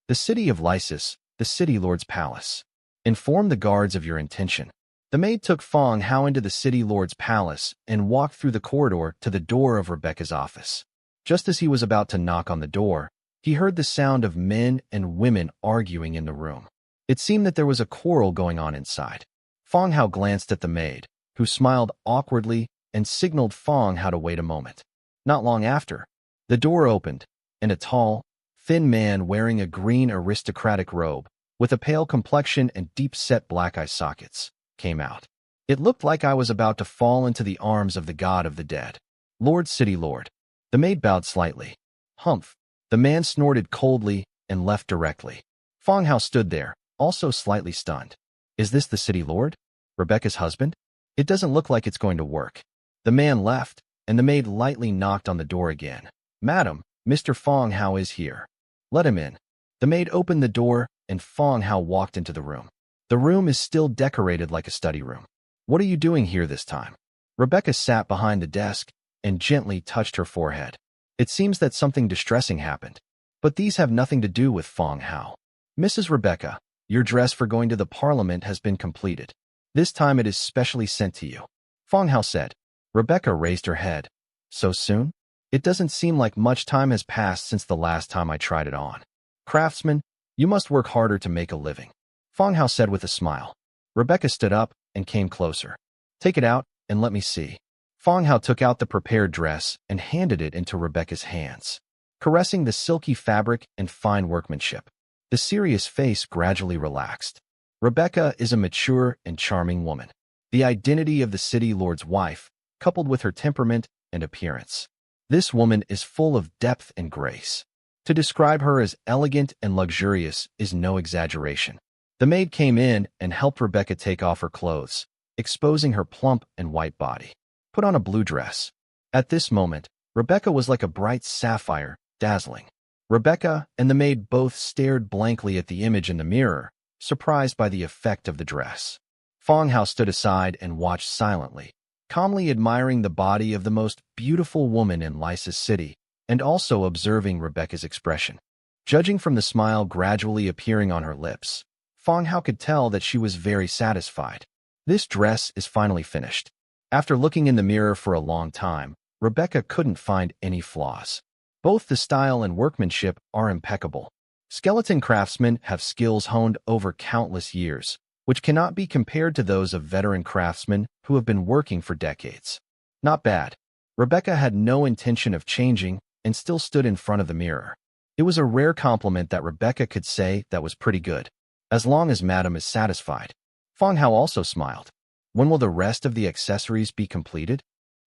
The city of Lysis, the city lord's palace. Inform the guards of your intention. The maid took Fong Hao into the city lord's palace and walked through the corridor to the door of Rebecca's office. Just as he was about to knock on the door, he heard the sound of men and women arguing in the room. It seemed that there was a quarrel going on inside. Fong Hao glanced at the maid, who smiled awkwardly and signaled Fong Hao to wait a moment. Not long after, the door opened, and a tall, thin man wearing a green aristocratic robe, with a pale complexion and deep-set black eye sockets, came out. It looked like I was about to fall into the arms of the god of the dead. Lord City Lord. The maid bowed slightly. Humph. The man snorted coldly and left directly. Fong Hao stood there, also slightly stunned. Is this the city lord? Rebecca's husband? It doesn't look like it's going to work. The man left, and the maid lightly knocked on the door again. Madam, Mr. Fong Hao is here. Let him in. The maid opened the door, and Fong Hao walked into the room. The room is still decorated like a study room. What are you doing here this time? Rebecca sat behind the desk and gently touched her forehead. It seems that something distressing happened. But these have nothing to do with Fong Hao. Mrs. Rebecca, your dress for going to the parliament has been completed. This time it is specially sent to you. Fong Hao said. Rebecca raised her head. So soon? It doesn't seem like much time has passed since the last time I tried it on. Craftsman, you must work harder to make a living. Fong Hao said with a smile. Rebecca stood up and came closer. Take it out and let me see. Fong Hao took out the prepared dress and handed it into Rebecca's hands, caressing the silky fabric and fine workmanship. The serious face gradually relaxed. Rebecca is a mature and charming woman. The identity of the city lord's wife, coupled with her temperament and appearance. This woman is full of depth and grace. To describe her as elegant and luxurious is no exaggeration. The maid came in and helped Rebecca take off her clothes, exposing her plump and white body. put on a blue dress. At this moment, Rebecca was like a bright sapphire, dazzling. Rebecca and the maid both stared blankly at the image in the mirror, surprised by the effect of the dress. Fong Hao stood aside and watched silently, calmly admiring the body of the most beautiful woman in Lysis City, and also observing Rebecca's expression. Judging from the smile gradually appearing on her lips, Fong Hao could tell that she was very satisfied. This dress is finally finished. After looking in the mirror for a long time, Rebecca couldn't find any flaws. Both the style and workmanship are impeccable. Skeleton craftsmen have skills honed over countless years, which cannot be compared to those of veteran craftsmen who have been working for decades. Not bad. Rebecca had no intention of changing and still stood in front of the mirror. It was a rare compliment that Rebecca could say that was pretty good, as long as Madam is satisfied. Fong Hao also smiled. When will the rest of the accessories be completed?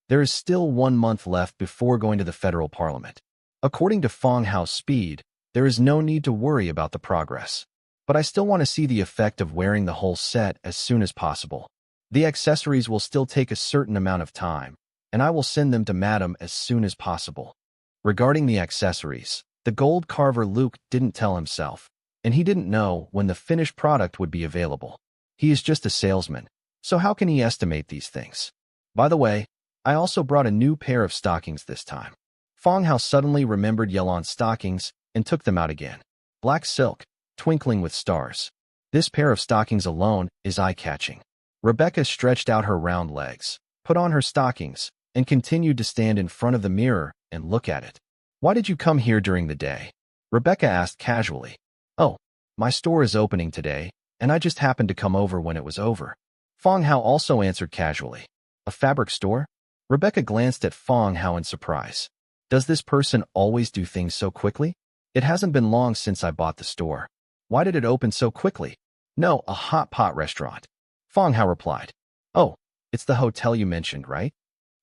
There is still 1 month left before going to the federal parliament. According to Fong Hao's speed, there is no need to worry about the progress. But I still want to see the effect of wearing the whole set as soon as possible. The accessories will still take a certain amount of time, and I will send them to Madam as soon as possible. Regarding the accessories, the gold carver Luke didn't tell himself, and he didn't know when the finished product would be available. He is just a salesman, so how can he estimate these things? By the way, I also brought a new pair of stockings this time. Fong Hao suddenly remembered Yelon's stockings and took them out again. Black silk, twinkling with stars. This pair of stockings alone is eye-catching. Rebecca stretched out her round legs, put on her stockings, and continued to stand in front of the mirror and look at it. Why did you come here during the day? Rebecca asked casually. Oh, my store is opening today, and I just happened to come over when it was over. Fong Hao also answered casually. A fabric store? Rebecca glanced at Fong Hao in surprise. Does this person always do things so quickly? It hasn't been long since I bought the store. Why did it open so quickly? No, a hot pot restaurant. Fong Hao replied. Oh, it's the hotel you mentioned, right?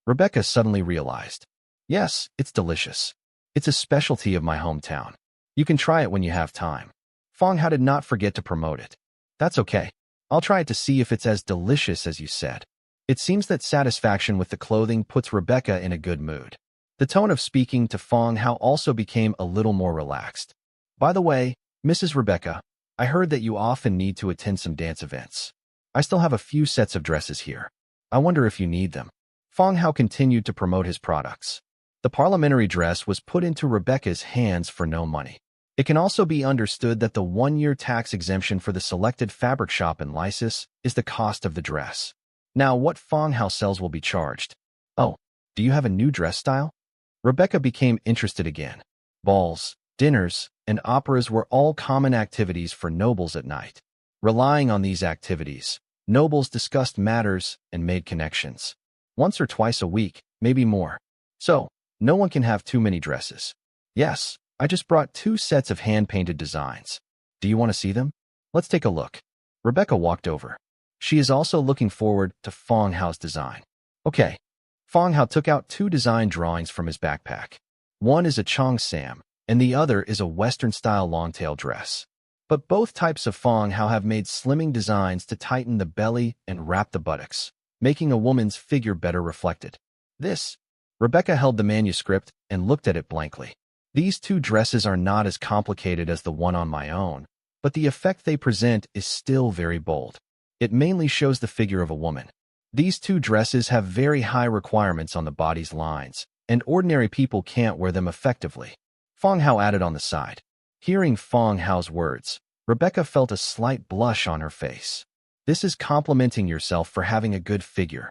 Rebecca suddenly realized. Yes, it's delicious. It's a specialty of my hometown. You can try it when you have time. Fong Hao did not forget to promote it. That's okay. I'll try it to see if it's as delicious as you said. It seems that satisfaction with the clothing puts Rebecca in a good mood. The tone of speaking to Fong Hao also became a little more relaxed. By the way, Mrs. Rebecca, I heard that you often need to attend some dance events. I still have a few sets of dresses here. I wonder if you need them. Fong Hao continued to promote his products. The parliamentary dress was put into Rebecca's hands for no money. It can also be understood that the 1-year tax exemption for the selected fabric shop in Lysis is the cost of the dress. Now, what Fong Hao sells will be charged. Oh, do you have a new dress style? Rebecca became interested again. Balls, dinners, and operas were all common activities for nobles at night. Relying on these activities, nobles discussed matters and made connections. Once or twice a week, maybe more. So, no one can have too many dresses. Yes, I just brought 2 sets of hand-painted designs. Do you want to see them? Let's take a look. Rebecca walked over. She is also looking forward to Fong Hao's design. Okay. Fong Hao took out 2 design drawings from his backpack. One is a cheongsam, and the other is a Western-style long-tail dress. But both types of Fong Hao have made slimming designs to tighten the belly and wrap the buttocks, making a woman's figure better reflected. Rebecca held the manuscript and looked at it blankly. These 2 dresses are not as complicated as the one on my own, but the effect they present is still very bold. It mainly shows the figure of a woman. These 2 dresses have very high requirements on the body's lines, and ordinary people can't wear them effectively. Fong Hao added on the side. Hearing Fong Hao's words, Rebecca felt a slight blush on her face. This is complimenting yourself for having a good figure.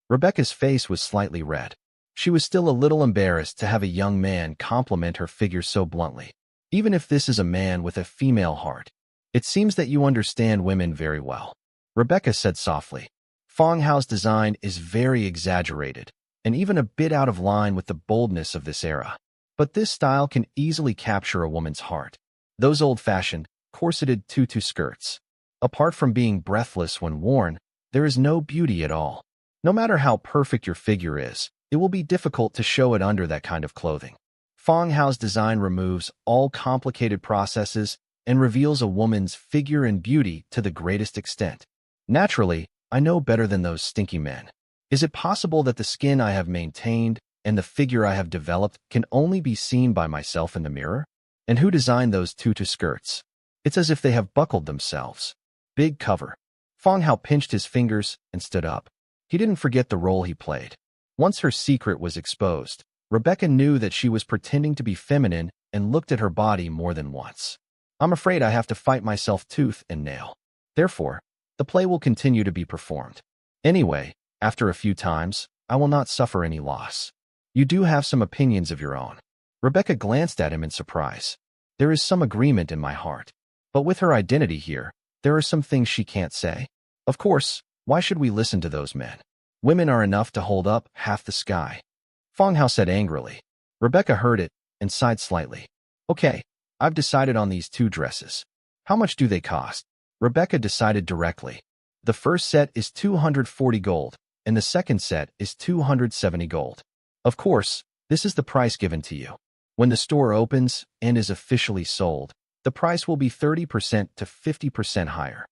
Rebecca's face was slightly red. She was still a little embarrassed to have a young man compliment her figure so bluntly. Even if this is a man with a female heart. It seems that you understand women very well. Rebecca said softly. Fong Hao's design is very exaggerated, and even a bit out of line with the boldness of this era. But this style can easily capture a woman's heart. Those old-fashioned, corseted tutu skirts. Apart from being breathless when worn, there is no beauty at all. No matter how perfect your figure is, it will be difficult to show it under that kind of clothing. Fong Hao's design removes all complicated processes and reveals a woman's figure and beauty to the greatest extent. Naturally, I know better than those stinky men. Is it possible that the skin I have maintained and the figure I have developed can only be seen by myself in the mirror? And who designed those tutu skirts? It's as if they have buckled themselves. Big cover. Fong Hao pinched his fingers and stood up. He didn't forget the role he played. Once her secret was exposed, Rebecca knew that she was pretending to be feminine and looked at her body more than once. I'm afraid I have to fight myself tooth and nail. Therefore, the play will continue to be performed. Anyway, after a few times, I will not suffer any loss. You do have some opinions of your own. Rebecca glanced at him in surprise. There is some agreement in my heart. But with her identity here, there are some things she can't say. Of course, why should we listen to those men? Women are enough to hold up half the sky. Fong Hao said angrily. Rebecca heard it and sighed slightly. Okay, I've decided on these 2 dresses. How much do they cost? Rebecca decided directly. The first set is 240 gold, and the second set is 270 gold. Of course, this is the price given to you. When the store opens and is officially sold, the price will be 30% to 50% higher.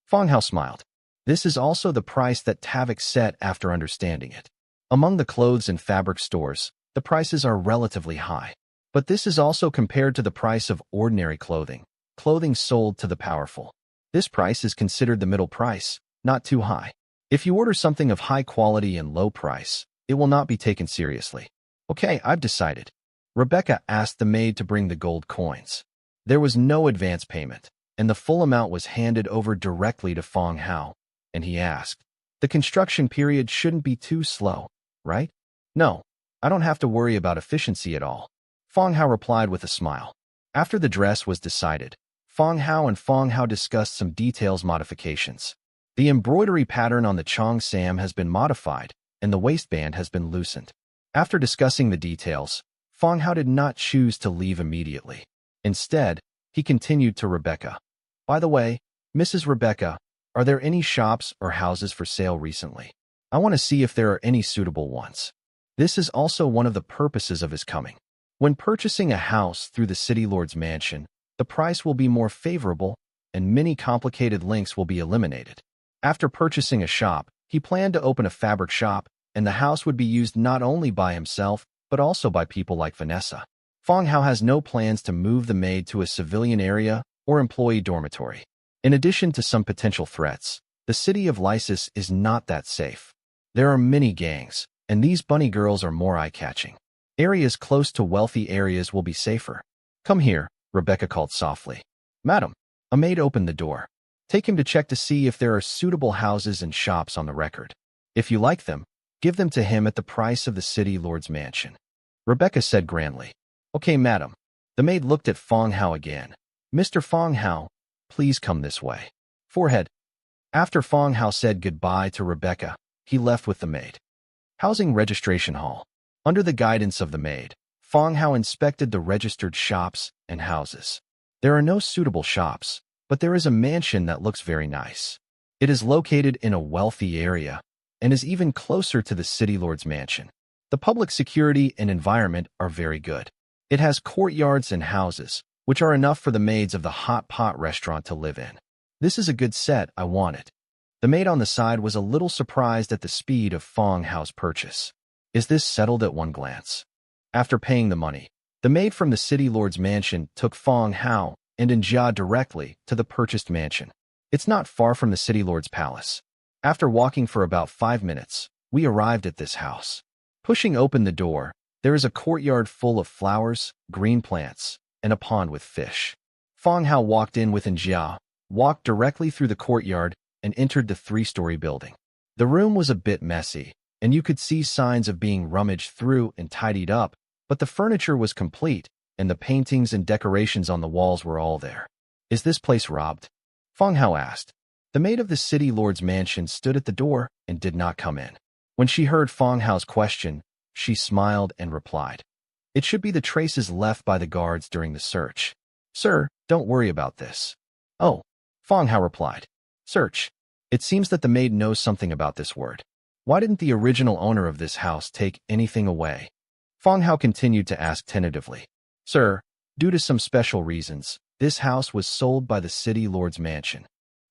Fong Hao smiled. This is also the price that Tavik set after understanding it. Among the clothes and fabric stores, the prices are relatively high. But this is also compared to the price of ordinary clothing sold to the powerful. This price is considered the middle price, not too high. If you order something of high quality and low price, it will not be taken seriously. Okay, I've decided. Rebecca asked the maid to bring the gold coins. There was no advance payment, and the full amount was handed over directly to Fong Hao, and he asked, the construction period shouldn't be too slow, right? No, I don't have to worry about efficiency at all. Fong Hao replied with a smile. After the dress was decided, Fong Hao discussed some details modifications. The embroidery pattern on the Chong Sam has been modified, and the waistband has been loosened. After discussing the details, Fong Hao did not choose to leave immediately. Instead, he continued to Rebecca. By the way, Mrs. Rebecca, are there any shops or houses for sale recently? I want to see if there are any suitable ones. This is also one of the purposes of his coming. When purchasing a house through the city lord's mansion, the price will be more favorable and many complicated links will be eliminated. After purchasing a shop, he planned to open a fabric shop, and the house would be used not only by himself, but also by people like Vanessa. Fong Hao has no plans to move the maid to a civilian area or employee dormitory. In addition to some potential threats, the city of Lysis is not that safe. There are many gangs, and these bunny girls are more eye-catching. Areas close to wealthy areas will be safer. Come here, Rebecca called softly. Madam, a maid opened the door. Take him to check to see if there are suitable houses and shops on the record. If you like them, give them to him at the price of the city lord's mansion. Rebecca said grandly. Okay, madam. The maid looked at Fong Hao again. Mr. Fong Hao, please come this way. Forehead. After Fong Hao said goodbye to Rebecca, he left with the maid. Housing Registration Hall. Under the guidance of the maid, Fong Hao inspected the registered shops and houses. There are no suitable shops, but there is a mansion that looks very nice. It is located in a wealthy area and is even closer to the city lord's mansion. The public security and environment are very good. It has courtyards and houses, which are enough for the maids of the hot pot restaurant to live in. This is a good set, I want it. The maid on the side was a little surprised at the speed of Fong Hao's purchase. Is this settled at one glance? After paying the money, the maid from the city lord's mansion took Fong Hao and Njia directly to the purchased mansion. It's not far from the city lord's palace. After walking for about 5 minutes, we arrived at this house. Pushing open the door, there is a courtyard full of flowers, green plants, and a pond with fish. Fong Hao walked in with Njia, walked directly through the courtyard, and entered the 3-story building. The room was a bit messy, and you could see signs of being rummaged through and tidied up, but the furniture was complete, and the paintings and decorations on the walls were all there. Is this place robbed? Fong Hao asked. The maid of the city lord's mansion stood at the door and did not come in. When she heard Fong Hao's question, she smiled and replied, It should be the traces left by the guards during the search. Sir, don't worry about this. Oh, Fong Hao replied. Search. It seems that the maid knows something about this word. Why didn't the original owner of this house take anything away? Fong Hao continued to ask tentatively. Sir, due to some special reasons, this house was sold by the city lord's mansion.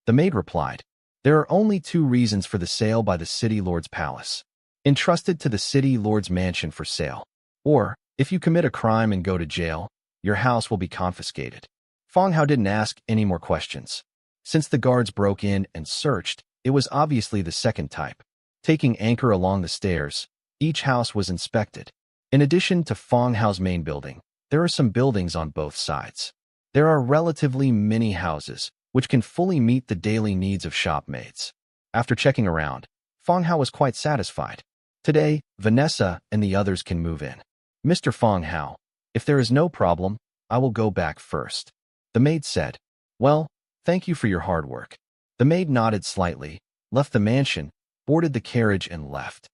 The maid replied, There are only 2 reasons for the sale by the city lord's palace. entrusted to the city lord's mansion for sale. Or, if you commit a crime and go to jail, your house will be confiscated. Fong Hao didn't ask any more questions. Since the guards broke in and searched, it was obviously the second type. Taking anchor along the stairs, each house was inspected. In addition to Fong Hao's main building, there are some buildings on both sides. There are relatively many houses, which can fully meet the daily needs of shopmates. After checking around, Fong Hao was quite satisfied. Today, Vanessa and the others can move in. Mr. Fong Hao, if there is no problem, I will go back first. The maid said. Well, thank you for your hard work. The maid nodded slightly, left the mansion, boarded the carriage and left.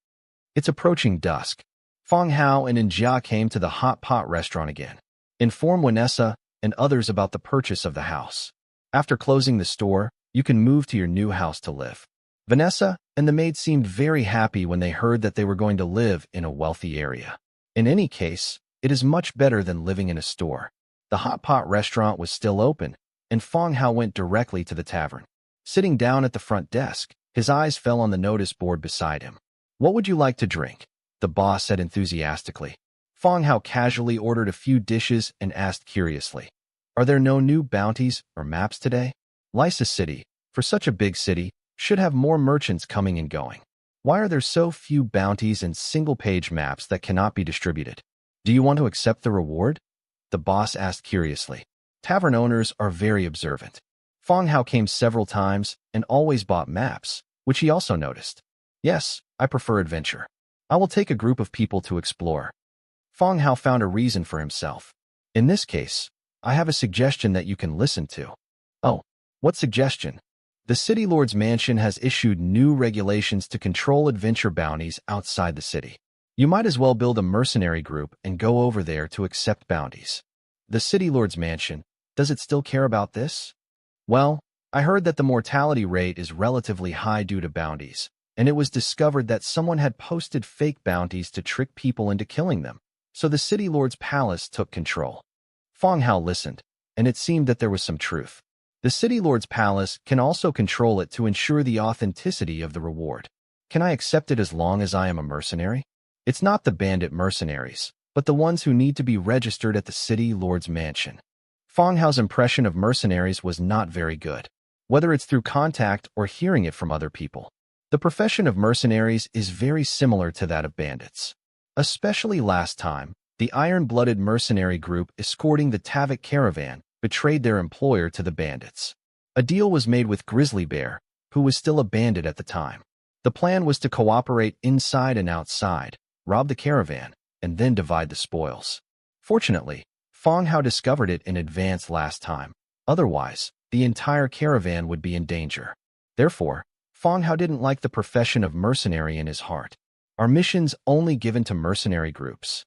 It's approaching dusk. Fong Hao and Njia came to the hot pot restaurant again. Inform Vanessa and others about the purchase of the house. After closing the store, you can move to your new house to live. Vanessa and the maid seemed very happy when they heard that they were going to live in a wealthy area. In any case, it is much better than living in a store. The hot pot restaurant was still open, and Fong Hao went directly to the tavern. Sitting down at the front desk, his eyes fell on the notice board beside him. What would you like to drink? The boss said enthusiastically. Fong Hao casually ordered a few dishes and asked curiously, are there no new bounties or maps today? Lysa City, for such a big city, should have more merchants coming and going. Why are there so few bounties and single-page maps that cannot be distributed? Do you want to accept the reward? The boss asked curiously. Tavern owners are very observant. Fong Hao came several times and always bought maps, which he also noticed. Yes, I prefer adventure. I will take a group of people to explore. Fong Hao found a reason for himself. In this case, I have a suggestion that you can listen to. Oh, what suggestion? The City Lord's Mansion has issued new regulations to control adventure bounties outside the city. You might as well build a mercenary group and go over there to accept bounties. The City Lord's Mansion, does it still care about this? Well, I heard that the mortality rate is relatively high due to bounties, and it was discovered that someone had posted fake bounties to trick people into killing them, so the City Lord's palace took control. Fong Hao listened, and it seemed that there was some truth. The City Lord's palace can also control it to ensure the authenticity of the reward. Can I accept it as long as I am a mercenary? It's not the bandit mercenaries, but the ones who need to be registered at the City Lord's Mansion. Fong Hao's impression of mercenaries was not very good, whether it's through contact or hearing it from other people. The profession of mercenaries is very similar to that of bandits. Especially last time, the iron-blooded mercenary group escorting the Tavik caravan betrayed their employer to the bandits. A deal was made with Grizzly Bear, who was still a bandit at the time. The plan was to cooperate inside and outside, rob the caravan, and then divide the spoils. Fortunately, Fong Hao discovered it in advance last time. Otherwise, the entire caravan would be in danger. Therefore, Fong Hao didn't like the profession of mercenary in his heart. Are missions only given to mercenary groups?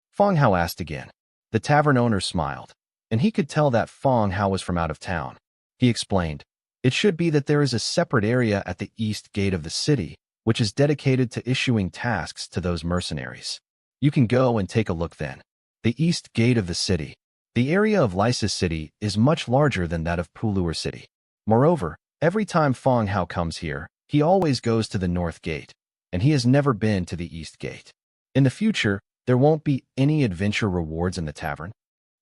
Fong Hao asked again. The tavern owner smiled, and he could tell that Fong Hao was from out of town. He explained, it should be that there is a separate area at the east gate of the city, which is dedicated to issuing tasks to those mercenaries. You can go and take a look then. The east gate of the city. The area of Lysa City is much larger than that of Pulur City. Moreover, every time Fong Hao comes here, he always goes to the north gate, and he has never been to the east gate. In the future, there won't be any adventure rewards in the tavern?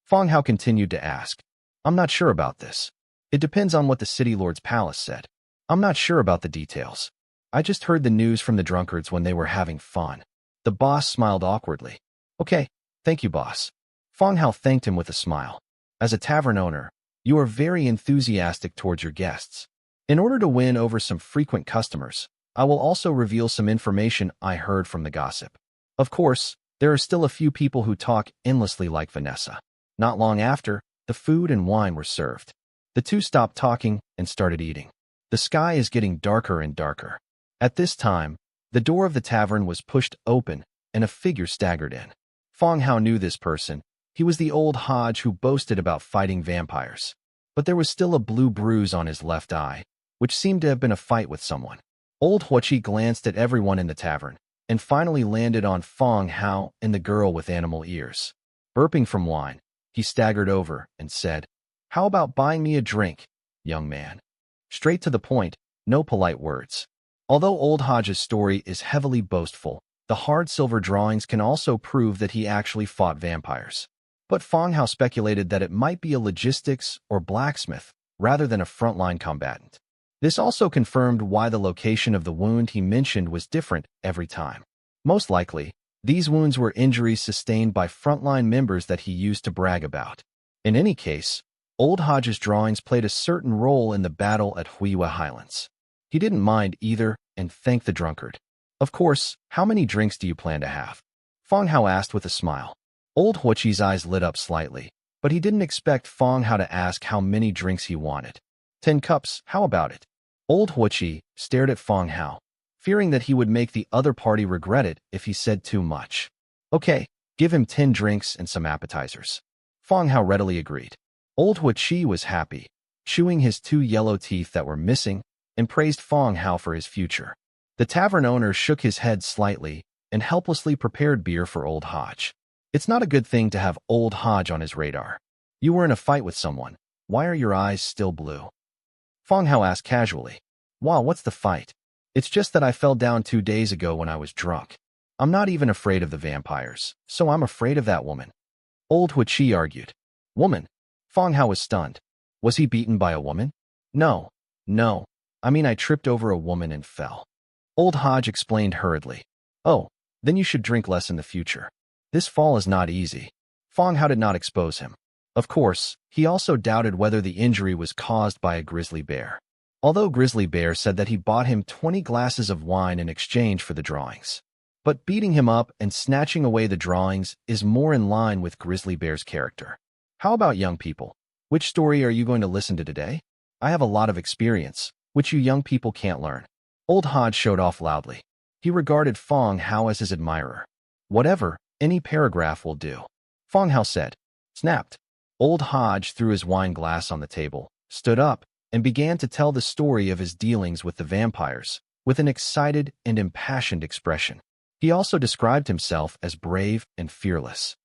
Fong Hao continued to ask. I'm not sure about this. It depends on what the City Lord's palace said. I'm not sure about the details. I just heard the news from the drunkards when they were having fun. The boss smiled awkwardly. Okay, thank you, boss. Fong Hao thanked him with a smile. As a tavern owner, you are very enthusiastic towards your guests. In order to win over some frequent customers, I will also reveal some information I heard from the gossip. Of course, there are still a few people who talk endlessly like Vanessa. Not long after, the food and wine were served. The two stopped talking and started eating. The sky is getting darker and darker. At this time, the door of the tavern was pushed open and a figure staggered in. Fong Hao knew this person. He was the old Hodge who boasted about fighting vampires. But there was still a blue bruise on his left eye, which seemed to have been a fight with someone. Old Huochi glanced at everyone in the tavern and finally landed on Fong Hao and the girl with animal ears. Burping from wine, he staggered over and said, "How about buying me a drink, young man?" Straight to the point, no polite words. Although Old Hodge's story is heavily boastful, The hard silver drawings can also prove that he actually fought vampires. But Fong Hao speculated that it might be a logistics or blacksmith rather than a frontline combatant. This also confirmed why the location of the wound he mentioned was different every time. Most likely, these wounds were injuries sustained by frontline members that he used to brag about. In any case, Old Hodge's drawings played a certain role in the battle at Huiwa Highlands. He didn't mind either and thanked the drunkard. Of course, how many drinks do you plan to have? Fong Hao asked with a smile. Old Huichi's eyes lit up slightly, but he didn't expect Fong Hao to ask how many drinks he wanted. 10 cups, how about it? Old Huichi stared at Fong Hao, fearing that he would make the other party regret it if he said too much. Okay, give him 10 drinks and some appetizers. Fong Hao readily agreed. Old Huichi was happy, chewing his 2 yellow teeth that were missing, and praised Fong Hao for his future. The tavern owner shook his head slightly and helplessly prepared beer for Old Hodge. It's not a good thing to have Old Hodge on his radar. You were in a fight with someone. Why are your eyes still blue? Fong Hao asked casually. Wow, what's the fight? It's just that I fell down 2 days ago when I was drunk. I'm not even afraid of the vampires, so I'm afraid of that woman. Old Huichi argued. Woman? Fong Hao was stunned. Was he beaten by a woman? No. I mean, I tripped over a woman and fell. Old Hodge explained hurriedly. Oh, then you should drink less in the future. This fall is not easy. Fong Hao did not expose him. Of course, he also doubted whether the injury was caused by a grizzly bear. Although Grizzly Bear said that he bought him 20 glasses of wine in exchange for the drawings. But beating him up and snatching away the drawings is more in line with Grizzly Bear's character. How about young people? Which story are you going to listen to today? I have a lot of experience, which you young people can't learn. Old Hodge showed off loudly. He regarded Fong Hao as his admirer. Whatever, any paragraph will do. Fong Hao said. Snapped. Old Hodge threw his wine glass on the table, stood up, and began to tell the story of his dealings with the vampires, with an excited and impassioned expression. He also described himself as brave and fearless.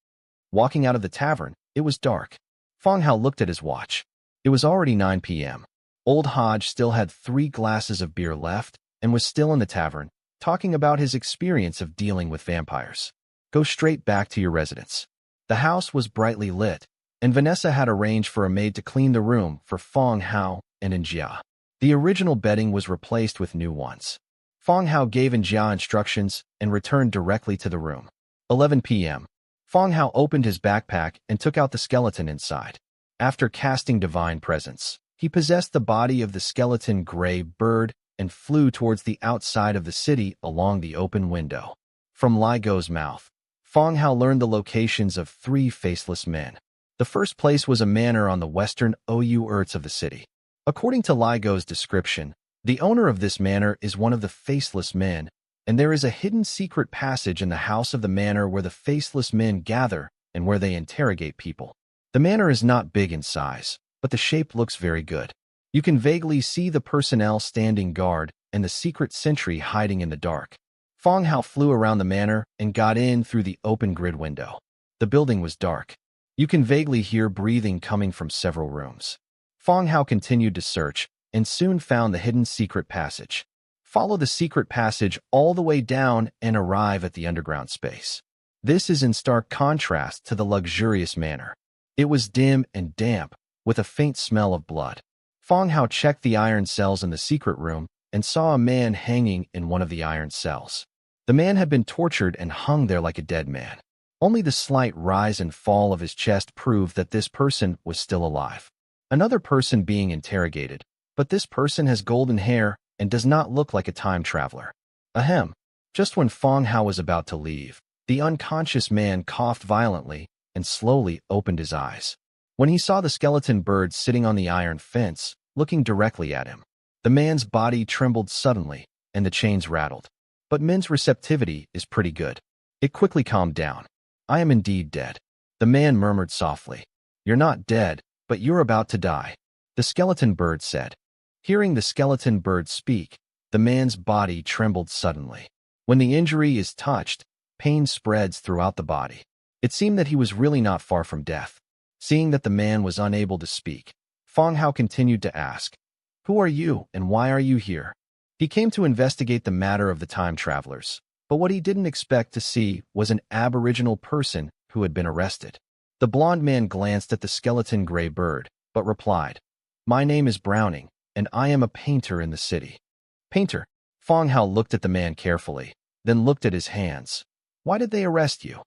Walking out of the tavern, it was dark. Fong Hao looked at his watch. It was already 9 p.m. Old Hodge still had 3 glasses of beer left and was still in the tavern, talking about his experience of dealing with vampires. Go straight back to your residence. The house was brightly lit, and Vanessa had arranged for a maid to clean the room for Fong Hao and Njia. The original bedding was replaced with new ones. Fong Hao gave Njia instructions and returned directly to the room. 11 p.m. Fong Hao opened his backpack and took out the skeleton inside. After casting Divine Presence, he possessed the body of the skeleton gray bird and flew towards the outside of the city along the open window. From Li Go's mouth, Fong Hao learned the locations of 3 faceless men. The first place was a manor on the western outskirts of the city. According to Li Go's description, the owner of this manor is one of the faceless men, and there is a hidden secret passage in the house of the manor where the faceless men gather and where they interrogate people. The manor is not big in size, but the shape looks very good. You can vaguely see the personnel standing guard and the secret sentry hiding in the dark. Fong Hao flew around the manor and got in through the open grid window. The building was dark. You can vaguely hear breathing coming from several rooms. Fong Hao continued to search and soon found the hidden secret passage. Follow the secret passage all the way down and arrive at the underground space. This is in stark contrast to the luxurious manor. It was dim and damp, with a faint smell of blood. Fong Hao checked the iron cells in the secret room and saw a man hanging in one of the iron cells. The man had been tortured and hung there like a dead man. Only the slight rise and fall of his chest proved that this person was still alive. Another person being interrogated, but this person has golden hair and does not look like a time traveler. Ahem. Just when Fong Hao was about to leave, the unconscious man coughed violently and slowly opened his eyes. When he saw the skeleton bird sitting on the iron fence, looking directly at him, the man's body trembled suddenly and the chains rattled. But men's receptivity is pretty good. It quickly calmed down. I am indeed dead. The man murmured softly. You're not dead, but you're about to die, the skeleton bird said. Hearing the skeleton bird speak, the man's body trembled suddenly. When the injury is touched, pain spreads throughout the body. It seemed that he was really not far from death. Seeing that the man was unable to speak, Fong Hao continued to ask, Who are you and why are you here? He came to investigate the matter of the time travelers. But what he didn't expect to see was an aboriginal person who had been arrested. The blond man glanced at the skeleton gray bird, but replied, "My name is Browning, and I am a painter in the city." "Painter?" Fong Hao looked at the man carefully, then looked at his hands. "Why did they arrest you?"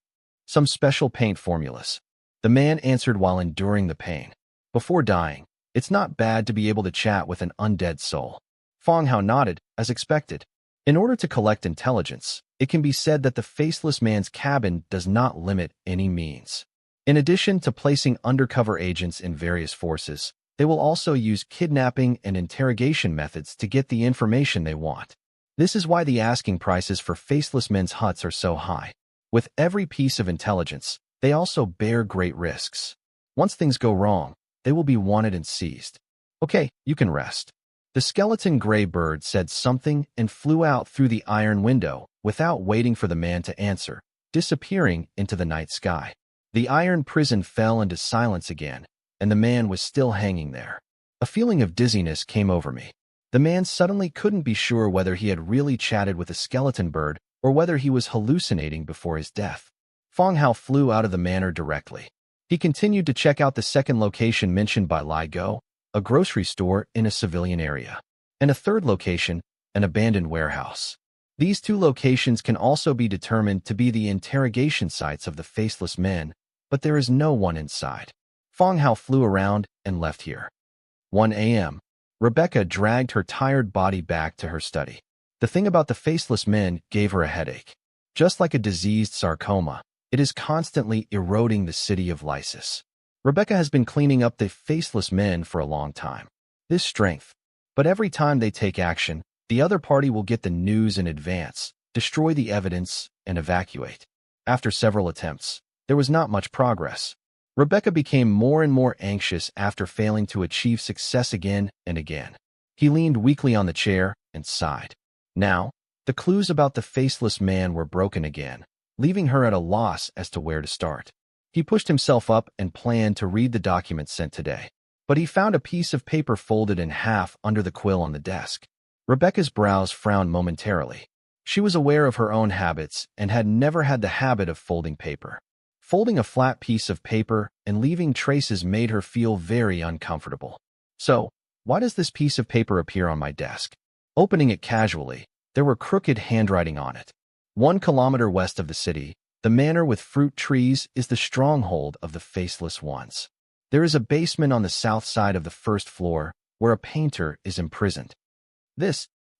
"Some special paint formulas." The man answered while enduring the pain. "Before dying, it's not bad to be able to chat with an undead soul." Fong Hao nodded, as expected. In order to collect intelligence, it can be said that the faceless man's cabin does not limit any means. In addition to placing undercover agents in various forces, they will also use kidnapping and interrogation methods to get the information they want. This is why the asking prices for faceless men's huts are so high. With every piece of intelligence, they also bear great risks. Once things go wrong, they will be wanted and seized. "Okay, you can rest." The skeleton gray bird said something and flew out through the iron window without waiting for the man to answer, disappearing into the night sky. The iron prison fell into silence again, and the man was still hanging there. A feeling of dizziness came over me. The man suddenly couldn't be sure whether he had really chatted with a skeleton bird or whether he was hallucinating before his death. Fong Hao flew out of the manor directly. He continued to check out the second location mentioned by Li Go, a grocery store in a civilian area, and a third location, an abandoned warehouse. These two locations can also be determined to be the interrogation sites of the faceless men, but there is no one inside. Fong Hao flew around and left here. 1 a.m. Rebecca dragged her tired body back to her study. The thing about the faceless men gave her a headache. Just like a diseased sarcoma, it is constantly eroding the city of Lysis. Rebecca has been cleaning up the faceless men for a long time. This strength. But every time they take action, the other party will get the news in advance, destroy the evidence, and evacuate. After several attempts, there was not much progress. Rebecca became more and more anxious after failing to achieve success again and again. He leaned weakly on the chair and sighed. Now, the clues about the faceless man were broken again, leaving her at a loss as to where to start. He pushed himself up and planned to read the documents sent today, but he found a piece of paper folded in half under the quill on the desk. Rebecca's brows frowned momentarily. She was aware of her own habits and had never had the habit of folding paper. Folding a flat piece of paper and leaving traces made her feel very uncomfortable. "So, why does this piece of paper appear on my desk?" Opening it casually, there were crooked handwriting on it. 1 kilometer west of the city, the manor with fruit trees is the stronghold of the faceless ones. There is a basement on the south side of the first floor where a painter is imprisoned.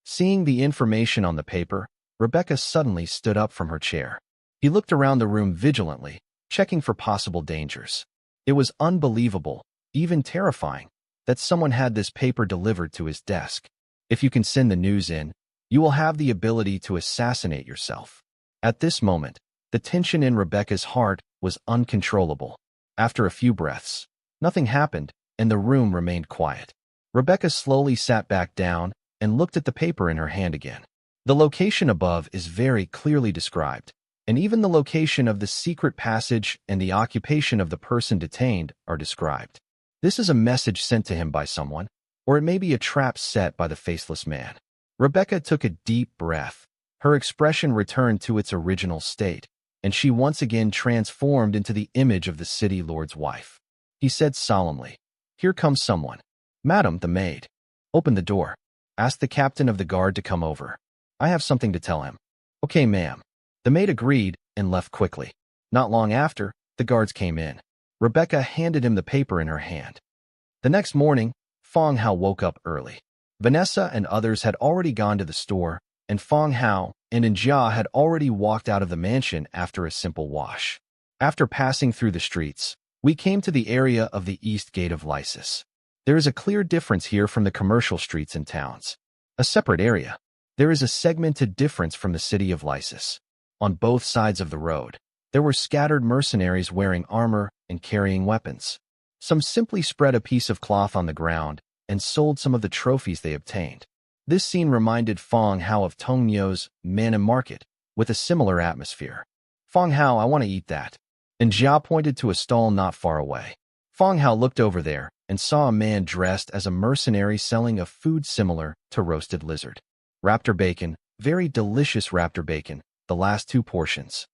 Seeing the information on the paper, Rebecca suddenly stood up from her chair. He looked around the room vigilantly, checking for possible dangers. It was unbelievable, even terrifying, that someone had this paper delivered to his desk. If you can send the news in, you will have the ability to assassinate yourself. At this moment, the tension in Rebecca's heart was uncontrollable. After a few breaths, nothing happened, and the room remained quiet. Rebecca slowly sat back down and looked at the paper in her hand again. The location above is very clearly described, and even the location of the secret passage and the occupation of the person detained are described. This is a message sent to him by someone, or it may be a trap set by the faceless man. Rebecca took a deep breath. Her expression returned to its original state, and she once again transformed into the image of the city lord's wife. He said solemnly, "Here comes someone." "Madam, the maid." "Open the door. Ask the captain of the guard to come over. I have something to tell him." "Okay, ma'am." The maid agreed and left quickly. Not long after, the guards came in. Rebecca handed him the paper in her hand. The next morning, Fong Hao woke up early. Vanessa and others had already gone to the store, and Fong Hao and Njia had already walked out of the mansion after a simple wash. After passing through the streets, we came to the area of the east gate of Lysis. There is a clear difference here from the commercial streets and towns. A separate area. There is a segmented difference from the city of Lysis. On both sides of the road, there were scattered mercenaries wearing armor and carrying weapons. Some simply spread a piece of cloth on the ground and sold some of the trophies they obtained. This scene reminded Fong Hao of Tongmyo's Manhwa market, with a similar atmosphere. "Fong Hao, I want to eat that." And Jia pointed to a stall not far away. Fong Hao looked over there and saw a man dressed as a mercenary selling a food similar to roasted lizard. Raptor bacon, very delicious raptor bacon, the last 2 portions.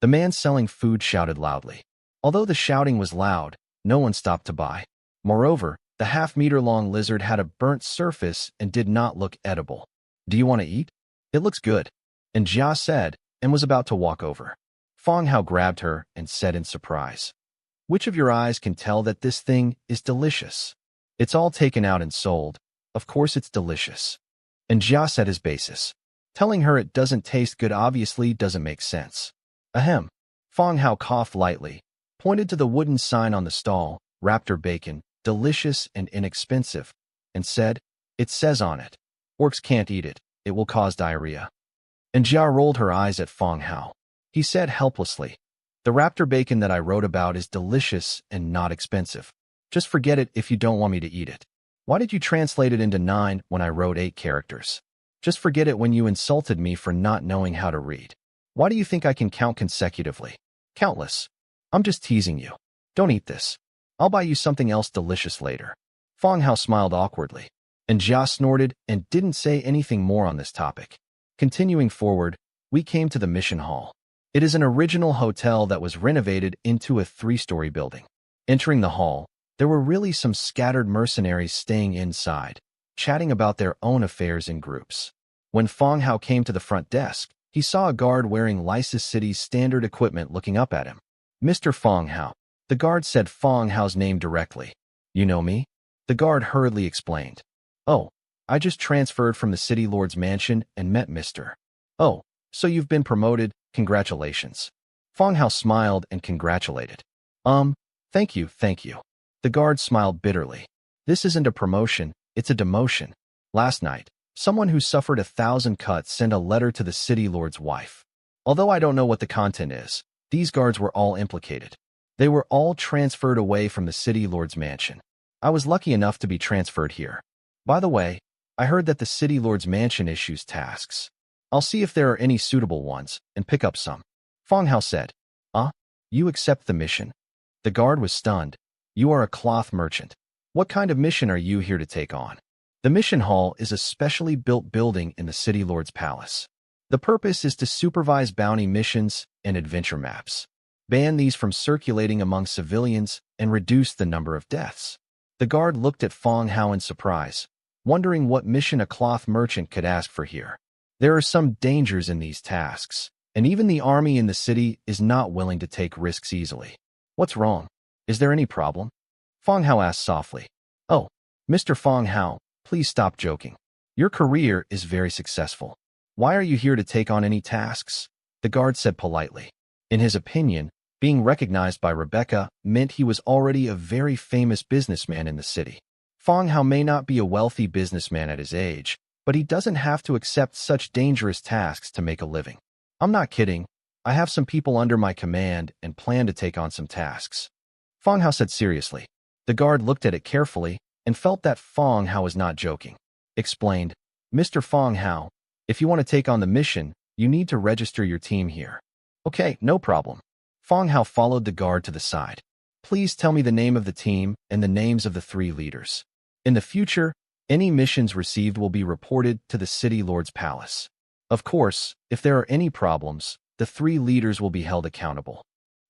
The man selling food shouted loudly. Although the shouting was loud, no one stopped to buy. Moreover, the half-meter-long lizard had a burnt surface and did not look edible. "Do you want to eat? It looks good," and Jia said, and was about to walk over. Fong Hao grabbed her and said in surprise, "Which of your eyes can tell that this thing is delicious? It's all taken out and sold. Of course it's delicious." And Jia said his basis. Telling her it doesn't taste good obviously doesn't make sense. Ahem. Fong Hao coughed lightly, pointed to the wooden sign on the stall, "Raptor bacon, delicious and inexpensive," and said, "It says on it, orcs can't eat it, it will cause diarrhea." And Jia rolled her eyes at Fong Hao. He said helplessly, "The raptor bacon that I wrote about is delicious and not expensive. Just forget it if you don't want me to eat it. Why did you translate it into 9 when I wrote 8 characters? Just forget it when you insulted me for not knowing how to read. Why do you think I can count consecutively? Countless. I'm just teasing you. Don't eat this. I'll buy you something else delicious later." Fong Hao smiled awkwardly, and Jia snorted and didn't say anything more on this topic. Continuing forward, we came to the mission hall. It is an original hotel that was renovated into a 3-story building. Entering the hall, there were really some scattered mercenaries staying inside, chatting about their own affairs in groups. When Fong Hao came to the front desk, he saw a guard wearing Lysis City's standard equipment looking up at him. "Mr. Fong Hao." The guard said Fong Hao's name directly. "You know me?" The guard hurriedly explained. "Oh, I just transferred from the city lord's mansion and met Mr. Oh, so you've been promoted, congratulations." Fong Hao smiled and congratulated. Thank you, thank you." The guard smiled bitterly. "This isn't a promotion, it's a demotion. Last night, someone who suffered 1,000 cuts sent a letter to the city lord's wife. Although I don't know what the content is, these guards were all implicated. They were all transferred away from the city lord's mansion. I was lucky enough to be transferred here. By the way, I heard that the city lord's mansion issues tasks. I'll see if there are any suitable ones and pick up some." Fong Hao said. You accept the mission?" The guard was stunned. "You are a cloth merchant. What kind of mission are you here to take on?" The mission hall is a specially built building in the city lord's palace. The purpose is to supervise bounty missions and adventure maps, ban these from circulating among civilians, and reduce the number of deaths. The guard looked at Fong Hao in surprise, wondering what mission a cloth merchant could ask for here. There are some dangers in these tasks, and even the army in the city is not willing to take risks easily. "What's wrong? Is there any problem?" Fong Hao asked softly. "Oh, Mr. Fong Hao, please stop joking. Your career is very successful. Why are you here to take on any tasks?" The guard said politely. In his opinion, being recognized by Rebecca meant he was already a very famous businessman in the city. Fong Hao may not be a wealthy businessman at his age, but he doesn't have to accept such dangerous tasks to make a living. "I'm not kidding. I have some people under my command and plan to take on some tasks," Fong Hao said seriously. The guard looked at it carefully and felt that Fong Hao was not joking. Explained, "Mr. Fong Hao, if you want to take on the mission, you need to register your team here." "Okay, no problem." Fong Hao followed the guard to the side. "Please tell me the name of the team and the names of the 3 leaders. In the future, any missions received will be reported to the city lord's palace. Of course, if there are any problems, the 3 leaders will be held accountable."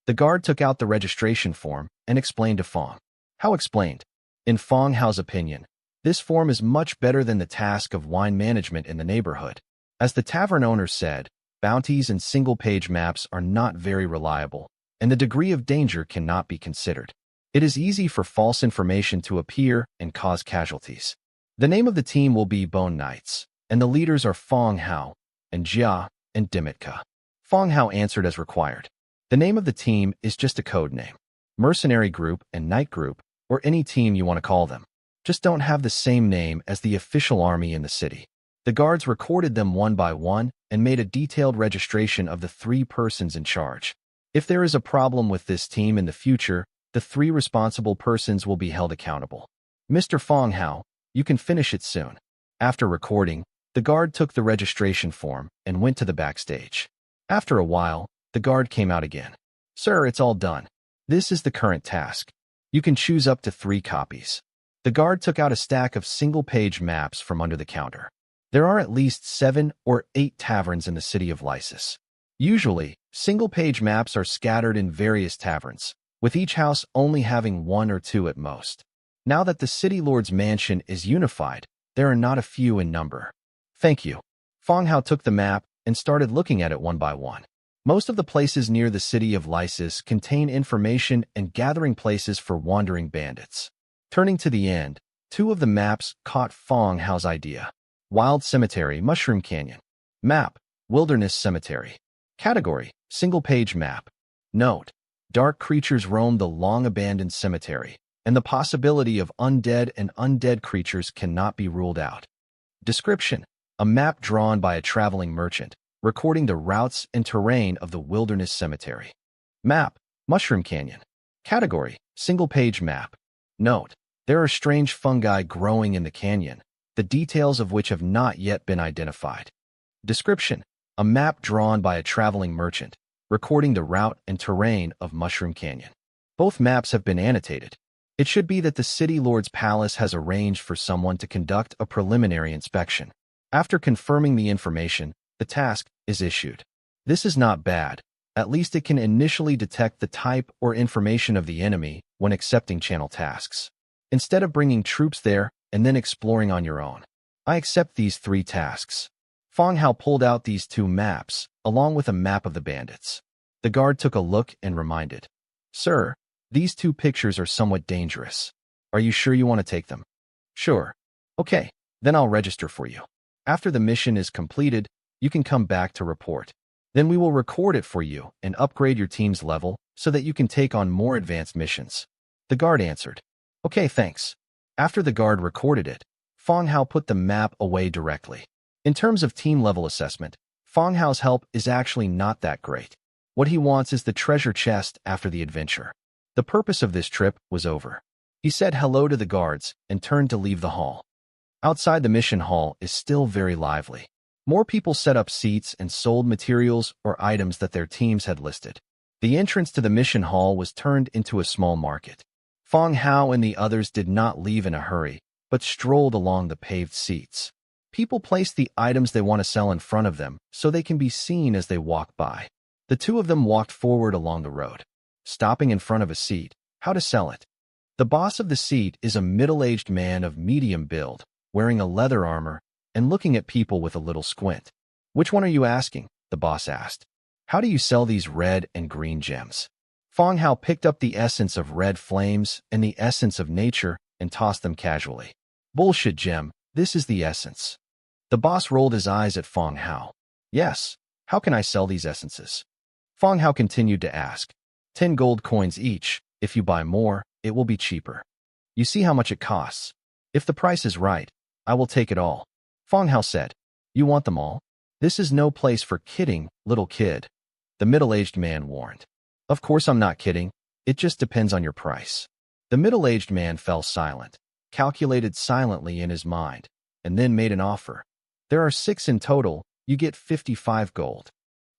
The guard took out the registration form and explained to Fong Hao. Explained. In Fong Hao's opinion, this form is much better than the task of wine management in the neighborhood. As the tavern owner said, bounties and single-page maps are not very reliable, and the degree of danger cannot be considered. It is easy for false information to appear and cause casualties. The name of the team will be Bone Knights, and the leaders are Fong Hao, and Jia, and Dimitka. Fong Hao answered as required. The name of the team is just a code name. Mercenary group and night group, or any team you want to call them. Just don't have the same name as the official army in the city. The guards recorded them one by one and made a detailed registration of the 3 persons in charge. If there is a problem with this team in the future, the 3 responsible persons will be held accountable. "Mr. Fong Hao, you can finish it soon." After recording, the guard took the registration form and went to the backstage. After a while, the guard came out again. "Sir, it's all done. This is the current task. You can choose up to 3 copies." The guard took out a stack of single-page maps from under the counter. There are at least 7 or 8 taverns in the city of Lysis. Usually, single-page maps are scattered in various taverns, with each house only having one or two at most. Now that the city lord's mansion is unified, there are not a few in number. Thank you. Fong Hao took the map and started looking at it one by one. Most of the places near the city of Lysis contain information and gathering places for wandering bandits. Turning to the end, two of the maps caught Fong Hao's idea. Wild Cemetery, Mushroom Canyon. Map, Wilderness Cemetery. Category, single-page map. Note, dark creatures roam the long-abandoned cemetery, and the possibility of undead and undead creatures cannot be ruled out. Description, a map drawn by a traveling merchant, recording the routes and terrain of the Wilderness Cemetery. Map, Mushroom Canyon. Category, single-page map. Note, there are strange fungi growing in the canyon, the details of which have not yet been identified. Description, a map drawn by a traveling merchant, recording the route and terrain of Mushroom Canyon. Both maps have been annotated. It should be that the city lord's palace has arranged for someone to conduct a preliminary inspection. After confirming the information, the task is issued. This is not bad. At least it can initially detect the type or information of the enemy when accepting channel tasks. Instead of bringing troops there and then exploring on your own, I accept these 3 tasks. Fong Hao pulled out these 2 maps, along with a map of the bandits. The guard took a look and reminded, "Sir, these 2 pictures are somewhat dangerous. Are you sure you want to take them?" "Sure." "Okay, then I'll register for you. After the mission is completed, you can come back to report. Then we will record it for you and upgrade your team's level so that you can take on more advanced missions." The guard answered, "Okay, thanks." After the guard recorded it, Fong Hao put the map away directly. In terms of team level assessment, Fong Hao's help is actually not that great. What he wants is the treasure chest after the adventure. The purpose of this trip was over. He said hello to the guards and turned to leave the hall. Outside the mission hall is still very lively. More people set up seats and sold materials or items that their teams had listed. The entrance to the mission hall was turned into a small market. Fong Hao and the others did not leave in a hurry, but strolled along the paved seats. People place the items they want to sell in front of them so they can be seen as they walk by. The 2 of them walked forward along the road, stopping in front of a seat. How to sell it? The boss of the seat is a middle-aged man of medium build, wearing a leather armor and looking at people with a little squint. "Which one are you asking?" the boss asked. "How do you sell these red and green gems?" Fong Hao picked up the essence of red flames and the essence of nature and tossed them casually. "Bullshit, gem. This is the essence." The boss rolled his eyes at Fong Hao. "Yes, how can I sell these essences?" Fong Hao continued to ask. 10 gold coins each. If you buy more, it will be cheaper. You see how much it costs. If the price is right, I will take it all." Fong Hao said. "You want them all? This is no place for kidding, little kid," the middle-aged man warned. "Of course I'm not kidding. It just depends on your price." The middle-aged man fell silent, calculated silently in his mind, and then made an offer. "There are 6 in total. You get 55 gold."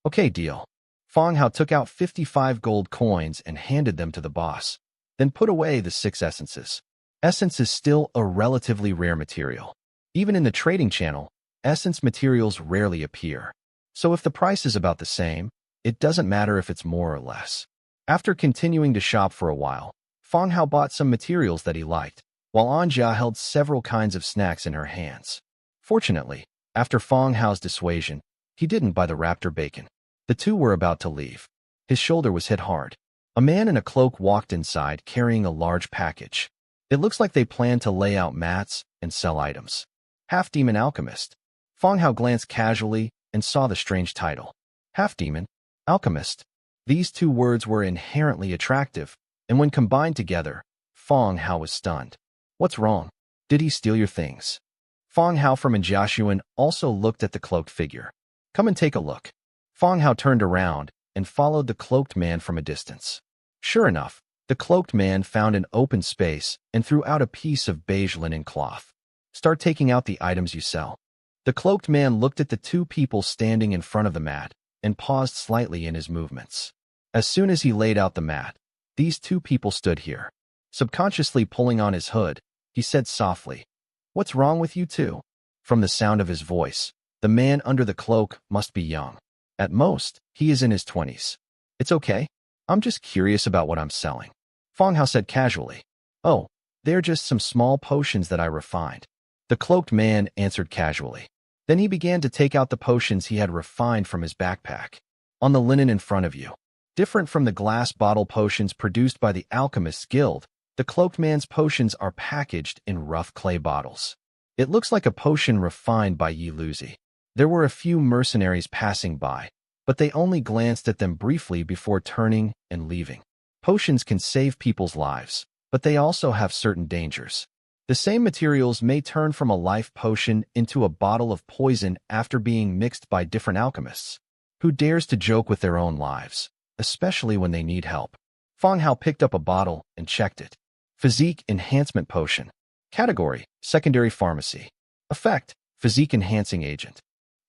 "Okay, deal." Fong Hao took out 55 gold coins and handed them to the boss, then put away the 6 essences. Essence is still a relatively rare material. Even in the trading channel, essence materials rarely appear. So if the price is about the same, it doesn't matter if it's more or less. After continuing to shop for a while, Fong Hao bought some materials that he liked, while Anja held several kinds of snacks in her hands. Fortunately, after Fong Hao's dissuasion, he didn't buy the raptor bacon. The 2 were about to leave. His shoulder was hit hard. A man in a cloak walked inside carrying a large package. It looks like they plan to lay out mats and sell items. Half-demon alchemist. Fong Hao glanced casually and saw the strange title. Half-demon, alchemist. These 2 words were inherently attractive, and when combined together, Fong Hao was stunned. "What's wrong? Did he steal your things?" Fong Hao from Injiashuan also looked at the cloaked figure. "Come and take a look." Fong Hao turned around and followed the cloaked man from a distance. Sure enough, the cloaked man found an open space and threw out a piece of beige linen cloth. "Start taking out the items you sell." The cloaked man looked at the 2 people standing in front of the mat and paused slightly in his movements. As soon as he laid out the mat, these 2 people stood here. Subconsciously pulling on his hood, he said softly, "What's wrong with you 2?" From the sound of his voice, the man under the cloak must be young. At most, he is in his 20s. It's okay. I'm just curious about what I'm selling. Fang Hao said casually. Oh, they're just some small potions that I refined. The cloaked man answered casually. Then he began to take out the potions he had refined from his backpack. On the linen in front of you. Different from the glass bottle potions produced by the Alchemist's Guild, the cloaked man's potions are packaged in rough clay bottles. It looks like a potion refined by Yi Luzi. There were a few mercenaries passing by, but they only glanced at them briefly before turning and leaving. Potions can save people's lives, but they also have certain dangers. The same materials may turn from a life potion into a bottle of poison after being mixed by different alchemists. Who dares to joke with their own lives, especially when they need help? Fang Hao picked up a bottle and checked it. Physique Enhancement Potion. Category: Secondary Pharmacy. Effect: Physique Enhancing Agent.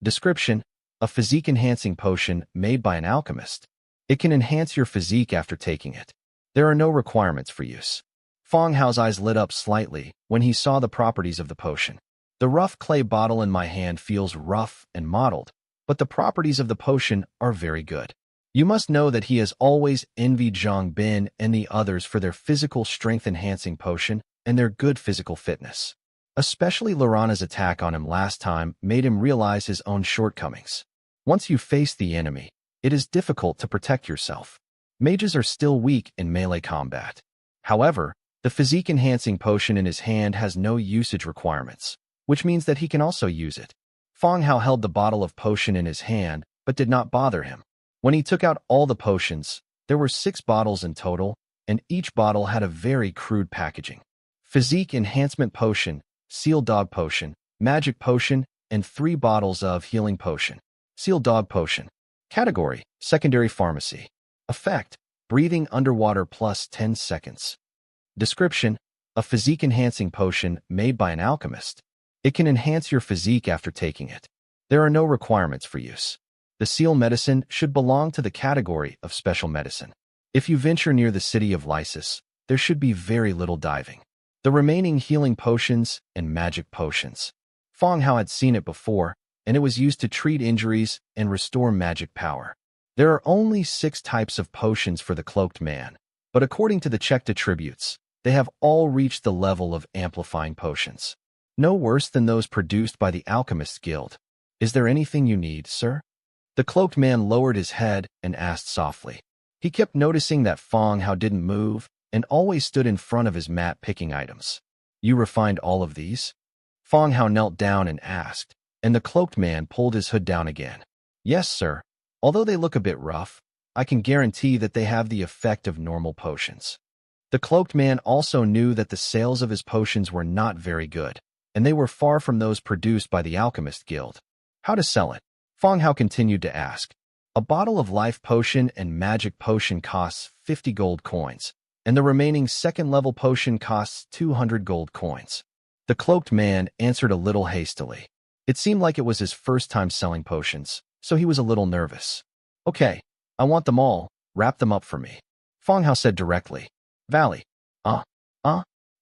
Description: A physique-enhancing potion made by an alchemist. It can enhance your physique after taking it. There are no requirements for use. Fang Hao's eyes lit up slightly when he saw the properties of the potion. The rough clay bottle in my hand feels rough and mottled, but the properties of the potion are very good. You must know that he has always envied Zhang Bin and the others for their physical strength-enhancing potion and their good physical fitness. Especially Lorana's attack on him last time made him realize his own shortcomings. Once you face the enemy, it is difficult to protect yourself. Mages are still weak in melee combat. However, the physique-enhancing potion in his hand has no usage requirements, which means that he can also use it. Fang Hao held the bottle of potion in his hand, but did not bother him. When he took out all the potions, there were 6 bottles in total, and each bottle had a very crude packaging. Physique Enhancement Potion, Sealed Dog Potion, Magic Potion, and 3 bottles of Healing Potion. Sealed Dog Potion. Category: Secondary Pharmacy. Effect: Breathing underwater plus 10 seconds. Description: A physique-enhancing potion made by an alchemist. It can enhance your physique after taking it. There are no requirements for use. The seal medicine should belong to the category of special medicine. If you venture near the city of Lysis, there should be very little diving. The remaining healing potions and magic potions. Fang Hao had seen it before, and it was used to treat injuries and restore magic power. There are only 6 types of potions for the cloaked man, but according to the checked attributes, they have all reached the level of amplifying potions. No worse than those produced by the Alchemist's Guild. Is there anything you need, sir? The cloaked man lowered his head and asked softly. He kept noticing that Fang Hao didn't move and always stood in front of his mat picking items. You refined all of these? Fang Hao knelt down and asked, and the cloaked man pulled his hood down again. Yes, sir. Although they look a bit rough, I can guarantee that they have the effect of normal potions. The cloaked man also knew that the sales of his potions were not very good, and they were far from those produced by the Alchemist Guild. How to sell it? Fang Hao continued to ask. A bottle of life potion and magic potion costs 50 gold coins, and the remaining second-level potion costs 200 gold coins. The cloaked man answered a little hastily. It seemed like it was his first time selling potions, so he was a little nervous. Okay, I want them all. Wrap them up for me. Fang Hao said directly. Valley.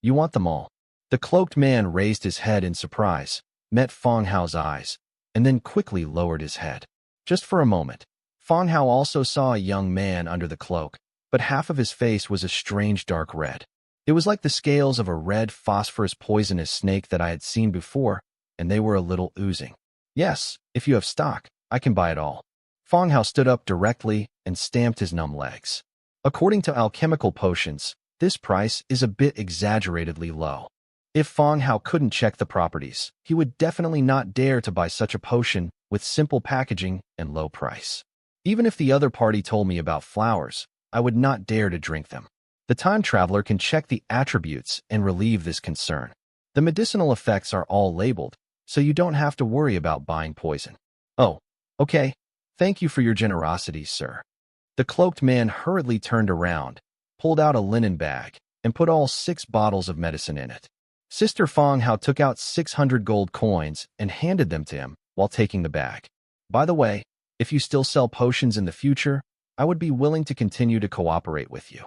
You want them all? The cloaked man raised his head in surprise, met Fang Hao's eyes, and then quickly lowered his head. Just for a moment, Fang Hao also saw a young man under the cloak, but half of his face was a strange dark red. It was like the scales of a red phosphorus poisonous snake that I had seen before, and they were a little oozing. Yes, if you have stock, I can buy it all. Fang Hao stood up directly and stamped his numb legs. According to alchemical potions, this price is a bit exaggeratedly low. If Fang Hao couldn't check the properties, he would definitely not dare to buy such a potion with simple packaging and low price. Even if the other party told me about flowers, I would not dare to drink them. The time traveler can check the attributes and relieve this concern. The medicinal effects are all labeled, so you don't have to worry about buying poison. Oh, okay. Thank you for your generosity, sir. The cloaked man hurriedly turned around, pulled out a linen bag, and put all 6 bottles of medicine in it. Sister Fang Hao took out 600 gold coins and handed them to him while taking the bag. By the way, if you still sell potions in the future, I would be willing to continue to cooperate with you.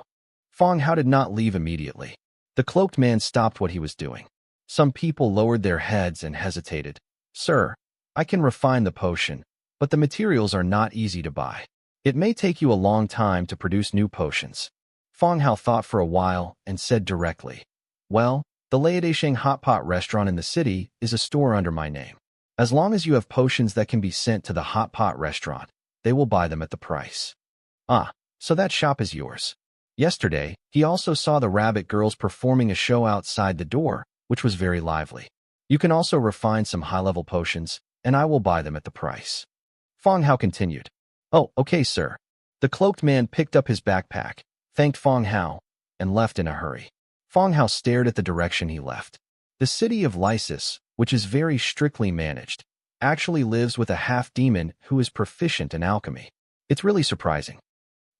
Fang Hao did not leave immediately. The cloaked man stopped what he was doing. Some people lowered their heads and hesitated. Sir, I can refine the potion, but the materials are not easy to buy. It may take you a long time to produce new potions. Fang Hao thought for a while and said directly, well, the Laodasheng Hot Pot restaurant in the city is a store under my name. As long as you have potions that can be sent to the Hot Pot restaurant, they will buy them at the price. Ah, so that shop is yours. Yesterday, he also saw the rabbit girls performing a show outside the door, which was very lively. You can also refine some high-level potions, and I will buy them at the price. Fang Hao continued. Oh, okay, sir. The cloaked man picked up his backpack, thanked Fang Hao, and left in a hurry. Fang Hao stared at the direction he left. The city of Lysis, which is very strictly managed, actually lives with a half-demon who is proficient in alchemy. It's really surprising.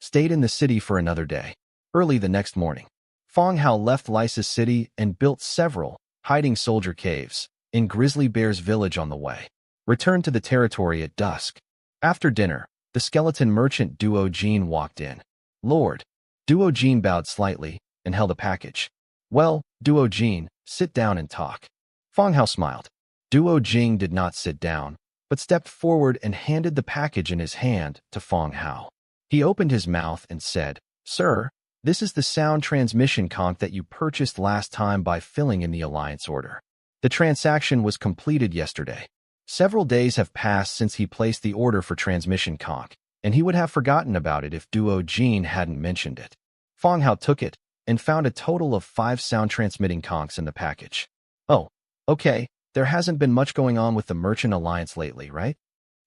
Stayed in the city for another day. Early the next morning, Fang Hao left Lysis city and built several hiding soldier caves in Grizzly Bear's village on the way. Returned to the territory at dusk. After dinner, the skeleton merchant Duo Jin walked in. Lord. Duo Jin bowed slightly and held a package. Well, Duo Jin, sit down and talk. Fang Hao smiled. Duo Jing did not sit down, but stepped forward and handed the package in his hand to Fang Hao. He opened his mouth and said, Sir, this is the sound transmission conch that you purchased last time by filling in the alliance order. The transaction was completed yesterday. Several days have passed since he placed the order for transmission conch, and he would have forgotten about it if Duo Jin hadn't mentioned it. Fang Hao took it and found a total of 5 sound-transmitting conchs in the package. Oh, okay, there hasn't been much going on with the Merchant Alliance lately, right?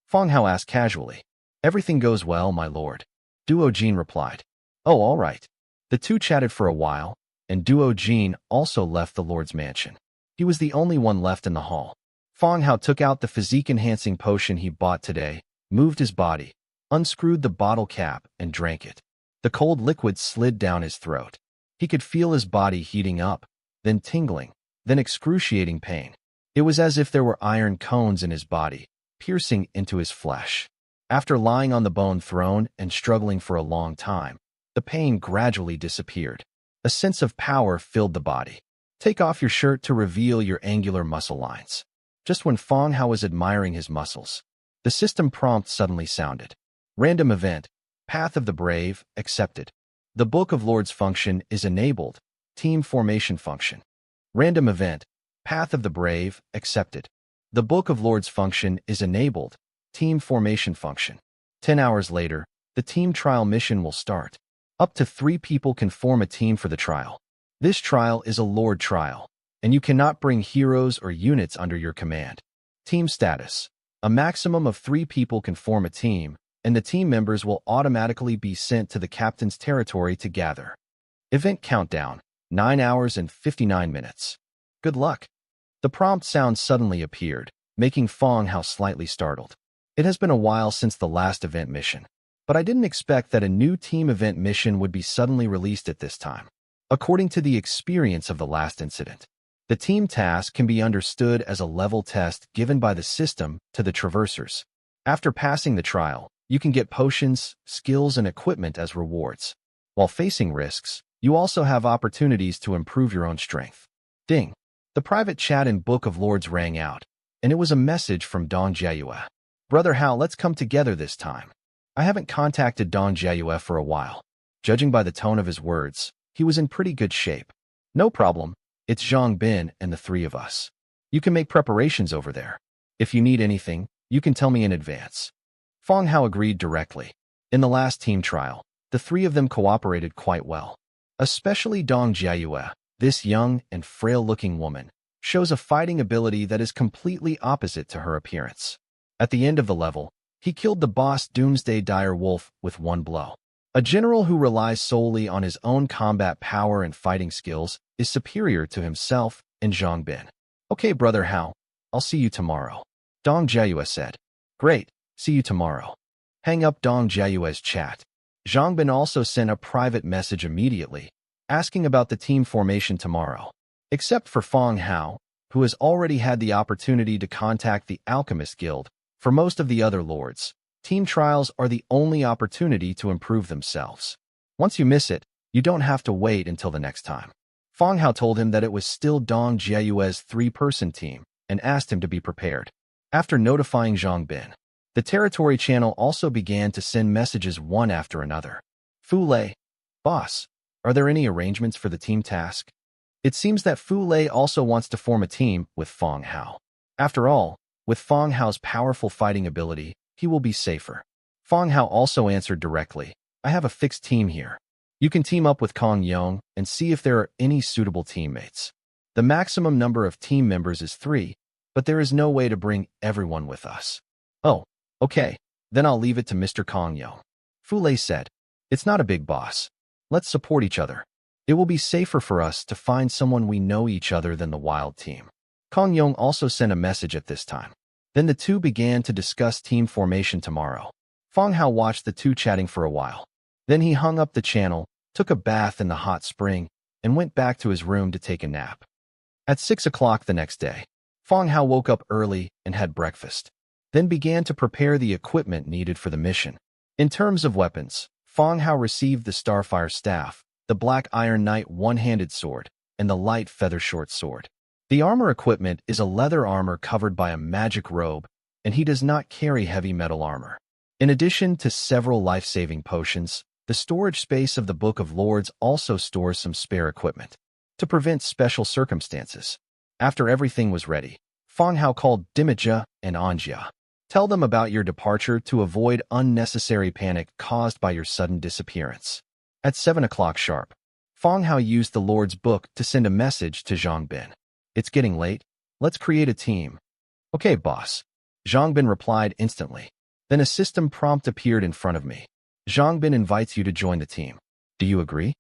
Fang Hao asked casually. Everything goes well, my lord. Duo Jin replied. Oh, all right. The two chatted for a while, and Duo Jin also left the lord's mansion. He was the only one left in the hall. Fang Hao took out the physique-enhancing potion he bought today, moved his body, unscrewed the bottle cap, and drank it. The cold liquid slid down his throat. He could feel his body heating up, then tingling, then excruciating pain. It was as if there were iron cones in his body, piercing into his flesh. After lying on the bone throne and struggling for a long time, the pain gradually disappeared. A sense of power filled the body. Take off your shirt to reveal your angular muscle lines. Just when Fang Hao was admiring his muscles, the system prompt suddenly sounded. Random event, Path of the Brave, accepted. The Book of Lords function is enabled. Team formation function. Random event, Path of the Brave, accepted. The Book of Lords function is enabled. Team formation function. 10 hours later, the team trial mission will start. Up to 3 people can form a team for the trial. This trial is a Lord trial, and you cannot bring heroes or units under your command. Team status. A maximum of 3 people can form a team, and the team members will automatically be sent to the captain's territory to gather. Event countdown, 9 hours and 59 minutes. Good luck. The prompt sound suddenly appeared, making Fang Hao slightly startled. It has been a while since the last event mission, but I didn't expect that a new team event mission would be suddenly released at this time. According to the experience of the last incident, the team task can be understood as a level test given by the system to the traversers. After passing the trial, you can get potions, skills, and equipment as rewards. While facing risks, you also have opportunities to improve your own strength. Ding! The private chat in Book of Lords rang out, and it was a message from Dong Jiayue. Brother Hao, let's come together this time. I haven't contacted Dong Jiayue for a while. Judging by the tone of his words, he was in pretty good shape. No problem. It's Zhang Bin and the 3 of us. You can make preparations over there. If you need anything, you can tell me in advance. Fang Hao agreed directly. In the last team trial, the 3 of them cooperated quite well. Especially Dong Jiayue, this young and frail-looking woman, shows a fighting ability that is completely opposite to her appearance. At the end of the level, he killed the boss Doomsday Dire Wolf with 1 blow. A general who relies solely on his own combat power and fighting skills is superior to himself and Zhang Bin. Okay, Brother Hao, I'll see you tomorrow. Dong Jiayue said. Great, see you tomorrow. Hang up Dong Jiayue's chat. Zhang Bin also sent a private message immediately, asking about the team formation tomorrow. Except for Fang Hao, who has already had the opportunity to contact the Alchemist Guild, for most of the other lords, team trials are the only opportunity to improve themselves. Once you miss it, you don't have to wait until the next time. Fang Hao told him that it was still Dong Jiayue's 3-person team and asked him to be prepared. After notifying Zhang Bin, The territory channel also began to send messages one after another. Fu Lei, boss, are there any arrangements for the team task? It seems that Fu Lei also wants to form a team with Fong Hao. After all, with Fong Hao's powerful fighting ability, he will be safer. Fong Hao also answered directly, I have a fixed team here. You can team up with Kong Yong and see if there are any suitable teammates. The maximum number of team members is 3, but there is no way to bring everyone with us. Oh, okay, then I'll leave it to Mr. Kong Yong. Fu Lei said, it's not a big boss. Let's support each other. It will be safer for us to find someone we know each other than the wild team. Kong Yong also sent a message at this time. Then the two began to discuss team formation tomorrow. Fong Hao watched the two chatting for a while. Then he hung up the channel, took a bath in the hot spring, and went back to his room to take a nap. At 6 o'clock the next day, Fong Hao woke up early and had breakfast, then began to prepare the equipment needed for the mission. In terms of weapons, Fong Hao received the Starfire Staff, the Black Iron Knight one-handed sword, and the light feather short sword. The armor equipment is a leather armor covered by a magic robe, and he does not carry heavy metal armor. In addition to several life-saving potions, the storage space of the Book of Lords also stores some spare equipment to prevent special circumstances. After everything was ready, Fong Hao called Dimija and Anjia. Tell them about your departure to avoid unnecessary panic caused by your sudden disappearance. At 7 o'clock sharp, Fong Hao used the Lord's Book to send a message to Zhang Bin. It's getting late. Let's create a team. Okay, boss. Zhang Bin replied instantly. Then a system prompt appeared in front of me. Zhang Bin invites you to join the team. Do you agree?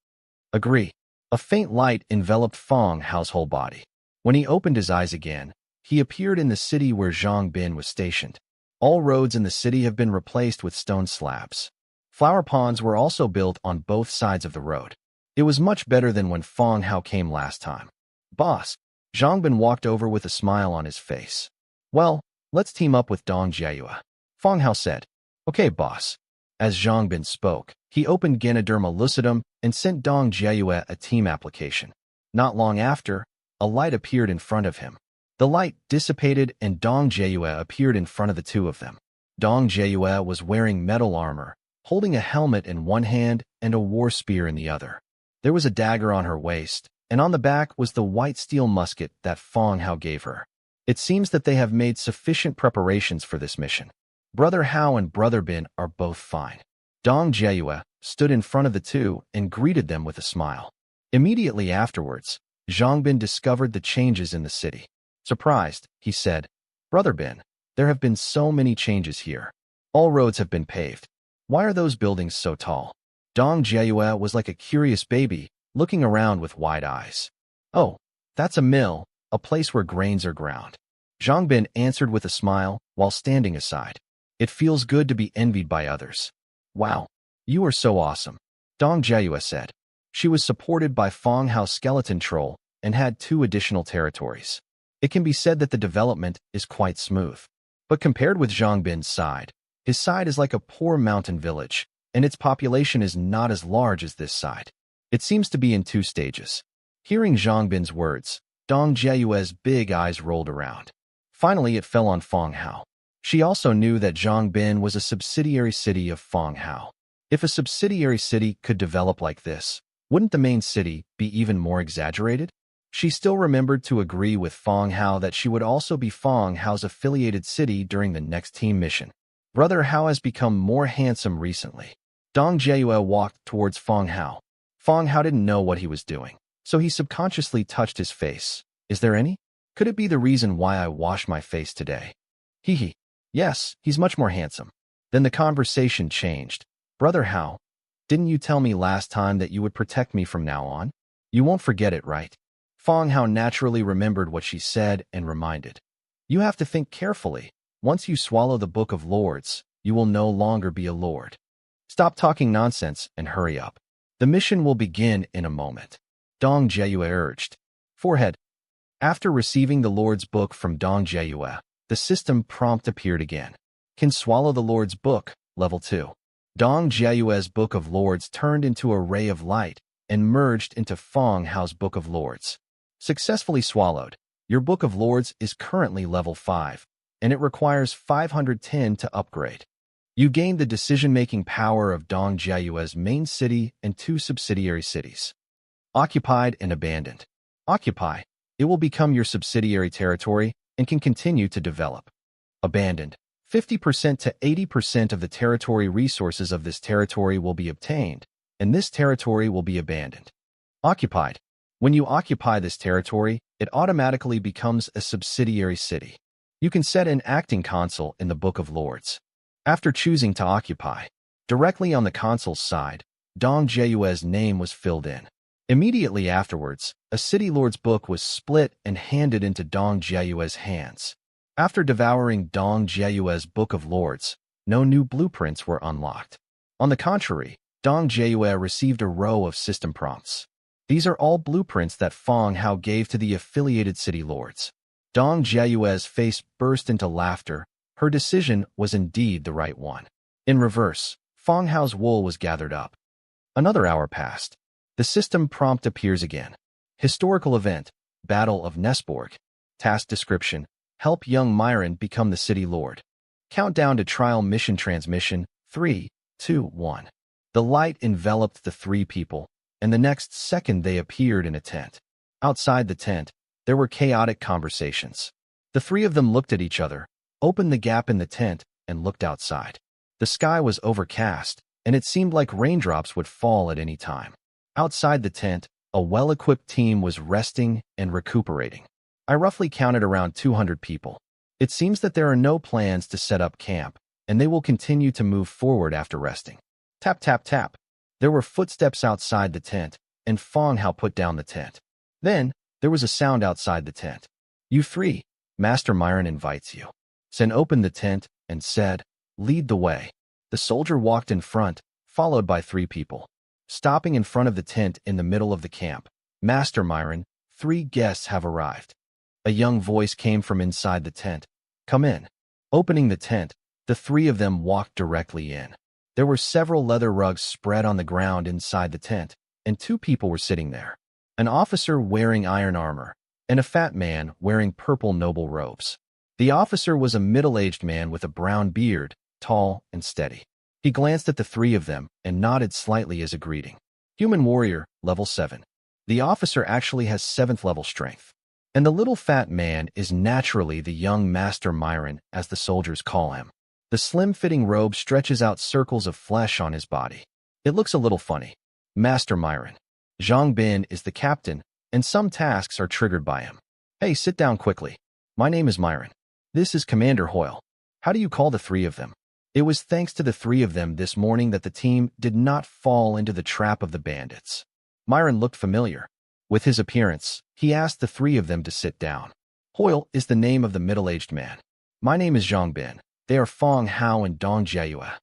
Agree. A faint light enveloped Fong Hao's whole body. When he opened his eyes again, he appeared in the city where Zhang Bin was stationed. All roads in the city have been replaced with stone slabs. Flower ponds were also built on both sides of the road. It was much better than when Fong Hao came last time. Boss, Zhang Bin walked over with a smile on his face. Well, let's team up with Dong Jiayue. Fong Hao said. Okay, boss. As Zhang Bin spoke, he opened Ganoderma Lucidum and sent Dong Jiayue a team application. Not long after, a light appeared in front of him. The light dissipated and Dong Jiayue appeared in front of the two of them. Dong Jiayue was wearing metal armor, holding a helmet in one hand and a war spear in the other. There was a dagger on her waist, and on the back was the white steel musket that Fong Hao gave her. It seems that they have made sufficient preparations for this mission. Brother Hao and Brother Bin are both fine. Dong Jiayue stood in front of the two and greeted them with a smile. Immediately afterwards, Zhang Bin discovered the changes in the city. Surprised, he said, Brother Bin, there have been so many changes here. All roads have been paved. Why are those buildings so tall? Dong Jiayue was like a curious baby, looking around with wide eyes. Oh, that's a mill, a place where grains are ground. Zhang Bin answered with a smile while standing aside. It feels good to be envied by others. Wow, you are so awesome, Dong Jiayue said. She was supported by Fong Hao's skeleton troll and had 2 additional territories. It can be said that the development is quite smooth. But compared with Zhang Bin's side, his side is like a poor mountain village, and its population is not as large as this side. It seems to be in 2 stages. Hearing Zhang Bin's words, Dong Jiayue's big eyes rolled around. Finally, it fell on Fong Hao. She also knew that Zhang Bin was a subsidiary city of Fong Hao. If a subsidiary city could develop like this, wouldn't the main city be even more exaggerated? She still remembered to agree with Fong Hao that she would also be Fong Hao's affiliated city during the next team mission. Brother Hao has become more handsome recently. Dong Jiayue walked towards Fong Hao. Fong Hao didn't know what he was doing, so he subconsciously touched his face. Is there any? Could it be the reason why I wash my face today? Hee hee. Yes, he's much more handsome. Then the conversation changed. Brother Hao, didn't you tell me last time that you would protect me from now on? You won't forget it, right? Fong Hao naturally remembered what she said and reminded. You have to think carefully. Once you swallow the Book of Lords, you will no longer be a lord. Stop talking nonsense and hurry up. The mission will begin in a moment. Dong Jiayue urged. Forehead. After receiving the Lord's Book from Dong Jiayue, the system prompt appeared again. Can swallow the Lord's Book, level 2. Dong Jiayue's Book of Lords turned into a ray of light and merged into Fong Hao's Book of Lords. Successfully swallowed. Your Book of Lords is currently level 5. and it requires 510 to upgrade. You gain the decision-making power of Dong Jiayue's main city and 2 subsidiary cities. Occupied and abandoned. Occupy. It will become your subsidiary territory and can continue to develop. Abandoned. 50% to 80% of the territory resources of this territory will be obtained, and this territory will be abandoned. Occupied. When you occupy this territory, it automatically becomes a subsidiary city. You can set an acting consul in the Book of Lords. After choosing to occupy, directly on the consul's side, Dong Jiayue's name was filled in. Immediately afterwards, a city lord's book was split and handed into Dong Jiayue's hands. After devouring Dong Jiayue's Book of Lords, no new blueprints were unlocked. On the contrary, Dong Jiayue received a row of system prompts. These are all blueprints that Feng Hao gave to the affiliated city lords. Dong Jiayue's face burst into laughter. Her decision was indeed the right one. In reverse, Feng Hao's wool was gathered up. Another hour passed. The system prompt appears again. Historical event, Battle of Nesborg. Task description, help young Myron become the city lord. Countdown to trial mission transmission, 3, 2, 1. The light enveloped the 3 people, and the next second they appeared in a tent. Outside the tent, there were chaotic conversations. The 3 of them looked at each other, opened the gap in the tent, and looked outside. The sky was overcast, and it seemed like raindrops would fall at any time. Outside the tent, a well-equipped team was resting and recuperating. I roughly counted around 200 people. It seems that there are no plans to set up camp, and they will continue to move forward after resting. Tap, tap, tap. There were footsteps outside the tent, and Feng Hao put down the tent. Then, there was a sound outside the tent. You 3, Master Myron invites you. Sen opened the tent and said, lead the way. The soldier walked in front, followed by 3 people. Stopping in front of the tent in the middle of the camp, Master Myron, 3 guests have arrived. A young voice came from inside the tent. Come in. Opening the tent, the 3 of them walked directly in. There were several leather rugs spread on the ground inside the tent, and 2 people were sitting there. An officer wearing iron armor, and a fat man wearing purple noble robes. The officer was a middle-aged man with a brown beard, tall and steady. He glanced at the 3 of them and nodded slightly as a greeting. Human warrior, level 7. The officer actually has 7th level strength. And the little fat man is naturally the young Master Myron, as the soldiers call him. The slim-fitting robe stretches out circles of flesh on his body. It looks a little funny. Master Myron. Zhang Bin is the captain, and some tasks are triggered by him. Hey, sit down quickly. My name is Myron. This is Commander Hoyle. How do you call the 3 of them? It was thanks to the 3 of them this morning that the team did not fall into the trap of the bandits. Myron looked familiar. With his appearance, he asked the 3 of them to sit down. Hoyle is the name of the middle-aged man. My name is Zhang Bin. They are Feng Hao and Dong Jiayue.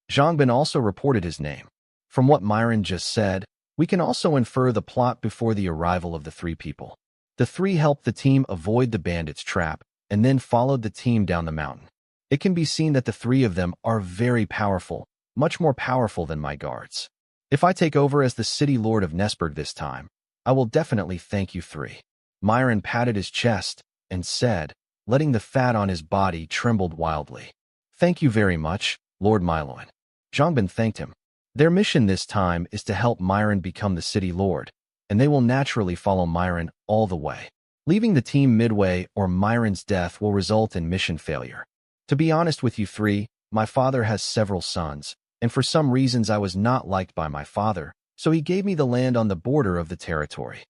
Zhang Bin also reported his name. From what Myron just said, we can also infer the plot before the arrival of the 3 people. The 3 helped the team avoid the bandits' trap and then followed the team down the mountain. It can be seen that the 3 of them are very powerful, much more powerful than my guards. If I take over as the city lord of Nesburg this time, I will definitely thank you 3. Myron patted his chest and said, letting the fat on his body trembled wildly. Thank you very much, Lord Miloin. Zhangbin thanked him. Their mission this time is to help Myron become the city lord, and they will naturally follow Myron all the way. Leaving the team midway or Myron's death will result in mission failure. To be honest with you 3, my father has several sons, and for some reasons I was not liked by my father, so he gave me the land on the border of the territory.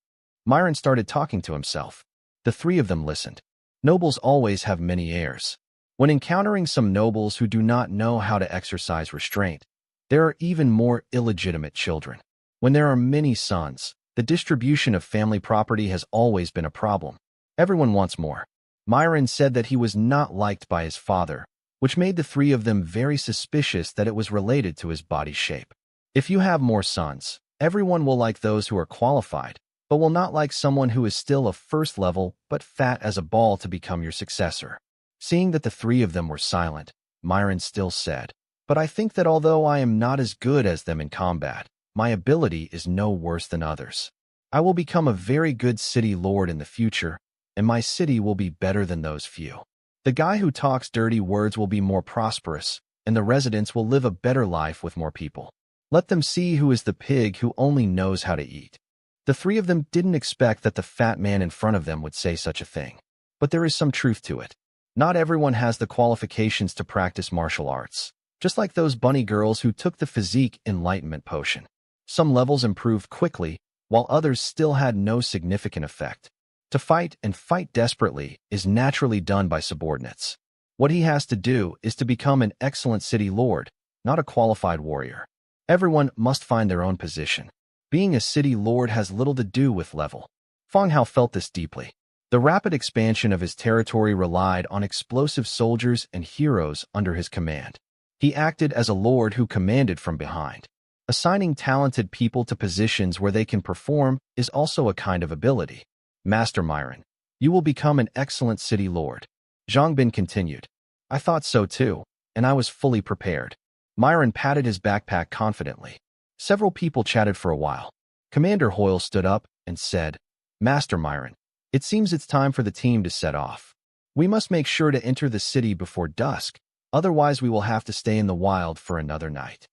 Myron started talking to himself. The 3 of them listened. Nobles always have many heirs. When encountering some nobles who do not know how to exercise restraint, there are even more illegitimate children. When there are many sons, the distribution of family property has always been a problem. Everyone wants more. Myron said that he was not liked by his father, which made the 3 of them very suspicious that it was related to his body shape. If you have more sons, everyone will like those who are qualified, but will not like someone who is still a 1st level but fat as a ball to become your successor. Seeing that the 3 of them were silent, Myron still said, but I think that although I am not as good as them in combat, my ability is no worse than others. I will become a very good city lord in the future, and my city will be better than those few. The guy who talks dirty words will be more prosperous, and the residents will live a better life with more people. Let them see who is the pig who only knows how to eat. The three of them didn't expect that the fat man in front of them would say such a thing. But there is some truth to it. Not everyone has the qualifications to practice martial arts. Just like those bunny girls who took the physique enlightenment potion. Some levels improved quickly, while others still had no significant effect. To fight and fight desperately is naturally done by subordinates. What he has to do is to become an excellent city lord, not a qualified warrior. Everyone must find their own position. Being a city lord has little to do with level. Fang Hao felt this deeply. The rapid expansion of his territory relied on explosive soldiers and heroes under his command. He acted as a lord who commanded from behind. Assigning talented people to positions where they can perform is also a kind of ability. Master Myron, you will become an excellent city lord. Zhang Bin continued. I thought so too, and I was fully prepared. Myron patted his backpack confidently. Several people chatted for a while. Commander Hoyle stood up and said, Master Myron, it seems it's time for the team to set off. We must make sure to enter the city before dusk, otherwise we will have to stay in the wild for another night.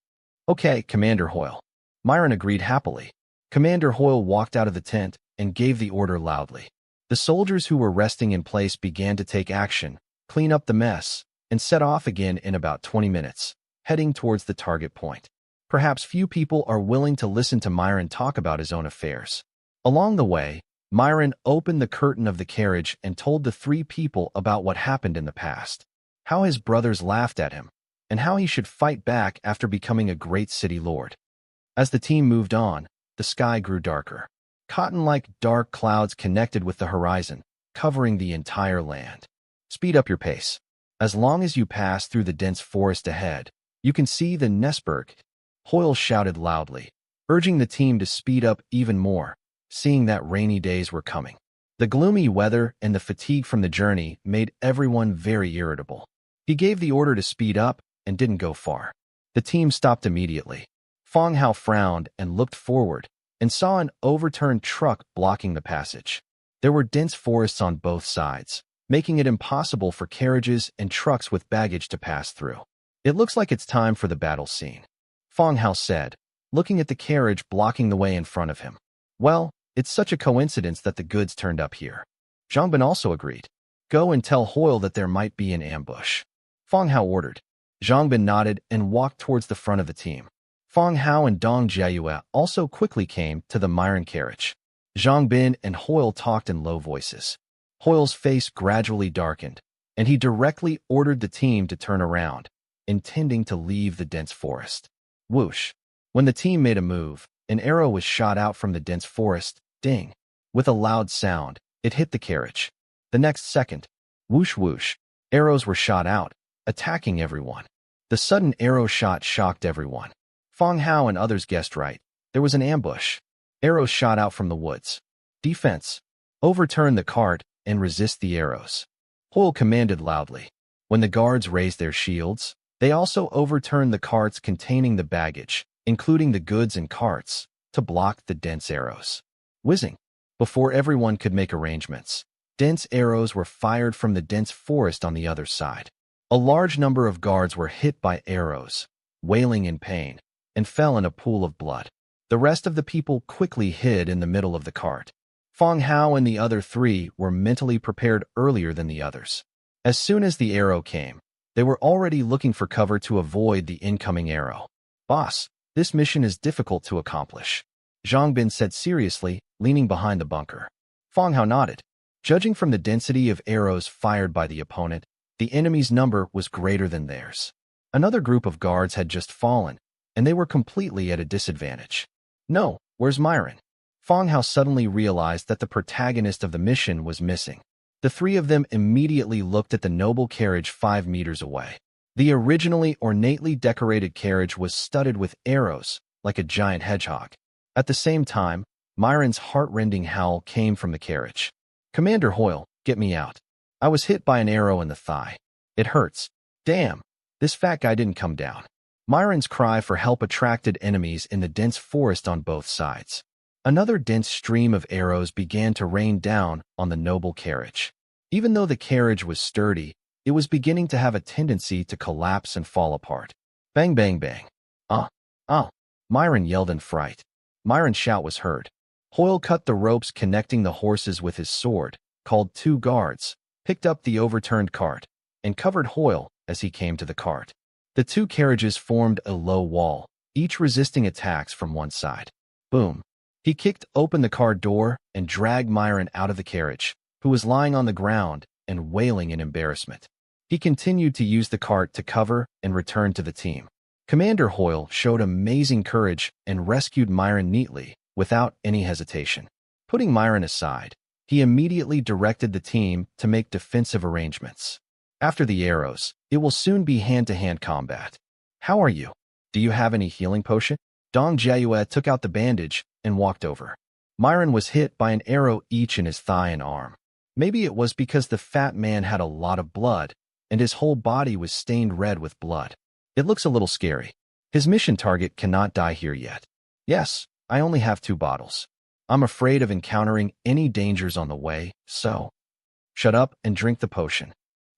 Okay, Commander Hoyle. Myron agreed happily. Commander Hoyle walked out of the tent and gave the order loudly. The soldiers who were resting in place began to take action, clean up the mess, and set off again in about 20 minutes, heading towards the target point. Perhaps few people are willing to listen to Myron talk about his own affairs. Along the way, Myron opened the curtain of the carriage and told the three people about what happened in the past, how his brothers laughed at him, and how he should fight back after becoming a great city lord. As the team moved on, the sky grew darker. Cotton-like dark clouds connected with the horizon, covering the entire land. Speed up your pace. As long as you pass through the dense forest ahead, you can see the Nesberg. Hoyle shouted loudly, urging the team to speed up even more, seeing that rainy days were coming. The gloomy weather and the fatigue from the journey made everyone very irritable. He gave the order to speed up and didn't go far. The team stopped immediately. Fang Hao frowned and looked forward and saw an overturned truck blocking the passage. There were dense forests on both sides, making it impossible for carriages and trucks with baggage to pass through. It looks like it's time for the battle scene, Fang Hao said, looking at the carriage blocking the way in front of him. Well, it's such a coincidence that the goods turned up here. Zhang Bin also agreed. Go and tell Hoyle that there might be an ambush. Fang Hao ordered. Zhang Bin nodded and walked towards the front of the team. Fang Hao and Dong Jiayue also quickly came to the Myron carriage. Zhang Bin and Hoyle talked in low voices. Hoyle's face gradually darkened, and he directly ordered the team to turn around, intending to leave the dense forest. Whoosh! When the team made a move, an arrow was shot out from the dense forest. Ding! With a loud sound, it hit the carriage. The next second, whoosh whoosh, arrows were shot out, attacking everyone. The sudden arrow shot shocked everyone. Fang Hao and others guessed right. There was an ambush. Arrows shot out from the woods. Defense. Overturn the cart and resist the arrows. Hoyle commanded loudly. When the guards raised their shields, they also overturned the carts containing the baggage, including the goods and carts, to block the dense arrows. Whizzing. Before everyone could make arrangements, dense arrows were fired from the dense forest on the other side. A large number of guards were hit by arrows, wailing in pain, and fell in a pool of blood. The rest of the people quickly hid in the middle of the cart. Fang Hao and the other three were mentally prepared earlier than the others. As soon as the arrow came, they were already looking for cover to avoid the incoming arrow. Boss, this mission is difficult to accomplish, Zhang Bin said seriously, leaning behind the bunker. Fang Hao nodded. Judging from the density of arrows fired by the opponent, the enemy's number was greater than theirs. Another group of guards had just fallen, and they were completely at a disadvantage. No, where's Myron? Fang Hao suddenly realized that the protagonist of the mission was missing. The three of them immediately looked at the noble carriage 5 meters away. The originally ornately decorated carriage was studded with arrows, like a giant hedgehog. At the same time, Myron's heart-rending howl came from the carriage. Commander Hoyle, get me out. I was hit by an arrow in the thigh. It hurts. Damn, this fat guy didn't come down. Myron's cry for help attracted enemies in the dense forest on both sides. Another dense stream of arrows began to rain down on the noble carriage. Even though the carriage was sturdy, it was beginning to have a tendency to collapse and fall apart. Bang, bang, bang. Ah, ah, Myron yelled in fright. Myron's shout was heard. Hoyle cut the ropes connecting the horses with his sword, called 2 guards, picked up the overturned cart, and covered Hoyle as he came to the cart. The 2 carriages formed a low wall, each resisting attacks from one side. Boom. He kicked open the car door and dragged Myron out of the carriage, who was lying on the ground and wailing in embarrassment. He continued to use the cart to cover and return to the team. Commander Hoyle showed amazing courage and rescued Myron neatly, without any hesitation. Putting Myron aside, he immediately directed the team to make defensive arrangements. After the arrows, it will soon be hand-to-hand combat. How are you? Do you have any healing potion? Dong Jiayue took out the bandage and walked over. Myron was hit by an arrow each in his thigh and arm. Maybe it was because the fat man had a lot of blood, and his whole body was stained red with blood. It looks a little scary. His mission target cannot die here yet. Yes, I only have 2 bottles. I'm afraid of encountering any dangers on the way, so shut up and drink the potion.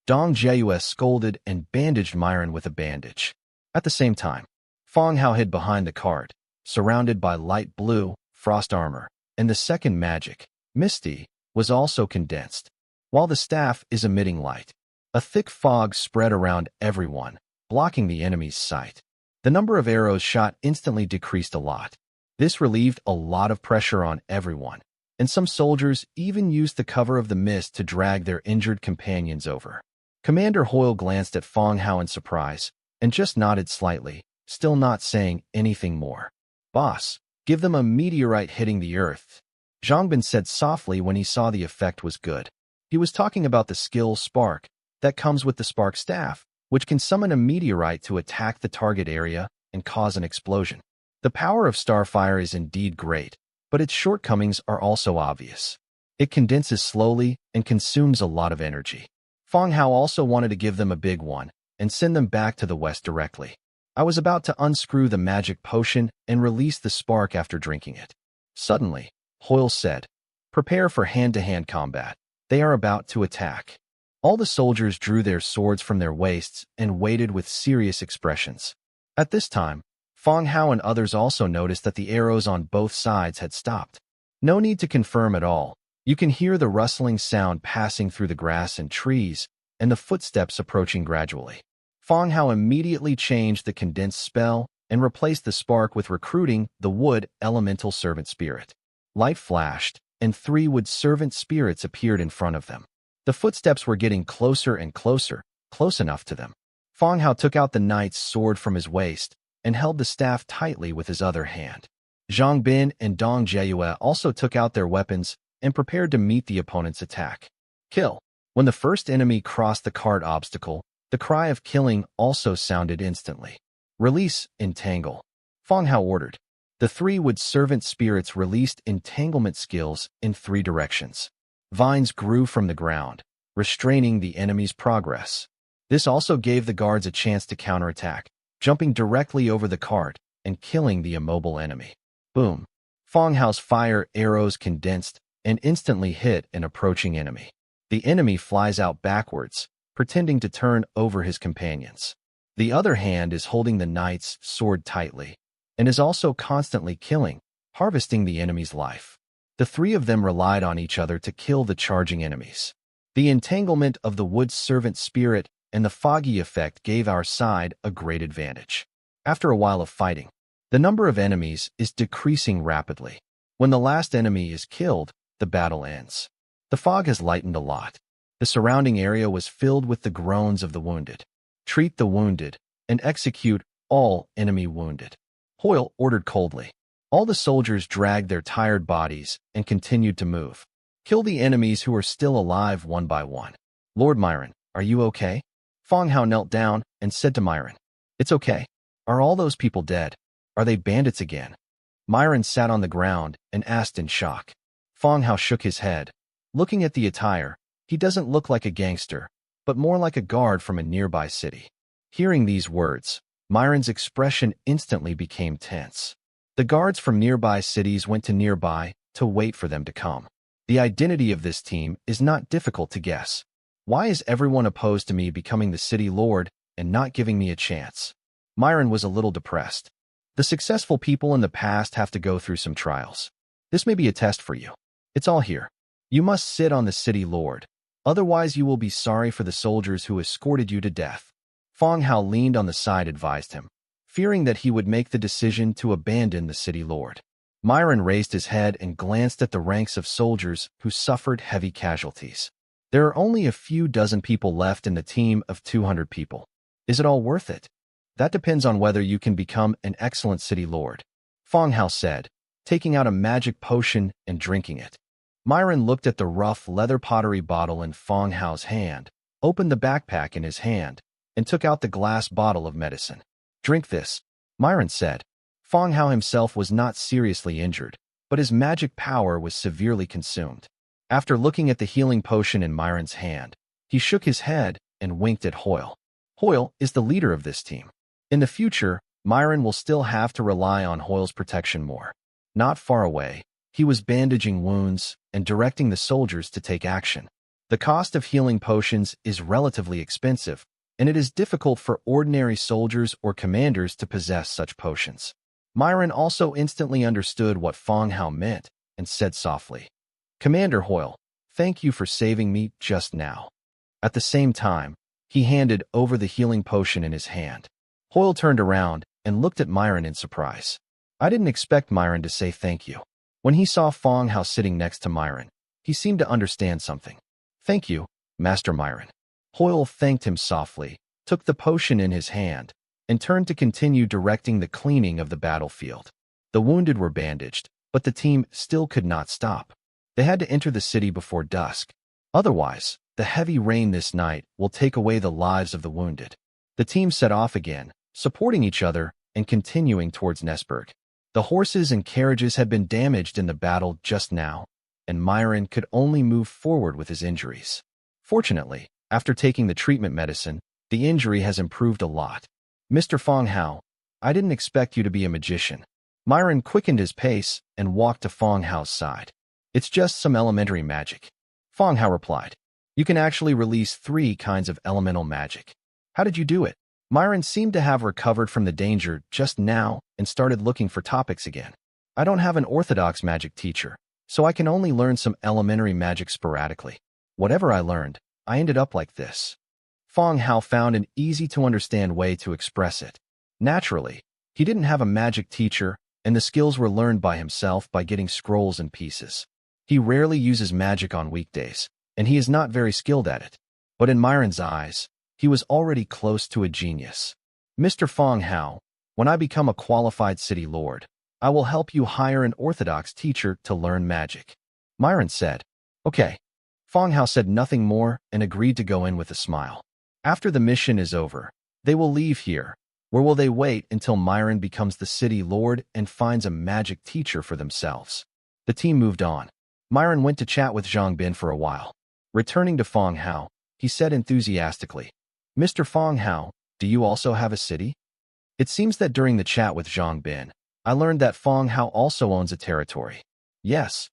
Dong Jiayue scolded and bandaged Myron with a bandage. At the same time, Fong Hao hid behind the cart, surrounded by light blue, frost armor, and the second magic, Misty, was also condensed. While the staff is emitting light, a thick fog spread around everyone, blocking the enemy's sight. The number of arrows shot instantly decreased a lot. This relieved a lot of pressure on everyone, and some soldiers even used the cover of the mist to drag their injured companions over. Commander Hoyle glanced at Fong Hao in surprise, and just nodded slightly, still not saying anything more. Boss, give them a meteorite hitting the earth, Zhang Bin said softly when he saw the effect was good. He was talking about the skill Spark that comes with the Spark staff, which can summon a meteorite to attack the target area and cause an explosion. The power of Starfire is indeed great, but its shortcomings are also obvious. It condenses slowly and consumes a lot of energy. Fong Hao also wanted to give them a big one and send them back to the west directly. I was about to unscrew the magic potion and release the spark after drinking it. Suddenly, Hoyle said, "Prepare for hand-to-hand combat. They are about to attack." All the soldiers drew their swords from their waists and waited with serious expressions. At this time, Fong Hao and others also noticed that the arrows on both sides had stopped. No need to confirm at all. You can hear the rustling sound passing through the grass and trees, and the footsteps approaching gradually. Fong Hao immediately changed the condensed spell and replaced the spark with recruiting the wood elemental servant spirit. Light flashed, and 3 wood servant spirits appeared in front of them. The footsteps were getting closer and closer, close enough to them. Fong Hao took out the knight's sword from his waist and held the staff tightly with his other hand. Zhang Bin and Dong Jiayue also took out their weapons and prepared to meet the opponent's attack. Kill. When the first enemy crossed the cart obstacle, the cry of killing also sounded instantly. Release, entangle. Fong Hao ordered. The 3 wood servant spirits released entanglement skills in 3 directions. Vines grew from the ground, restraining the enemy's progress. This also gave the guards a chance to counterattack, jumping directly over the cart and killing the immobile enemy. Boom. Fong Hao's fire arrows condensed and instantly hit an approaching enemy. The enemy flies out backwards, pretending to turn over his companions. The other hand is holding the knight's sword tightly, and is also constantly killing, harvesting the enemy's life. The 3 of them relied on each other to kill the charging enemies. The entanglement of the wood servant spirit and the foggy effect gave our side a great advantage. After a while of fighting, the number of enemies is decreasing rapidly. When the last enemy is killed, the battle ends. The fog has lightened a lot. The surrounding area was filled with the groans of the wounded. Treat the wounded and execute all enemy wounded, Hoyle ordered coldly. All the soldiers dragged their tired bodies and continued to move. Kill the enemies who are still alive one by one. Lord Myron, are you okay? Fong Hao knelt down and said to Myron, "It's okay. Are all those people dead? Are they bandits again?" Myron sat on the ground and asked in shock. Fong Hao shook his head. Looking at the attire, he doesn't look like a gangster, but more like a guard from a nearby city. Hearing these words, Myron's expression instantly became tense. The guards from nearby cities went to nearby to wait for them to come. The identity of this team is not difficult to guess. Why is everyone opposed to me becoming the city lord and not giving me a chance? Myron was a little depressed. The successful people in the past have to go through some trials. This may be a test for you. It's all here. You must sit on the city lord. Otherwise you will be sorry for the soldiers who escorted you to death. Fong Hao leaned on the side, advised him, fearing that he would make the decision to abandon the city lord. Myron raised his head and glanced at the ranks of soldiers who suffered heavy casualties. There are only a few dozen people left in the team of 200 people. Is it all worth it? That depends on whether you can become an excellent city lord, Fong Hao said, taking out a magic potion and drinking it. Myron looked at the rough leather pottery bottle in Fong Hao's hand, opened the backpack in his hand, and took out the glass bottle of medicine. Drink this, Myron said. Fong Hao himself was not seriously injured, but his magic power was severely consumed. After looking at the healing potion in Myron's hand, he shook his head and winked at Hoyle. Hoyle is the leader of this team. In the future, Myron will still have to rely on Hoyle's protection more. Not far away, he was bandaging wounds and directing the soldiers to take action. The cost of healing potions is relatively expensive, and it is difficult for ordinary soldiers or commanders to possess such potions. Myron also instantly understood what Fong Hao meant and said softly, "Commander Hoyle, thank you for saving me just now." At the same time, he handed over the healing potion in his hand. Hoyle turned around and looked at Myron in surprise. I didn't expect Myron to say thank you. When he saw Fong Hao sitting next to Myron, he seemed to understand something. "Thank you, Master Myron." Hoyle thanked him softly, took the potion in his hand, and turned to continue directing the cleaning of the battlefield. The wounded were bandaged, but the team still could not stop. They had to enter the city before dusk. Otherwise, the heavy rain this night will take away the lives of the wounded. The team set off again, supporting each other and continuing towards Nesburg. The horses and carriages had been damaged in the battle just now, and Myron could only move forward with his injuries. Fortunately, after taking the treatment medicine, the injury has improved a lot. "Mr. Fong Hao, I didn't expect you to be a magician." Myron quickened his pace and walked to Fong Hao's side. "It's just some elementary magic," Fong Hao replied. "You can actually release 3 kinds of elemental magic." "How did you do it?" Myron seemed to have recovered from the danger just now and started looking for topics again. "I don't have an orthodox magic teacher, so I can only learn some elementary magic sporadically. Whatever I learned, I ended up like this." Fong Hao found an easy-to-understand way to express it. Naturally, he didn't have a magic teacher, and the skills were learned by himself by getting scrolls and pieces. He rarely uses magic on weekdays, and he is not very skilled at it. But in Myron's eyes, he was already close to a genius. "Mr. Fong Hao, when I become a qualified city lord, I will help you hire an orthodox teacher to learn magic," Myron said. "Okay." Fong Hao said nothing more and agreed to go in with a smile. After the mission is over, they will leave here. Where will they wait until Myron becomes the city lord and finds a magic teacher for themselves? The team moved on. Myron went to chat with Zhang Bin for a while. Returning to Fong Hao, he said enthusiastically, "Mr. Fong Hao, do you also have a city?" It seems that during the chat with Zhang Bin, I learned that Fong Hao also owns a territory. Yes.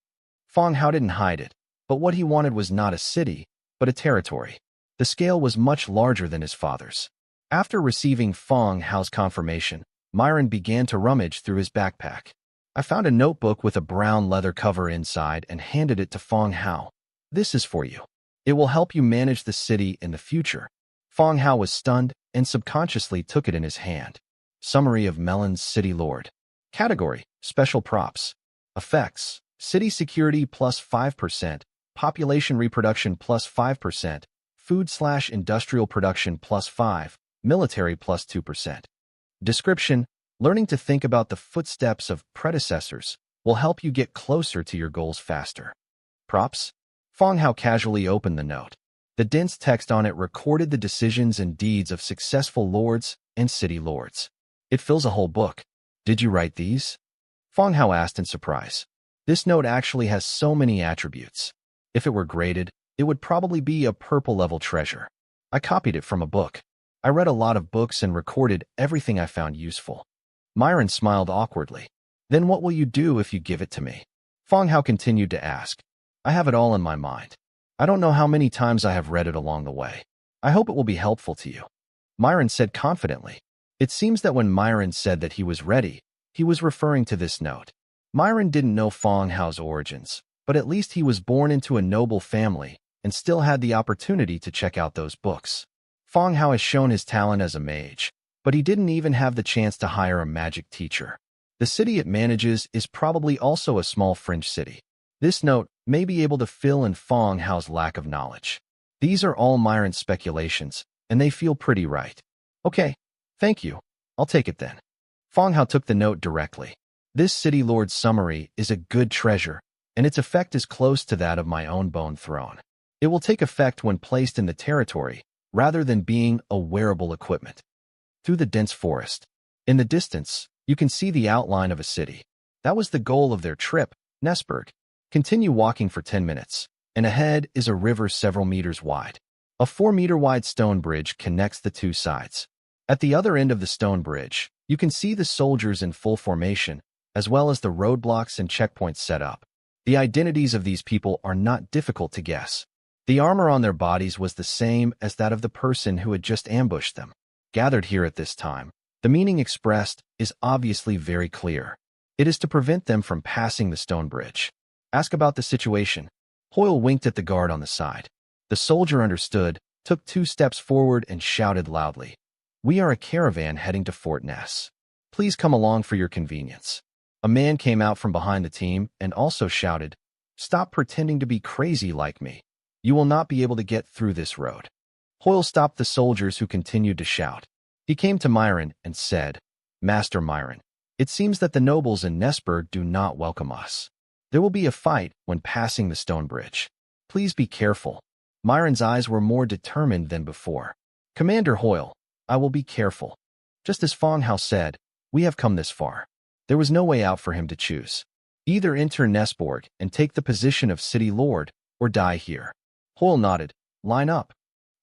Fong Hao didn't hide it, but what he wanted was not a city, but a territory. The scale was much larger than his father's. After receiving Fong Hao's confirmation, Myron began to rummage through his backpack. I found a notebook with a brown leather cover inside and handed it to Fong Hao. "This is for you. It will help you manage the city in the future." Fong Hao was stunned and subconsciously took it in his hand. Summary of Melon's City Lord. Category: Special Props. Effects: City Security plus 5%, Population Reproduction plus 5%, Food/Industrial Production plus 5, Military plus 2%. Description: Learning to think about the footsteps of predecessors will help you get closer to your goals faster. Props: Fong Hao casually opened the note. The dense text on it recorded the decisions and deeds of successful lords and city lords. It fills a whole book. "Did you write these?" Fong Hao asked in surprise. This note actually has so many attributes. If it were graded, it would probably be a purple-level treasure. I copied it from a book. I read a lot of books and recorded everything I found useful. Myron smiled awkwardly. "Then what will you do if you give it to me?" Fong Hao continued to ask. "I have it all in my mind. I don't know how many times I have read it along the way. I hope it will be helpful to you. Myron said confidently. It seems that when Myron said that he was ready, he was referring to this note. Myron didn't know Fong Hao's origins, but at least he was born into a noble family and still had the opportunity to check out those books. Fong Hao has shown his talent as a mage, but he didn't even have the chance to hire a magic teacher. The city it manages is probably also a small fringe city. This note may be able to fill in Fong Hao's lack of knowledge. These are all Myron's speculations, and they feel pretty right. Okay, thank you. I'll take it then. Fong Hao took the note directly. This city lord's summary is a good treasure, and its effect is close to that of my own bone throne. It will take effect when placed in the territory, rather than being a wearable equipment. Through the dense forest. In the distance, you can see the outline of a city. That was the goal of their trip, Nesberg. Continue walking for 10 minutes, and ahead is a river several meters wide. A 4-meter-wide stone bridge connects the two sides. At the other end of the stone bridge, you can see the soldiers in full formation, as well as the roadblocks and checkpoints set up. The identities of these people are not difficult to guess. The armor on their bodies was the same as that of the person who had just ambushed them. Gathered here at this time, the meaning expressed is obviously very clear. It is to prevent them from passing the stone bridge. Ask about the situation. Hoyle winked at the guard on the side. The soldier understood, took 2 steps forward and shouted loudly. We are a caravan heading to Fort Ness. Please come along for your convenience. A man came out from behind the team and also shouted, Stop pretending to be crazy like me. You will not be able to get through this road. Hoyle stopped the soldiers who continued to shout. He came to Myron and said, Master Myron, it seems that the nobles in Nesberg do not welcome us. There will be a fight when passing the stone bridge. Please be careful. Myron's eyes were more determined than before. Commander Hoyle, I will be careful. Just as Fong Hao said, we have come this far. There was no way out for him to choose. Either enter Nesborg and take the position of city lord, or die here. Hoyle nodded. Line up.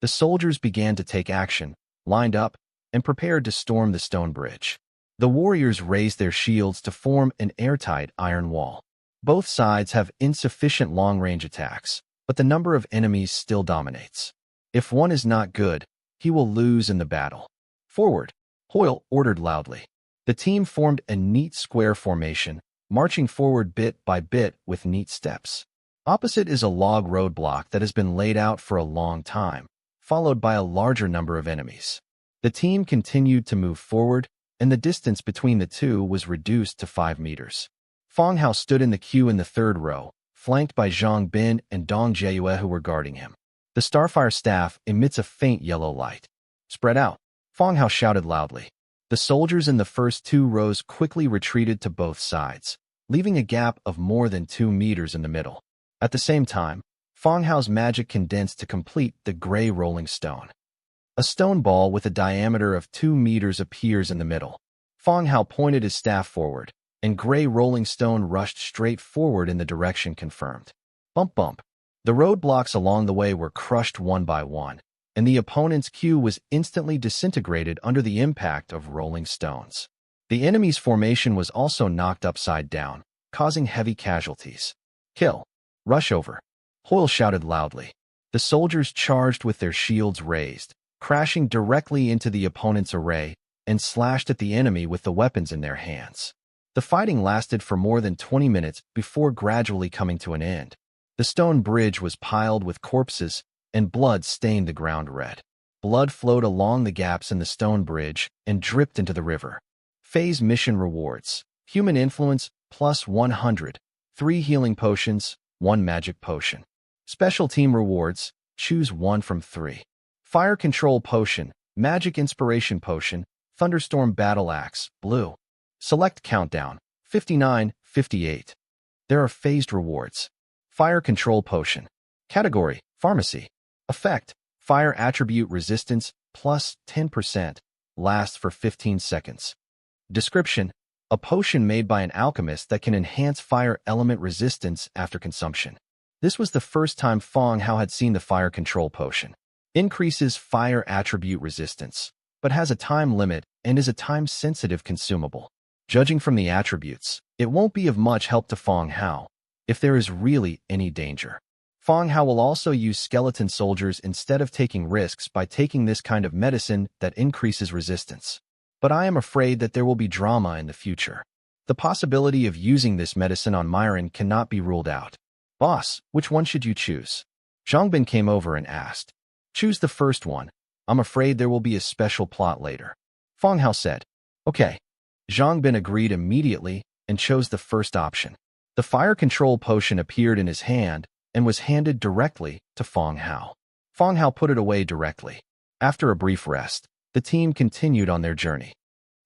The soldiers began to take action, lined up, and prepared to storm the stone bridge. The warriors raised their shields to form an airtight iron wall. Both sides have insufficient long-range attacks, but the number of enemies still dominates. If one is not good, he will lose in the battle. Forward, Hoyle ordered loudly. The team formed a neat square formation, marching forward bit by bit with neat steps. Opposite is a log roadblock that has been laid out for a long time, followed by a larger number of enemies. The team continued to move forward, and the distance between the two was reduced to 5 meters. Fong Hao stood in the queue in the 3rd row, flanked by Zhang Bin and Dong Jieyue who were guarding him. The Starfire staff emits a faint yellow light. Spread out, Fong Hao shouted loudly. The soldiers in the first 2 rows quickly retreated to both sides, leaving a gap of more than 2 meters in the middle. At the same time, Fong Hao's magic condensed to complete the gray rolling stone. A stone ball with a diameter of 2 meters appears in the middle. Fong Hao pointed his staff forward, and gray rolling stone rushed straight forward in the direction confirmed. Bump bump. The roadblocks along the way were crushed one by one, and the opponent's queue was instantly disintegrated under the impact of rolling stones. The enemy's formation was also knocked upside down, causing heavy casualties. Kill. Rush over. Hoyle shouted loudly. The soldiers charged with their shields raised, crashing directly into the opponent's array, and slashed at the enemy with the weapons in their hands. The fighting lasted for more than 20 minutes before gradually coming to an end. The stone bridge was piled with corpses, and blood stained the ground red. Blood flowed along the gaps in the stone bridge and dripped into the river. Phase mission rewards. Human influence, plus 100. 3 healing potions, 1 magic potion. Special team rewards, choose 1 from 3. Fire control potion, magic inspiration potion, thunderstorm battle axe, blue. Select countdown, 59, 58. There are phased rewards. Fire control potion. Category, pharmacy. Effect, fire attribute resistance, plus 10%. Lasts for 15 seconds. Description, a potion made by an alchemist that can enhance fire element resistance after consumption. This was the first time Fong Hao had seen the fire control potion. Increases fire attribute resistance, but has a time limit and is a time-sensitive consumable. Judging from the attributes, it won't be of much help to Fong Hao, if there is really any danger. Fong Hao will also use skeleton soldiers instead of taking risks by taking this kind of medicine that increases resistance. But I am afraid that there will be drama in the future. The possibility of using this medicine on Myron cannot be ruled out. Boss, which one should you choose? Zhongbin came over and asked. Choose the first one. I'm afraid there will be a special plot later. Fong Hao said. Okay. Zhongbin agreed immediately and chose the first option. The fire control potion appeared in his hand and was handed directly to Fong Hao. Fong Hao put it away directly. After a brief rest, the team continued on their journey.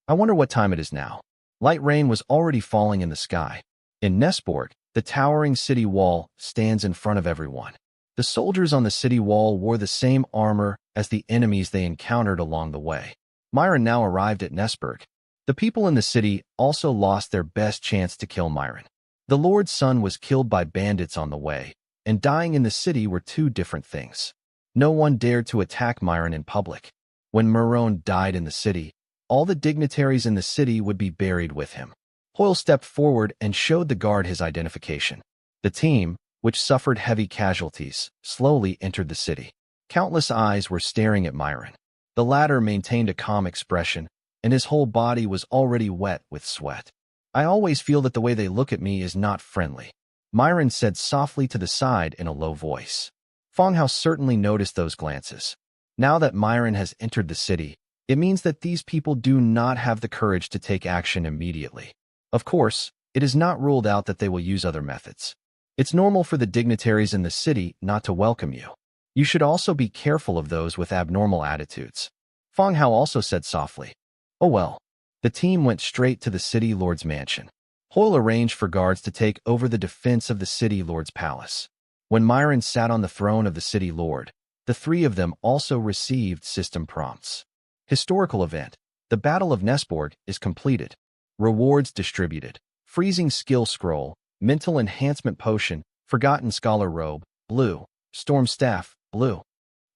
I wonder what time it is now. Light rain was already falling in the sky. In Nesborg, the towering city wall stands in front of everyone. The soldiers on the city wall wore the same armor as the enemies they encountered along the way. Myron now arrived at Nesborg. The people in the city also lost their best chance to kill Myron. The Lord's son was killed by bandits on the way, and dying in the city were two different things. No one dared to attack Myron in public. When Myron died in the city, all the dignitaries in the city would be buried with him. Hoyle stepped forward and showed the guard his identification. The team, which suffered heavy casualties, slowly entered the city. Countless eyes were staring at Myron. The latter maintained a calm expression, and his whole body was already wet with sweat. I always feel that the way they look at me is not friendly, Myron said softly to the side in a low voice. Fong Hao certainly noticed those glances. Now that Myron has entered the city, it means that these people do not have the courage to take action immediately. Of course, it is not ruled out that they will use other methods. It's normal for the dignitaries in the city not to welcome you. You should also be careful of those with abnormal attitudes. Fong Hao also said softly. Oh well. The team went straight to the city lord's mansion. Hoyle arranged for guards to take over the defense of the city lord's palace. When Myron sat on the throne of the city lord, the three of them also received system prompts. Historical event. The Battle of Nesborg is completed. Rewards distributed. Freezing skill scroll, mental enhancement potion, forgotten scholar robe, blue, storm staff, blue.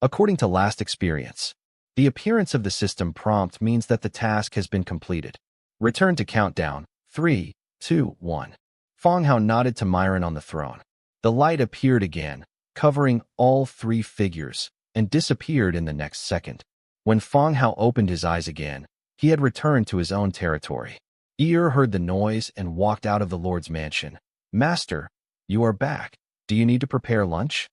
According to last experience, the appearance of the system prompt means that the task has been completed. Return to countdown. 3, 2, 1. Fong Hao nodded to Myron on the throne. The light appeared again, covering all three figures, and disappeared in the next second. When Fong Hao opened his eyes again, he had returned to his own territory. Ear heard the noise and walked out of the Lord's mansion. Master, you are back. Do you need to prepare lunch?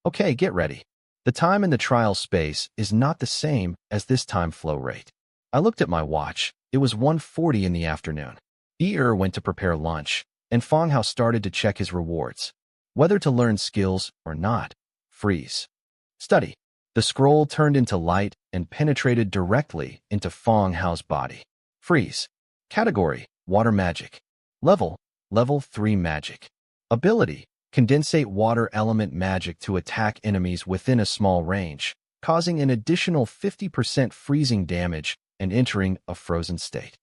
Okay, get ready. The time in the trial space is not the same as this time flow rate. I looked at my watch. It was 1:40 in the afternoon. Ear went to prepare lunch, and Fong Hao started to check his rewards. Whether to learn skills or not. Freeze. Study. The scroll turned into light and penetrated directly into Fong Hao's body. Freeze. Category, water magic. Level 3 magic. Ability, condensate water element magic to attack enemies within a small range, causing an additional 50% freezing damage and entering a frozen state.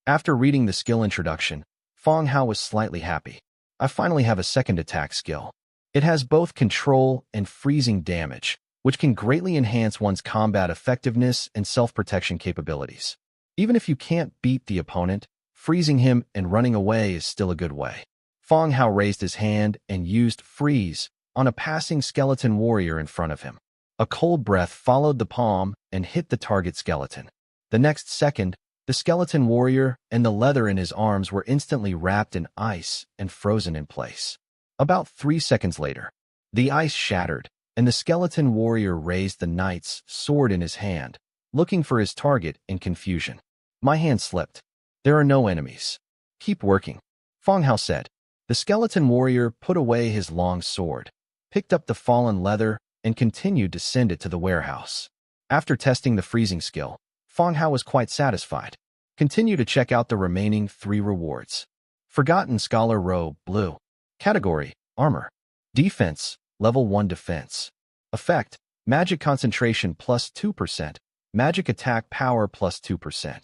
After reading the skill introduction, Fong Hao was slightly happy. I finally have a second attack skill. It has both control and freezing damage, which can greatly enhance one's combat effectiveness and self-protection capabilities. Even if you can't beat the opponent, freezing him and running away is still a good way. Fong Hao raised his hand and used freeze on a passing skeleton warrior in front of him. A cold breath followed the palm and hit the target skeleton. The next second, the skeleton warrior and the leather in his arms were instantly wrapped in ice and frozen in place. About 3 seconds later, the ice shattered, and the skeleton warrior raised the knight's sword in his hand, looking for his target in confusion. My hand slipped. There are no enemies. Keep working, Fong Hao said. The skeleton warrior put away his long sword, picked up the fallen leather, and continued to send it to the warehouse. After testing the freezing skill, Fong Hao was quite satisfied. Continue to check out the remaining 3 rewards. Forgotten Scholar Robe, blue. Category, armor. Defense, level 1 defense. Effect, magic concentration plus 2%, magic attack power plus 2%.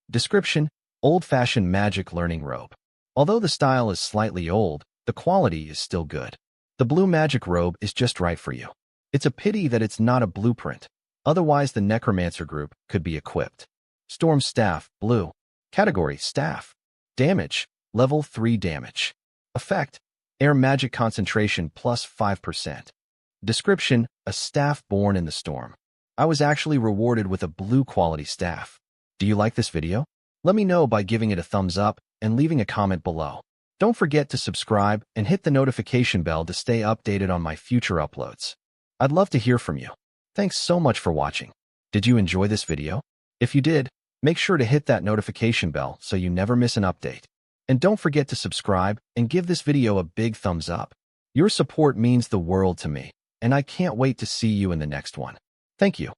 Description, old-fashioned magic learning robe. Although the style is slightly old, the quality is still good. The blue magic robe is just right for you. It's a pity that it's not a blueprint. Otherwise, the necromancer group could be equipped. Storm Staff, blue. Category, staff. Damage, level 3 damage. Effect, air magic concentration plus 5%. Description: a staff born in the storm. I was actually rewarded with a blue quality staff. Do you like this video? Let me know by giving it a thumbs up and leaving a comment below. Don't forget to subscribe and hit the notification bell to stay updated on my future uploads. I'd love to hear from you. Thanks so much for watching. Did you enjoy this video? If you did, make sure to hit that notification bell so you never miss an update. And don't forget to subscribe and give this video a big thumbs up. Your support means the world to me, and I can't wait to see you in the next one. Thank you.